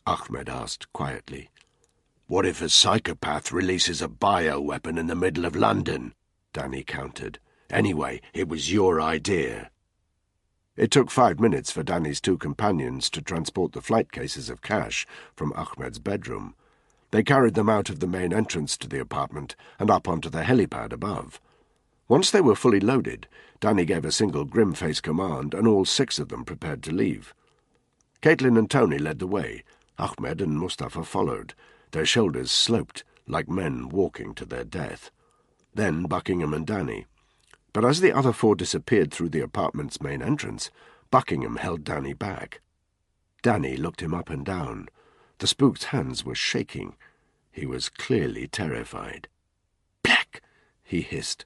Ahmed asked quietly. What if a psychopath releases a bioweapon in the middle of London? Danny countered. Anyway, it was your idea. It took 5 minutes for Danny's 2 companions to transport the flight cases of cash from Ahmed's bedroom. They carried them out of the main entrance to the apartment and up onto the helipad above. Once they were fully loaded, Danny gave a single grim-faced command and all 6 of them prepared to leave. Caitlin and Tony led the way. Ahmed and Mustafa followed. Their shoulders sloped, like men walking to their death. Then Buckingham and Danny. But as the other 4 disappeared through the apartment's main entrance, Buckingham held Danny back. Danny looked him up and down. The spook's hands were shaking. He was clearly terrified. "Black," he hissed.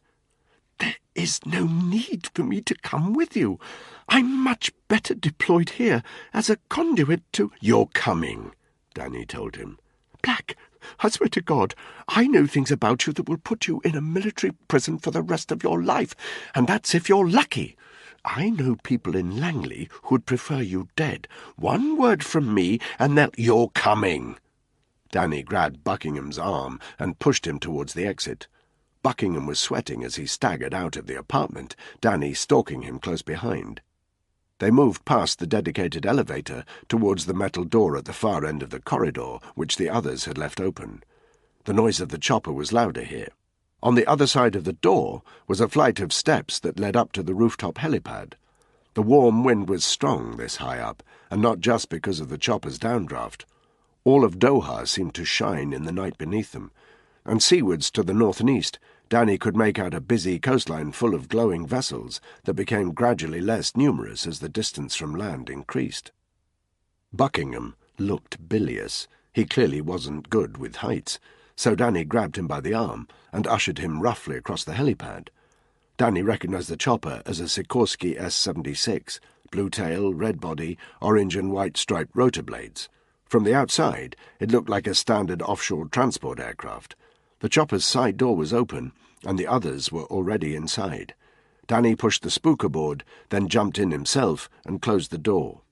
"There is no need for me to come with you. I'm much better deployed here as a conduit to—" "You're coming," Danny told him. "Black, I swear to God, I know things about you that will put you in a military prison for the rest of your life, and that's if you're lucky. I know people in Langley who'd prefer you dead. One word from me, and they'll—" "You're coming." Danny grabbed Buckingham's arm and pushed him towards the exit. Buckingham was sweating as he staggered out of the apartment, Danny stalking him close behind. They moved past the dedicated elevator towards the metal door at the far end of the corridor, which the others had left open. The noise of the chopper was louder here. On the other side of the door was a flight of steps that led up to the rooftop helipad. The warm wind was strong this high up, and not just because of the chopper's downdraft. All of Doha seemed to shine in the night beneath them, and seawards to the north and east, Danny could make out a busy coastline full of glowing vessels that became gradually less numerous as the distance from land increased. Buckingham looked bilious. He clearly wasn't good with heights, so Danny grabbed him by the arm and ushered him roughly across the helipad. Danny recognized the chopper as a Sikorsky S-76, blue tail, red body, orange and white striped rotor blades. From the outside, it looked like a standard offshore transport aircraft. The chopper's side door was open, and the others were already inside. Danny pushed the spook aboard, then jumped in himself and closed the door.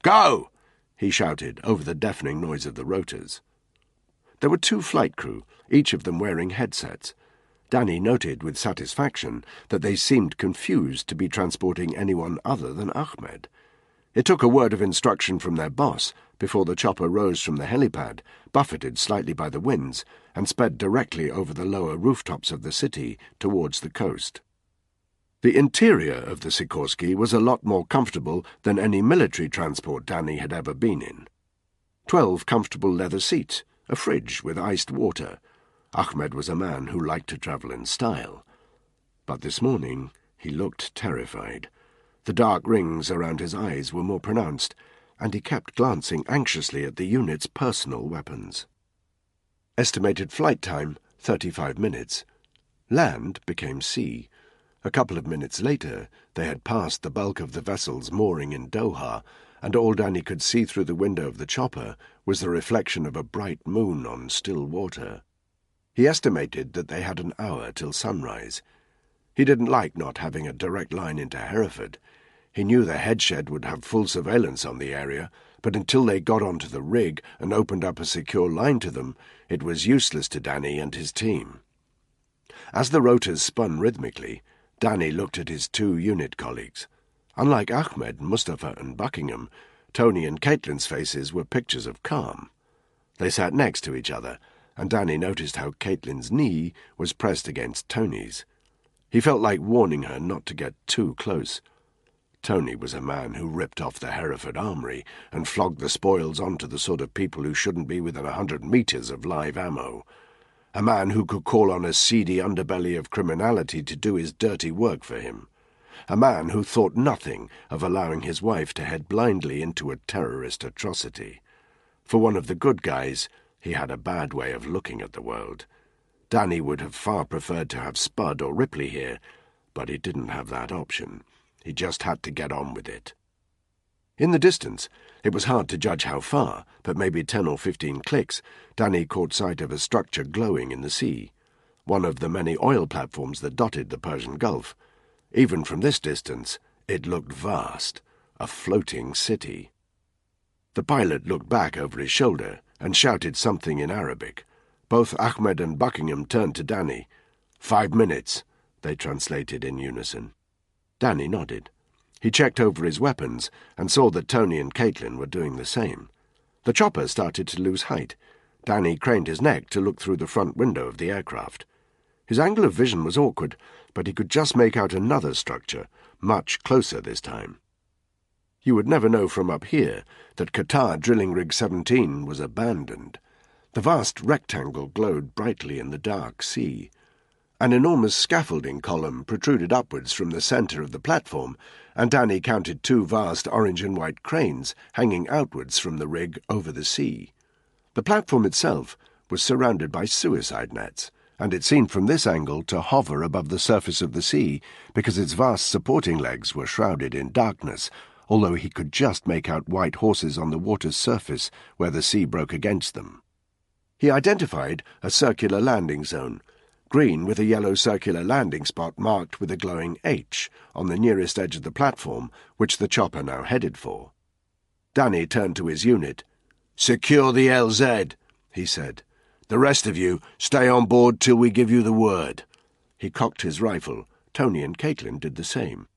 "Go!" he shouted over the deafening noise of the rotors. There were 2 flight crew, each of them wearing headsets. Danny noted with satisfaction that they seemed confused to be transporting anyone other than Ahmed. It took a word of instruction from their boss before the chopper rose from the helipad, buffeted slightly by the winds, and sped directly over the lower rooftops of the city towards the coast. The interior of the Sikorsky was a lot more comfortable than any military transport Danny had ever been in. 12 comfortable leather seats, a fridge with iced water. Ahmed was a man who liked to travel in style. But this morning he looked terrified. The dark rings around his eyes were more pronounced, and he kept glancing anxiously at the unit's personal weapons. Estimated flight time, 35 minutes. Land became sea. A couple of minutes later, they had passed the bulk of the vessels mooring in Doha, and all Danny could see through the window of the chopper was the reflection of a bright moon on still water. He estimated that they had an hour till sunrise. He didn't like not having a direct line into Hereford. He knew the headshed would have full surveillance on the area, but until they got onto the rig and opened up a secure line to them, it was useless to Danny and his team. As the rotors spun rhythmically, Danny looked at his 2 unit colleagues. Unlike Ahmed, Mustafa and Buckingham, Tony and Caitlin's faces were pictures of calm. They sat next to each other, and Danny noticed how Caitlin's knee was pressed against Tony's. He felt like warning her not to get too close. Tony was a man who ripped off the Hereford armory and flogged the spoils onto the sort of people who shouldn't be within 100 metres of live ammo. A man who could call on a seedy underbelly of criminality to do his dirty work for him. A man who thought nothing of allowing his wife to head blindly into a terrorist atrocity. For one of the good guys, he had a bad way of looking at the world. Danny would have far preferred to have Spud or Ripley here, but he didn't have that option. He just had to get on with it. In the distance, it was hard to judge how far, but maybe 10 or 15 clicks, Danny caught sight of a structure glowing in the sea, one of the many oil platforms that dotted the Persian Gulf. Even from this distance, it looked vast, a floating city. The pilot looked back over his shoulder and shouted something in Arabic. Both Ahmed and Buckingham turned to Danny. 5 minutes, they translated in unison. Danny nodded. He checked over his weapons and saw that Tony and Caitlin were doing the same. The chopper started to lose height. Danny craned his neck to look through the front window of the aircraft. His angle of vision was awkward, but he could just make out another structure, much closer this time. You would never know from up here that Qatar Drilling Rig 17 was abandoned. The vast rectangle glowed brightly in the dark sea. An enormous scaffolding column protruded upwards from the centre of the platform, and Danny counted 2 vast orange and white cranes hanging outwards from the rig over the sea. The platform itself was surrounded by suicide nets, and it seemed from this angle to hover above the surface of the sea because its vast supporting legs were shrouded in darkness, although he could just make out white horses on the water's surface where the sea broke against them. He identified a circular landing zone, green with a yellow circular landing spot marked with a glowing H on the nearest edge of the platform, which the chopper now headed for. Danny turned to his unit. "Secure the LZ," he said. "The rest of you stay on board till we give you the word." He cocked his rifle. Tony and Caitlin did the same.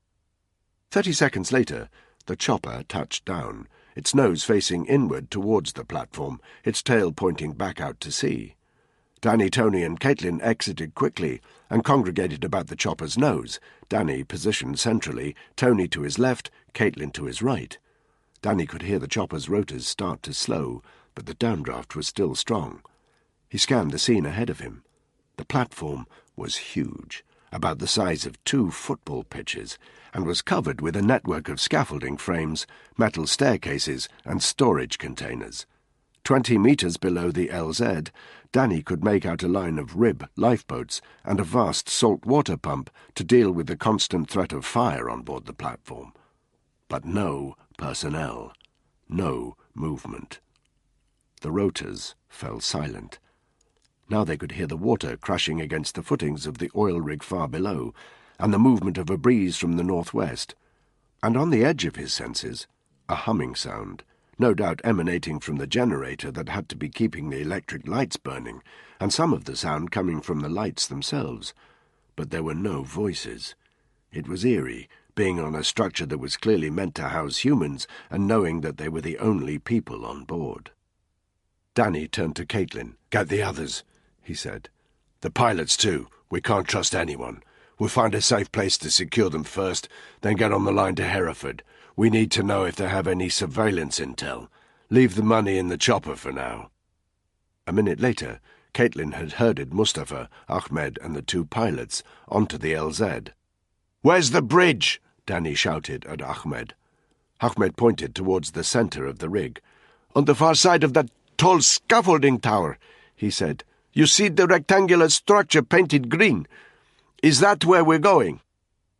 30 seconds later, the chopper touched down, its nose facing inward towards the platform, its tail pointing back out to sea. Danny, Tony and Caitlin exited quickly and congregated about the chopper's nose, Danny positioned centrally, Tony to his left, Caitlin to his right. Danny could hear the chopper's rotors start to slow, but the downdraft was still strong. He scanned the scene ahead of him. The platform was huge, about the size of 2 football pitches, and was covered with a network of scaffolding frames, metal staircases, and storage containers. 20 metres below the LZ, Danny could make out a line of rib lifeboats and a vast salt water pump to deal with the constant threat of fire on board the platform. But no personnel, no movement. The rotors fell silent. Now they could hear the water crashing against the footings of the oil rig far below, and the movement of a breeze from the northwest. And on the edge of his senses, a humming sound, no doubt emanating from the generator that had to be keeping the electric lights burning, and some of the sound coming from the lights themselves. But there were no voices. It was eerie, being on a structure that was clearly meant to house humans, and knowing that they were the only people on board. Danny turned to Caitlin. "Get the others," he said. "The pilots, too. We can't trust anyone. We'll find a safe place to secure them first, then get on the line to Hereford. We need to know if they have any surveillance intel. Leave the money in the chopper for now." A minute later, Caitlin had herded Mustafa, Ahmed, and the 2 pilots onto the LZ. "Where's the bridge?" Danny shouted at Ahmed. Ahmed pointed towards the centre of the rig. "On the far side of that tall scaffolding tower," he said. "You see the rectangular structure painted green? Is that where we're going?"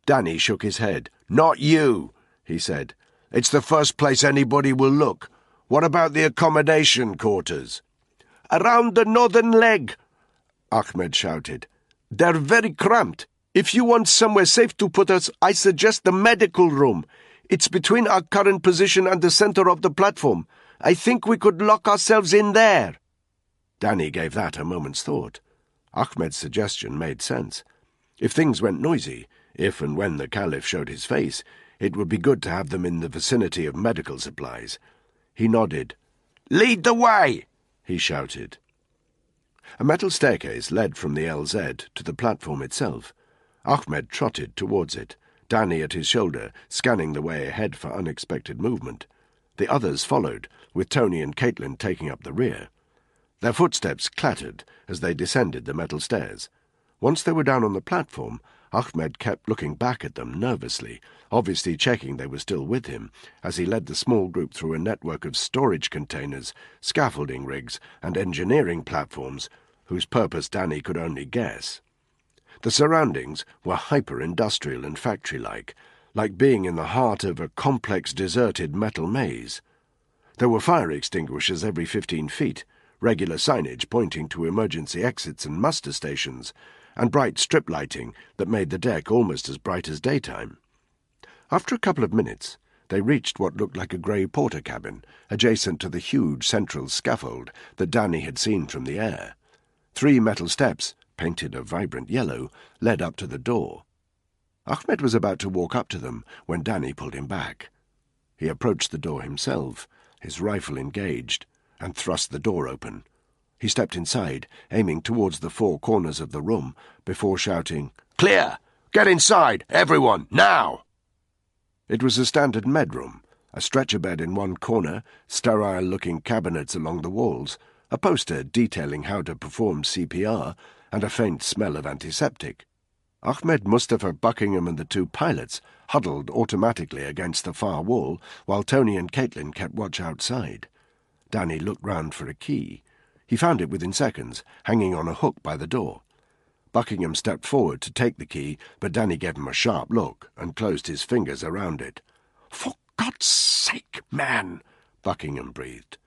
Danny shook his head. "Not you," he said. "It's the first place anybody will look. What about the accommodation quarters?" "Around the northern leg," Ahmed shouted. "They're very cramped. If you want somewhere safe to put us, I suggest the medical room. It's between our current position and the center of the platform. I think we could lock ourselves in there." Danny gave that a moment's thought. Ahmed's suggestion made sense. If things went noisy, if and when the Caliph showed his face, it would be good to have them in the vicinity of medical supplies. He nodded. "Lead the way!" he shouted. A metal staircase led from the LZ to the platform itself. Ahmed trotted towards it, Danny at his shoulder, scanning the way ahead for unexpected movement. The others followed, with Tony and Caitlin taking up the rear. Their footsteps clattered as they descended the metal stairs. Once they were down on the platform, Ahmed kept looking back at them nervously, obviously checking they were still with him, as he led the small group through a network of storage containers, scaffolding rigs, and engineering platforms, whose purpose Danny could only guess. The surroundings were hyper-industrial and factory-like, like being in the heart of a complex deserted metal maze. There were fire extinguishers every 15 feet, regular signage pointing to emergency exits and muster stations, and bright strip lighting that made the deck almost as bright as daytime. After a couple of minutes, they reached what looked like a grey porter cabin, adjacent to the huge central scaffold that Danny had seen from the air. 3 metal steps, painted a vibrant yellow, led up to the door. Ahmed was about to walk up to them when Danny pulled him back. He approached the door himself, his rifle engaged, and thrust the door open. He stepped inside, aiming towards the 4 corners of the room, before shouting, "Clear! Get inside, everyone, now!" It was a standard medroom, a stretcher bed in one corner, sterile-looking cabinets along the walls, a poster detailing how to perform CPR, and a faint smell of antiseptic. Ahmed, Mustafa, Buckingham, and the 2 pilots huddled automatically against the far wall, while Tony and Caitlin kept watch outside. Danny looked round for a key. He found it within seconds, hanging on a hook by the door. Buckingham stepped forward to take the key, but Danny gave him a sharp look and closed his fingers around it. "For God's sake, man!" Buckingham breathed.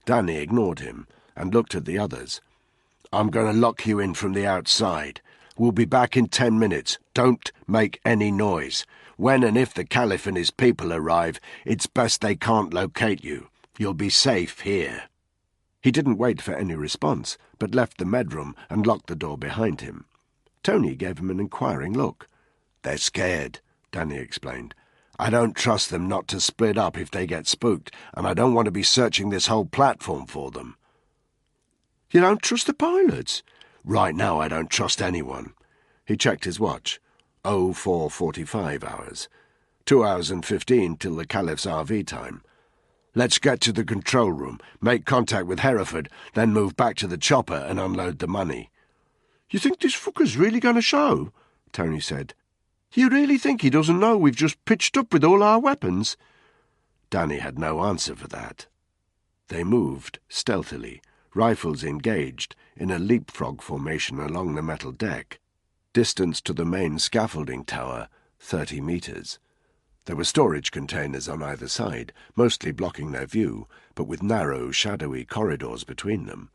Danny ignored him and looked at the others. "I'm going to lock you in from the outside. We'll be back in 10 minutes. Don't make any noise. When and if the Caliph and his people arrive, it's best they can't locate you. You'll be safe here." He didn't wait for any response, but left the medroom and locked the door behind him. Tony gave him an inquiring look. "They're scared," Danny explained. "I don't trust them not to split up if they get spooked, and I don't want to be searching this whole platform for them." "You don't trust the pilots?" "Right now I don't trust anyone." He checked his watch. 04:45 hours. 2 hours and 15 till the Caliph's RV time. "Let's get to the control room, make contact with Hereford, then move back to the chopper and unload the money." "You think this fucker's really going to show?" Tony said. "You really think he doesn't know we've just pitched up with all our weapons?" Danny had no answer for that. They moved stealthily, rifles engaged, in a leapfrog formation along the metal deck. Distance to the main scaffolding tower, 30 meters. There were storage containers on either side, mostly blocking their view, but with narrow, shadowy corridors between them.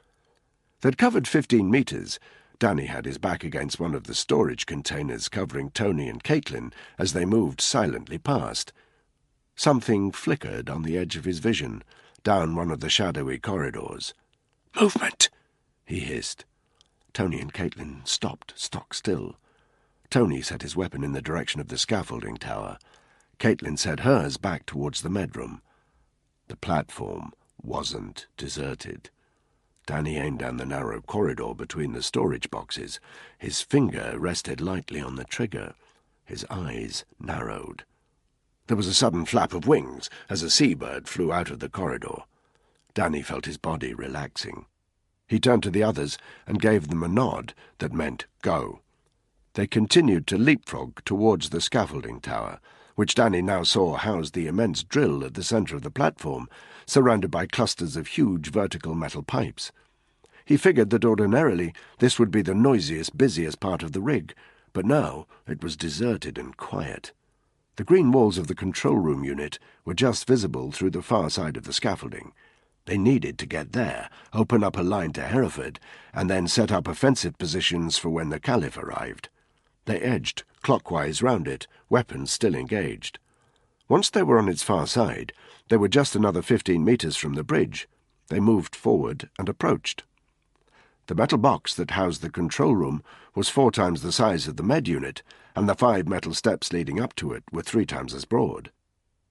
They'd covered 15 meters. Danny had his back against one of the storage containers covering Tony and Caitlin as they moved silently past. Something flickered on the edge of his vision, down one of the shadowy corridors. "Movement!" he hissed. Tony and Caitlin stopped stock still. Tony set his weapon in the direction of the scaffolding tower. Caitlin set hers back towards the medroom. The platform wasn't deserted. Danny aimed down the narrow corridor between the storage boxes. His finger rested lightly on the trigger. His eyes narrowed. There was a sudden flap of wings as a seabird flew out of the corridor. Danny felt his body relaxing. He turned to the others and gave them a nod that meant go. They continued to leapfrog towards the scaffolding tower, which Danny now saw housed the immense drill at the centre of the platform, surrounded by clusters of huge vertical metal pipes. He figured that ordinarily this would be the noisiest, busiest part of the rig, but now it was deserted and quiet. The green walls of the control room unit were just visible through the far side of the scaffolding. They needed to get there, open up a line to Hereford, and then set up offensive positions for when the Caliph arrived. They edged clockwise round it, weapons still engaged. Once they were on its far side, they were just another 15 metres from the bridge. They moved forward and approached. The metal box that housed the control room was 4 times the size of the med unit, and the 5 metal steps leading up to it were 3 times as broad.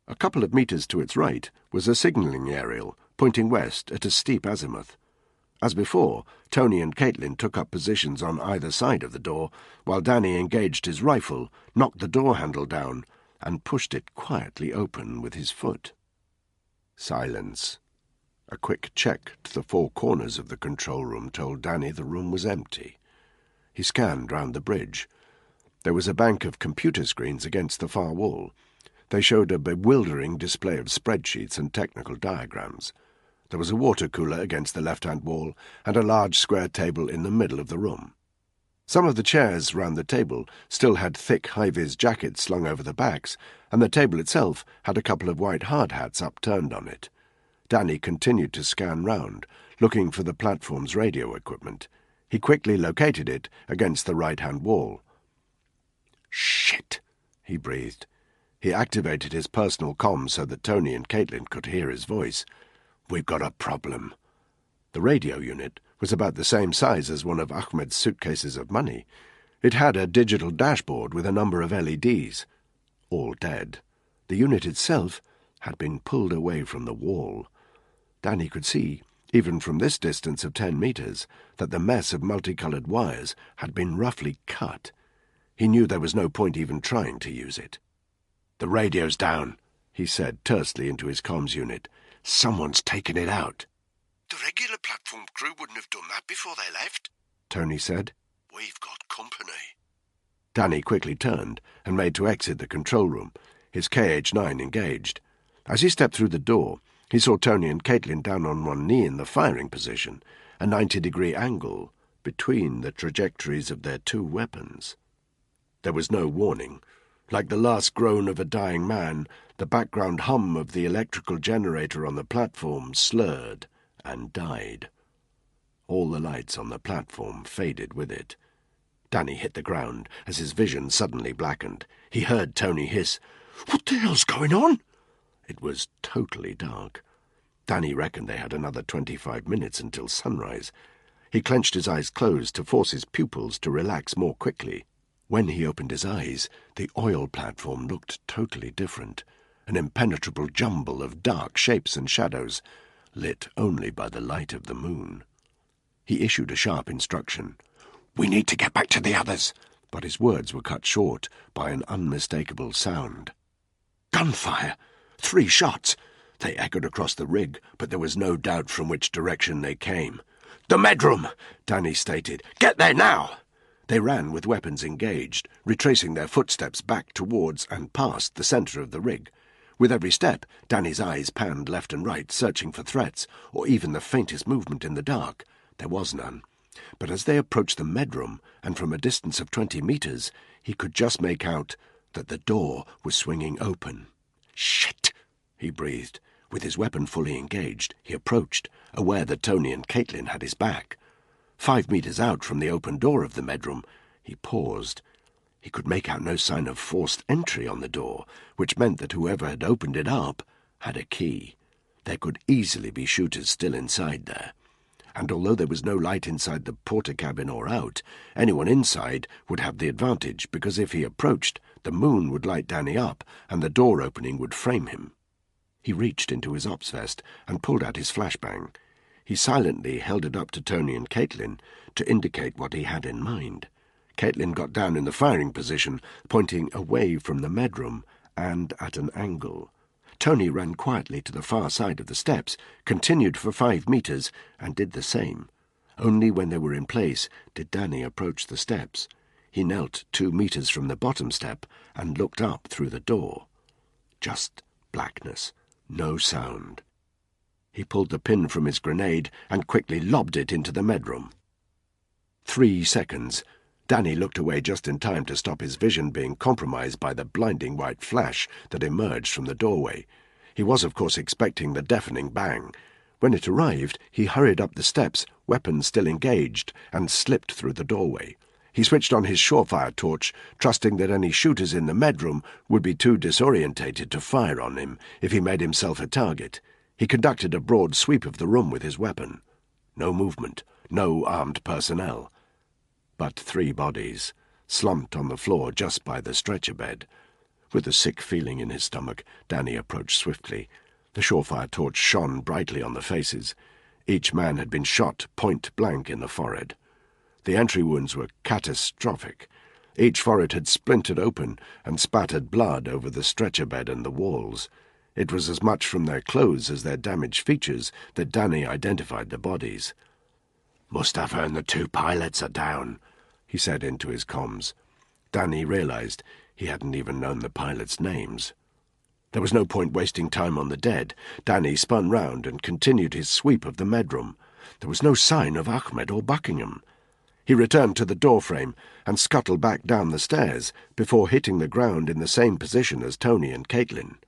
A couple of metres to its right was a signalling aerial, pointing west at a steep azimuth. As before, Tony and Caitlin took up positions on either side of the door, while Danny engaged his rifle, knocked the door handle down, and pushed it quietly open with his foot. Silence. A quick check to the 4 corners of the control room told Danny the room was empty. He scanned round the bridge. There was a bank of computer screens against the far wall. They showed a bewildering display of spreadsheets and technical diagrams. There was a water cooler against the left-hand wall and a large square table in the middle of the room. Some of the chairs round the table still had thick high-vis jackets slung over the backs, and the table itself had a couple of white hard hats upturned on it. Danny continued to scan round, looking for the platform's radio equipment. He quickly located it against the right-hand wall. "Shit!" he breathed. He activated his personal comm so that Tony and Caitlin could hear his voice. "We've got a problem." The radio unit was about the same size as one of Ahmed's suitcases of money. It had a digital dashboard with a number of LEDs. All dead. The unit itself had been pulled away from the wall. Danny could see, even from this distance of 10 metres, that the mess of multicoloured wires had been roughly cut. He knew there was no point even trying to use it. "The radio's down," he said tersely into his comms unit. "Someone's taken it out." The regular platform crew wouldn't have done that before they left, Tony said. We've got company. Danny quickly turned and made to exit the control room, his KH-9 engaged. As he stepped through the door, he saw Tony and Caitlin down on one knee in the firing position, a 90-degree angle between the trajectories of their 2 weapons. There was no warning. Like the last groan of a dying man, the background hum of the electrical generator on the platform slurred and died. All the lights on the platform faded with it. Danny hit the ground as his vision suddenly blackened. He heard Tony hiss, "What the hell's going on?" It was totally dark. Danny reckoned they had another 25 minutes until sunrise. He clenched his eyes closed to force his pupils to relax more quickly. When he opened his eyes, the oil platform looked totally different, an impenetrable jumble of dark shapes and shadows, lit only by the light of the moon. He issued a sharp instruction. "We need to get back to the others," but his words were cut short by an unmistakable sound. Gunfire! 3 shots! They echoed across the rig, but there was no doubt from which direction they came. "The medroom," Danny stated. "Get there now!" They ran with weapons engaged, retracing their footsteps back towards and past the centre of the rig. With every step, Danny's eyes panned left and right, searching for threats, or even the faintest movement in the dark. There was none. But as they approached the medroom, and from a distance of 20 metres, he could just make out that the door was swinging open. "Shit!" he breathed. With his weapon fully engaged, he approached, aware that Tony and Caitlin had his back. 5 metres out from the open door of the medroom, he paused. He could make out no sign of forced entry on the door, which meant that whoever had opened it up had a key. There could easily be shooters still inside there. And although there was no light inside the porter cabin or out, anyone inside would have the advantage, because if he approached, the moon would light Danny up, and the door opening would frame him. He reached into his ops vest and pulled out his flashbang. He silently held it up to Tony and Caitlin to indicate what he had in mind. Caitlin got down in the firing position, pointing away from the medroom and at an angle. Tony ran quietly to the far side of the steps, continued for 5 metres, and did the same. Only when they were in place did Danny approach the steps. He knelt 2 metres from the bottom step and looked up through the door. Just blackness, no sound. He pulled the pin from his grenade and quickly lobbed it into the medroom. 3 seconds. Danny looked away just in time to stop his vision being compromised by the blinding white flash that emerged from the doorway. He was, of course, expecting the deafening bang. When it arrived, he hurried up the steps, weapons still engaged, and slipped through the doorway. He switched on his surefire torch, trusting that any shooters in the medroom would be too disorientated to fire on him if he made himself a target. He conducted a broad sweep of the room with his weapon. No movement, no armed personnel. But 3 bodies, slumped on the floor just by the stretcher bed. With a sick feeling in his stomach, Danny approached swiftly. The surefire torch shone brightly on the faces. Each man had been shot point blank in the forehead. The entry wounds were catastrophic. Each forehead had splintered open and spattered blood over the stretcher bed and the walls. It was as much from their clothes as their damaged features that Danny identified the bodies. "Mustafa and the 2 pilots are down," he said into his comms. Danny realized he hadn't even known the pilots' names. There was no point wasting time on the dead. Danny spun round and continued his sweep of the medroom. There was no sign of Ahmed or Buckingham. He returned to the doorframe and scuttled back down the stairs before hitting the ground in the same position as Tony and Caitlin.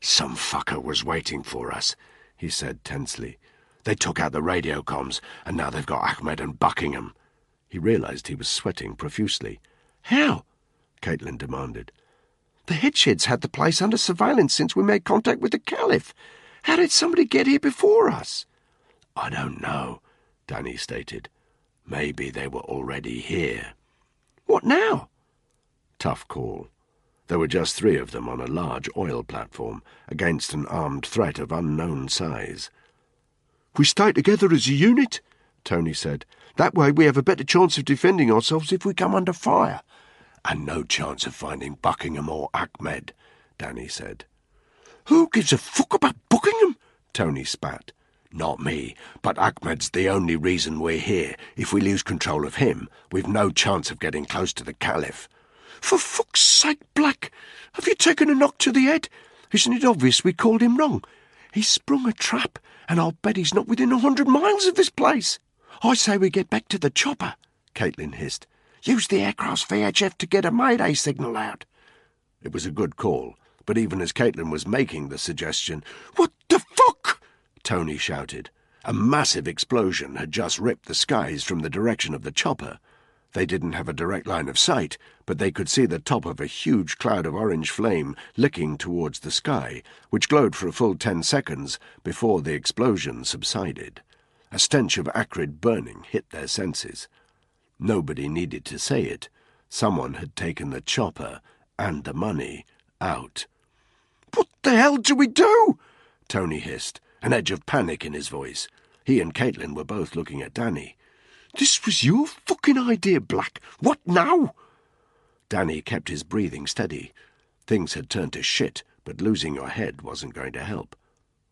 "Some fucker was waiting for us," he said tensely. "They took out the radio comms, and now they've got Ahmed and Buckingham." He realized he was sweating profusely. "How?" Caitlin demanded. "The Hitchids had the place under surveillance since we made contact with the Caliph. How did somebody get here before us?" "I don't know," Danny stated. "Maybe they were already here." "What now?" Tough call. There were just 3 of them on a large oil platform against an armed threat of unknown size. "We stay together as a unit," Tony said. "That way we have a better chance of defending ourselves if we come under fire." "And no chance of finding Buckingham or Ahmed," Danny said. "Who gives a fuck about Buckingham?" Tony spat. "Not me, but Ahmed's the only reason we're here. If we lose control of him, we've no chance of getting close to the Caliph." "For fuck's sake, Black, have you taken a knock to the head? Isn't it obvious we called him wrong? He's sprung a trap, and I'll bet he's not within 100 miles of this place." "I say we get back to the chopper," Caitlin hissed. "Use the aircraft's VHF to get a mayday signal out." It was a good call, but even as Caitlin was making the suggestion, "What the fuck?" Tony shouted. A massive explosion had just ripped the skies from the direction of the chopper. They didn't have a direct line of sight, but they could see the top of a huge cloud of orange flame licking towards the sky, which glowed for a full 10 seconds before the explosion subsided. A stench of acrid burning hit their senses. Nobody needed to say it. Someone had taken the chopper and the money out. "What the hell do we do?" Tony hissed, an edge of panic in his voice. He and Caitlin were both looking at Danny. "This was your fucking idea, Black. What now?" Danny kept his breathing steady. Things had turned to shit, but losing your head wasn't going to help.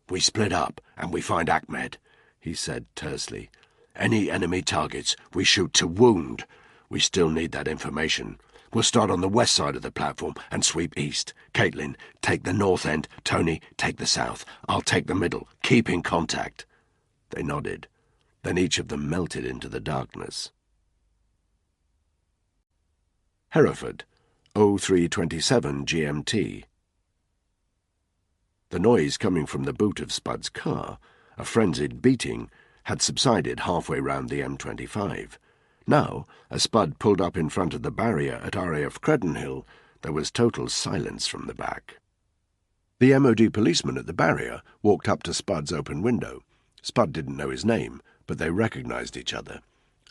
"We split up, and we find Ahmed," he said tersely. "Any enemy targets, we shoot to wound. We still need that information. We'll start on the west side of the platform and sweep east. Caitlin, take the north end. Tony, take the south. I'll take the middle. Keep in contact." They nodded. Then each of them melted into the darkness. Hereford, 0327 GMT. The noise coming from the boot of Spud's car, a frenzied beating, had subsided halfway round the M25. Now, as Spud pulled up in front of the barrier at RAF Credenhill, there was total silence from the back. The MOD policeman at the barrier walked up to Spud's open window. Spud didn't know his name, but they recognized each other.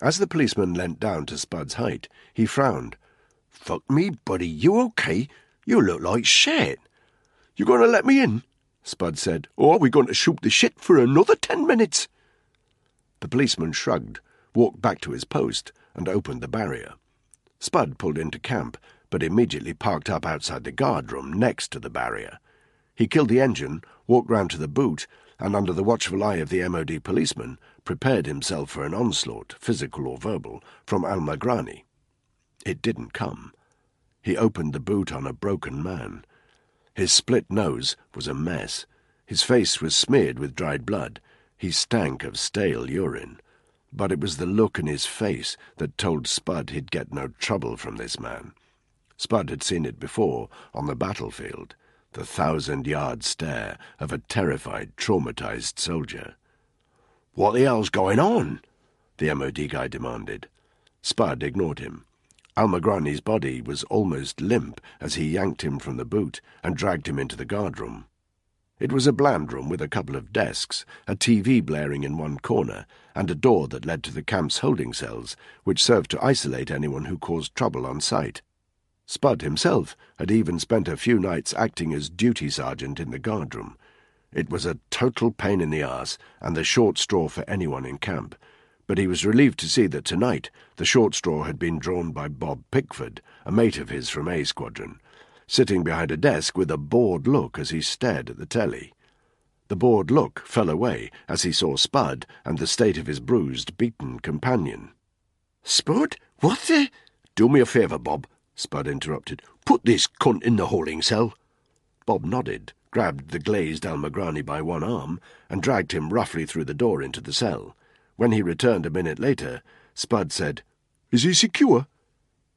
As the policeman leant down to Spud's height, he frowned. "Fuck me, buddy, you okay? You look like shit." "You going to let me in?" Spud said, "or are we going to shoot the shit for another 10 minutes? The policeman shrugged, walked back to his post, and opened the barrier. Spud pulled into camp, but immediately parked up outside the guardroom next to the barrier. He killed the engine, walked round to the boot, and under the watchful eye of the MOD policeman, prepared himself for an onslaught, physical or verbal, from Al-Magrani. It didn't come. He opened the boot on a broken man. His split nose was a mess. His face was smeared with dried blood. He stank of stale urine. But it was the look in his face that told Spud he'd get no trouble from this man. Spud had seen it before, on the battlefield, the 1,000-yard stare of a terrified, traumatized soldier. "What the hell's going on?" the MOD guy demanded. Spud ignored him. Almagrani's body was almost limp as he yanked him from the boot and dragged him into the guardroom. It was a bland room with a couple of desks, a TV blaring in one corner, and a door that led to the camp's holding cells, which served to isolate anyone who caused trouble on sight. Spud himself had even spent a few nights acting as duty sergeant in the guardroom. It was a total pain in the arse and the short straw for anyone in camp, but he was relieved to see that tonight the short straw had been drawn by Bob Pickford, a mate of his from A Squadron, sitting behind a desk with a bored look as he stared at the telly. The bored look fell away as he saw Spud and the state of his bruised, beaten companion. "Spud, what the—" "Do me a favour, Bob," Spud interrupted. "Put this cunt in the holding cell." Bob nodded, grabbed the glazed Almagrani by one arm, and dragged him roughly through the door into the cell. When he returned a minute later, Spud said, "Is he secure?"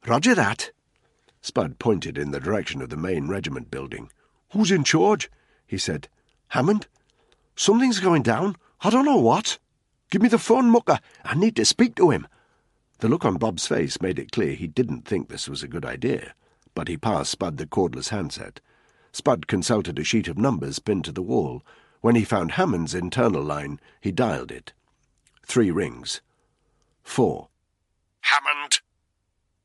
"Roger that." Spud pointed in the direction of the main regiment building. "Who's in charge?" he said. "Hammond? Something's going down. I don't know what. Give me the phone, mucker. I need to speak to him." The look on Bob's face made it clear he didn't think this was a good idea, but he passed Spud the cordless handset. Spud consulted a sheet of numbers pinned to the wall. When he found Hammond's internal line, he dialed it. 3 rings. 4. Hammond.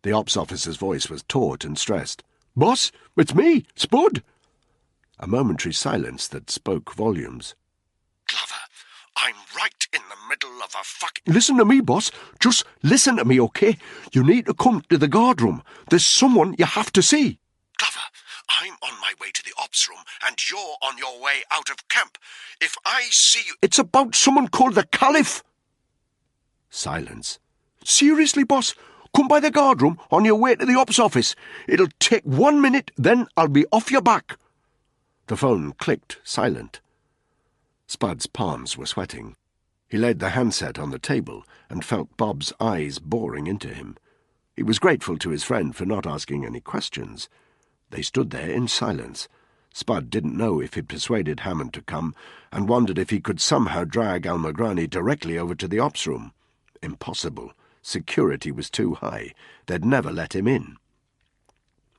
The ops officer's voice was taut and stressed. "Boss, it's me, Spud." A momentary silence that spoke volumes. Glover, I'm right in the middle of a "Listen to me, boss. Just listen to me, okay? You need to come to the guardroom. There's someone you have to see." Glover, I'm on my way to the ops room, and you're on your way out of camp. If I see you— "It's about someone called the Caliph." Silence. "Seriously, boss, come by the guardroom on your way to the ops office. It'll take 1 minute, then I'll be off your back." The phone clicked, silent. Spud's palms were sweating. He laid the handset on the table and felt Bob's eyes boring into him. He was grateful to his friend for not asking any questions. They stood there in silence. Spud didn't know if he'd persuaded Hammond to come, and wondered if he could somehow drag Almagrani directly over to the ops room. Impossible. Security was too high. They'd never let him in.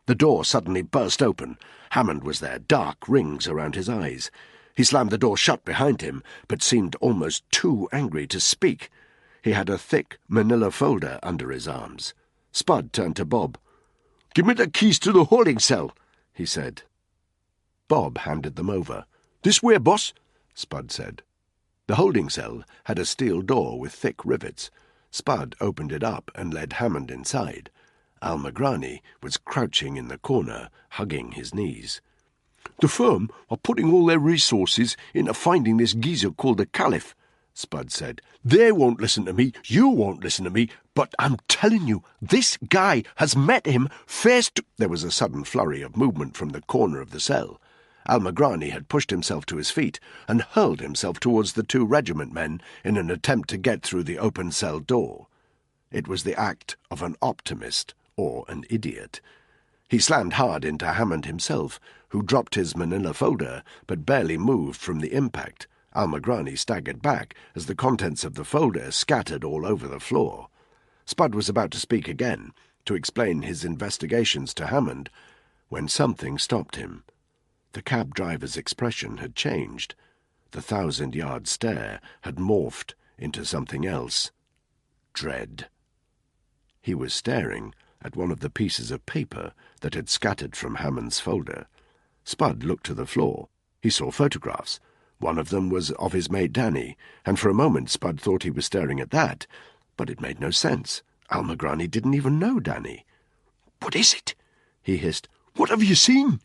The door suddenly burst open. Hammond was there, dark rings around his eyes. He slammed the door shut behind him, but seemed almost too angry to speak. He had a thick manila folder under his arms. Spud turned to Bob. "Give me the keys to the holding cell," he said. Bob handed them over. "This way, boss," Spud said. The holding cell had a steel door with thick rivets. Spud opened it up and led Hammond inside. Almagrani was crouching in the corner, hugging his knees. "The firm are putting all their resources into finding this geezer called the Caliph," Spud said. "They won't listen to me, you won't listen to me, but I'm telling you, this guy has met him face to—" There was a sudden flurry of movement from the corner of the cell. Almagrani had pushed himself to his feet and hurled himself towards the 2 regiment men in an attempt to get through the open cell door. It was the act of an optimist or an idiot. He slammed hard into Hammond himself, who dropped his manila folder but barely moved from the impact. Almagrani staggered back as the contents of the folder scattered all over the floor. Spud was about to speak again, to explain his investigations to Hammond, when something stopped him. The cab driver's expression had changed. The 1,000-yard stare had morphed into something else. Dread. He was staring at one of the pieces of paper that had scattered from Hammond's folder. Spud looked to the floor. He saw photographs. One of them was of his mate Danny, and for a moment Spud thought he was staring at that, but it made no sense. Almagrani didn't even know Danny. "What is it?" he hissed. "What have you seen?"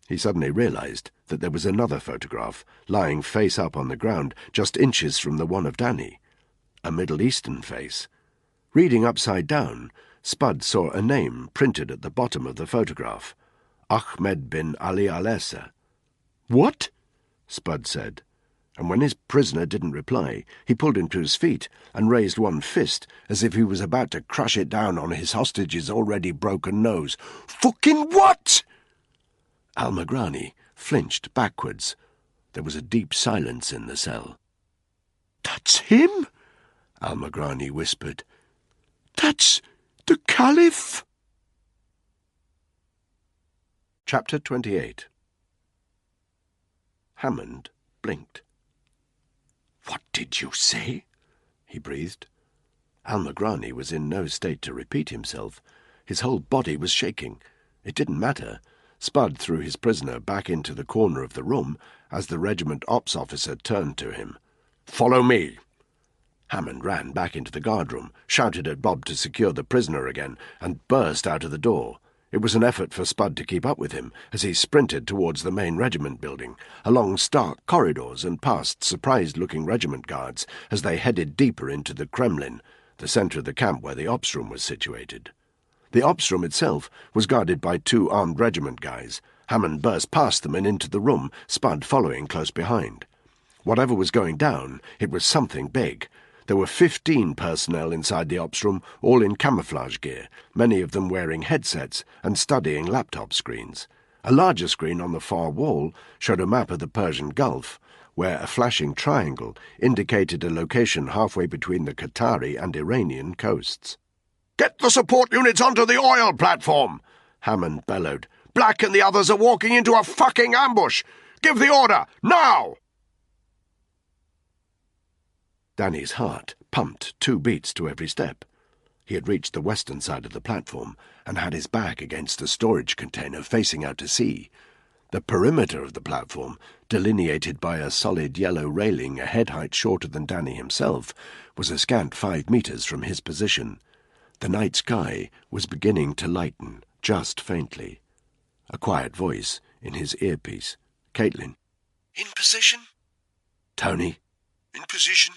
He suddenly realized that there was another photograph, lying face up on the ground, just inches from the one of Danny. A Middle Eastern face. Reading upside down, Spud saw a name printed at the bottom of the photograph. Ahmed bin Ali al-Essa. "What?" Spud said, and when his prisoner didn't reply, he pulled him to his feet and raised one fist as if he was about to crush it down on his hostage's already broken nose. "Fucking what?" Almagrani flinched backwards. There was a deep silence in the cell. "That's him," Almagrani whispered. That's the Caliph! Chapter 28. Hammond blinked. "What did you say?" he breathed. Al-Magrani was in no state to repeat himself. His whole body was shaking. It didn't matter. Spud threw his prisoner back into the corner of the room as the regiment ops officer turned to him. "Follow me." Hammond ran back into the guardroom, shouted at Bob to secure the prisoner again, and burst out of the door. It was an effort for Spud to keep up with him as he sprinted towards the main regiment building, along stark corridors and past surprised-looking regiment guards as they headed deeper into the Kremlin, the centre of the camp where the ops room was situated. The ops room itself was guarded by 2 armed regiment guys. Hammond burst past them and into the room, Spud following close behind. Whatever was going down, it was something big. There were 15 personnel inside the ops room, all in camouflage gear, many of them wearing headsets and studying laptop screens. A larger screen on the far wall showed a map of the Persian Gulf, where a flashing triangle indicated a location halfway between the Qatari and Iranian coasts. "Get the support units onto the oil platform!" Hammond bellowed. "Black and the others are walking into a fucking ambush! Give the order, now!" Danny's heart pumped 2 beats to every step. He had reached the western side of the platform and had his back against a storage container facing out to sea. The perimeter of the platform, delineated by a solid yellow railing a head height shorter than Danny himself, was a scant 5 meters from his position. The night sky was beginning to lighten, just faintly. A quiet voice in his earpiece. Caitlin. "In position?" "Tony." "In position."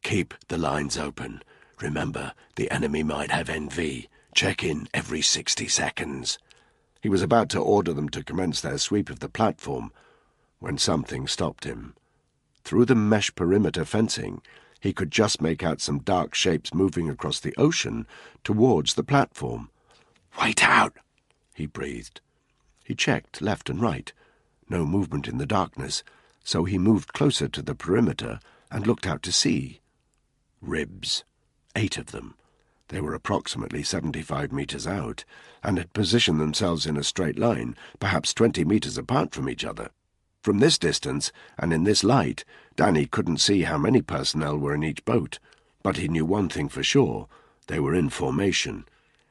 "Keep the lines open. Remember, the enemy might have NV. Check in every 60 seconds. He was about to order them to commence their sweep of the platform when something stopped him. Through the mesh perimeter fencing, he could just make out some dark shapes moving across the ocean towards the platform. "Wait out!" he breathed. He checked left and right. No movement in the darkness, so he moved closer to the perimeter and looked out to sea. Ribs. 8 of them. They were approximately 75 meters out, and had positioned themselves in a straight line, perhaps 20 meters apart from each other. From this distance, and in this light, Danny couldn't see how many personnel were in each boat, but he knew one thing for sure. They were in formation.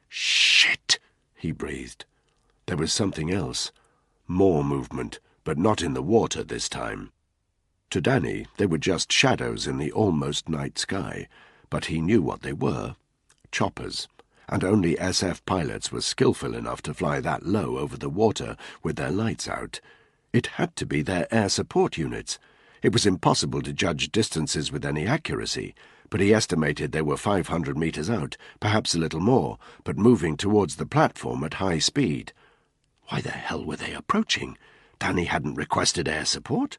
"Shit!" he breathed. There was something else. More movement, but not in the water this time. To Danny, they were just shadows in the almost night sky, but he knew what they were. Choppers, and only SF pilots were skillful enough to fly that low over the water with their lights out. It had to be their air support units. It was impossible to judge distances with any accuracy, but he estimated they were 500 meters out, perhaps a little more, but moving towards the platform at high speed. Why the hell were they approaching? Danny hadn't requested air support.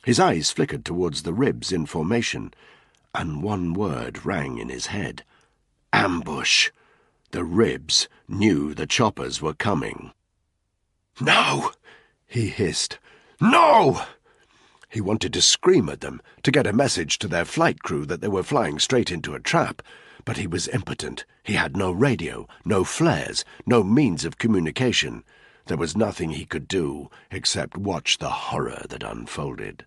His eyes flickered towards the ribs in formation, and one word rang in his head. Ambush. The ribs knew the choppers were coming. "No!" he hissed. "No!" He wanted to scream at them, to get a message to their flight crew that they were flying straight into a trap, but he was impotent. He had no radio, no flares, no means of communication. There was nothing he could do except watch the horror that unfolded.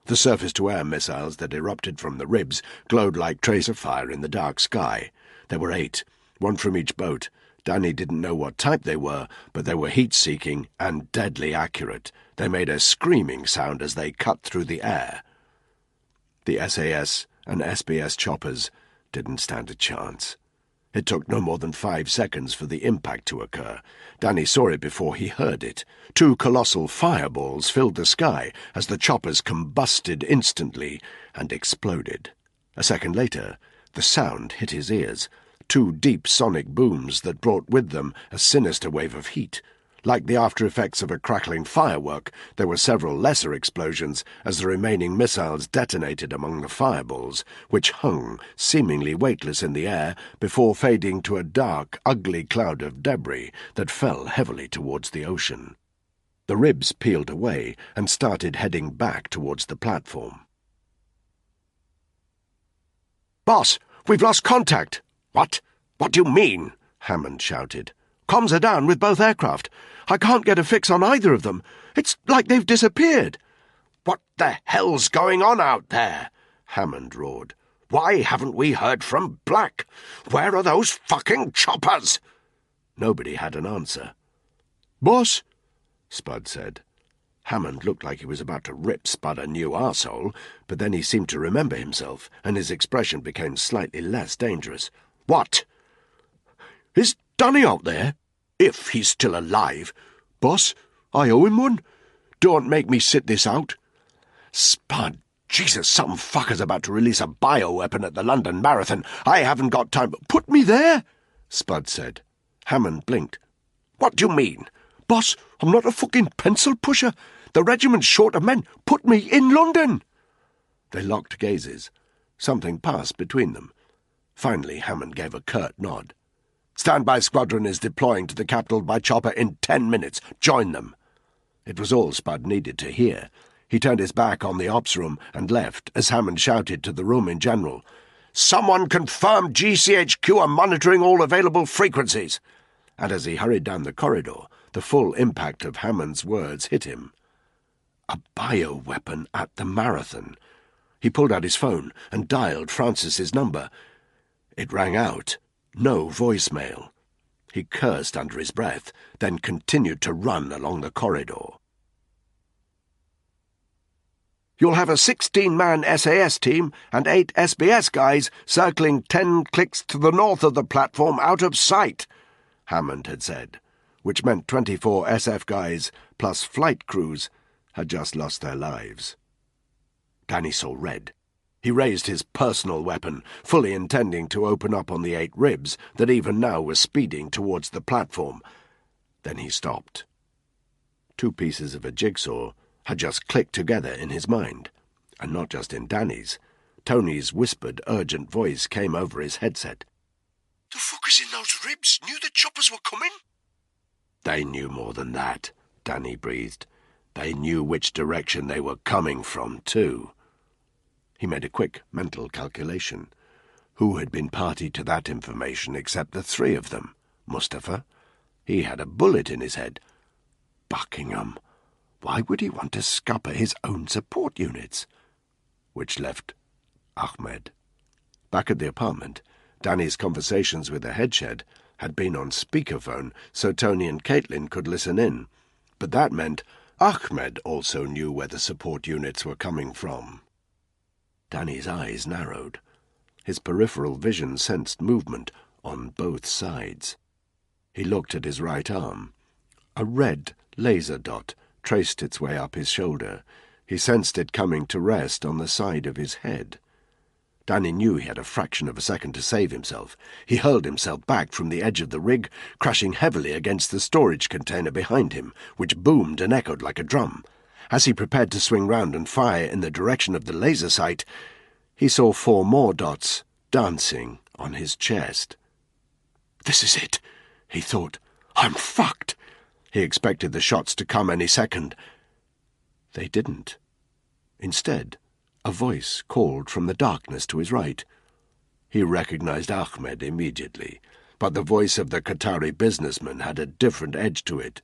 The surface-to-air missiles that erupted from the ribs glowed like tracer fire in the dark sky. There were 8, 1 from each boat. Danny didn't know what type they were, but they were heat-seeking and deadly accurate. They made a screaming sound as they cut through the air. The SAS and SBS choppers didn't stand a chance. It took no more than 5 seconds for the impact to occur. Danny saw it before he heard it. 2 colossal fireballs filled the sky as the choppers combusted instantly and exploded. A second later, the sound hit his ears. 2 deep sonic booms that brought with them a sinister wave of heat. Like the after-effects of a crackling firework, there were several lesser explosions as the remaining missiles detonated among the fireballs, which hung, seemingly weightless in the air, before fading to a dark, ugly cloud of debris that fell heavily towards the ocean. The ribs peeled away and started heading back towards the platform. "Boss, we've lost contact," What? What do you mean? Hammond shouted. Comms are down with both aircraft. I can't get a fix on either of them. It's like they've disappeared. What the hell's going on out there? Hammond roared. Why haven't we heard from Black? Where are those fucking choppers? Nobody had an answer. Boss, Spud said. Hammond looked like he was about to rip Spud a new arsehole, but then he seemed to remember himself, and his expression became slightly less dangerous. What? Is Danny out there? If he's still alive. Boss, I owe him one. Don't make me sit this out. Spud, Jesus, some fucker's about to release a bioweapon at the London Marathon. I haven't got time. Put me there, Spud said. Hammond blinked. What do you mean? Boss, I'm not a fucking pencil pusher. The regiment's short of men. Put me in London. They locked gazes. Something passed between them. Finally, Hammond gave a curt nod. Standby squadron is deploying to the capital by chopper in 10 minutes. Join them. It was all Spud needed to hear. He turned his back on the ops room and left as Hammond shouted to the room in general, Someone confirm GCHQ are monitoring all available frequencies. And as he hurried down the corridor, the full impact of Hammond's words hit him. A bioweapon at the Marathon. He pulled out his phone and dialed Francis's number. It rang out. No voicemail. He cursed under his breath, then continued to run along the corridor. You'll have a 16-man SAS team and 8 SBS guys circling 10 clicks to the north of the platform out of sight, Hammond had said, which meant 24 SF guys plus flight crews had just lost their lives. Danny saw red. He raised his personal weapon, fully intending to open up on the 8 ribs that even now were speeding towards the platform. Then he stopped. 2 pieces of a jigsaw had just clicked together in his mind, and not just in Danny's. Tony's whispered, urgent voice came over his headset. The fuckers in those ribs knew the choppers were coming? They knew more than that, Danny breathed. They knew which direction they were coming from, too. He made a quick mental calculation. Who had been party to that information except the 3 of them? Mustafa? He had a bullet in his head. Buckingham. Why would he want to scupper his own support units? Which left Ahmed. Back at the apartment, Danny's conversations with the headshed had been on speakerphone so Tony and Caitlin could listen in, but that meant Ahmed also knew where the support units were coming from. Danny's eyes narrowed. His peripheral vision sensed movement on both sides. He looked at his right arm. A red laser dot traced its way up his shoulder. He sensed it coming to rest on the side of his head. Danny knew he had a fraction of a second to save himself. He hurled himself back from the edge of the rig, crashing heavily against the storage container behind him, which boomed and echoed like a drum. As he prepared to swing round and fire in the direction of the laser sight, he saw 4 more dots dancing on his chest. This is it, he thought. I'm fucked. He expected the shots to come any second. They didn't. Instead, a voice called from the darkness to his right. He recognized Ahmed immediately, but the voice of the Qatari businessman had a different edge to it.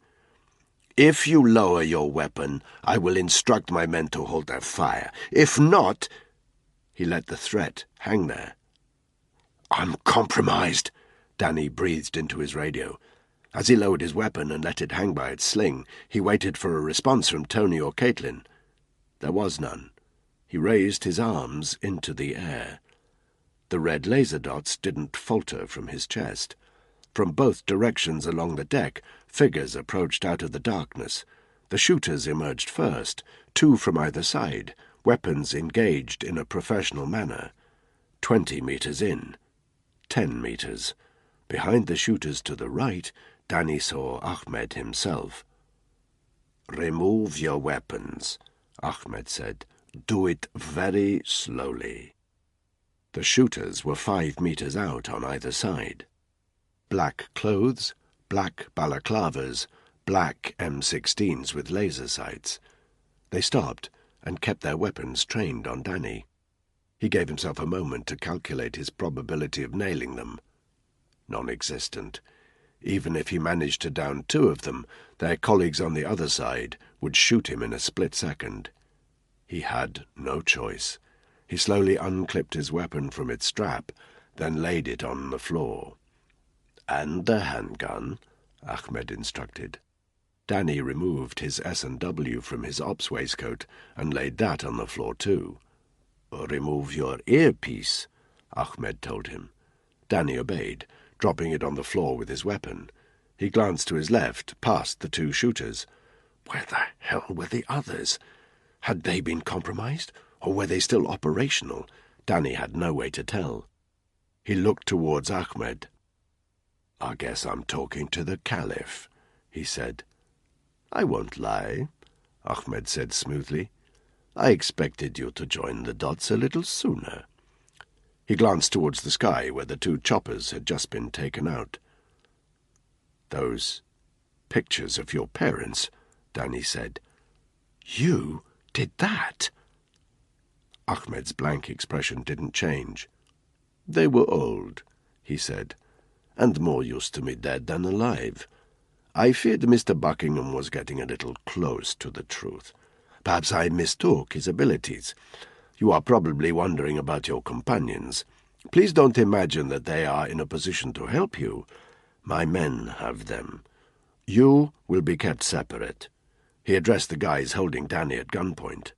If you lower your weapon, I will instruct my men to hold their fire. If not... He let the threat hang there. I'm compromised, Danny breathed into his radio. As he lowered his weapon and let it hang by its sling, he waited for a response from Tony or Caitlin. There was none. He raised his arms into the air. The red laser dots didn't falter from his chest. From both directions along the deck, figures approached out of the darkness. The shooters emerged first, 2 from either side, weapons engaged in a professional manner. 20 meters in. 10 meters. Behind the shooters to the right, Danny saw Ahmed himself. "Remove your weapons," Ahmed said. "Do it very slowly." The shooters were 5 meters out on either side. Black clothes, black balaclavas, black M16s with laser sights. They stopped and kept their weapons trained on Danny. He gave himself a moment to calculate his probability of nailing them. Non-existent. Even if he managed to down 2 of them, their colleagues on the other side would shoot him in a split second. He had no choice. He slowly unclipped his weapon from its strap, then laid it on the floor. "And the handgun," Ahmed instructed. Danny removed his S&W from his ops waistcoat and laid that on the floor too. "Remove your earpiece," Ahmed told him. Danny obeyed, dropping it on the floor with his weapon. He glanced to his left, past the 2 shooters. Where the hell were the others? Had they been compromised, or were they still operational? Danny had no way to tell. He looked towards Ahmed. "I guess I'm talking to the Caliph," he said. "I won't lie," Ahmed said smoothly. "I expected you to join the dots a little sooner." He glanced towards the sky where the 2 choppers had just been taken out. "Those pictures of your parents," Danny said. "You did that?" Ahmed's blank expression didn't change. "They were old," he said, "and more used to me dead than alive. I feared Mr. Buckingham was getting a little close to the truth. Perhaps I mistook his abilities. You are probably wondering about your companions. Please don't imagine that they are in a position to help you. My men have them. You will be kept separate." He addressed the guys holding Danny at gunpoint.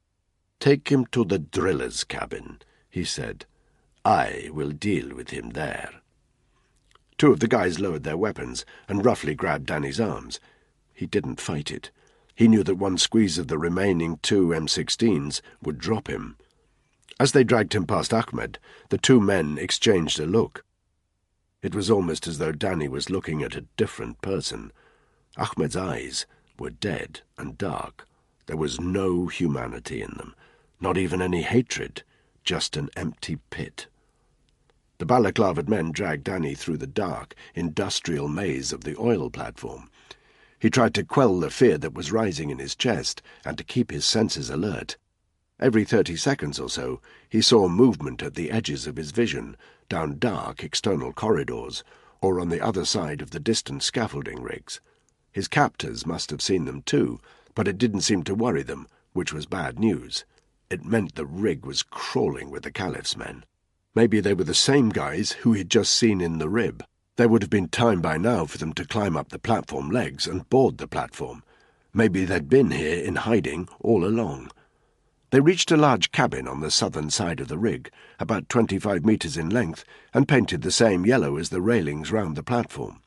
"Take him to the driller's cabin," he said. "I will deal with him there." 2 of the guys lowered their weapons and roughly grabbed Danny's arms. He didn't fight it. He knew that one squeeze of the remaining 2 M16s would drop him. As they dragged him past Ahmed, the 2 men exchanged a look. It was almost as though Danny was looking at a different person. Ahmed's eyes were dead and dark. There was no humanity in them, not even any hatred, just an empty pit. The balaclavaed men dragged Danny through the dark, industrial maze of the oil platform. He tried to quell the fear that was rising in his chest and to keep his senses alert. Every 30 seconds or so, he saw movement at the edges of his vision, down dark external corridors, or on the other side of the distant scaffolding rigs. His captors must have seen them too, but it didn't seem to worry them, which was bad news. It meant the rig was crawling with the Caliph's men. Maybe they were the same guys who he'd just seen in the rib. There would have been time by now for them to climb up the platform legs and board the platform. Maybe they'd been here in hiding all along. They reached a large cabin on the southern side of the rig, about 25 metres in length, and painted the same yellow as the railings round the platform.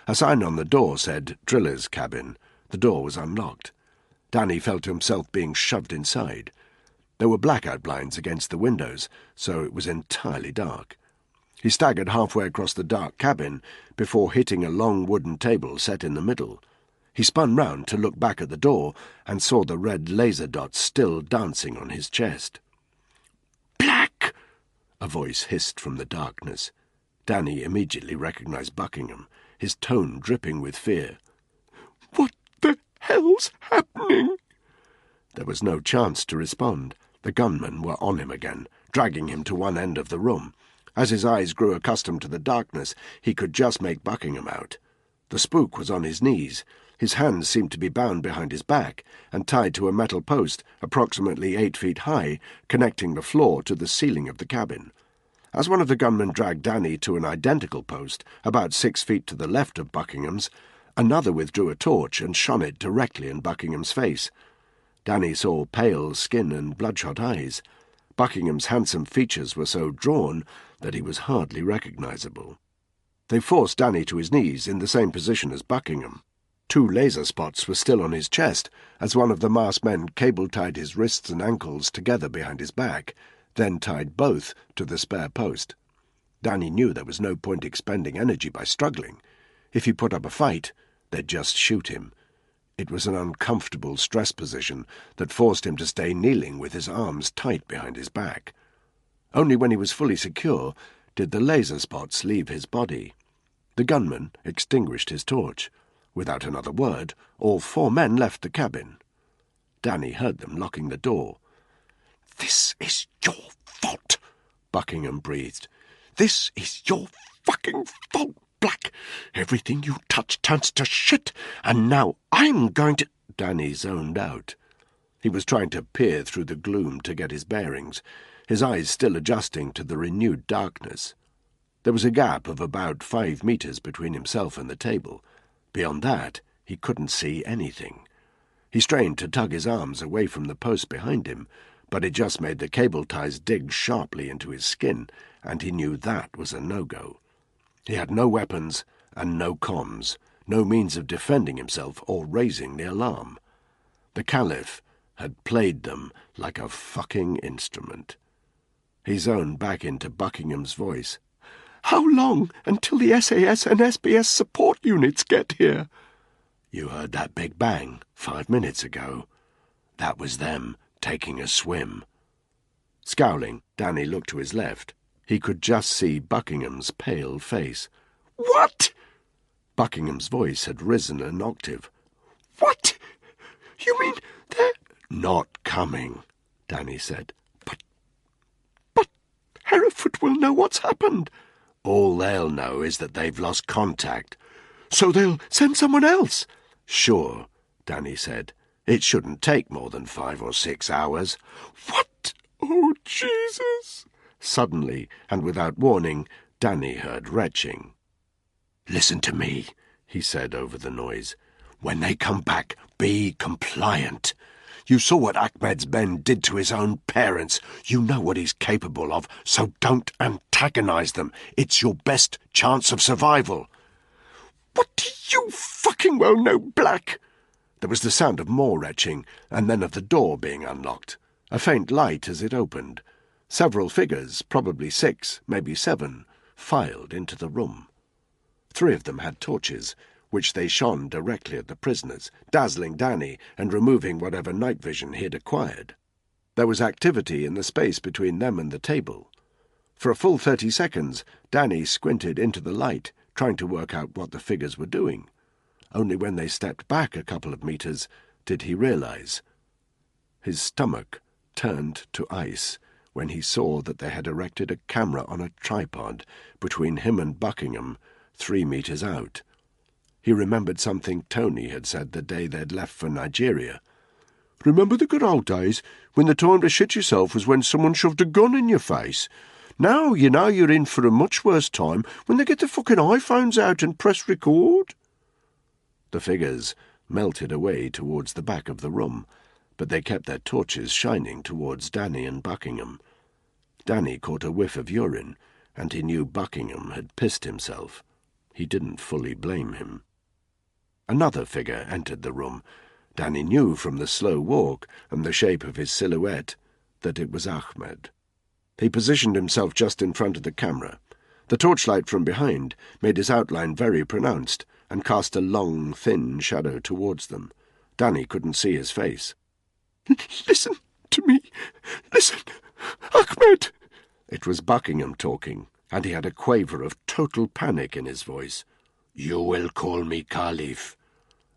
A sign on the door said "Driller's Cabin." The door was unlocked. Danny felt himself being shoved inside. There were blackout blinds against the windows, so it was entirely dark. He staggered halfway across the dark cabin before hitting a long wooden table set in the middle. He spun round to look back at the door and saw the red laser dots still dancing on his chest. "Black!" a voice hissed from the darkness. Danny immediately recognized Buckingham, his tone dripping with fear. "What the hell's happening?" There was no chance to respond. The gunmen were on him again, dragging him to one end of the room. As his eyes grew accustomed to the darkness, he could just make Buckingham out. The spook was on his knees. His hands seemed to be bound behind his back and tied to a metal post approximately 8 feet high, connecting the floor to the ceiling of the cabin. As one of the gunmen dragged Danny to an identical post, about 6 feet to the left of Buckingham's, another withdrew a torch and shone it directly in Buckingham's face. Danny saw pale skin and bloodshot eyes. Buckingham's handsome features were so drawn that he was hardly recognizable. They forced Danny to his knees in the same position as Buckingham. 2 laser spots were still on his chest as one of the masked men cable-tied his wrists and ankles together behind his back, then tied both to the spare post. Danny knew there was no point expending energy by struggling. If he put up a fight, they'd just shoot him. It was an uncomfortable stress position that forced him to stay kneeling with his arms tight behind his back. Only when he was fully secure did the laser spots leave his body. The gunman extinguished his torch. Without another word, all 4 men left the cabin. Danny heard them locking the door. "This is your fault," Buckingham breathed. "This is your fucking fault, black. Everything you touch turns to shit, and now I'm going to—" Danny zoned out. He was trying to peer through the gloom to get his bearings, his eyes still adjusting to the renewed darkness. There was a gap of about 5 meters between himself and the table. Beyond that, he couldn't see anything. He strained to tug his arms away from the post behind him, but it just made the cable ties dig sharply into his skin, and he knew that was a no-go. He had no weapons and no comms, no means of defending himself or raising the alarm. The Caliph had played them like a fucking instrument. He zoned back into Buckingham's voice. "How long until the SAS and SBS support units get here?" "You heard that big bang 5 minutes ago. That was them taking a swim." Scowling, Danny looked to his left. He could just see Buckingham's pale face. "What?" Buckingham's voice had risen an octave. "What? You mean they're—" "Not coming," Danny said. But Hereford will know what's happened." "All they'll know is that they've lost contact." "So they'll send someone else?" "Sure," Danny said. "It shouldn't take more than 5 or 6 hours." "What? Oh, Jesus!" Suddenly, and without warning, Danny heard retching. "Listen to me," he said over the noise. "When they come back, be compliant. You saw what Ahmed's men did to his own parents. You know what he's capable of, so don't antagonize them. It's your best chance of survival." "What do you fucking well know, Black?" There was the sound of more retching, and then of the door being unlocked. A faint light as it opened. Several figures, probably 6, maybe 7, filed into the room. 3 of them had torches, which they shone directly at the prisoners, dazzling Danny and removing whatever night vision he had acquired. There was activity in the space between them and the table. For a full 30 seconds, Danny squinted into the light, trying to work out what the figures were doing. Only when they stepped back a couple of meters did he realize. His stomach turned to ice when he saw that they had erected a camera on a tripod between him and Buckingham 3 meters out. He remembered something Tony had said the day they'd left for Nigeria. "Remember the good old days, when the time to shit yourself was when someone shoved a gun in your face? Now you know you're in for a much worse time when they get the fucking iPhones out and press record." The figures melted away towards the back of the room, but they kept their torches shining towards Danny and Buckingham. Danny caught a whiff of urine, and he knew Buckingham had pissed himself. He didn't fully blame him. Another figure entered the room. Danny knew from the slow walk and the shape of his silhouette that it was Ahmed. He positioned himself just in front of the camera. The torchlight from behind made his outline very pronounced and cast a long, thin shadow towards them. Danny couldn't see his face. "Listen to me. Listen, Ahmed." It was Buckingham talking, and he had a quaver of total panic in his voice. "You will call me Caliph,"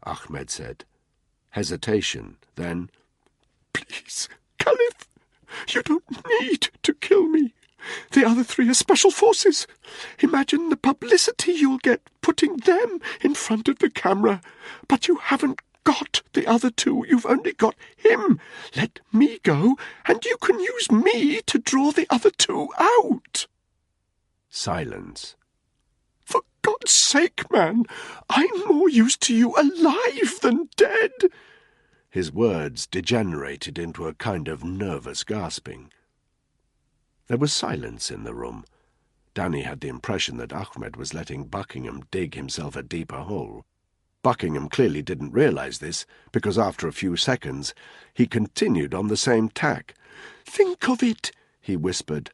Ahmed said. Hesitation, then, "Please, Caliph, you don't need to kill me. The other 3 are special forces. Imagine the publicity you'll get putting them in front of the camera. But you haven't got the other 2. You've only got him. Let me go, and you can use me to draw the other 2 out." Silence. "For God's sake, man, I'm more used to you alive than dead." His words degenerated into a kind of nervous gasping. There was silence in the room. Danny had the impression that Ahmed was letting Buckingham dig himself a deeper hole. Buckingham clearly didn't realize this, because after a few seconds he continued on the same tack. "Think of it," he whispered.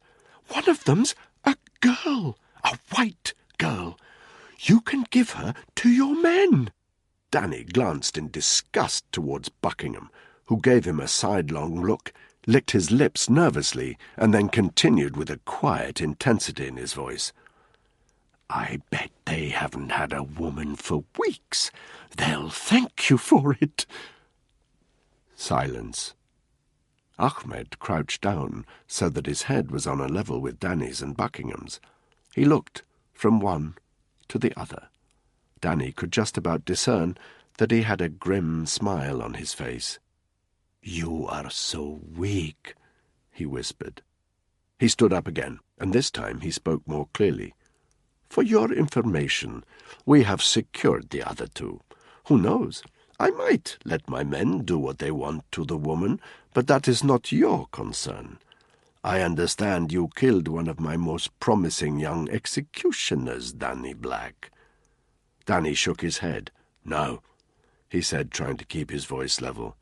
"One of them's a girl, a white girl. You can give her to your men." Danny glanced in disgust towards Buckingham, who gave him a sidelong look, licked his lips nervously, and then continued with a quiet intensity in his voice. "I bet they haven't had a woman for weeks. They'll thank you for it." Silence. Ahmed crouched down so that his head was on a level with Danny's and Buckingham's. He looked from one to the other. Danny could just about discern that he had a grim smile on his face. "You are so weak," he whispered. He stood up again, and this time he spoke more clearly. "For your information, we have secured the other two. Who knows? I might let my men do what they want to the woman, but that is not your concern. I understand you killed one of my most promising young executioners, Danny Black." Danny shook his head. "No," he said, trying to keep his voice level.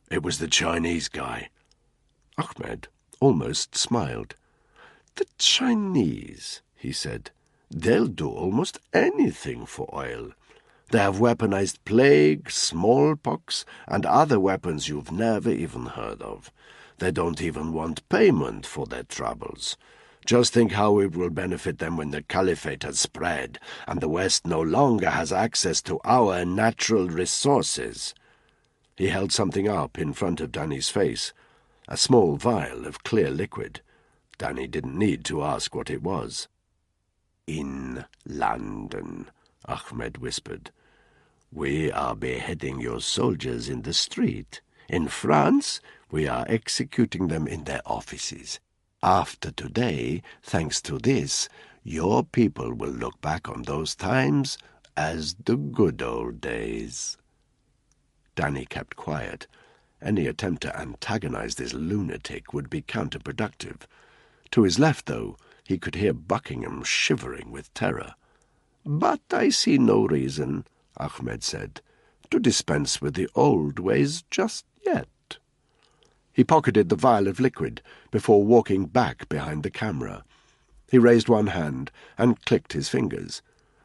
"It was the Chinese guy." Ahmed almost smiled. "The Chinese," he said. "They'll do almost anything for oil. They have weaponized plague, smallpox, and other weapons you've never even heard of. They don't even want payment for their troubles. Just think how it will benefit them when the caliphate has spread, and the West no longer has access to our natural resources." He held something up in front of Danny's face, a small vial of clear liquid. Danny didn't need to ask what it was. "In London," Ahmed whispered. "We are beheading your soldiers in the street. In France, we are executing them in their offices. After today, thanks to this, your people will look back on those times as the good old days." Danny kept quiet. Any attempt to antagonize this lunatic would be counterproductive. To his left, though, he could hear Buckingham shivering with terror. "But I see no reason," Ahmed said, "to dispense with the old ways just yet." He pocketed the vial of liquid before walking back behind the camera. He raised one hand and clicked his fingers.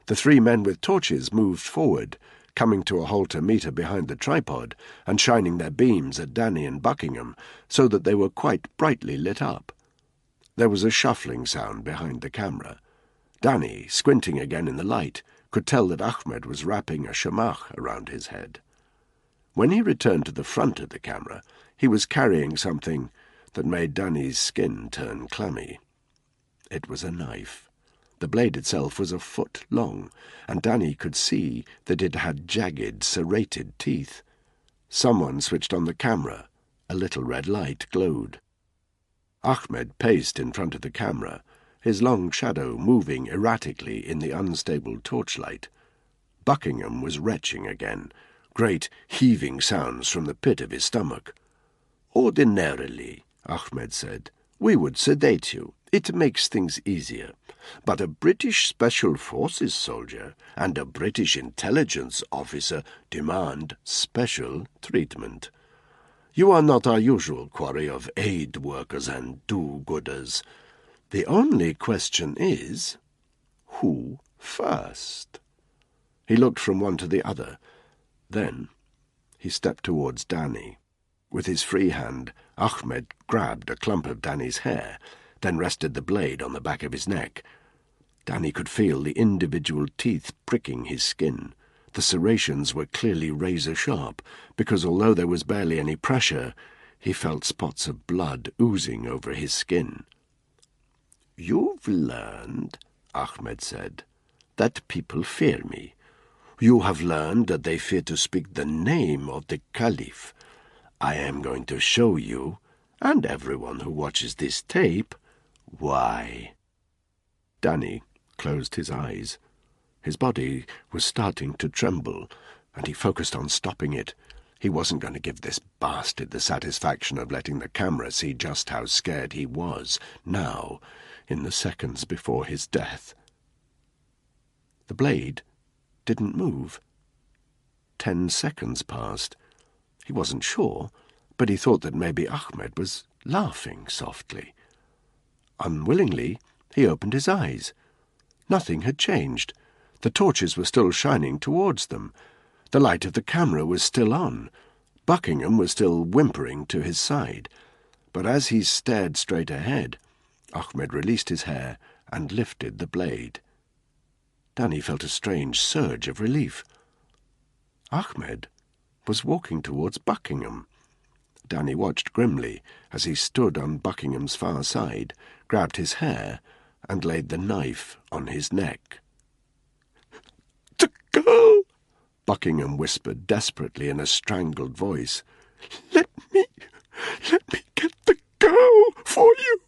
The three men with torches moved forward, coming to a halt a meter behind the tripod and shining their beams at Danny and Buckingham so that they were quite brightly lit up. There was a shuffling sound behind the camera. Danny, squinting again in the light, could tell that Ahmed was wrapping a shamach around his head. When he returned to the front of the camera, he was carrying something that made Danny's skin turn clammy. It was a knife. The blade itself was a foot long, and Danny could see that it had jagged, serrated teeth. Someone switched on the camera. A little red light glowed. Ahmed paced in front of the camera, his long shadow moving erratically in the unstable torchlight. Buckingham was retching again, great heaving sounds from the pit of his stomach. "Ordinarily," Ahmed said, "we would sedate you. It makes things easier. But a British Special Forces soldier and a British intelligence officer demand special treatment. You are not our usual quarry of aid workers and do-gooders. The only question is, who first?" He looked from one to the other. Then he stepped towards Danny. With his free hand, Ahmed grabbed a clump of Danny's hair, then rested the blade on the back of his neck. Danny could feel the individual teeth pricking his skin. The serrations were clearly razor-sharp, because although there was barely any pressure, he felt spots of blood oozing over his skin. "You've learned," Ahmed said, "that people fear me. You have learned that they fear to speak the name of the Caliph. I am going to show you, and everyone who watches this tape, why." Danny closed his eyes. His body was starting to tremble, and he focused on stopping it. He wasn't going to give this bastard the satisfaction of letting the camera see just how scared he was, now, in the seconds before his death. The blade didn't move. 10 seconds passed. He wasn't sure, but he thought that maybe Ahmed was laughing softly. Unwillingly, he opened his eyes. Nothing had changed. The torches were still shining towards them. The light of the camera was still on. Buckingham was still whimpering to his side. But as he stared straight ahead, Ahmed released his hair and lifted the blade. Danny felt a strange surge of relief. Ahmed was walking towards Buckingham. Danny watched grimly as he stood on Buckingham's far side, grabbed his hair, and laid the knife on his neck. girl," Buckingham whispered desperately in a strangled voice. Let me get the girl for you."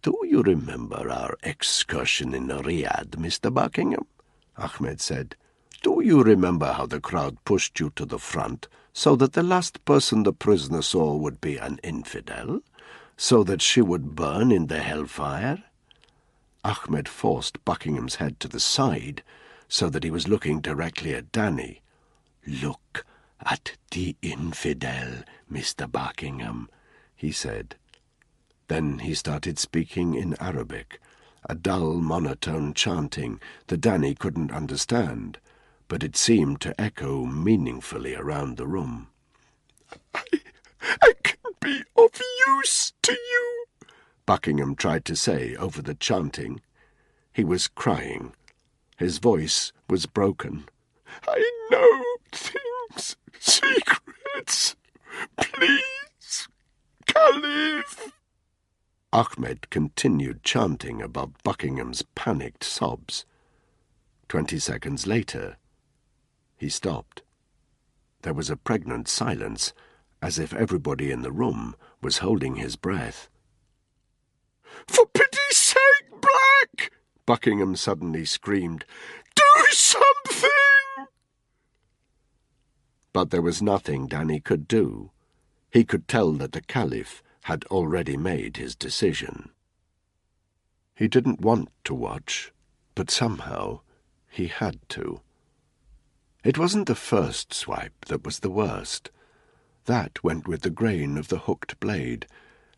"Do you remember our excursion in Riyadh, Mr. Buckingham?" Ahmed said. "Do you remember how the crowd pushed you to the front so that the last person the prisoner saw would be an infidel, so that she would burn in the hellfire?" Ahmed forced Buckingham's head to the side so that he was looking directly at Danny. "Look at the infidel, Mr. Buckingham," he said. Then he started speaking in Arabic, a dull monotone chanting that Danny couldn't understand, but it seemed to echo meaningfully around the room. I can be of use to you," Buckingham tried to say over the chanting. He was crying. His voice was broken. "I know things, secrets. Please, Caliph." Ahmed continued chanting above Buckingham's panicked sobs. 20 seconds later, he stopped. There was a pregnant silence, as if everybody in the room was holding his breath. "For pity's sake, Black!" Buckingham suddenly screamed. "Do something!" But there was nothing Danny could do. He could tell that the Caliph had already made his decision. He didn't want to watch, but somehow he had to. It wasn't the first swipe that was the worst. That went with the grain of the hooked blade,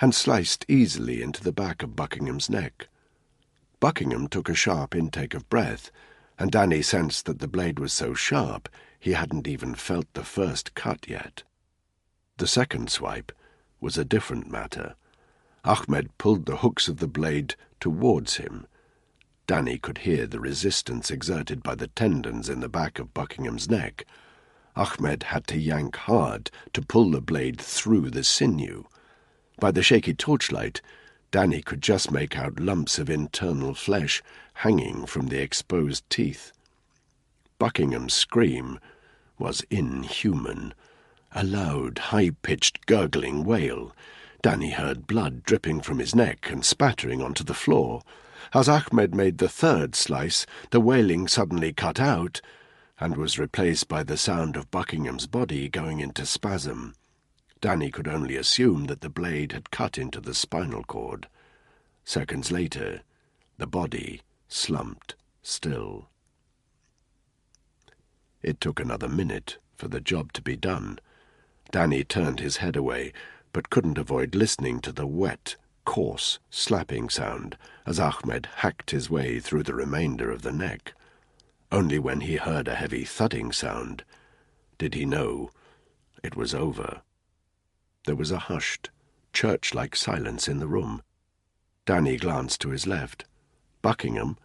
and sliced easily into the back of Buckingham's neck. Buckingham took a sharp intake of breath, and Danny sensed that the blade was so sharp he hadn't even felt the first cut yet. The second swipe was a different matter. Ahmed pulled the hooks of the blade towards him. Danny could hear the resistance exerted by the tendons in the back of Buckingham's neck. Ahmed had to yank hard to pull the blade through the sinew. By the shaky torchlight, Danny could just make out lumps of internal flesh hanging from the exposed teeth. Buckingham's scream was inhuman. A loud, high-pitched, gurgling wail. Danny heard blood dripping from his neck and spattering onto the floor. As Ahmed made the third slice, the wailing suddenly cut out and was replaced by the sound of Buckingham's body going into spasm. Danny could only assume that the blade had cut into the spinal cord. Seconds later, the body slumped still. It took another minute for the job to be done. Danny turned his head away, but couldn't avoid listening to the wet, coarse, slapping sound as Ahmed hacked his way through the remainder of the neck. Only when he heard a heavy thudding sound did he know it was over. There was a hushed, church-like silence in the room. Danny glanced to his left. Buckingham,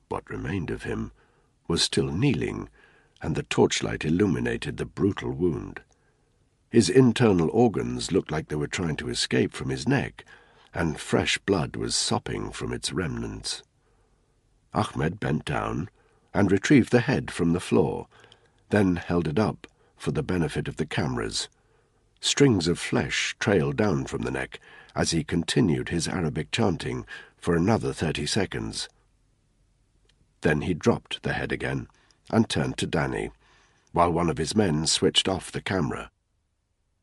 what remained of him, was still kneeling, and the torchlight illuminated the brutal wound. His internal organs looked like they were trying to escape from his neck, and fresh blood was sopping from its remnants. Ahmed bent down and retrieved the head from the floor, then held it up for the benefit of the cameras. Strings of flesh trailed down from the neck as he continued his Arabic chanting for another 30 seconds. Then he dropped the head again and turned to Danny, while one of his men switched off the camera.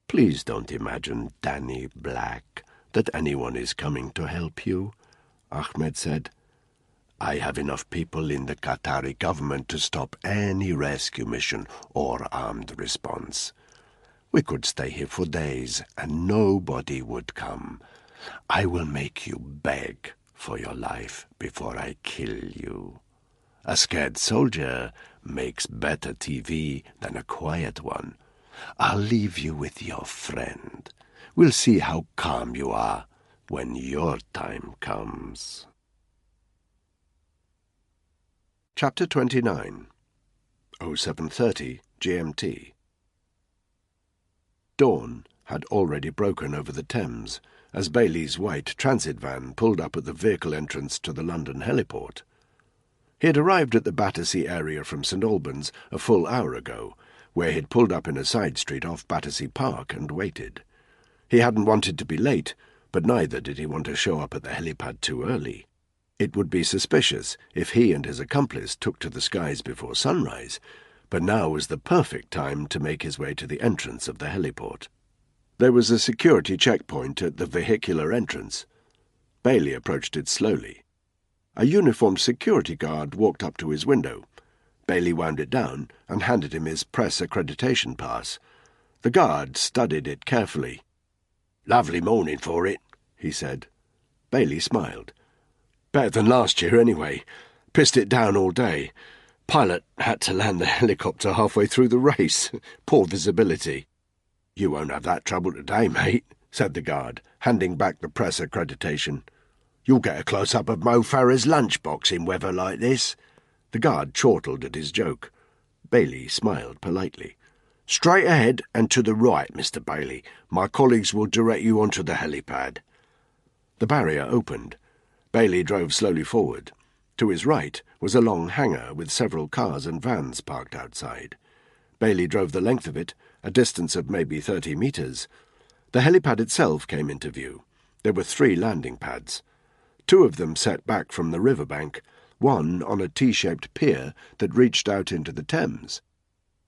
"Please don't imagine, Danny Black, that anyone is coming to help you," Ahmed said. "I have enough people in the Qatari government to stop any rescue mission or armed response. We could stay here for days and nobody would come. I will make you beg for your life before I kill you. A scared soldier makes better TV than a quiet one. I'll leave you with your friend. We'll see how calm you are when your time comes." Chapter 29. 07:30 GMT. Dawn had already broken over the Thames as Bailey's white transit van pulled up at the vehicle entrance to the London heliport. He had arrived at the Battersea area from St Albans a full hour ago, where he'd pulled up in a side street off Battersea Park and waited. He hadn't wanted to be late, but neither did he want to show up at the helipad too early. It would be suspicious if he and his accomplice took to the skies before sunrise, but now was the perfect time to make his way to the entrance of the heliport. There was a security checkpoint at the vehicular entrance. Bailey approached it slowly. A uniformed security guard walked up to his window. Bailey wound it down and handed him his press accreditation pass. The guard studied it carefully. "Lovely morning for it," he said. Bailey smiled. "Better than last year, anyway. Pissed it down all day. Pilot had to land the helicopter halfway through the race. Poor visibility." "You won't have that trouble today, mate," said the guard, handing back the press accreditation. "You'll get a close-up of Mo Farah's lunchbox in weather like this." The guard chortled at his joke. Bailey smiled politely. "Straight ahead and to the right, Mr. Bailey. My colleagues will direct you onto the helipad." The barrier opened. Bailey drove slowly forward. To his right was a long hangar with several cars and vans parked outside. Bailey drove the length of it, a distance of maybe 30 metres. The helipad itself came into view. There were 3 landing pads. 2 of them set back from the riverbank, one on a T-shaped pier that reached out into the Thames.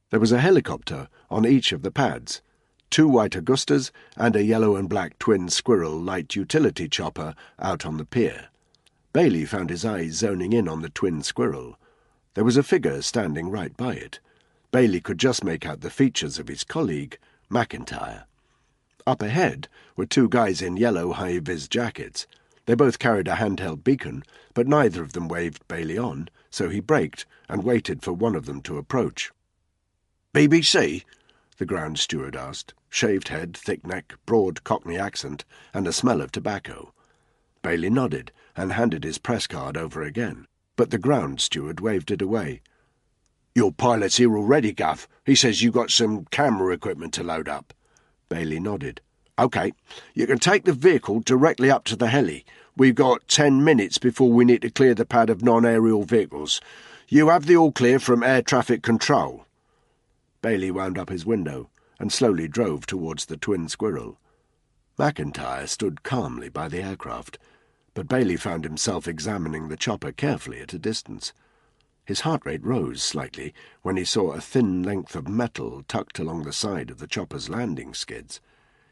There was a helicopter on each of the pads, 2 white Augustas and a yellow and black twin Squirrel light utility chopper out on the pier. Bailey found his eyes zoning in on the twin Squirrel. There was a figure standing right by it. Bailey could just make out the features of his colleague, McIntyre. Up ahead were 2 guys in yellow high-vis jackets. They both carried a handheld beacon, but neither of them waved Bailey on, so he braked and waited for one of them to approach. "BBC?" the ground steward asked, shaved head, thick neck, broad Cockney accent, and a smell of tobacco. Bailey nodded and handed his press card over again, but the ground steward waved it away. "Your pilot's here already, Guv. He says you got some camera equipment to load up." Bailey nodded. "OK, you can take the vehicle directly up to the heli. We've got 10 minutes before we need to clear the pad of non-aerial vehicles. You have the all-clear from air traffic control." Bailey wound up his window and slowly drove towards the twin Squirrel. McIntyre stood calmly by the aircraft, but Bailey found himself examining the chopper carefully at a distance. His heart rate rose slightly when he saw a thin length of metal tucked along the side of the chopper's landing skids.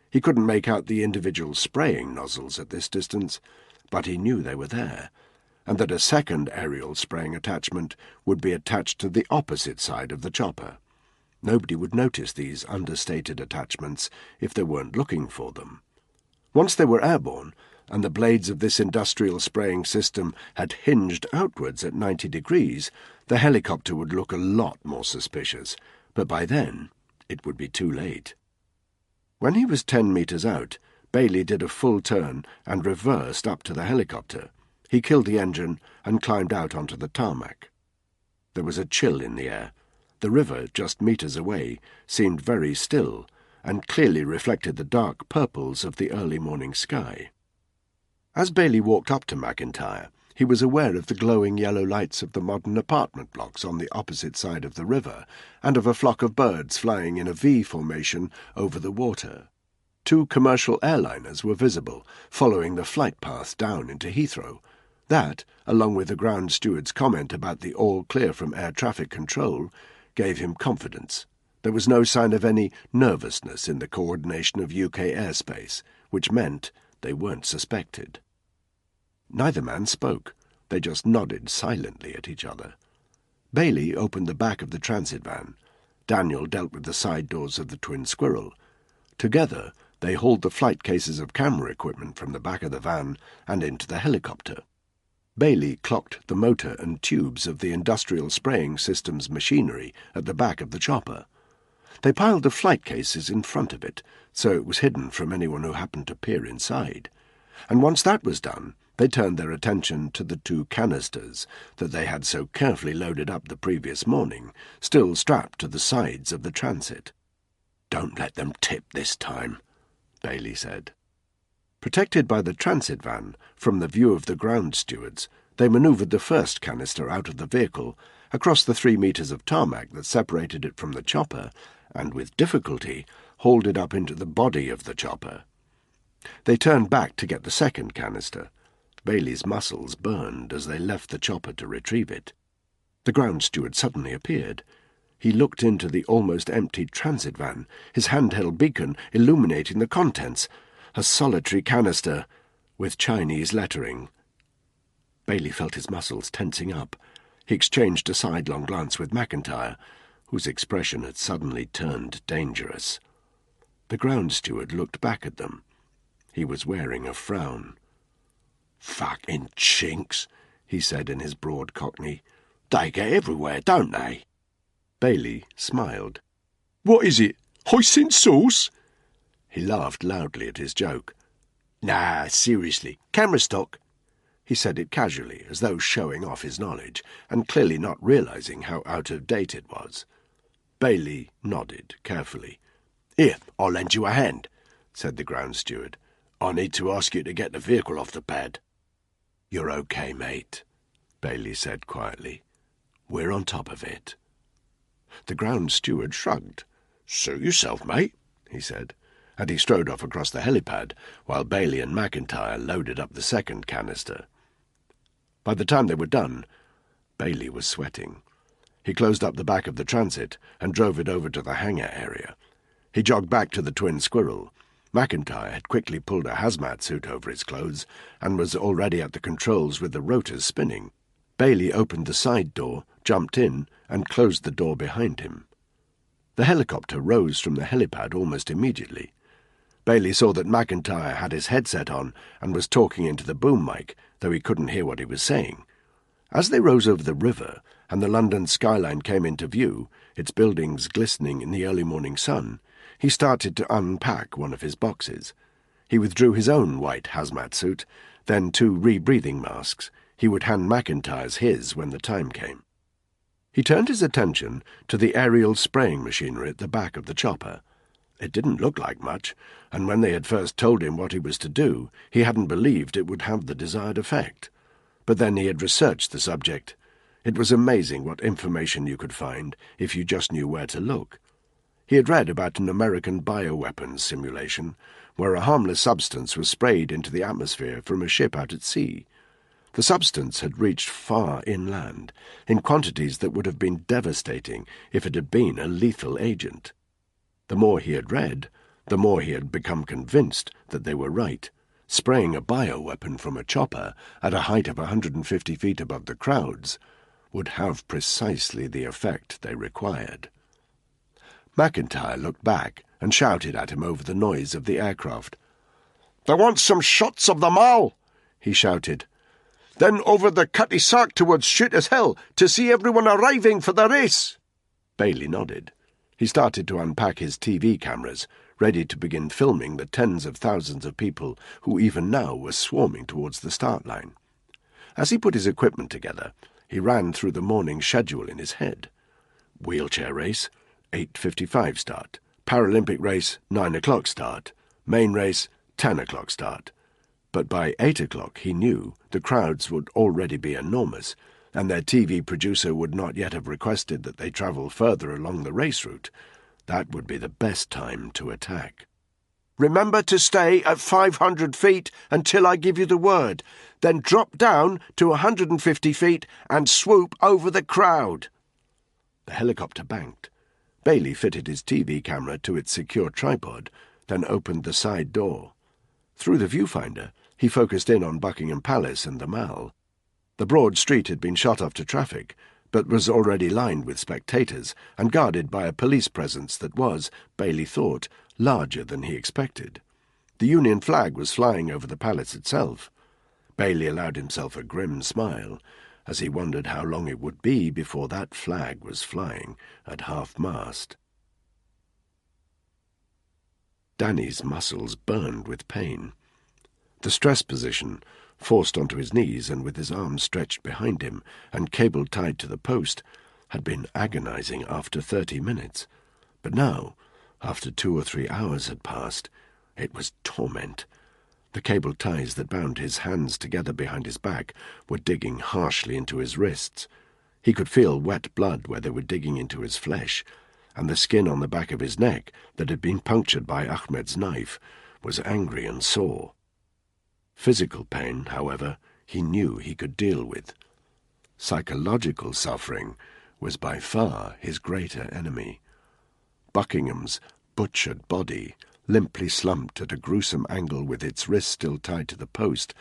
He couldn't make out the individual spraying nozzles at this distance, but he knew they were there, and that a second aerial spraying attachment would be attached to the opposite side of the chopper. Nobody would notice these understated attachments if they weren't looking for them. Once they were airborne, and the blades of this industrial spraying system had hinged outwards at 90 degrees, the helicopter would look a lot more suspicious, but by then it would be too late. When he was 10 metres out, Bailey did a full turn and reversed up to the helicopter. He killed the engine and climbed out onto the tarmac. There was a chill in the air. The river, just metres away, seemed very still, and clearly reflected the dark purples of the early morning sky. As Bailey walked up to McIntyre, he was aware of the glowing yellow lights of the modern apartment blocks on the opposite side of the river, and of a flock of birds flying in a V formation over the water. 2 commercial airliners were visible, following the flight path down into Heathrow. That, along with the ground steward's comment about the all-clear from air traffic control, gave him confidence. There was no sign of any nervousness in the coordination of UK airspace, which meant they weren't suspected. Neither man spoke. They just nodded silently at each other. Bailey opened the back of the transit van. Daniel dealt with the side doors of the twin Squirrel. Together, they hauled the flight cases of camera equipment from the back of the van and into the helicopter. Bailey clocked the motor and tubes of the industrial spraying system's machinery at the back of the chopper. They piled the flight cases in front of it, so it was hidden from anyone who happened to peer inside. And once that was done, they turned their attention to the 2 canisters that they had so carefully loaded up the previous morning, still strapped to the sides of the transit. "Don't let them tip this time," Bailey said. Protected by the transit van from the view of the ground stewards, They manoeuvred the first canister out of the vehicle, across the 3 meters of tarmac that separated it from the chopper, and with difficulty hauled it up into the body of the chopper. They turned back to get the second canister. Bailey's muscles burned as they left the chopper to retrieve it. The ground steward suddenly appeared. He looked into the almost emptied transit van, his handheld beacon illuminating the contents, a solitary canister with Chinese lettering. Bailey felt his muscles tensing up. He exchanged a sidelong glance with McIntyre, whose expression had suddenly turned dangerous. The ground steward looked back at them. He was wearing a frown. "Fucking chinks," he said in his broad Cockney. "They get everywhere, don't they?" Bailey smiled. "What is it? Hoisin sauce?" He laughed loudly at his joke. "Nah, seriously. Camera stock." He said it casually, as though showing off his knowledge, and clearly not realizing how out of date it was. Bailey nodded carefully. "Here, I'll lend you a hand," said the ground steward. "I need to ask you to get the vehicle off the pad." "You're okay, mate," Bailey said quietly. "We're on top of it." The ground steward shrugged. "Suit yourself, mate," he said, and he strode off across the helipad while Bailey and McIntyre loaded up the second canister. By the time they were done, Bailey was sweating. He closed up the back of the transit and drove it over to the hangar area. He jogged back to the Twin Squirrel. McIntyre had quickly pulled a hazmat suit over his clothes and was already at the controls with the rotors spinning. Bailey opened the side door, jumped in, and closed the door behind him. The helicopter rose from the helipad almost immediately. Bailey saw that McIntyre had his headset on and was talking into the boom mic, though he couldn't hear what he was saying. As they rose over the river and the London skyline came into view, its buildings glistening in the early morning sun, he started to unpack one of his boxes. He withdrew his own white hazmat suit, then 2 rebreathing masks. He would hand McIntyre's his when the time came. He turned his attention to the aerial spraying machinery at the back of the chopper. It didn't look like much, and when they had first told him what he was to do, he hadn't believed it would have the desired effect. But then he had researched the subject. It was amazing what information you could find if you just knew where to look. He had read about an American bioweapons simulation, where a harmless substance was sprayed into the atmosphere from a ship out at sea. The substance had reached far inland, in quantities that would have been devastating if it had been a lethal agent. The more he had read, the more he had become convinced that they were right. Spraying a bioweapon from a chopper at a height of 150 feet above the crowds would have precisely the effect they required. McIntyre looked back and shouted at him over the noise of the aircraft. "They want some shots of them all," he shouted. "Then over the Cutty Sark towards Shoot as Hell to see everyone arriving for the race." Bailey nodded. He started to unpack his TV cameras, ready to begin filming the tens of thousands of people who even now were swarming towards the start line. As he put his equipment together, he ran through the morning schedule in his head. Wheelchair race, 8:55 start. Paralympic race, 9 o'clock start. Main race, 10 o'clock start. But by 8 o'clock he knew the crowds would already be enormous, and their TV producer would not yet have requested that they travel further along the race route. That would be the best time to attack. "Remember to stay at 500 feet until I give you the word, then drop down to 150 feet and swoop over the crowd." The helicopter banked. Bailey fitted his TV camera to its secure tripod, then opened the side door. Through the viewfinder, he focused in on Buckingham Palace and the Mall. The broad street had been shut off to traffic, but was already lined with spectators and guarded by a police presence that was, Bailey thought, larger than he expected. The Union flag was flying over the palace itself. Bailey allowed himself a grim smile as he wondered how long it would be before that flag was flying at half-mast. Danny's muscles burned with pain. The stress position, forced onto his knees and with his arms stretched behind him and cable tied to the post, had been agonizing after 30 minutes. But now, after 2 or 3 hours had passed, it was torment. The cable ties that bound his hands together behind his back were digging harshly into his wrists. He could feel wet blood where they were digging into his flesh, and the skin on the back of his neck that had been punctured by Ahmed's knife was angry and sore. Physical pain, however, he knew he could deal with. Psychological suffering was by far his greater enemy. Buckingham's butchered body, limply slumped at a gruesome angle with its wrist still tied to the post,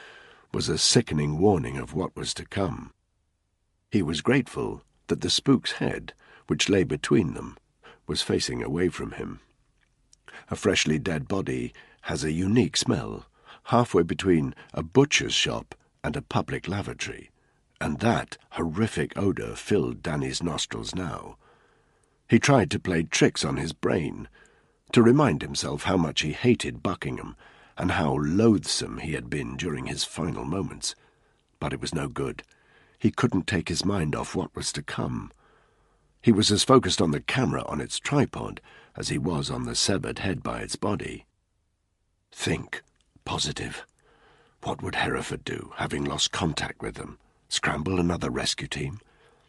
was a sickening warning of what was to come. He was grateful that the spook's head, which lay between them, was facing away from him. A freshly dead body has a unique smell, halfway between a butcher's shop and a public lavatory, and that horrific odour filled Danny's nostrils now. He tried to play tricks on his brain, to remind himself how much he hated Buckingham and how loathsome he had been during his final moments. But it was no good. He couldn't take his mind off what was to come. He was as focused on the camera on its tripod as he was on the severed head by its body. Think. Positive. What would Hereford do, having lost contact with them? Scramble another rescue team?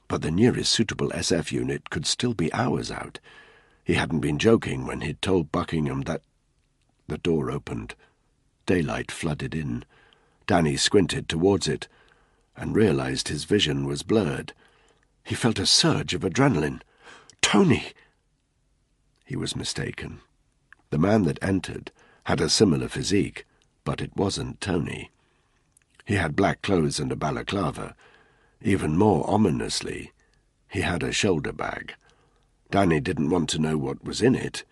But the nearest suitable SF unit could still be hours out. He hadn't been joking when he'd told Buckingham that... The door opened. Daylight flooded in. Danny squinted towards it and realized his vision was blurred. He felt a surge of adrenaline. "Tony!" He was mistaken. The man that entered had a similar physique, but it wasn't Tony. He had black clothes and a balaclava. Even more ominously, he had a shoulder bag. Danny didn't want to know what was in it,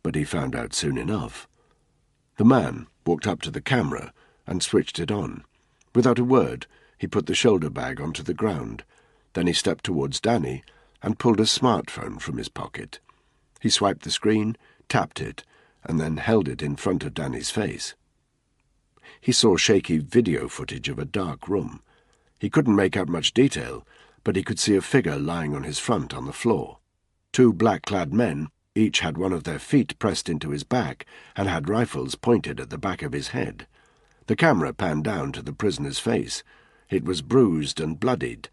but he found out soon enough. The man walked up to the camera and switched it on. Without a word, he put the shoulder bag onto the ground. Then he stepped towards Danny and pulled a smartphone from his pocket. He swiped the screen, tapped it, and then held it in front of Danny's face. He saw shaky video footage of a dark room. He couldn't make out much detail, but he could see a figure lying on his front on the floor. 2 black-clad men, each had one of their feet pressed into his back and had rifles pointed at the back of his head. The camera panned down to the prisoner's face. It was bruised and bloodied.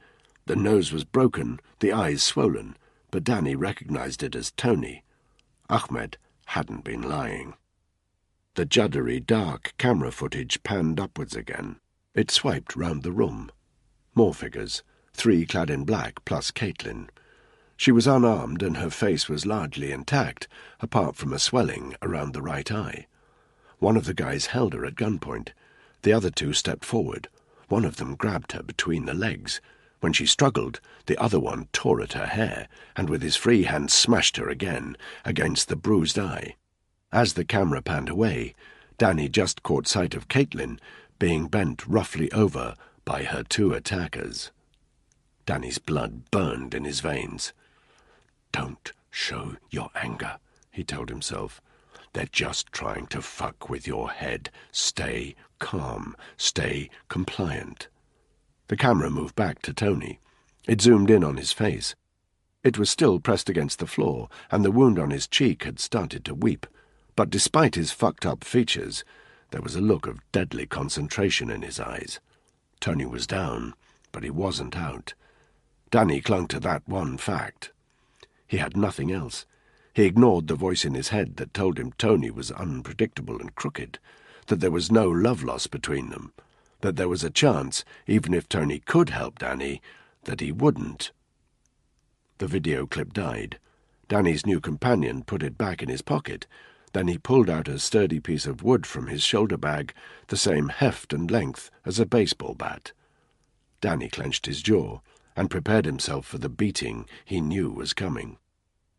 The nose was broken, the eyes swollen, but Danny recognized it as Tony. Ahmed hadn't been lying. The juddery, dark camera footage panned upwards again. It swiped round the room. More figures, 3 clad in black, plus Caitlin. She was unarmed and her face was largely intact, apart from a swelling around the right eye. One of the guys held her at gunpoint. The other 2 stepped forward. One of them grabbed her between the legs. When she struggled, the other one tore at her hair, and with his free hand smashed her again against the bruised eye. As the camera panned away, Danny just caught sight of Caitlin being bent roughly over by her 2 attackers. Danny's blood burned in his veins. "Don't show your anger," he told himself. "They're just trying to fuck with your head. Stay calm. Stay compliant." The camera moved back to Tony. It zoomed in on his face. It was still pressed against the floor, and the wound on his cheek had started to weep. But despite his fucked-up features, there was a look of deadly concentration in his eyes. Tony was down, but he wasn't out. Danny clung to that one fact. He had nothing else. He ignored the voice in his head that told him Tony was unpredictable and crooked, that there was no love lost between them, that there was a chance, even if Tony could help Danny, that he wouldn't. The video clip died. Danny's new companion put it back in his pocket. Then he pulled out a sturdy piece of wood from his shoulder bag, the same heft and length as a baseball bat. Danny clenched his jaw and prepared himself for the beating he knew was coming.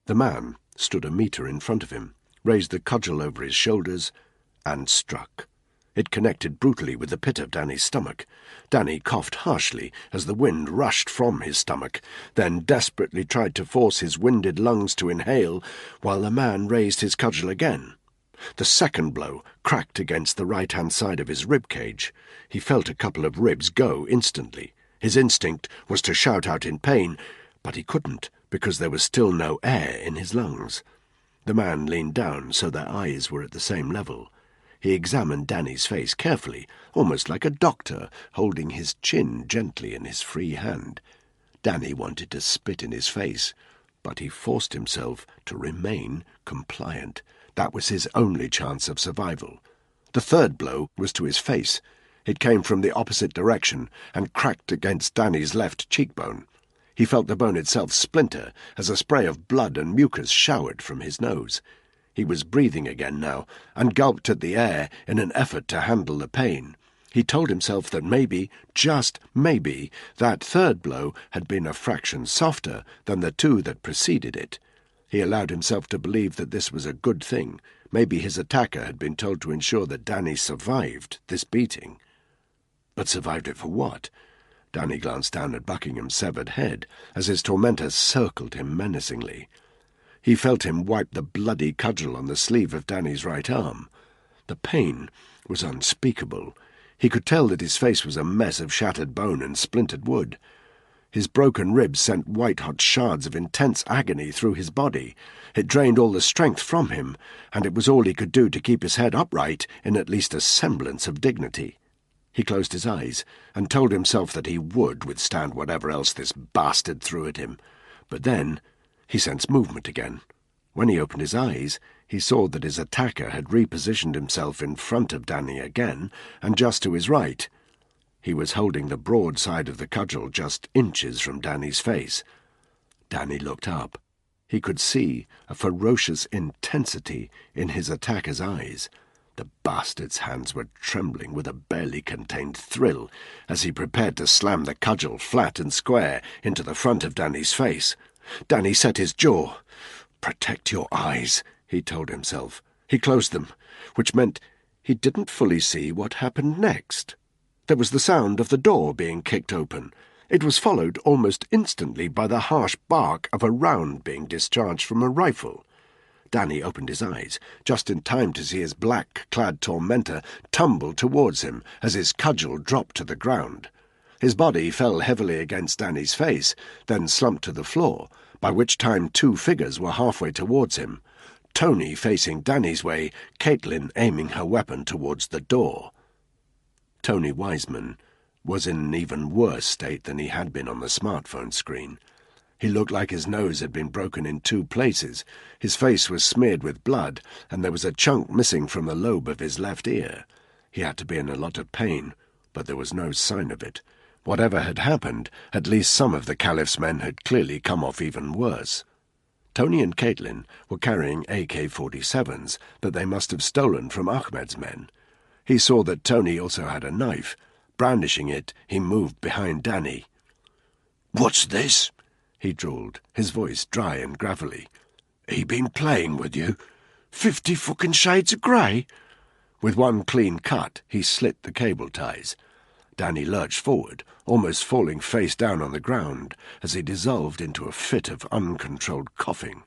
The man stood a meter in front of him, raised the cudgel over his shoulders, and struck. It connected brutally with the pit of Danny's stomach. Danny coughed harshly as the wind rushed from his stomach, then desperately tried to force his winded lungs to inhale, while the man raised his cudgel again. The second blow cracked against the right-hand side of his rib cage. He felt a couple of ribs go instantly. His instinct was to shout out in pain, but he couldn't because there was still no air in his lungs. The man leaned down so their eyes were at the same level. He examined Danny's face carefully, almost like a doctor, holding his chin gently in his free hand. Danny wanted to spit in his face, but he forced himself to remain compliant. That was his only chance of survival. The third blow was to his face. It came from the opposite direction and cracked against Danny's left cheekbone. He felt the bone itself splinter as a spray of blood and mucus showered from his nose. He was breathing again now, and gulped at the air in an effort to handle the pain. He told himself that maybe, just maybe, that third blow had been a fraction softer than the two that preceded it. He allowed himself to believe that this was a good thing. Maybe his attacker had been told to ensure that Danny survived this beating. But survived it for what? Danny glanced down at Buckingham's severed head as his tormentor circled him menacingly. He felt him wipe the bloody cudgel on the sleeve of Danny's right arm. The pain was unspeakable. He could tell that his face was a mess of shattered bone and splintered wood. His broken ribs sent white-hot shards of intense agony through his body. It drained all the strength from him, and it was all he could do to keep his head upright in at least a semblance of dignity. He closed his eyes and told himself that he would withstand whatever else this bastard threw at him. But then he sensed movement again. When he opened his eyes, he saw that his attacker had repositioned himself in front of Danny again, and just to his right. He was holding the broad side of the cudgel just inches from Danny's face. Danny looked up. He could see a ferocious intensity in his attacker's eyes. The bastard's hands were trembling with a barely contained thrill as he prepared to slam the cudgel flat and square into the front of Danny's face. Danny set his jaw. "Protect your eyes," he told himself. He closed them, which meant he didn't fully see what happened next. There was the sound of the door being kicked open. It was followed almost instantly by the harsh bark of a round being discharged from a rifle. Danny opened his eyes, just in time to see his black-clad tormentor tumble towards him as his cudgel dropped to the ground. His body fell heavily against Danny's face, then slumped to the floor, by which time two figures were halfway towards him. Tony facing Danny's way, Caitlin aiming her weapon towards the door. Tony Wiseman was in an even worse state than he had been on the smartphone screen. He looked like his nose had been broken in two places, his face was smeared with blood, and there was a chunk missing from the lobe of his left ear. He had to be in a lot of pain, but there was no sign of it. Whatever had happened, at least some of the Caliph's men had clearly come off even worse. Tony and Caitlin were carrying AK-47s that they must have stolen from Ahmed's men. He saw that Tony also had a knife. Brandishing it, he moved behind Danny. "What's this?" he drawled, his voice dry and gravelly. "He been playing with you? 50 fucking shades of grey?" With one clean cut, he slit the cable ties. Danny lurched forward, almost falling face down on the ground, as he dissolved into a fit of uncontrolled coughing.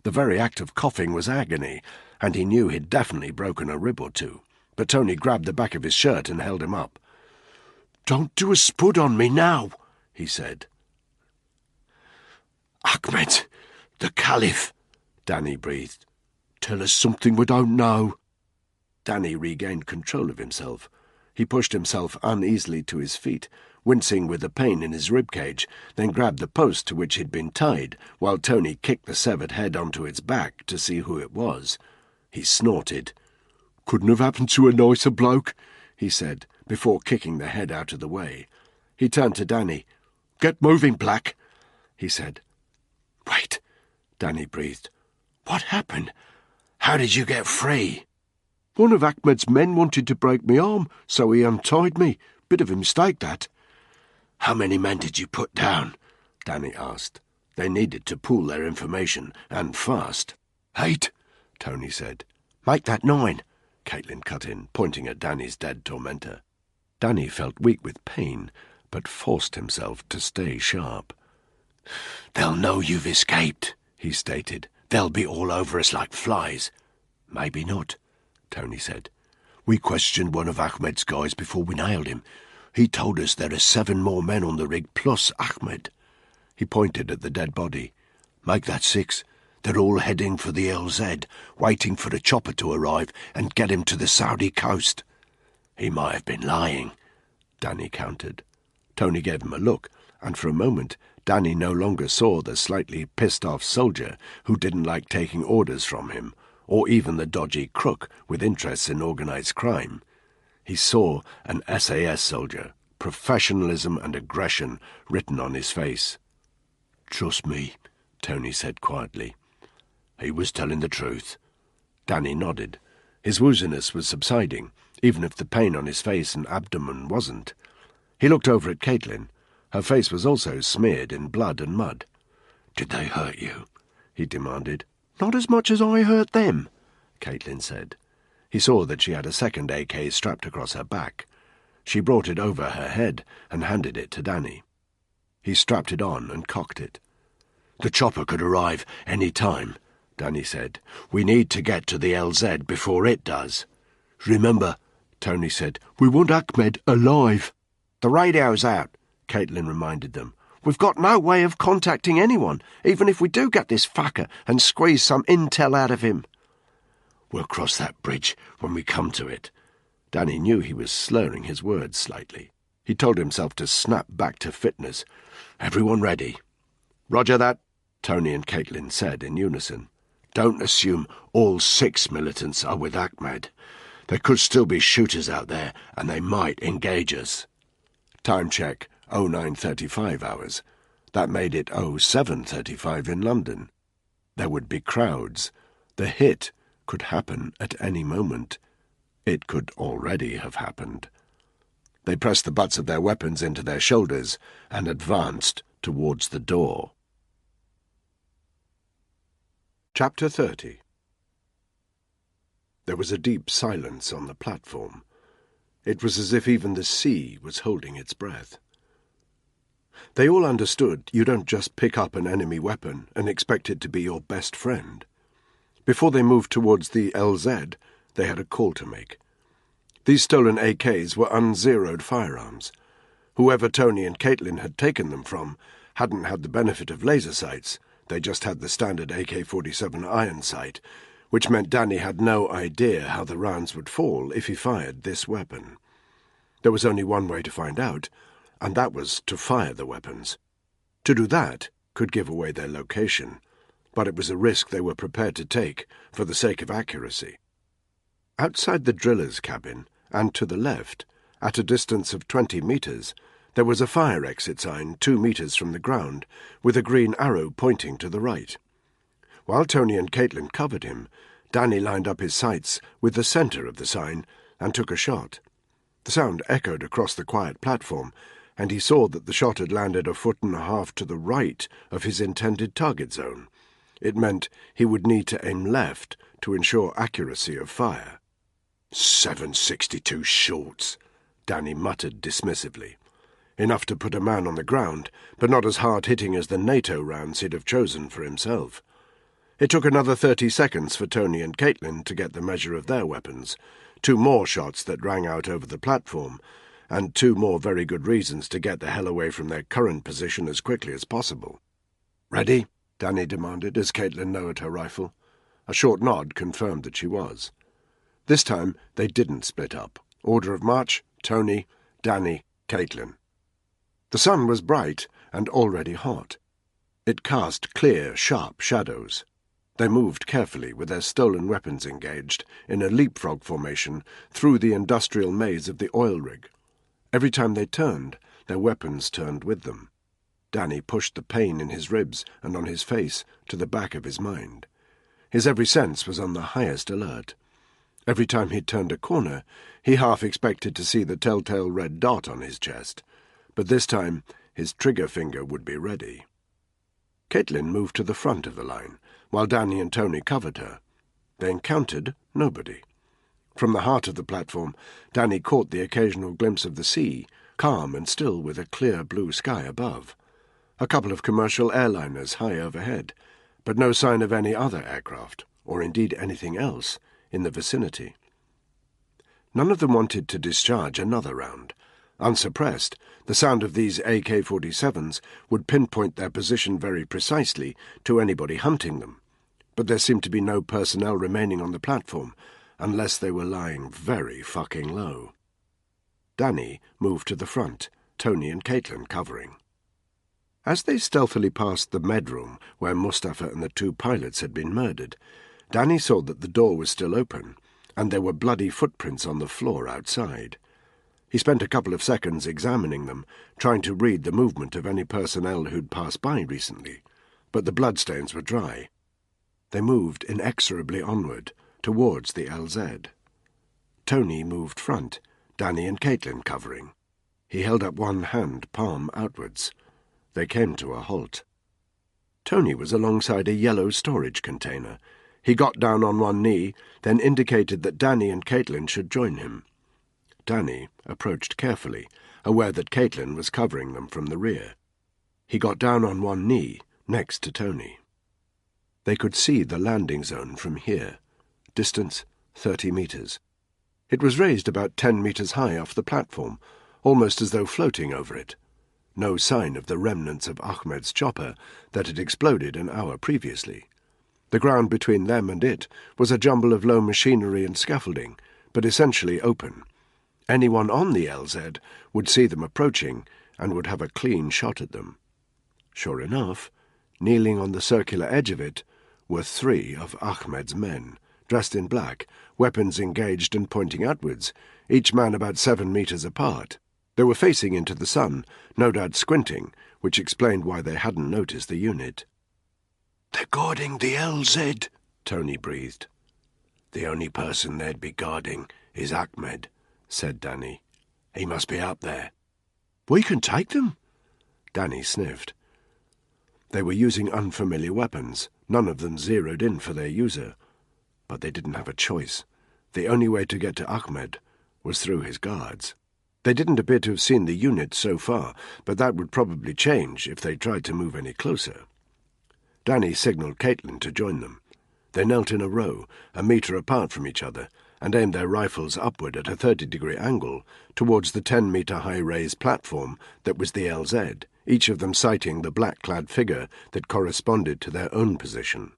The very act of coughing was agony, and he knew he'd definitely broken a rib or two. But Tony grabbed the back of his shirt and held him up. "Don't do a spud on me now," he said. "Ahmed, the Caliph," Danny breathed. "Tell us something we don't know." Danny regained control of himself. He pushed himself uneasily to his feet, wincing with the pain in his ribcage, then grabbed the post to which he'd been tied, while Tony kicked the severed head onto its back to see who it was. He snorted. "Couldn't have happened to a nicer bloke," he said, before kicking the head out of the way. He turned to Danny. "Get moving, Black," he said. "Wait," Danny breathed. "What happened? How did you get free?" "One of Ahmed's men wanted to break me arm, so he untied me. Bit of a mistake, that." "How many men did you put down?" Danny asked. They needed to pool their information, and fast. 8, Tony said. "Make that 9, Caitlin cut in, pointing at Danny's dead tormentor. Danny felt weak with pain, but forced himself to stay sharp. "They'll know you've escaped," he stated. "They'll be all over us like flies." "Maybe not," Tony said. "We questioned one of Ahmed's guys before we nailed him. He told us there are 7 more men on the rig plus Ahmed." He pointed at the dead body. "Make that 6. They're all heading for the LZ, waiting for the chopper to arrive and get him to the Saudi coast." "He might have been lying," Danny countered. Tony gave him a look, and for a moment Danny no longer saw the slightly pissed-off soldier who didn't like taking orders from him, or even the dodgy crook with interests in organised crime. He saw an SAS soldier, professionalism and aggression written on his face. "Trust me," Tony said quietly. "He was telling the truth." Danny nodded. His wooziness was subsiding, even if the pain on his face and abdomen wasn't. He looked over at Caitlin. Her face was also smeared in blood and mud. "Did they hurt you?" he demanded. "Not as much as I hurt them," Caitlin said. He saw that she had a second AK strapped across her back. She brought it over her head and handed it to Danny. He strapped it on and cocked it. "The chopper could arrive any time," Danny said. "We need to get to the LZ before it does." "Remember," Tony said, "we want Ahmed alive." "The radio's out," Caitlin reminded them. "We've got no way of contacting anyone, even if we do get this fucker and squeeze some intel out of him." "We'll cross that bridge when we come to it." Danny knew he was slurring his words slightly. He told himself to snap back to fitness. "Everyone ready?" "Roger that," Tony and Caitlin said in unison. "Don't assume all 6 militants are with Ahmed. There could still be shooters out there, and they might engage us." Time check, 09:35 hours. That made it 07:35 in London. There would be crowds. The hit could happen at any moment. It could already have happened. They pressed the butts of their weapons into their shoulders and advanced towards the door. Chapter 30. There was a deep silence on the platform. It was as if even the sea was holding its breath. They all understood you don't just pick up an enemy weapon and expect it to be your best friend. Before they moved towards the LZ, they had a call to make. These stolen AKs were unzeroed firearms. Whoever Tony and Caitlin had taken them from hadn't had the benefit of laser sights. They just had the standard AK-47 iron sight, which meant Danny had no idea how the rounds would fall if he fired this weapon. There was only one way to find out, and that was to fire the weapons. To do that could give away their location, but it was a risk they were prepared to take for the sake of accuracy. Outside the driller's cabin, and to the left, at a distance of 20 meters, there was a fire exit sign 2 meters from the ground, with a green arrow pointing to the right. While Tony and Caitlin covered him, Danny lined up his sights with the center of the sign and took a shot. The sound echoed across the quiet platform, and he saw that the shot had landed 1.5 feet to the right of his intended target zone. It meant he would need to aim left to ensure accuracy of fire. 762 shorts, Danny muttered dismissively. Enough to put a man on the ground, but not as hard-hitting as the NATO rounds he'd have chosen for himself. It took another 30 seconds for Tony and Caitlin to get the measure of their weapons, 2 more shots that rang out over the platform, and 2 more very good reasons to get the hell away from their current position as quickly as possible. "Ready?" Danny demanded as Caitlin lowered her rifle. A short nod confirmed that she was. This time they didn't split up. Order of march, Tony, Danny, Caitlin. The sun was bright and already hot. It cast clear, sharp shadows. They moved carefully with their stolen weapons engaged in a leapfrog formation through the industrial maze of the oil rig. Every time they turned, their weapons turned with them. Danny pushed the pain in his ribs and on his face to the back of his mind. His every sense was on the highest alert. Every time he turned a corner, he half expected to see the telltale red dot on his chest, but this time his trigger finger would be ready. Caitlin moved to the front of the line, while Danny and Tony covered her. They encountered nobody. From the heart of the platform, Danny caught the occasional glimpse of the sea, calm and still with a clear blue sky above. A couple of commercial airliners high overhead, but no sign of any other aircraft, or indeed anything else, in the vicinity. None of them wanted to discharge another round. Unsuppressed, the sound of these AK-47s would pinpoint their position very precisely to anybody hunting them, but there seemed to be no personnel remaining on the platform, unless they were lying very fucking low. Danny moved to the front, Tony and Caitlin covering. As they stealthily passed the medroom where Mustafa and the two pilots had been murdered, Danny saw that the door was still open, and there were bloody footprints on the floor outside. He spent a couple of seconds examining them, trying to read the movement of any personnel who'd passed by recently, but the bloodstains were dry. They moved inexorably onward, towards the LZ. Tony moved front, Danny and Caitlin covering. He held up one hand, palm outwards. They came to a halt. Tony was alongside a yellow storage container. He got down on one knee, then indicated that Danny and Caitlin should join him. Danny approached carefully, aware that Caitlin was covering them from the rear. He got down on one knee, next to Tony. They could see the landing zone from here. Distance 30 meters. It was raised about 10 meters high off the platform, almost as though floating over it. No sign of the remnants of Ahmed's chopper that had exploded an hour previously. The ground between them and it was a jumble of low machinery and scaffolding, but essentially open. Anyone on the LZ would see them approaching and would have a clean shot at them. Sure enough, kneeling on the circular edge of it were 3 of Ahmed's men, dressed in black, weapons engaged and pointing outwards, each man about 7 meters apart. They were facing into the sun, no doubt squinting, which explained why they hadn't noticed the unit. "They're guarding the LZ," Tony breathed. "The only person they'd be guarding is Ahmed," said Danny. "He must be up there." "We can take them." Danny sniffed. They were using unfamiliar weapons, none of them zeroed in for their user. But they didn't have a choice. The only way to get to Ahmed was through his guards. They didn't appear to have seen the unit so far, but that would probably change if they tried to move any closer. Danny signalled Caitlin to join them. They knelt in a row, a metre apart from each other, and aimed their rifles upward at a 30-degree angle towards the 10-metre-high raised platform that was the LZ, each of them sighting the black-clad figure that corresponded to their own position.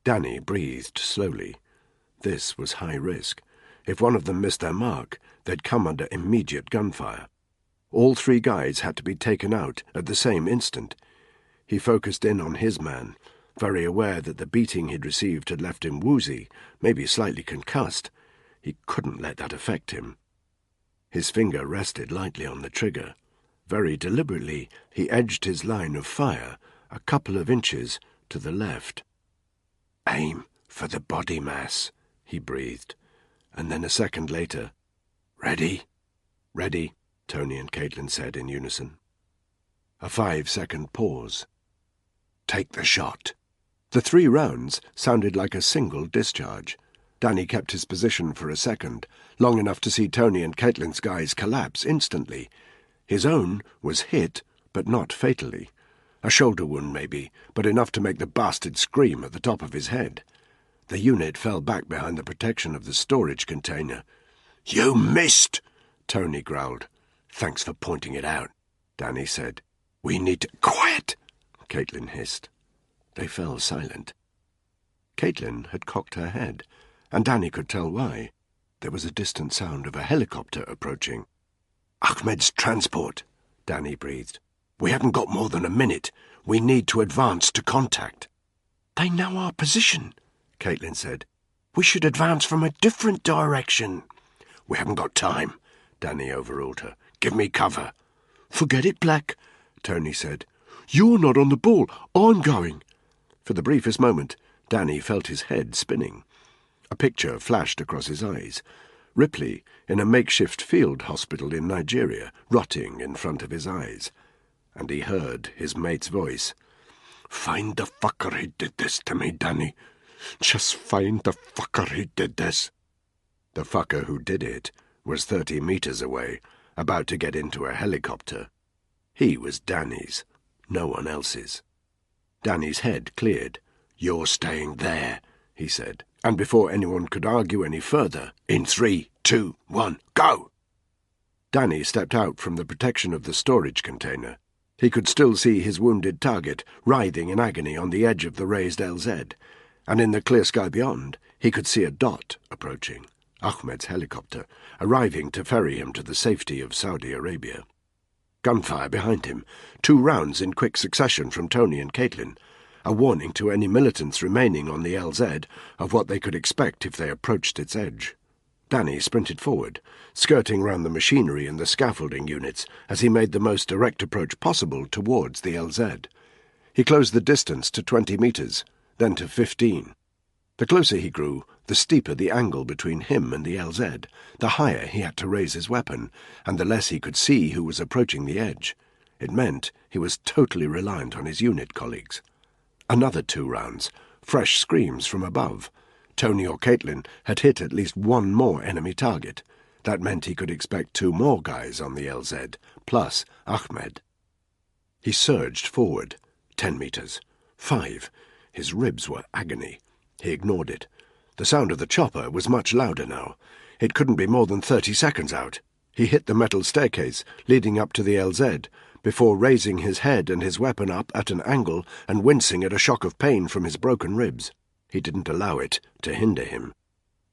Danny breathed slowly. This was high risk. If one of them missed their mark, they'd come under immediate gunfire. All 3 guys had to be taken out at the same instant. He focused in on his man, very aware that the beating he'd received had left him woozy, maybe slightly concussed. He couldn't let that affect him. His finger rested lightly on the trigger. Very deliberately, he edged his line of fire a couple of inches to the left. "Aim for the body mass," he breathed, and then a second later, "Ready?" "Ready," Tony and Caitlin said in unison. A 5-second pause. "Take the shot." The 3 rounds sounded like a single discharge. Danny kept his position for a second, long enough to see Tony and Caitlin's guys collapse instantly. His own was hit, but not fatally. A shoulder wound, maybe, but enough to make the bastard scream at the top of his head. The unit fell back behind the protection of the storage container. "You missed!" Tony growled. "Thanks for pointing it out," Danny said. "We need to—" "Quiet!" Caitlin hissed. They fell silent. Caitlin had cocked her head, and Danny could tell why. There was a distant sound of a helicopter approaching. "Ahmed's transport," Danny breathed. "We haven't got more than a minute. We need to advance to contact." "They know our position," Caitlin said. "We should advance from a different direction." "We haven't got time," Danny overruled her. "Give me cover." "Forget it, Black," Tony said. "You're not on the ball. I'm going." For the briefest moment, Danny felt his head spinning. A picture flashed across his eyes. Ripley, in a makeshift field hospital in Nigeria, rotting in front of his eyes. And he heard his mate's voice. "Find the fucker who did this to me, Danny. Just find the fucker who did this." The fucker who did it was 30 meters away, about to get into a helicopter. He was Danny's, no one else's. Danny's head cleared. "You're staying there," he said, and before anyone could argue any further, "In 3, 2, 1, go!" Danny stepped out from the protection of the storage container. He could still see his wounded target writhing in agony on the edge of the raised LZ, and in the clear sky beyond he could see a dot approaching, Ahmed's helicopter, arriving to ferry him to the safety of Saudi Arabia. Gunfire behind him, 2 rounds in quick succession from Tony and Caitlin, a warning to any militants remaining on the LZ of what they could expect if they approached its edge. Danny sprinted forward, skirting round the machinery and the scaffolding units as he made the most direct approach possible towards the LZ. He closed the distance to 20 metres, then to 15. The closer he grew, the steeper the angle between him and the LZ, the higher he had to raise his weapon, and the less he could see who was approaching the edge. It meant he was totally reliant on his unit colleagues. Another 2 rounds, fresh screams from above. Tony or Caitlin had hit at least 1 more enemy target. That meant he could expect 2 more guys on the LZ, plus Ahmed. He surged forward. 10 metres. 5. His ribs were agony. He ignored it. The sound of the chopper was much louder now. It couldn't be more than 30 seconds out. He hit the metal staircase leading up to the LZ, before raising his head and his weapon up at an angle and wincing at a shock of pain from his broken ribs. He didn't allow it to hinder him.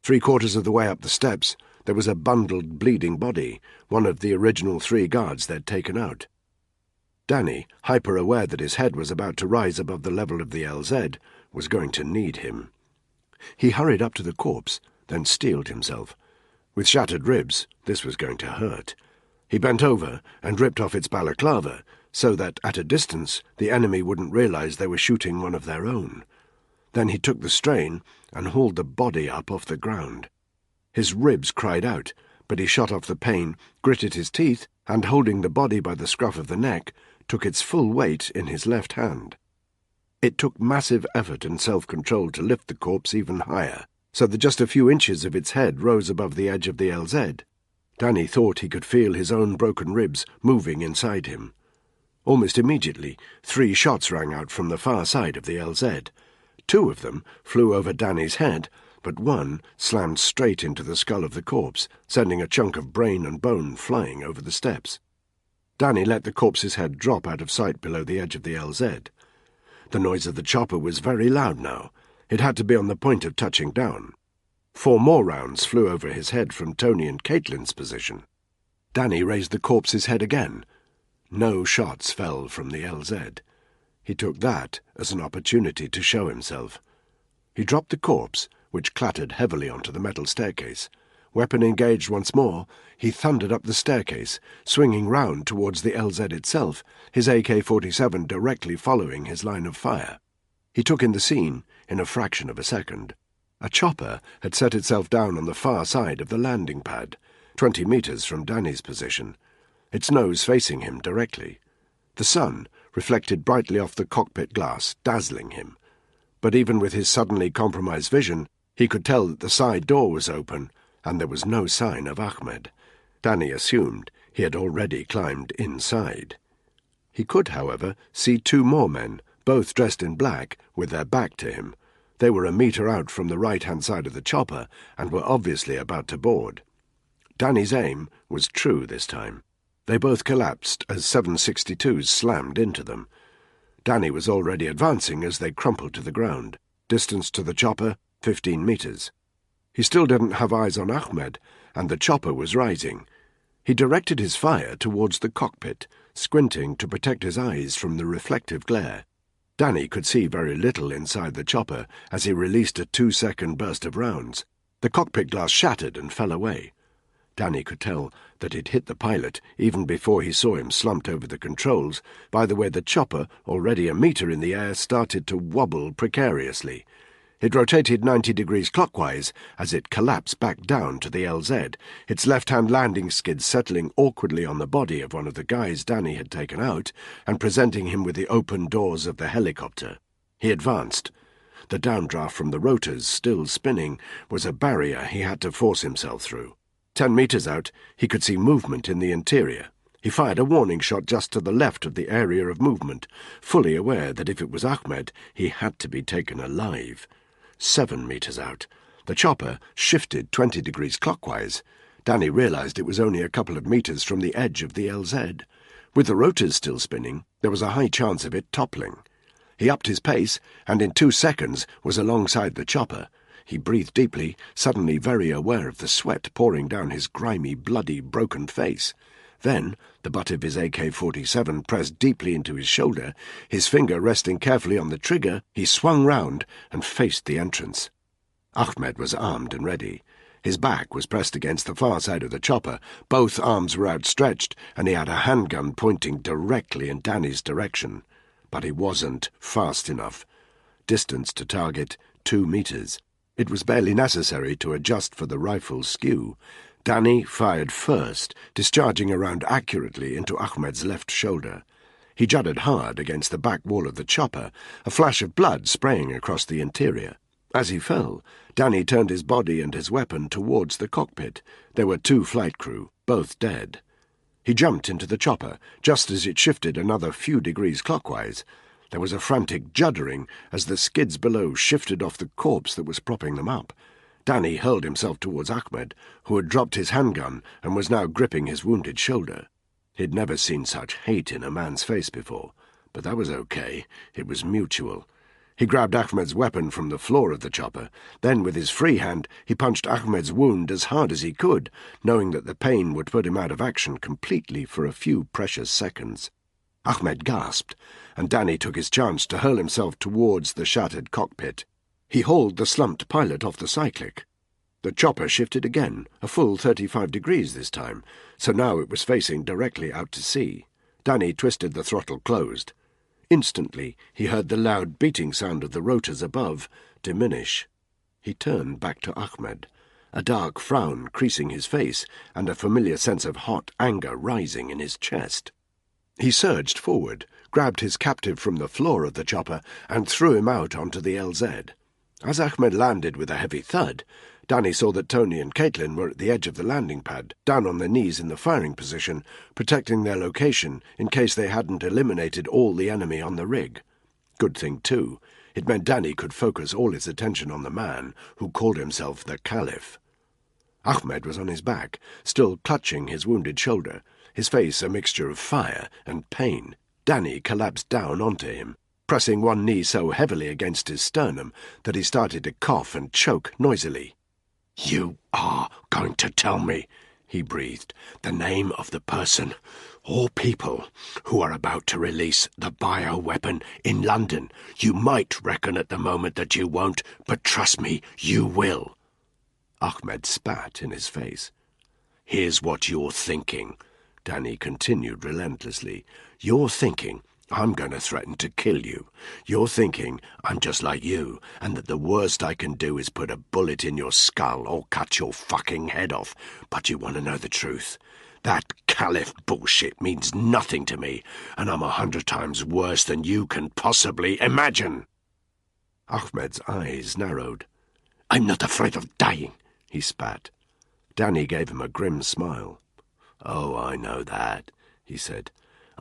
3/4 of the way up the steps, there was a bundled, bleeding body, one of the original 3 guards they'd taken out. Danny, hyper-aware that his head was about to rise above the level of the LZ, was going to need him. He hurried up to the corpse, then steeled himself. With shattered ribs, this was going to hurt. He bent over and ripped off its balaclava, so that, at a distance, the enemy wouldn't realize they were shooting one of their own. Then he took the strain and hauled the body up off the ground. His ribs cried out, but he shot off the pain, gritted his teeth, and, holding the body by the scruff of the neck, took its full weight in his left hand. It took massive effort and self-control to lift the corpse even higher, so that just a few inches of its head rose above the edge of the LZ. Danny thought he could feel his own broken ribs moving inside him. Almost immediately, 3 shots rang out from the far side of the LZ. 2 of them flew over Danny's head, but 1 slammed straight into the skull of the corpse, sending a chunk of brain and bone flying over the steps. Danny let the corpse's head drop out of sight below the edge of the LZ. The noise of the chopper was very loud now. It had to be on the point of touching down. 4 more rounds flew over his head from Tony and Caitlin's position. Danny raised the corpse's head again. No shots fell from the LZ. He took that as an opportunity to show himself. He dropped the corpse, which clattered heavily onto the metal staircase. Weapon engaged once more, he thundered up the staircase, swinging round towards the LZ itself, his AK-47 directly following his line of fire. He took in the scene in a fraction of a second. A chopper had set itself down on the far side of the landing pad, 20 metres from Danny's position, its nose facing him directly. The sun reflected brightly off the cockpit glass, dazzling him. But even with his suddenly compromised vision, he could tell that the side door was open, and there was no sign of Ahmed. Danny assumed he had already climbed inside. He could, however, see 2 more men, both dressed in black, with their back to him. They were a metre out from the right-hand side of the chopper, and were obviously about to board. Danny's aim was true this time. They both collapsed as 7.62s slammed into them. Danny was already advancing as they crumpled to the ground. Distance to the chopper, 15 metres. He still didn't have eyes on Ahmed, and the chopper was rising. He directed his fire towards the cockpit, squinting to protect his eyes from the reflective glare. Danny could see very little inside the chopper as he released a 2-second burst of rounds. The cockpit glass shattered and fell away. Danny could tell that it hit the pilot even before he saw him slumped over the controls by the way the chopper, already a metre in the air, started to wobble precariously. It rotated 90 degrees clockwise as it collapsed back down to the LZ, its left-hand landing skid settling awkwardly on the body of one of the guys Danny had taken out and presenting him with the open doors of the helicopter. He advanced. The downdraft from the rotors, still spinning, was a barrier he had to force himself through. 10 metres out, he could see movement in the interior. He fired a warning shot just to the left of the area of movement, fully aware that if it was Ahmed, he had to be taken alive. 7 metres out, the chopper shifted 20 degrees clockwise. Danny realised it was only a couple of metres from the edge of the LZ. With the rotors still spinning, there was a high chance of it toppling. He upped his pace, and in 2 seconds was alongside the chopper. He breathed deeply, suddenly very aware of the sweat pouring down his grimy, bloody, broken face. Then, the butt of his AK-47 pressed deeply into his shoulder, his finger resting carefully on the trigger, he swung round and faced the entrance. Ahmed was armed and ready. His back was pressed against the far side of the chopper, both arms were outstretched, and he had a handgun pointing directly in Danny's direction. But he wasn't fast enough. Distance to target, 2 meters. It was barely necessary to adjust for the rifle's skew. Danny fired first, discharging a round accurately into Ahmed's left shoulder. He juddered hard against the back wall of the chopper, a flash of blood spraying across the interior. As he fell, Danny turned his body and his weapon towards the cockpit. There were 2 flight crew, both dead. He jumped into the chopper, just as it shifted another few degrees clockwise. There was a frantic juddering as the skids below shifted off the corpse that was propping them up. Danny hurled himself towards Ahmed, who had dropped his handgun and was now gripping his wounded shoulder. He'd never seen such hate in a man's face before, but that was okay. It was mutual. He grabbed Ahmed's weapon from the floor of the chopper. Then, with his free hand, he punched Ahmed's wound as hard as he could, knowing that the pain would put him out of action completely for a few precious seconds. Ahmed gasped, and Danny took his chance to hurl himself towards the shattered cockpit. He hauled the slumped pilot off the cyclic. The chopper shifted again, a full 35 degrees this time, so now it was facing directly out to sea. Danny twisted the throttle closed. Instantly, he heard the loud beating sound of the rotors above diminish. He turned back to Ahmed, a dark frown creasing his face and a familiar sense of hot anger rising in his chest. He surged forward, grabbed his captive from the floor of the chopper, and threw him out onto the LZ. As Ahmed landed with a heavy thud, Danny saw that Tony and Caitlin were at the edge of the landing pad, down on their knees in the firing position, protecting their location in case they hadn't eliminated all the enemy on the rig. Good thing, too. It meant Danny could focus all his attention on the man who called himself the Caliph. Ahmed was on his back, still clutching his wounded shoulder, his face a mixture of fire and pain. Danny collapsed down onto him, pressing one knee so heavily against his sternum that he started to cough and choke noisily. "You are going to tell me," he breathed, "the name of the person or people who are about to release the bioweapon in London. You might reckon at the moment that you won't, but trust me, you will." Ahmed spat in his face. "Here's what you're thinking," Danny continued relentlessly. "You're thinking I'm going to threaten to kill you. You're thinking I'm just like you, and that the worst I can do is put a bullet in your skull or cut your fucking head off. But you want to know the truth? That Caliph bullshit means nothing to me, and I'm 100 times worse than you can possibly imagine." Ahmed's eyes narrowed. "I'm not afraid of dying," he spat. Danny gave him a grim smile. "Oh, I know that," he said.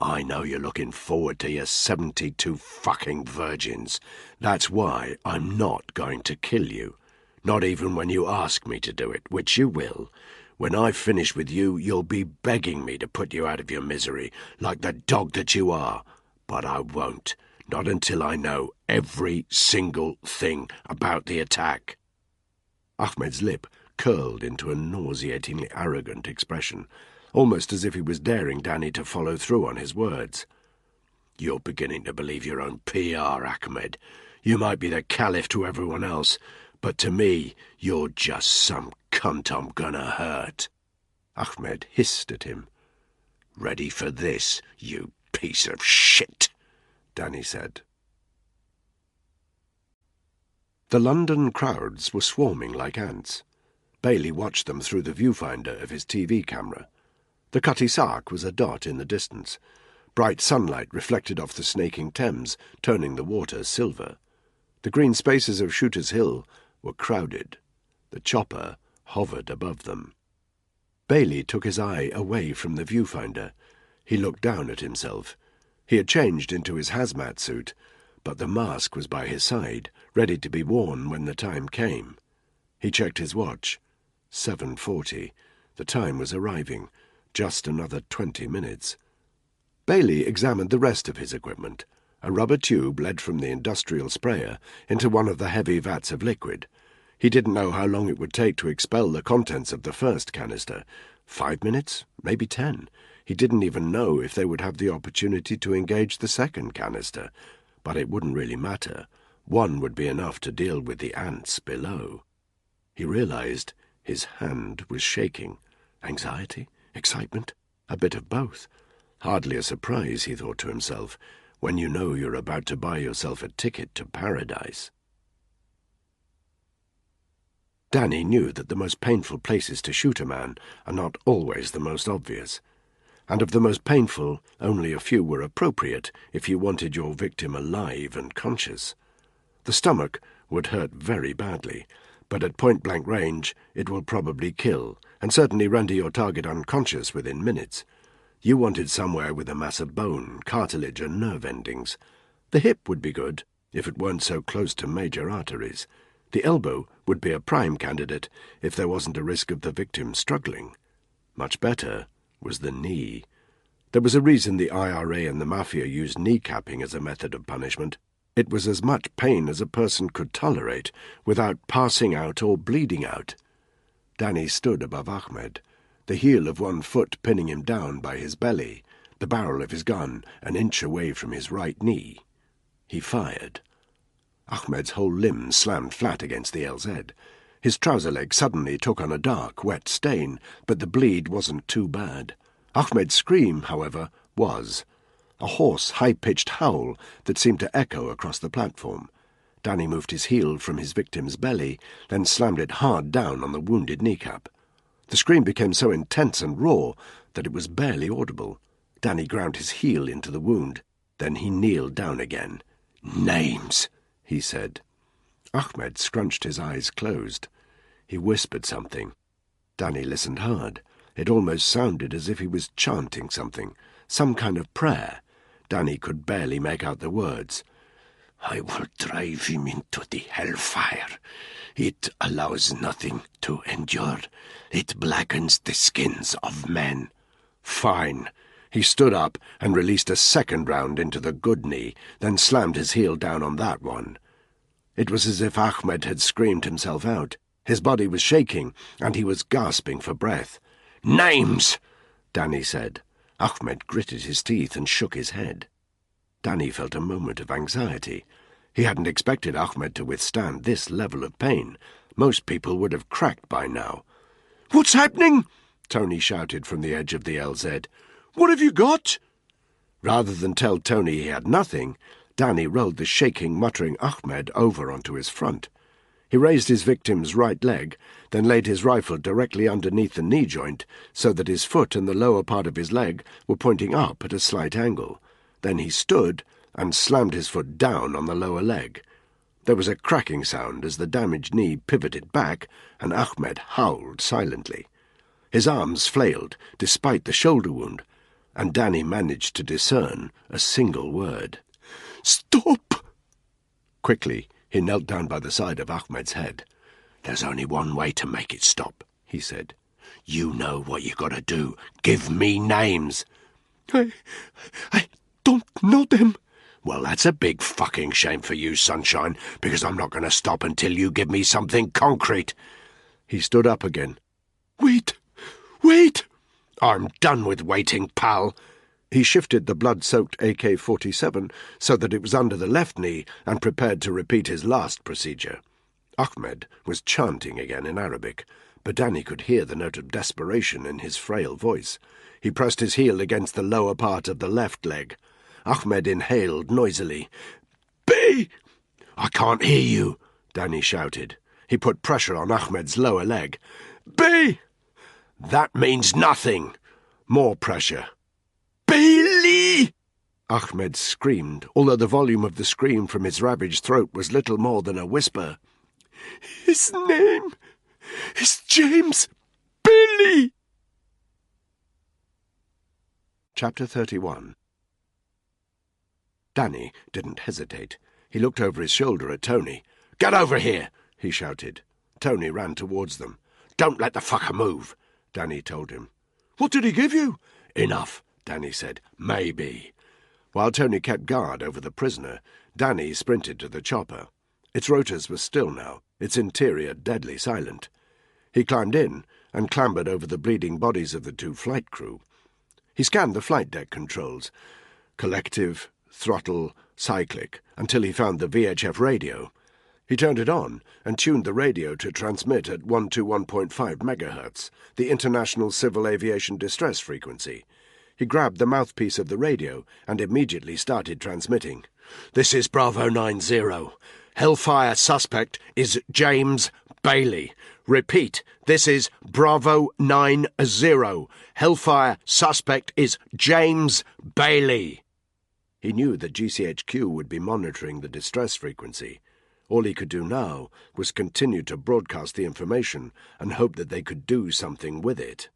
"I know you're looking forward to your 72 fucking virgins. That's why I'm not going to kill you. Not even when you ask me to do it, which you will. When I've finished with you, you'll be begging me to put you out of your misery, like the dog that you are. But I won't. Not until I know every single thing about the attack." Ahmed's lip curled into a nauseatingly arrogant expression, almost as if he was daring Danny to follow through on his words. "You're beginning to believe your own PR, Ahmed. You might be the Caliph to everyone else, but to me, you're just some cunt I'm gonna hurt." Ahmed hissed at him. "Ready for this, you piece of shit," Danny said. The London crowds were swarming like ants. Bailey watched them through the viewfinder of his TV camera. The Cutty Sark was a dot in the distance. Bright sunlight reflected off the snaking Thames, turning the water silver. The green spaces of Shooter's Hill were crowded. The chopper hovered above them. Bailey took his eye away from the viewfinder. He looked down at himself. He had changed into his hazmat suit, but the mask was by his side, ready to be worn when the time came. He checked his watch. 7:40. The time was arriving. Just another 20 minutes. Bailey examined the rest of his equipment. A rubber tube led from the industrial sprayer into one of the heavy vats of liquid. He didn't know how long it would take to expel the contents of the first canister. 5 minutes? Maybe 10. He didn't even know if they would have the opportunity to engage the second canister. But it wouldn't really matter. One would be enough to deal with the ants below. He realized his hand was shaking. Anxiety? Excitement? A bit of both. Hardly a surprise, he thought to himself, when you know you're about to buy yourself a ticket to paradise. Danny knew that the most painful places to shoot a man are not always the most obvious. And of the most painful, only a few were appropriate if you wanted your victim alive and conscious. The stomach would hurt very badly, but at point-blank range it will probably kill, and certainly render your target unconscious within minutes. You wanted somewhere with a mass of bone, cartilage, and nerve endings. The hip would be good, if it weren't so close to major arteries. The elbow would be a prime candidate if there wasn't a risk of the victim struggling. Much better was the knee. There was a reason the IRA and the Mafia used kneecapping as a method of punishment. It was as much pain as a person could tolerate without passing out or bleeding out. Danny stood above Ahmed, the heel of one foot pinning him down by his belly, the barrel of his gun an inch away from his right knee. He fired. Ahmed's whole limb slammed flat against the LZ. His trouser leg suddenly took on a dark, wet stain, but the bleed wasn't too bad. Ahmed's scream, however, was. A hoarse, high-pitched howl that seemed to echo across the platform. Danny moved his heel from his victim's belly, then slammed it hard down on the wounded kneecap. The scream became so intense and raw that it was barely audible. Danny ground his heel into the wound. Then he kneeled down again. "Names," he said. Ahmed scrunched his eyes closed. He whispered something. Danny listened hard. It almost sounded as if he was chanting something, some kind of prayer. Danny could barely make out the words. "I will drive him into the hellfire. It allows nothing to endure. It blackens the skins of men." Fine. He stood up and released a second round into the good knee, then slammed his heel down on that one. It was as if Ahmed had screamed himself out. His body was shaking, and he was gasping for breath. "Names!" Danny said. Ahmed gritted his teeth and shook his head. Danny felt a moment of anxiety. He hadn't expected Ahmed to withstand this level of pain. Most people would have cracked by now. "What's happening?" Tony shouted from the edge of the LZ. "What have you got?" Rather than tell Tony he had nothing, Danny rolled the shaking, muttering Ahmed over onto his front. He raised his victim's right leg, then laid his rifle directly underneath the knee joint so that his foot and the lower part of his leg were pointing up at a slight angle. Then he stood and slammed his foot down on the lower leg. There was a cracking sound as the damaged knee pivoted back, and Ahmed howled silently. His arms flailed, despite the shoulder wound, and Danny managed to discern a single word. "Stop!" Quickly, he knelt down by the side of Ahmed's head. "There's only one way to make it stop," he said. "You know what you gotta do. Give me names." I don't know them." "Well, that's a big fucking shame for you, sunshine, because I'm not going to stop until you give me something concrete." He stood up again. Wait! "I'm done with waiting, pal." He shifted the blood-soaked AK-47 so that it was under the left knee and prepared to repeat his last procedure. Ahmed was chanting again in Arabic, but Danny could hear the note of desperation in his frail voice. He pressed his heel against the lower part of the left leg. Ahmed inhaled noisily. "B!" "I can't hear you," Danny shouted. He put pressure on Ahmed's lower leg. "B!" "That means nothing." More pressure. "Bailey!" Ahmed screamed, although the volume of the scream from his ravaged throat was little more than a whisper. "His name is James Bailey!" Chapter 31. Danny didn't hesitate. He looked over his shoulder at Tony. "Get over here!" he shouted. Tony ran towards them. "Don't let the fucker move," Danny told him. "What did he give you?" "Enough," Danny said. "Maybe." While Tony kept guard over the prisoner, Danny sprinted to the chopper. Its rotors were still now, its interior deadly silent. He climbed in and clambered over the bleeding bodies of the 2 flight crew. He scanned the flight deck controls, collective, throttle, cyclic, until he found the VHF radio. He turned it on and tuned the radio to transmit at 121.5 MHz, the International Civil Aviation Distress frequency. He grabbed the mouthpiece of the radio and immediately started transmitting. "This is Bravo 90. Hellfire suspect is James Bailey. Repeat, this is Bravo 90. Hellfire suspect is James Bailey." He knew that GCHQ would be monitoring the distress frequency. All he could do now was continue to broadcast the information and hope that they could do something with it.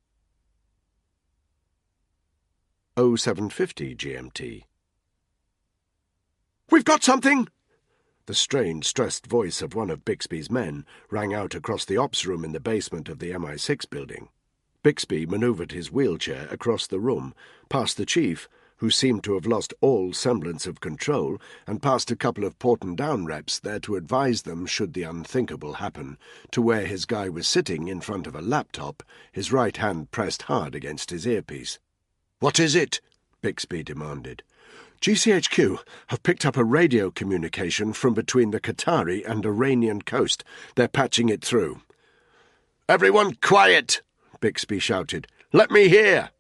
0750 GMT. "We've got something!" The strained, stressed voice of one of Bixby's men rang out across the ops room in the basement of the MI6 building. Bixby manoeuvred his wheelchair across the room, past the chief, who seemed to have lost all semblance of control, and past a couple of Porton-Down reps there to advise them should the unthinkable happen, to where his guy was sitting in front of a laptop, his right hand pressed hard against his earpiece. "What is it?" Bixby demanded. "GCHQ have picked up a radio communication from between the Qatari and Iranian coast. They're patching it through." "Everyone quiet!" Bixby shouted. "Let me hear!"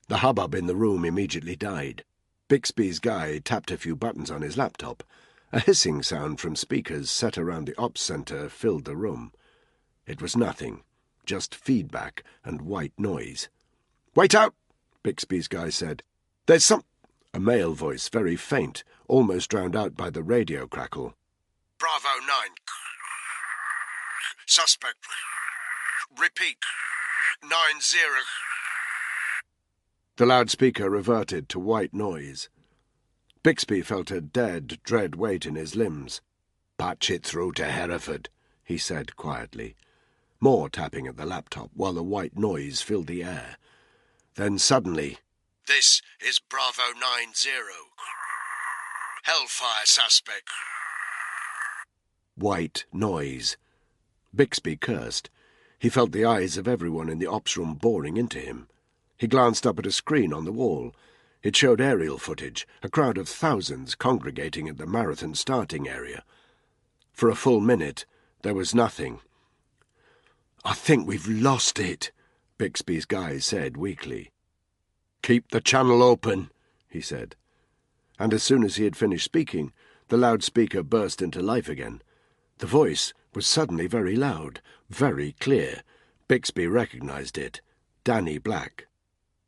The hubbub in the room immediately died. Bixby's guy tapped a few buttons on his laptop. A hissing sound from speakers set around the ops center filled the room. It was nothing, just feedback and white noise. "Wait out!" Bixby's guy said. "There's some—" A male voice, very faint, almost drowned out by the radio crackle. "Bravo 9. Suspect. Repeat. 90. The loudspeaker reverted to white noise. Bixby felt a dead, dread weight in his limbs. "Patch it through to Hereford," he said quietly. More tapping at the laptop while the white noise filled the air. Then suddenly, "This is Bravo 90. Hellfire suspect." white noise. Bixby cursed. He felt the eyes of everyone in the ops room boring into him. He glanced up at a screen on the wall. It showed aerial footage, a crowd of thousands congregating at the marathon starting area. For a full minute, there was nothing. "I think we've lost it," Bixby's guy said weakly. "Keep the channel open," he said. And as soon as he had finished speaking, the loudspeaker burst into life again. The voice was suddenly very loud, very clear. Bixby recognized it. Danny Black.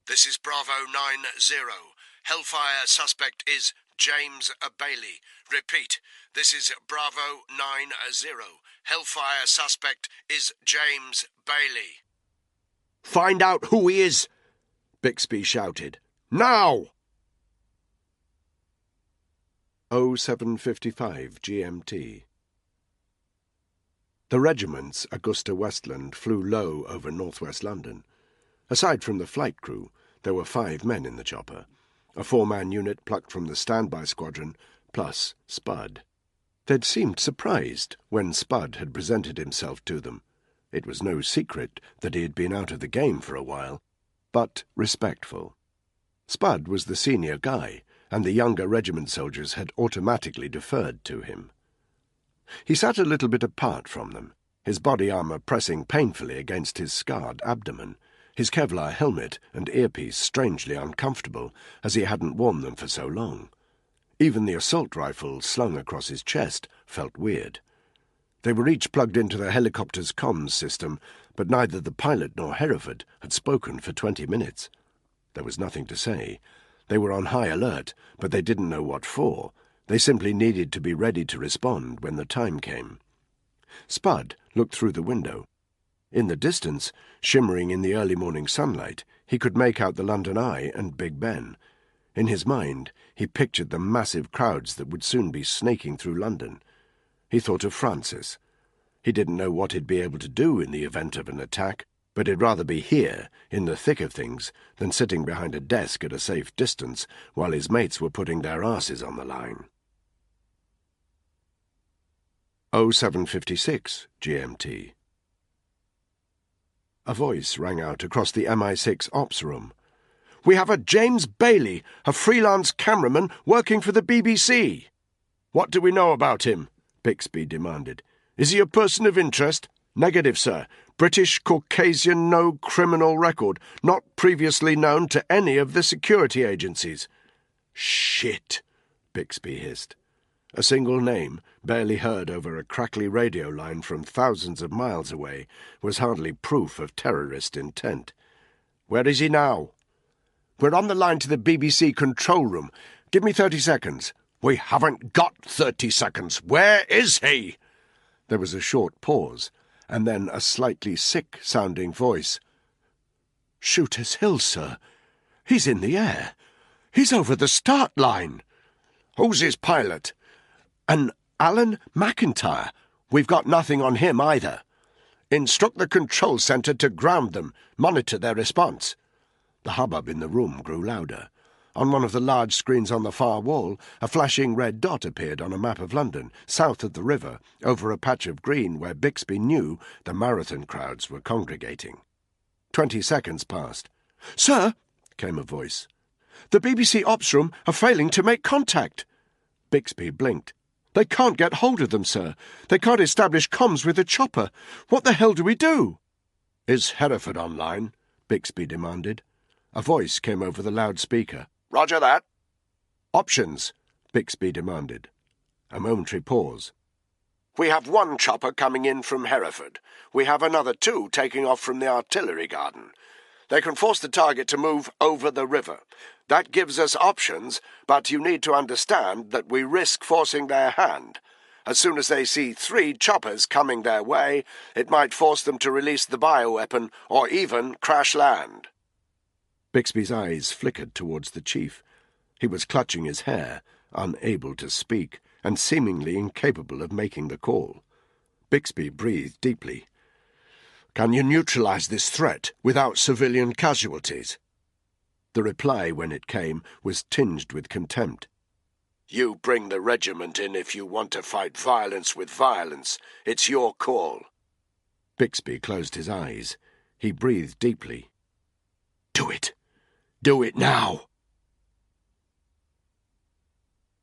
"This is Bravo 90. Hellfire suspect is James Bailey. Repeat, this is Bravo 90. Hellfire suspect is James Bailey." "Find out who he is!" Bixby shouted. "Now!" 0755 GMT. The regiment's Augusta Westland flew low over northwest London. Aside from the flight crew, there were 5 men in the chopper, a 4-man unit plucked from the standby squadron, plus Spud. They'd seemed surprised when Spud had presented himself to them. It was no secret that he had been out of the game for a while, but respectful. Spud was the senior guy, and the younger regiment soldiers had automatically deferred to him. He sat a little bit apart from them, his body armour pressing painfully against his scarred abdomen, his Kevlar helmet and earpiece strangely uncomfortable, as he hadn't worn them for so long. Even the assault rifle slung across his chest felt weird. They were each plugged into the helicopter's comms system, but neither the pilot nor Hereford had spoken for 20 minutes. There was nothing to say. They were on high alert, but they didn't know what for. They simply needed to be ready to respond when the time came. Spud looked through the window. In the distance, shimmering in the early morning sunlight, he could make out the London Eye and Big Ben. In his mind, he pictured the massive crowds that would soon be snaking through London. He thought of Francis. He didn't know what he'd be able to do in the event of an attack, but he'd rather be here, in the thick of things, than sitting behind a desk at a safe distance while his mates were putting their asses on the line. 0756 GMT. A voice rang out across the MI6 ops room. "We have a James Bailey, a freelance cameraman working for the BBC." "What do we know about him?" Bixby demanded. "Is he a person of interest?" "Negative, sir. British Caucasian, no criminal record, not previously known to any of the security agencies." "Shit," Bixby hissed. A single name, barely heard over a crackly radio line from thousands of miles away, was hardly proof of terrorist intent. "Where is he now?" "We're on the line to the BBC control room. Give me 30 seconds. "We haven't got 30 seconds. Where is he?" There was a short pause, and then a slightly sick-sounding voice. "Shooter's Hill, sir. He's in the air. He's over the start line." "Who's his pilot?" "An Alan McIntyre. We've got nothing on him either." "Instruct the control centre to ground them. Monitor their response." The hubbub in the room grew louder. On one of the large screens on the far wall, a flashing red dot appeared on a map of London, south of the river, over a patch of green where Bixby knew the marathon crowds were congregating. 20 seconds passed. "Sir," came a voice, "the BBC ops room are failing to make contact." Bixby blinked. "They can't get hold of them, sir. They can't establish comms with the chopper. What the hell do we do?" "Is Hereford online?" Bixby demanded. A voice came over the loudspeaker. Roger that. "Options," Bixby demanded. A momentary pause. "We have one chopper coming in from Hereford. We have another 2 taking off from the artillery garden. They can force the target to move over the river. That gives us options, but you need to understand that we risk forcing their hand. As soon as they see 3 choppers coming their way, it might force them to release the bioweapon or even crash land." Bixby's eyes flickered towards the chief. He was clutching his hair, unable to speak, and seemingly incapable of making the call. Bixby breathed deeply. "Can you neutralize this threat without civilian casualties?" The reply, when it came, was tinged with contempt. "You bring the regiment in if you want to fight violence with violence. It's your call." Bixby closed his eyes. He breathed deeply. "Do it! Do it now!"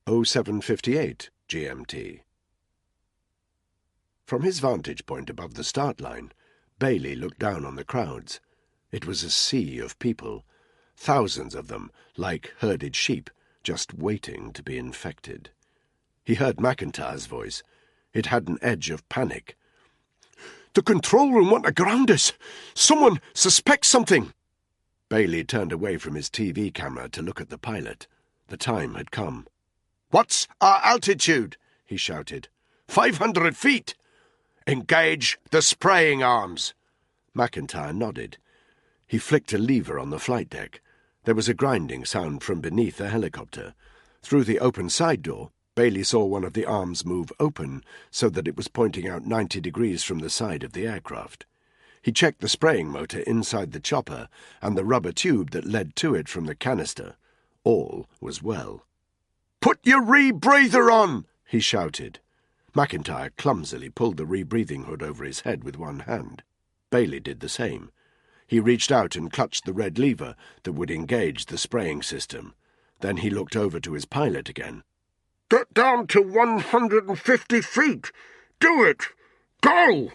0758 GMT. From his vantage point above the start line, Bailey looked down on the crowds. It was a sea of people, thousands of them, like herded sheep, just waiting to be infected. He heard McIntyre's voice. It had an edge of panic. "The control room want to ground us! Someone suspects something!" Bailey turned away from his TV camera to look at the pilot. The time had come. "What's our altitude?" he shouted. 500 feet! Engage the spraying arms!" McIntyre nodded. He flicked a lever on the flight deck. There was a grinding sound from beneath the helicopter. Through the open side door, Bailey saw one of the arms move open so that it was pointing out 90 degrees from the side of the aircraft. He checked the spraying motor inside the chopper and the rubber tube that led to it from the canister. All was well. "Put your rebreather on!" he shouted. McIntyre clumsily pulled the rebreathing hood over his head with one hand. Bailey did the same. He reached out and clutched the red lever that would engage the spraying system. Then he looked over to his pilot again. "Get down to 150 feet! Do it! Go!"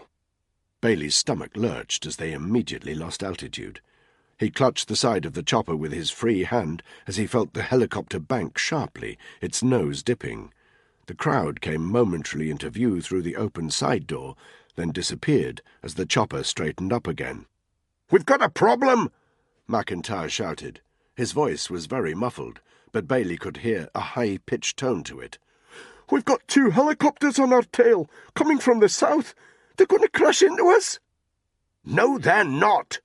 Bailey's stomach lurched as they immediately lost altitude. He clutched the side of the chopper with his free hand as he felt the helicopter bank sharply, its nose dipping. The crowd came momentarily into view through the open side door, then disappeared as the chopper straightened up again. "We've got a problem!" McIntyre shouted. His voice was very muffled, but Bailey could hear a high-pitched tone to it. "We've got 2 helicopters on our tail, coming from the south. They're going to crash into us." "No, they're not!"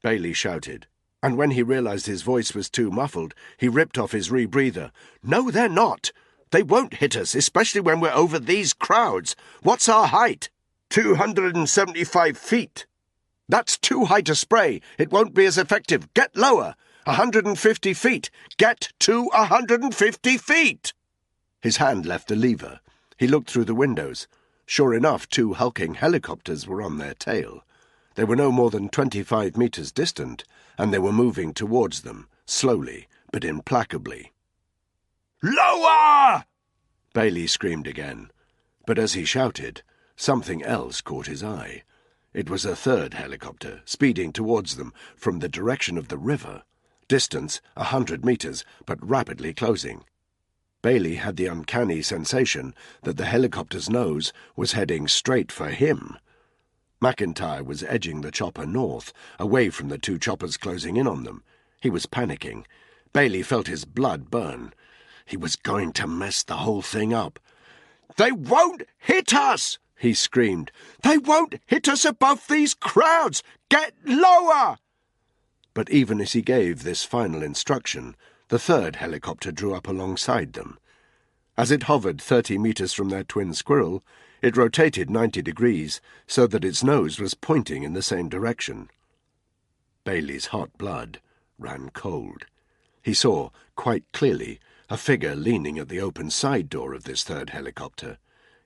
Bailey shouted, and when he realized his voice was too muffled, he ripped off his rebreather. "No, they're not! They won't hit us, especially when we're over these crowds. What's our height?" 275 feet. That's too high to spray. It won't be as effective. Get lower. 150 feet. Get to 150 feet. His hand left the lever. He looked through the windows. Sure enough, 2 hulking helicopters were on their tail. They were no more than 25 meters distant, and they were moving towards them, slowly but implacably. "Lower!" Bailey screamed again. But as he shouted, something else caught his eye. It was a 3rd helicopter, speeding towards them from the direction of the river. Distance 100 meters, but rapidly closing. Bailey had the uncanny sensation that the helicopter's nose was heading straight for him. McIntyre was edging the chopper north, away from the 2 choppers closing in on them. He was panicking. Bailey felt his blood burn. He was going to mess the whole thing up. "They won't hit us!" he screamed. "They won't hit us above these crowds! Get lower!" But even as he gave this final instruction, the 3rd helicopter drew up alongside them. As it hovered 30 meters from their twin squirrel, it rotated 90 degrees so that its nose was pointing in the same direction. Bailey's hot blood ran cold. He saw, quite clearly, a figure leaning at the open side door of this 3rd helicopter.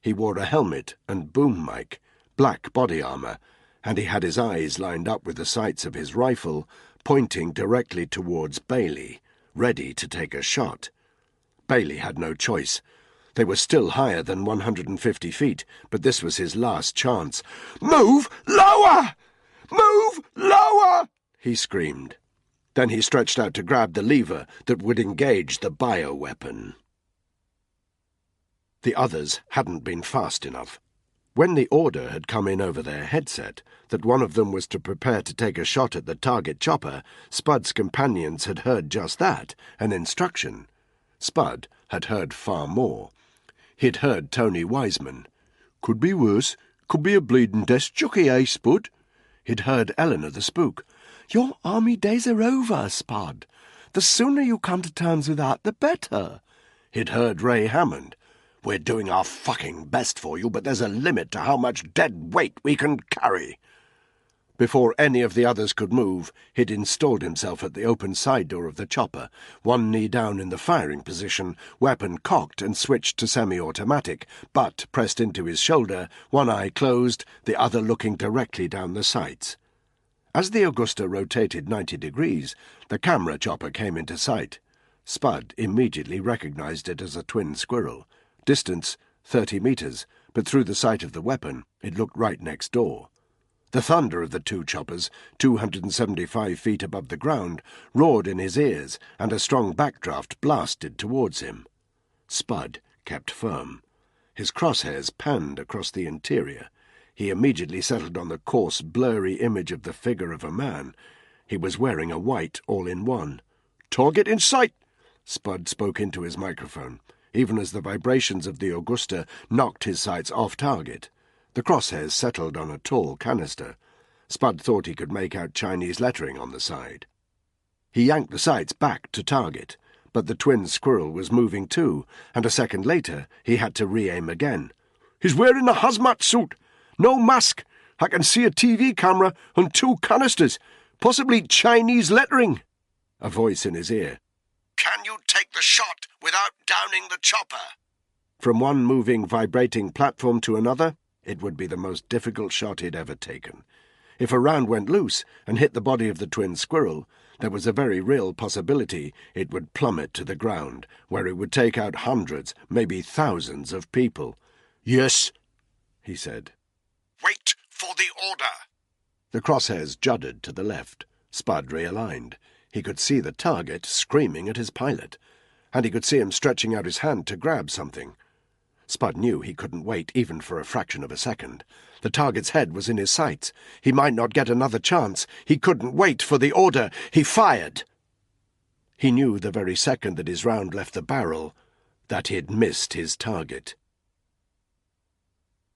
He wore a helmet and boom mic, black body armor, and he had his eyes lined up with the sights of his rifle, pointing directly towards Bailey, ready to take a shot. Bailey had no choice. They were still higher than 150 feet, but this was his last chance. "Move lower! Move lower!" he screamed. Then he stretched out to grab the lever that would engage the bioweapon. The others hadn't been fast enough. When the order had come in over their headset that one of them was to prepare to take a shot at the target chopper, Spud's companions had heard just that, an instruction. Spud had heard far more. He'd heard Tony Wiseman. "Could be worse. Could be a bleeding desk jockey, eh, Spud?" He'd heard Eleanor the Spook. "Your army days are over, Spud. The sooner you come to terms with that, the better." He'd heard Ray Hammond. "We're doing our fucking best for you, but there's a limit to how much dead weight we can carry." Before any of the others could move, he'd installed himself at the open side door of the chopper, one knee down in the firing position, weapon cocked and switched to semi-automatic, butt pressed into his shoulder, one eye closed, the other looking directly down the sights. As the Augusta rotated 90 degrees, the camera chopper came into sight. Spud immediately recognized it as a twin squirrel. Distance 30 meters, but through the sight of the weapon, it looked right next door. The thunder of the 2 choppers, 275 feet above the ground, roared in his ears, and a strong backdraft blasted towards him. Spud kept firm. His crosshairs panned across the interior. He immediately settled on the coarse, blurry image of the figure of a man. He was wearing a white all-in-one. "Target in sight!" Spud spoke into his microphone, even as the vibrations of the Augusta knocked his sights off target. The crosshairs settled on a tall canister. Spud thought he could make out Chinese lettering on the side. He yanked the sights back to target, but the twin squirrel was moving too, and a second later he had to re-aim again. "He's wearing a hazmat suit. No mask. I can see a TV camera and 2 canisters, possibly Chinese lettering." A voice in his ear. "Can you take the shot without downing the chopper?" From one moving, vibrating platform to another, it would be the most difficult shot he'd ever taken. If a round went loose and hit the body of the twin squirrel, there was a very real possibility it would plummet to the ground, where it would take out hundreds, maybe thousands of people. "Yes," he said. "Wait for the order." The crosshairs juddered to the left. Spud realigned. He could see the target screaming at his pilot, and he could see him stretching out his hand to grab something. Spud knew he couldn't wait even for a fraction of a second. The target's head was in his sights. He might not get another chance. He couldn't wait for the order. He fired. He knew the very second that his round left the barrel that he'd missed his target.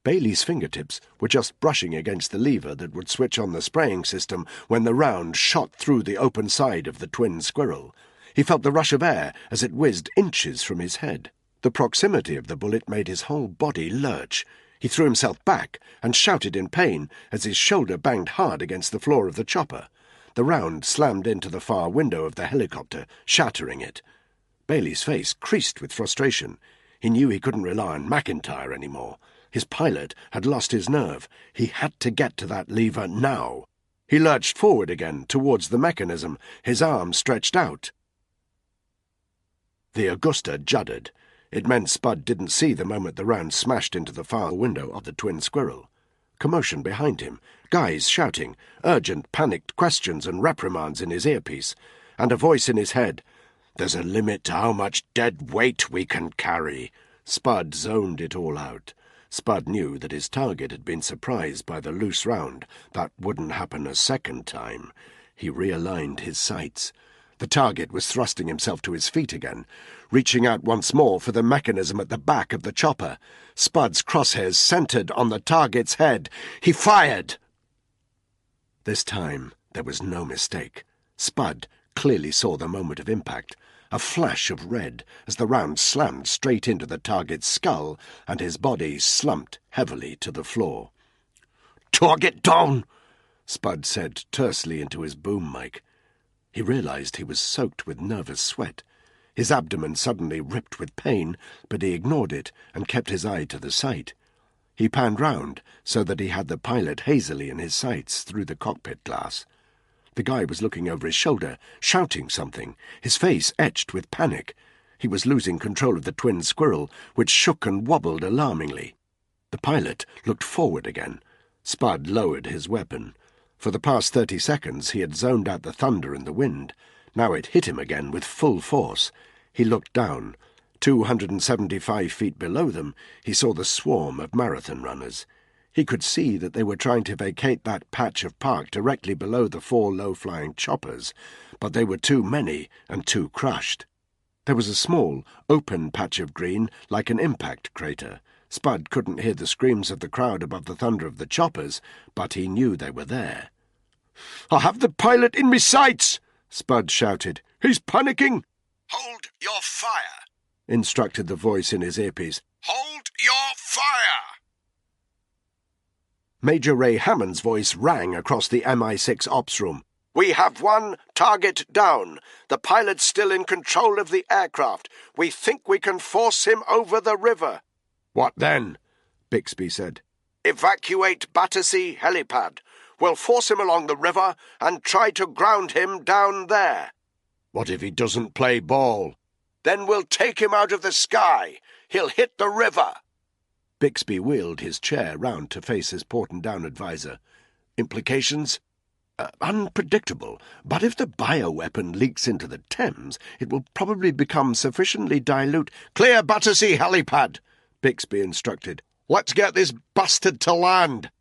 Bailey's fingertips were just brushing against the lever that would switch on the spraying system when the round shot through the open side of the twin squirrel. He felt the rush of air as it whizzed inches from his head. The proximity of the bullet made his whole body lurch. He threw himself back and shouted in pain as his shoulder banged hard against the floor of the chopper. The round slammed into the far window of the helicopter, shattering it. Bailey's face creased with frustration. He knew he couldn't rely on McIntyre anymore. His pilot had lost his nerve. He had to get to that lever now. He lurched forward again towards the mechanism, his arm stretched out. The Augusta juddered. It meant Spud didn't see the moment the round smashed into the far window of the Twin Squirrel. Commotion behind him, guys shouting, urgent, panicked questions and reprimands in his earpiece, and a voice in his head. "There's a limit to how much dead weight we can carry." Spud zoned it all out. Spud knew that his target had been surprised by the loose round. That wouldn't happen a second time. He realigned his sights. The target was thrusting himself to his feet again, reaching out once more for the mechanism at the back of the chopper. Spud's crosshairs centered on the target's head. He fired! This time there was no mistake. Spud clearly saw the moment of impact, a flash of red as the round slammed straight into the target's skull and his body slumped heavily to the floor. "Target down!" Spud said tersely into his boom mic. He realized he was soaked with nervous sweat. His abdomen suddenly ripped with pain, but he ignored it and kept his eye to the sight. He panned round so that he had the pilot hazily in his sights through the cockpit glass. The guy was looking over his shoulder, shouting something, his face etched with panic. He was losing control of the Twin Squirrel, which shook and wobbled alarmingly. The pilot looked forward again. Spud lowered his weapon. For the past 30 seconds he had zoned out the thunder and the wind. Now it hit him again with full force. He looked down. 275 feet below them he saw the swarm of marathon runners. He could see that they were trying to vacate that patch of park directly below the 4 low-flying choppers, but they were too many and too crushed. There was a small, open patch of green like an impact crater. Spud couldn't hear the screams of the crowd above the thunder of the choppers, but he knew they were there. "I have the pilot in me sights!" Spud shouted. "He's panicking!" "Hold your fire!" instructed the voice in his earpiece. "Hold your fire!" Major Ray Hammond's voice rang across the MI6 ops room. "We have one target down. The pilot's still in control of the aircraft. We think we can force him over the river." "What then?" Bixby said. "Evacuate Battersea helipad. We'll force him along the river and try to ground him down there." "What if he doesn't play ball?" "Then we'll take him out of the sky. He'll hit the river." Bixby wheeled his chair round to face his Porton-Down advisor. "Implications?" "Unpredictable, but if the bioweapon leaks into the Thames, it will probably become sufficiently dilute—" "Clear Battersea helipad," Bixby instructed. "Let's get this bastard to land."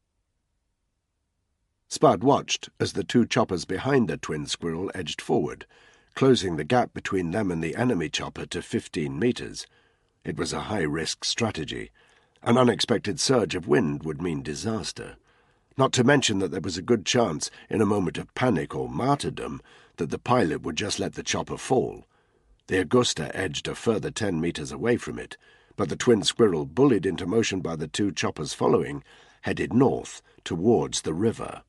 Spud watched as the 2 choppers behind the Twin Squirrel edged forward, closing the gap between them and the enemy chopper to 15 meters. It was a high-risk strategy. An unexpected surge of wind would mean disaster. Not to mention that there was a good chance, in a moment of panic or martyrdom, that the pilot would just let the chopper fall. The Augusta edged a further 10 meters away from it, but the Twin Squirrel, bullied into motion by the 2 choppers following, headed north towards the river.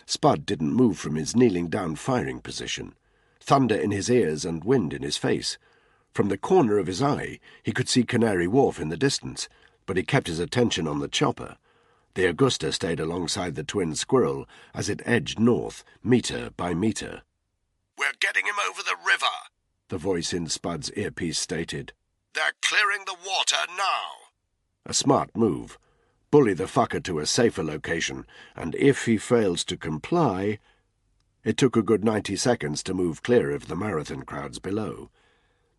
Spud didn't move from his kneeling-down firing position, thunder in his ears and wind in his face. From the corner of his eye he could see Canary Wharf in the distance, but he kept his attention on the chopper. The Augusta stayed alongside the Twin Squirrel as it edged north, meter by meter. "We're getting him over the river," the voice in Spud's earpiece stated. "They're clearing the water now." A smart move. Bully the fucker to a safer location, and if he fails to comply... It took a good 90 seconds to move clear of the marathon crowds below.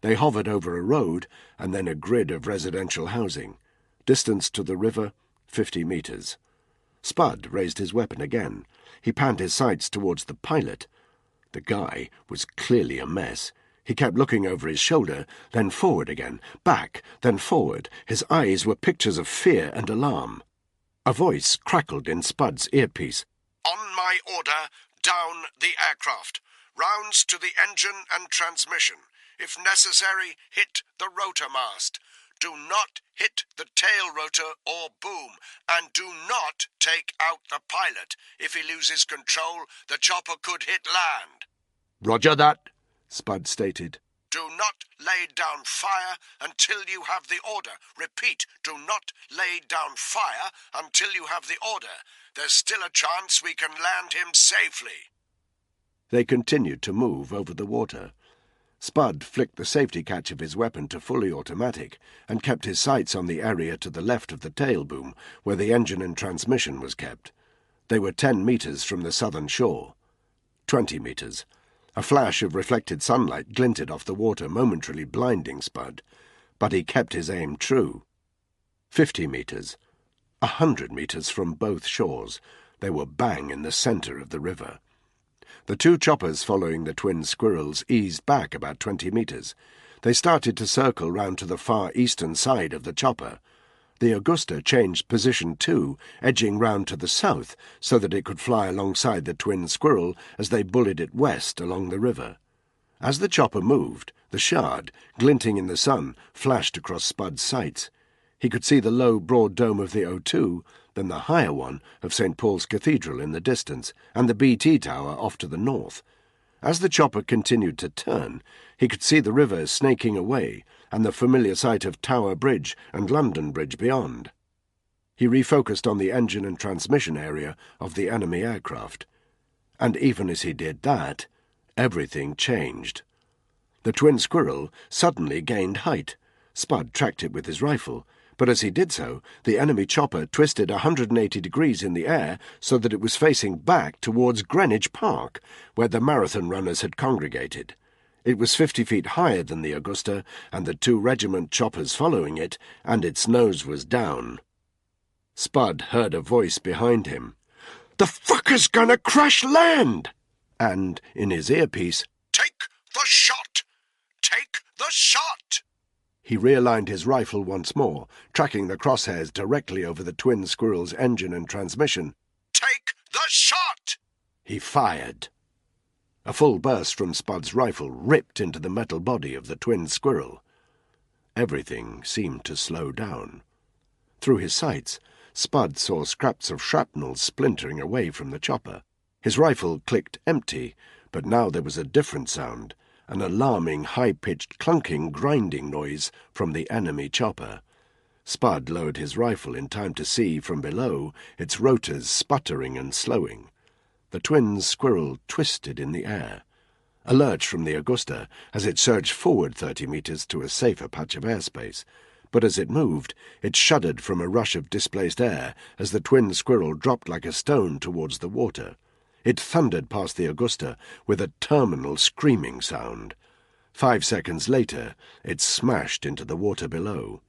They hovered over a road and then a grid of residential housing. Distance to the river, 50 meters. Spud raised his weapon again. He panned his sights towards the pilot. The guy was clearly a mess. He kept looking over his shoulder, then forward again, back, then forward. His eyes were pictures of fear and alarm. A voice crackled in Spud's earpiece. "On my order, down the aircraft. Rounds to the engine and transmission. If necessary, hit the rotor mast. Do not hit the tail rotor or boom, and do not take out the pilot. If he loses control, the chopper could hit land. Roger that, Spud stated. Do not lay down fire until you have the order. Repeat, do not lay down fire until you have the order. There's still a chance we can land him safely. They continued to move over the water. Spud flicked the safety catch of his weapon to fully automatic and kept his sights on the area to the left of the tail boom, where the engine and transmission was kept. They were 10 metres from the southern shore. 20 metres. A flash of reflected sunlight glinted off the water, momentarily blinding Spud, but he kept his aim true. 50 metres. 100 metres from both shores. They were bang in the centre of the river. The two choppers following the twin squirrels eased back about 20 metres. They started to circle round to the far eastern side of the chopper. The Augusta changed position too, edging round to the south so that it could fly alongside the twin squirrel as they bullied it west along the river. As the chopper moved, the shard, glinting in the sun, flashed across Spud's sights. He could see the low, broad dome of the O2, then the higher one of St. Paul's Cathedral in the distance, and the BT Tower off to the north. As the chopper continued to turn, he could see the river snaking away, and the familiar sight of Tower Bridge and London Bridge beyond. He refocused on the engine and transmission area of the enemy aircraft. And even as he did that, everything changed. The twin squirrel suddenly gained height. Spud tracked it with his rifle, but as he did so, the enemy chopper twisted 180 degrees in the air so that it was facing back towards Greenwich Park, where the marathon runners had congregated. It was 50 feet higher than the Augusta and the two regiment choppers following it, and its nose was down. Spud heard a voice behind him. "The fucker's gonna crash land!" And, in his earpiece, "Take the shot! Take the shot!" He realigned his rifle once more, tracking the crosshairs directly over the twin squirrel's engine and transmission. "Take the shot!" He fired. A full burst from Spud's rifle ripped into the metal body of the twin squirrel. Everything seemed to slow down. Through his sights, Spud saw scraps of shrapnel splintering away from the chopper. His rifle clicked empty, but now there was a different sound, an alarming, high-pitched, clunking, grinding noise from the enemy chopper. Spud lowered his rifle in time to see, from below, its rotors sputtering and slowing. The twin squirrel twisted in the air. A lurch from the Augusta as it surged forward 30 metres to a safer patch of airspace, but as it moved, it shuddered from a rush of displaced air as the twin squirrel dropped like a stone towards the water. It thundered past the Augusta with a terminal screaming sound. 5 seconds later, it smashed into the water below.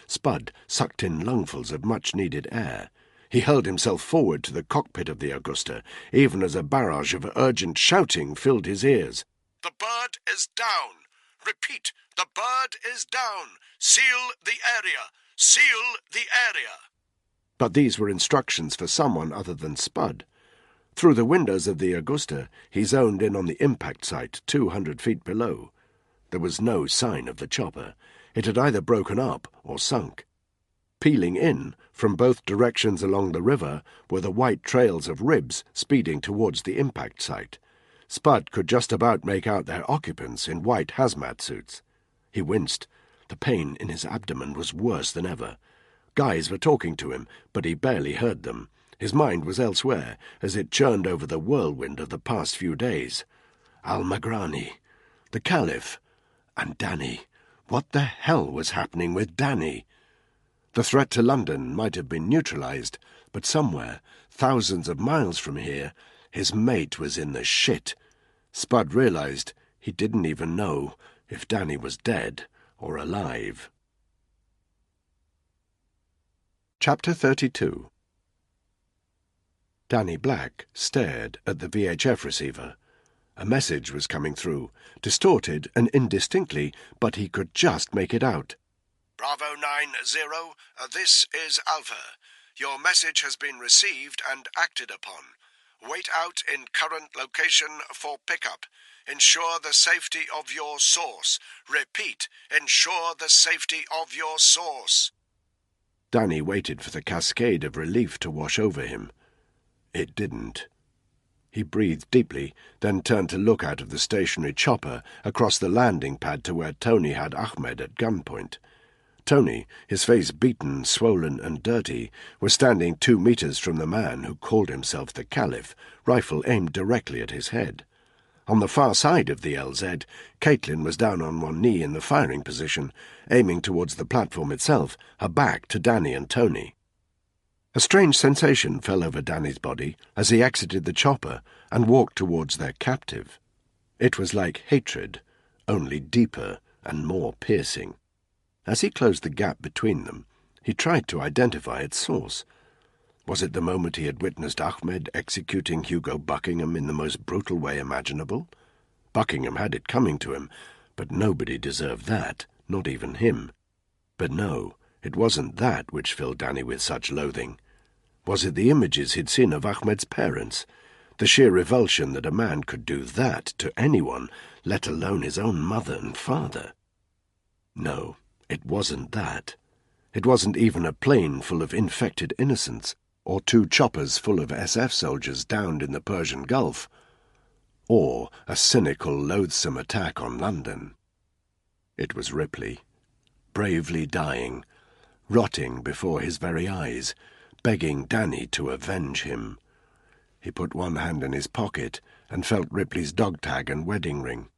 Spud sucked in lungfuls of much-needed air. He hurled himself forward to the cockpit of the Augusta, even as a barrage of urgent shouting filled his ears. "The bird is down. Repeat, the bird is down. Seal the area. Seal the area." But these were instructions for someone other than Spud. Through the windows of the Augusta, he zoned in on the impact site 200 feet below. There was no sign of the chopper. It had either broken up or sunk. Peeling in, from both directions along the river, were the white trails of ribs speeding towards the impact site. Spud could just about make out their occupants in white hazmat suits. He winced. The pain in his abdomen was worse than ever. Guys were talking to him, but he barely heard them. His mind was elsewhere, as it churned over the whirlwind of the past few days. Al-Magrani, the Caliph, and Danny. What the hell was happening with Danny? The threat to London might have been neutralized, but somewhere, thousands of miles from here, his mate was in the shit. Spud realized he didn't even know if Danny was dead or alive. Chapter 32. Danny Black stared at the VHF receiver. A message was coming through, distorted and indistinctly, but he could just make it out. "Bravo 90, this is Alpha. Your message has been received and acted upon. Wait out in current location for pickup. Ensure the safety of your source. Repeat, ensure the safety of your source. Danny waited for the cascade of relief to wash over him. It didn't. He breathed deeply, then turned to look out of the stationary chopper across the landing pad to where Tony had Ahmed at gunpoint. Tony, his face beaten, swollen and dirty, was standing 2 meters from the man who called himself the Caliph, rifle aimed directly at his head. On the far side of the LZ, Caitlin was down on one knee in the firing position, aiming towards the platform itself, her back to Danny and Tony. A strange sensation fell over Danny's body as he exited the chopper and walked towards their captive. It was like hatred, only deeper and more piercing. As he closed the gap between them, he tried to identify its source. Was it the moment he had witnessed Ahmed executing Hugo Buckingham in the most brutal way imaginable? Buckingham had it coming to him, but nobody deserved that, not even him. But no, it wasn't that which filled Danny with such loathing. Was it the images he'd seen of Ahmed's parents? The sheer revulsion that a man could do that to anyone, let alone his own mother and father? No, it wasn't that. It wasn't even a plane full of infected innocents, or 2 choppers full of SF soldiers downed in the Persian Gulf, or a cynical, loathsome attack on London. It was Ripley, bravely dying, rotting before his very eyes, begging Danny to avenge him. He put one hand in his pocket and felt Ripley's dog tag and wedding ring.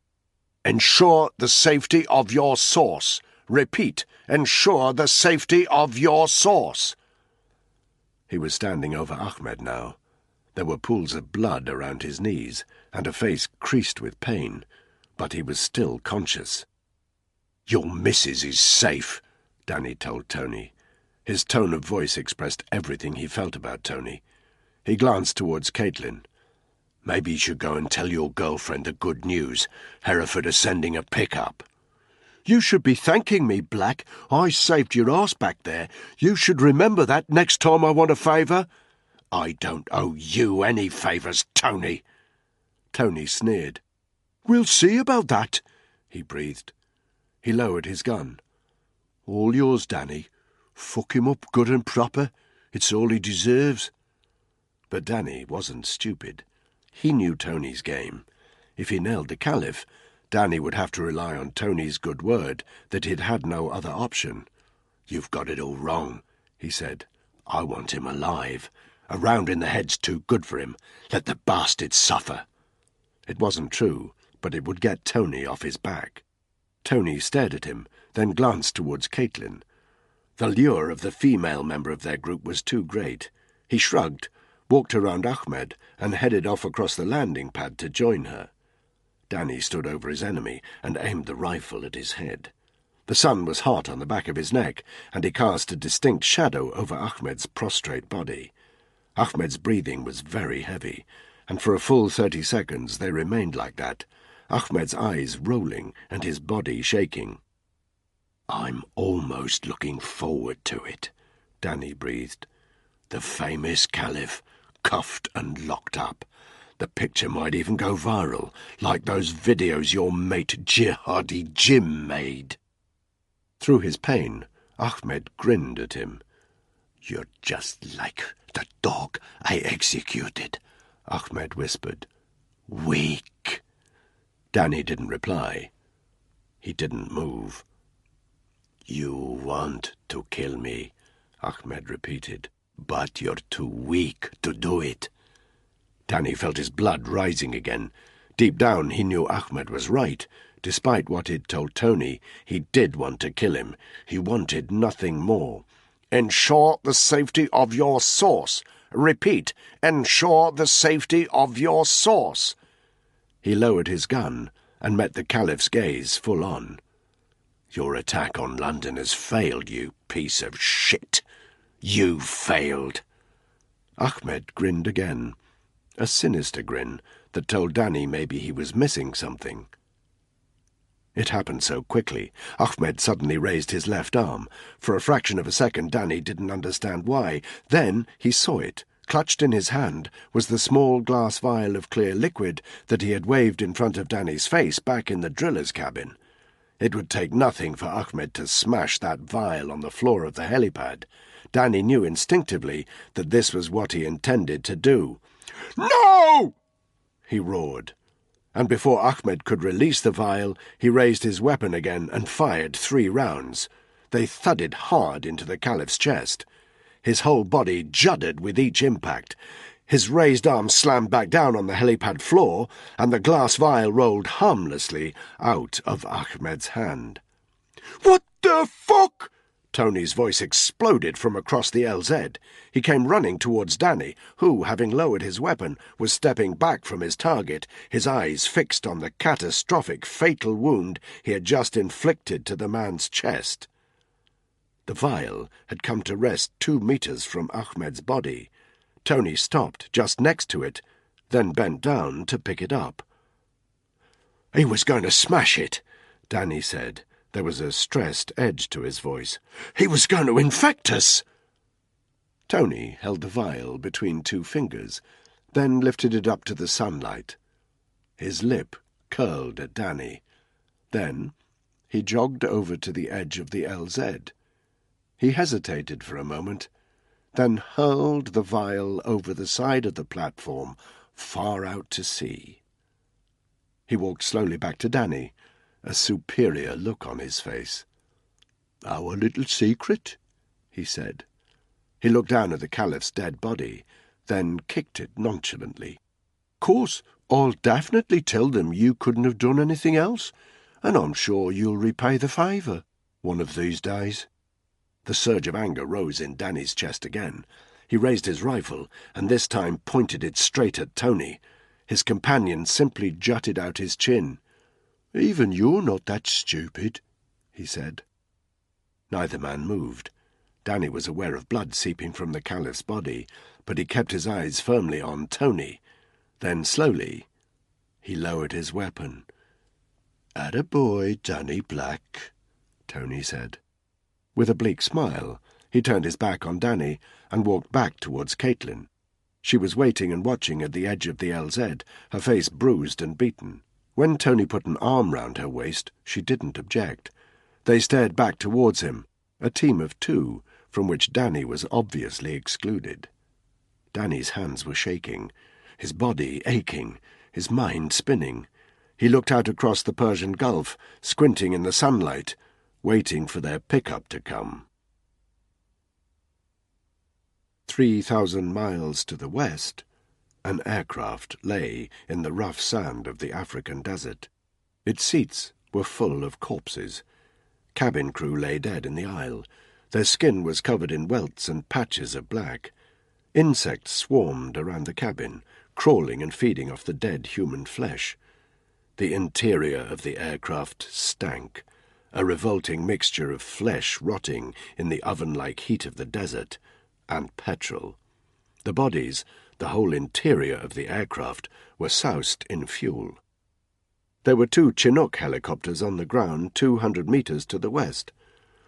Ensure the safety of your source. Repeat, ensure the safety of your source. He was standing over Ahmed now. There were pools of blood around his knees and a face creased with pain, but he was still conscious. Your missus is safe, Danny told Tony. His tone of voice expressed everything he felt about Tony. He glanced towards Caitlin. Maybe you should go and tell your girlfriend the good news. Hereford are sending a pickup. You should be thanking me, Black. I saved your arse back there. You should remember that next time I want a favour. I don't owe you any favours, Tony. Tony sneered. We'll see about that, he breathed. He lowered his gun. All yours, Danny. Fuck him up good and proper. It's all he deserves. But Danny wasn't stupid. He knew Tony's game. If he nailed the Caliph, Danny would have to rely on Tony's good word that he'd had no other option. You've got it all wrong, he said. I want him alive. A round in the head's too good for him. Let the bastard suffer. It wasn't true, but it would get Tony off his back. Tony stared at him, then glanced towards Caitlin. The lure of the female member of their group was too great. He shrugged, walked around Ahmed, and headed off across the landing pad to join her. Danny stood over his enemy and aimed the rifle at his head. The sun was hot on the back of his neck, and he cast a distinct shadow over Ahmed's prostrate body. Ahmed's breathing was very heavy, and for a full 30 seconds they remained like that, Ahmed's eyes rolling and his body shaking. I'm almost looking forward to it, Danny breathed. The famous Caliph, cuffed and locked up. The picture might even go viral, like those videos your mate Jihadi Jim made. Through his pain, Ahmed grinned at him. You're just like the dog I executed, Ahmed whispered. Weak. Danny didn't reply. He didn't move. You want to kill me, Ahmed repeated, but you're too weak to do it. Danny felt his blood rising again. Deep down he knew Ahmed was right. Despite what he'd told Tony, he did want to kill him. He wanted nothing more. Ensure the safety of your source. Repeat, ensure the safety of your source. He lowered his gun and met the Caliph's gaze full on. Your attack on London has failed, you piece of shit. You failed. Ahmed grinned again, a sinister grin that told Danny maybe he was missing something. It happened so quickly. Ahmed suddenly raised his left arm. For a fraction of a second, Danny didn't understand why. Then he saw it, clutched in his hand was the small glass vial of clear liquid that he had waved in front of Danny's face back in the driller's cabin. It would take nothing for Ahmed to smash that vial on the floor of the helipad. Danny knew instinctively that this was what he intended to do. "No!" he roared. And before Ahmed could release the vial, he raised his weapon again and fired 3 rounds. They thudded hard into the Caliph's chest. His whole body juddered with each impact. His raised arm slammed back down on the helipad floor, and the glass vial rolled harmlessly out of Ahmed's hand. "What the fuck?" Tony's voice exploded from across the LZ. He came running towards Danny, who, having lowered his weapon, was stepping back from his target, his eyes fixed on the catastrophic, fatal wound he had just inflicted to the man's chest. The vial had come to rest 2 meters from Ahmed's body. Tony stopped just next to it, then bent down to pick it up. "He was going to smash it," Danny said. There was a stressed edge to his voice. "He was going to infect us!" Tony held the vial between 2 fingers, then lifted it up to the sunlight. His lip curled at Danny. Then he jogged over to the edge of the LZ. He hesitated for a moment, then hurled the vial over the side of the platform, far out to sea. He walked slowly back to Danny, a superior look on his face. "Our little secret," he said. He looked down at the Caliph's dead body, then kicked it nonchalantly. "Course, I'll definitely tell them you couldn't have done anything else, and I'm sure you'll repay the favour one of these days." The surge of anger rose in Danny's chest again. He raised his rifle, and this time pointed it straight at Tony. His companion simply jutted out his chin. "Even you're not that stupid," he said. Neither man moved. Danny was aware of blood seeping from the Caliph's body, but he kept his eyes firmly on Tony. Then slowly he lowered his weapon. "Attaboy, Danny Black," Tony said. With a bleak smile, he turned his back on Danny and walked back towards Caitlin. She was waiting and watching at the edge of the LZ, her face bruised and beaten. When Tony put an arm round her waist, she didn't object. They stared back towards him, a team of 2, from which Danny was obviously excluded. Danny's hands were shaking, his body aching, his mind spinning. He looked out across the Persian Gulf, squinting in the sunlight, waiting for their pickup to come. 3,000 miles to the west, an aircraft lay in the rough sand of the African desert. Its seats were full of corpses. Cabin crew lay dead in the aisle. Their skin was covered in welts and patches of black. Insects swarmed around the cabin, crawling and feeding off the dead human flesh. The interior of the aircraft stank, a revolting mixture of flesh rotting in the oven-like heat of the desert and petrol. The bodies, the whole interior of the aircraft, were soused in fuel. There were 2 Chinook helicopters on the ground 200 meters to the west.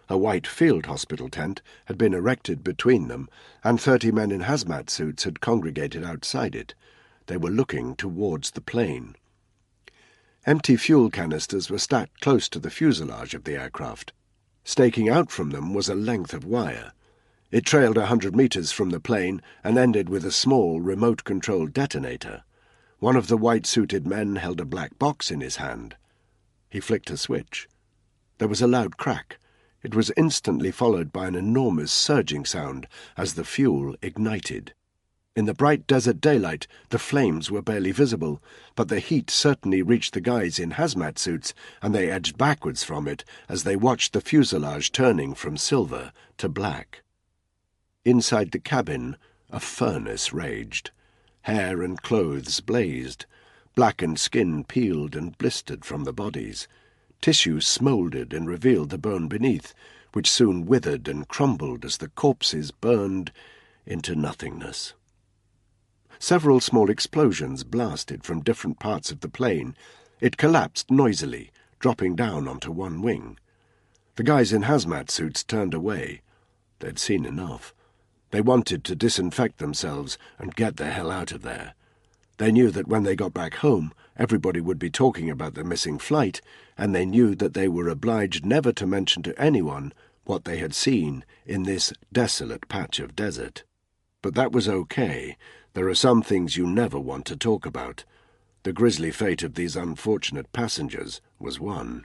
A white field hospital tent had been erected between them, and 30 men in hazmat suits had congregated outside it. They were looking towards the plane. Empty fuel canisters were stacked close to the fuselage of the aircraft. Staking out from them was a length of wire. It trailed 100 meters from the plane and ended with a small remote-controlled detonator. One of the white-suited men held a black box in his hand. He flicked a switch. There was a loud crack. It was instantly followed by an enormous surging sound as the fuel ignited. In the bright desert daylight, the flames were barely visible, but the heat certainly reached the guys in hazmat suits, and they edged backwards from it as they watched the fuselage turning from silver to black. Inside the cabin, a furnace raged. Hair and clothes blazed. Blackened skin peeled and blistered from the bodies. Tissue smouldered and revealed the bone beneath, which soon withered and crumbled as the corpses burned into nothingness. Several small explosions blasted from different parts of the plane. It collapsed noisily, dropping down onto one wing. The guys in hazmat suits turned away. They'd seen enough. They wanted to disinfect themselves and get the hell out of there. They knew that when they got back home, everybody would be talking about the missing flight, and they knew that they were obliged never to mention to anyone what they had seen in this desolate patch of desert. But that was okay. There are some things you never want to talk about. The grisly fate of these unfortunate passengers was one.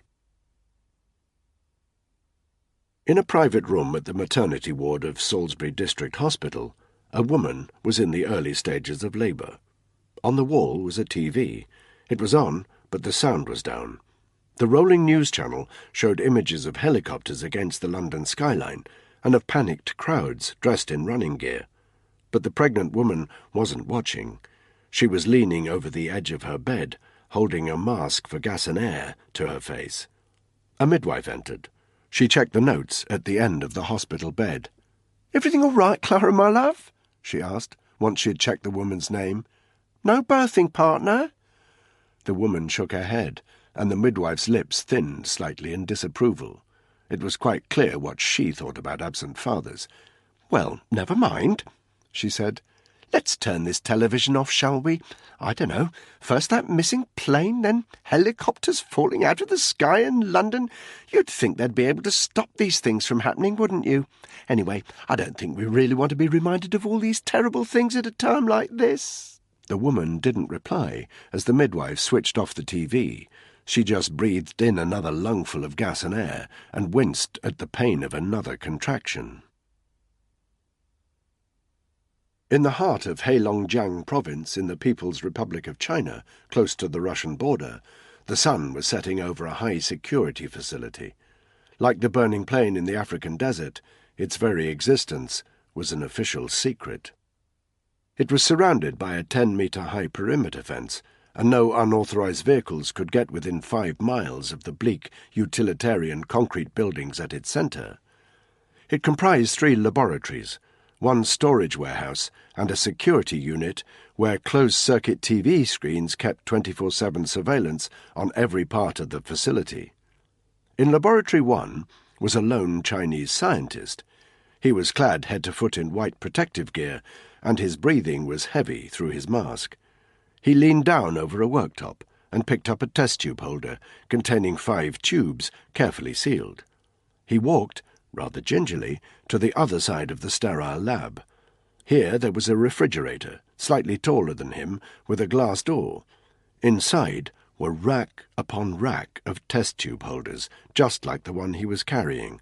In a private room at the maternity ward of Salisbury District Hospital, a woman was in the early stages of labour. On the wall was a TV. It was on, but the sound was down. The rolling news channel showed images of helicopters against the London skyline and of panicked crowds dressed in running gear. But the pregnant woman wasn't watching. She was leaning over the edge of her bed, holding a mask for gas and air to her face. A midwife entered. She checked the notes at the end of the hospital bed. "Everything all right, Clara, my love?" she asked, once she had checked the woman's name. "No birthing partner?" The woman shook her head, and the midwife's lips thinned slightly in disapproval. It was quite clear what she thought about absent fathers. "Well, never mind," she said. "Let's turn this television off, shall we? I don't know. First that missing plane, then helicopters falling out of the sky in London. You'd think they'd be able to stop these things from happening, wouldn't you? Anyway, I don't think we really want to be reminded of all these terrible things at a time like this." The woman didn't reply as the midwife switched off the TV. She just breathed in another lungful of gas and air and winced at the pain of another contraction. In the heart of Heilongjiang province in the People's Republic of China, close to the Russian border, the sun was setting over a high-security facility. Like the burning plane in the African desert, its very existence was an official secret. It was surrounded by a 10-metre-high perimeter fence, and no unauthorized vehicles could get within 5 miles of the bleak, utilitarian concrete buildings at its centre. It comprised 3 laboratories, 1 storage warehouse, and a security unit where closed-circuit TV screens kept 24/7 surveillance on every part of the facility. In Laboratory 1 was a lone Chinese scientist. He was clad head to foot in white protective gear, and his breathing was heavy through his mask. He leaned down over a worktop and picked up a test tube holder containing 5 tubes carefully sealed. He walked, rather gingerly, to the other side of the sterile lab. Here there was a refrigerator, slightly taller than him, with a glass door. Inside were rack upon rack of test tube holders, just like the one he was carrying.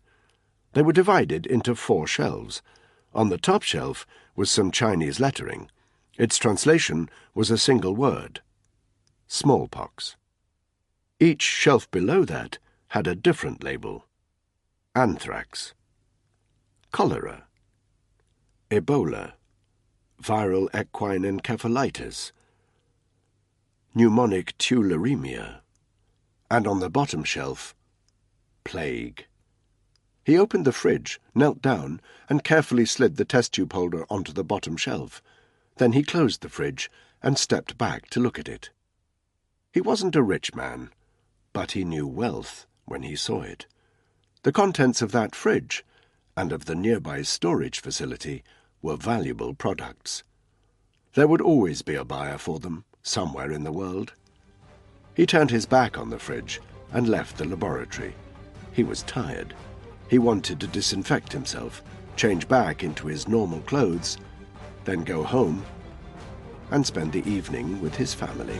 They were divided into 4 shelves. On the top shelf was some Chinese lettering. Its translation was a single word: smallpox. Each shelf below that had a different label: anthrax, cholera, Ebola, viral equine encephalitis, pneumonic tularemia, and on the bottom shelf, plague. He opened the fridge, knelt down, and carefully slid the test tube holder onto the bottom shelf. Then he closed the fridge and stepped back to look at it. He wasn't a rich man, but he knew wealth when he saw it. The contents of that fridge, and of the nearby storage facility, were valuable products. There would always be a buyer for them, somewhere in the world. He turned his back on the fridge and left the laboratory. He was tired. He wanted to disinfect himself, change back into his normal clothes, then go home and spend the evening with his family.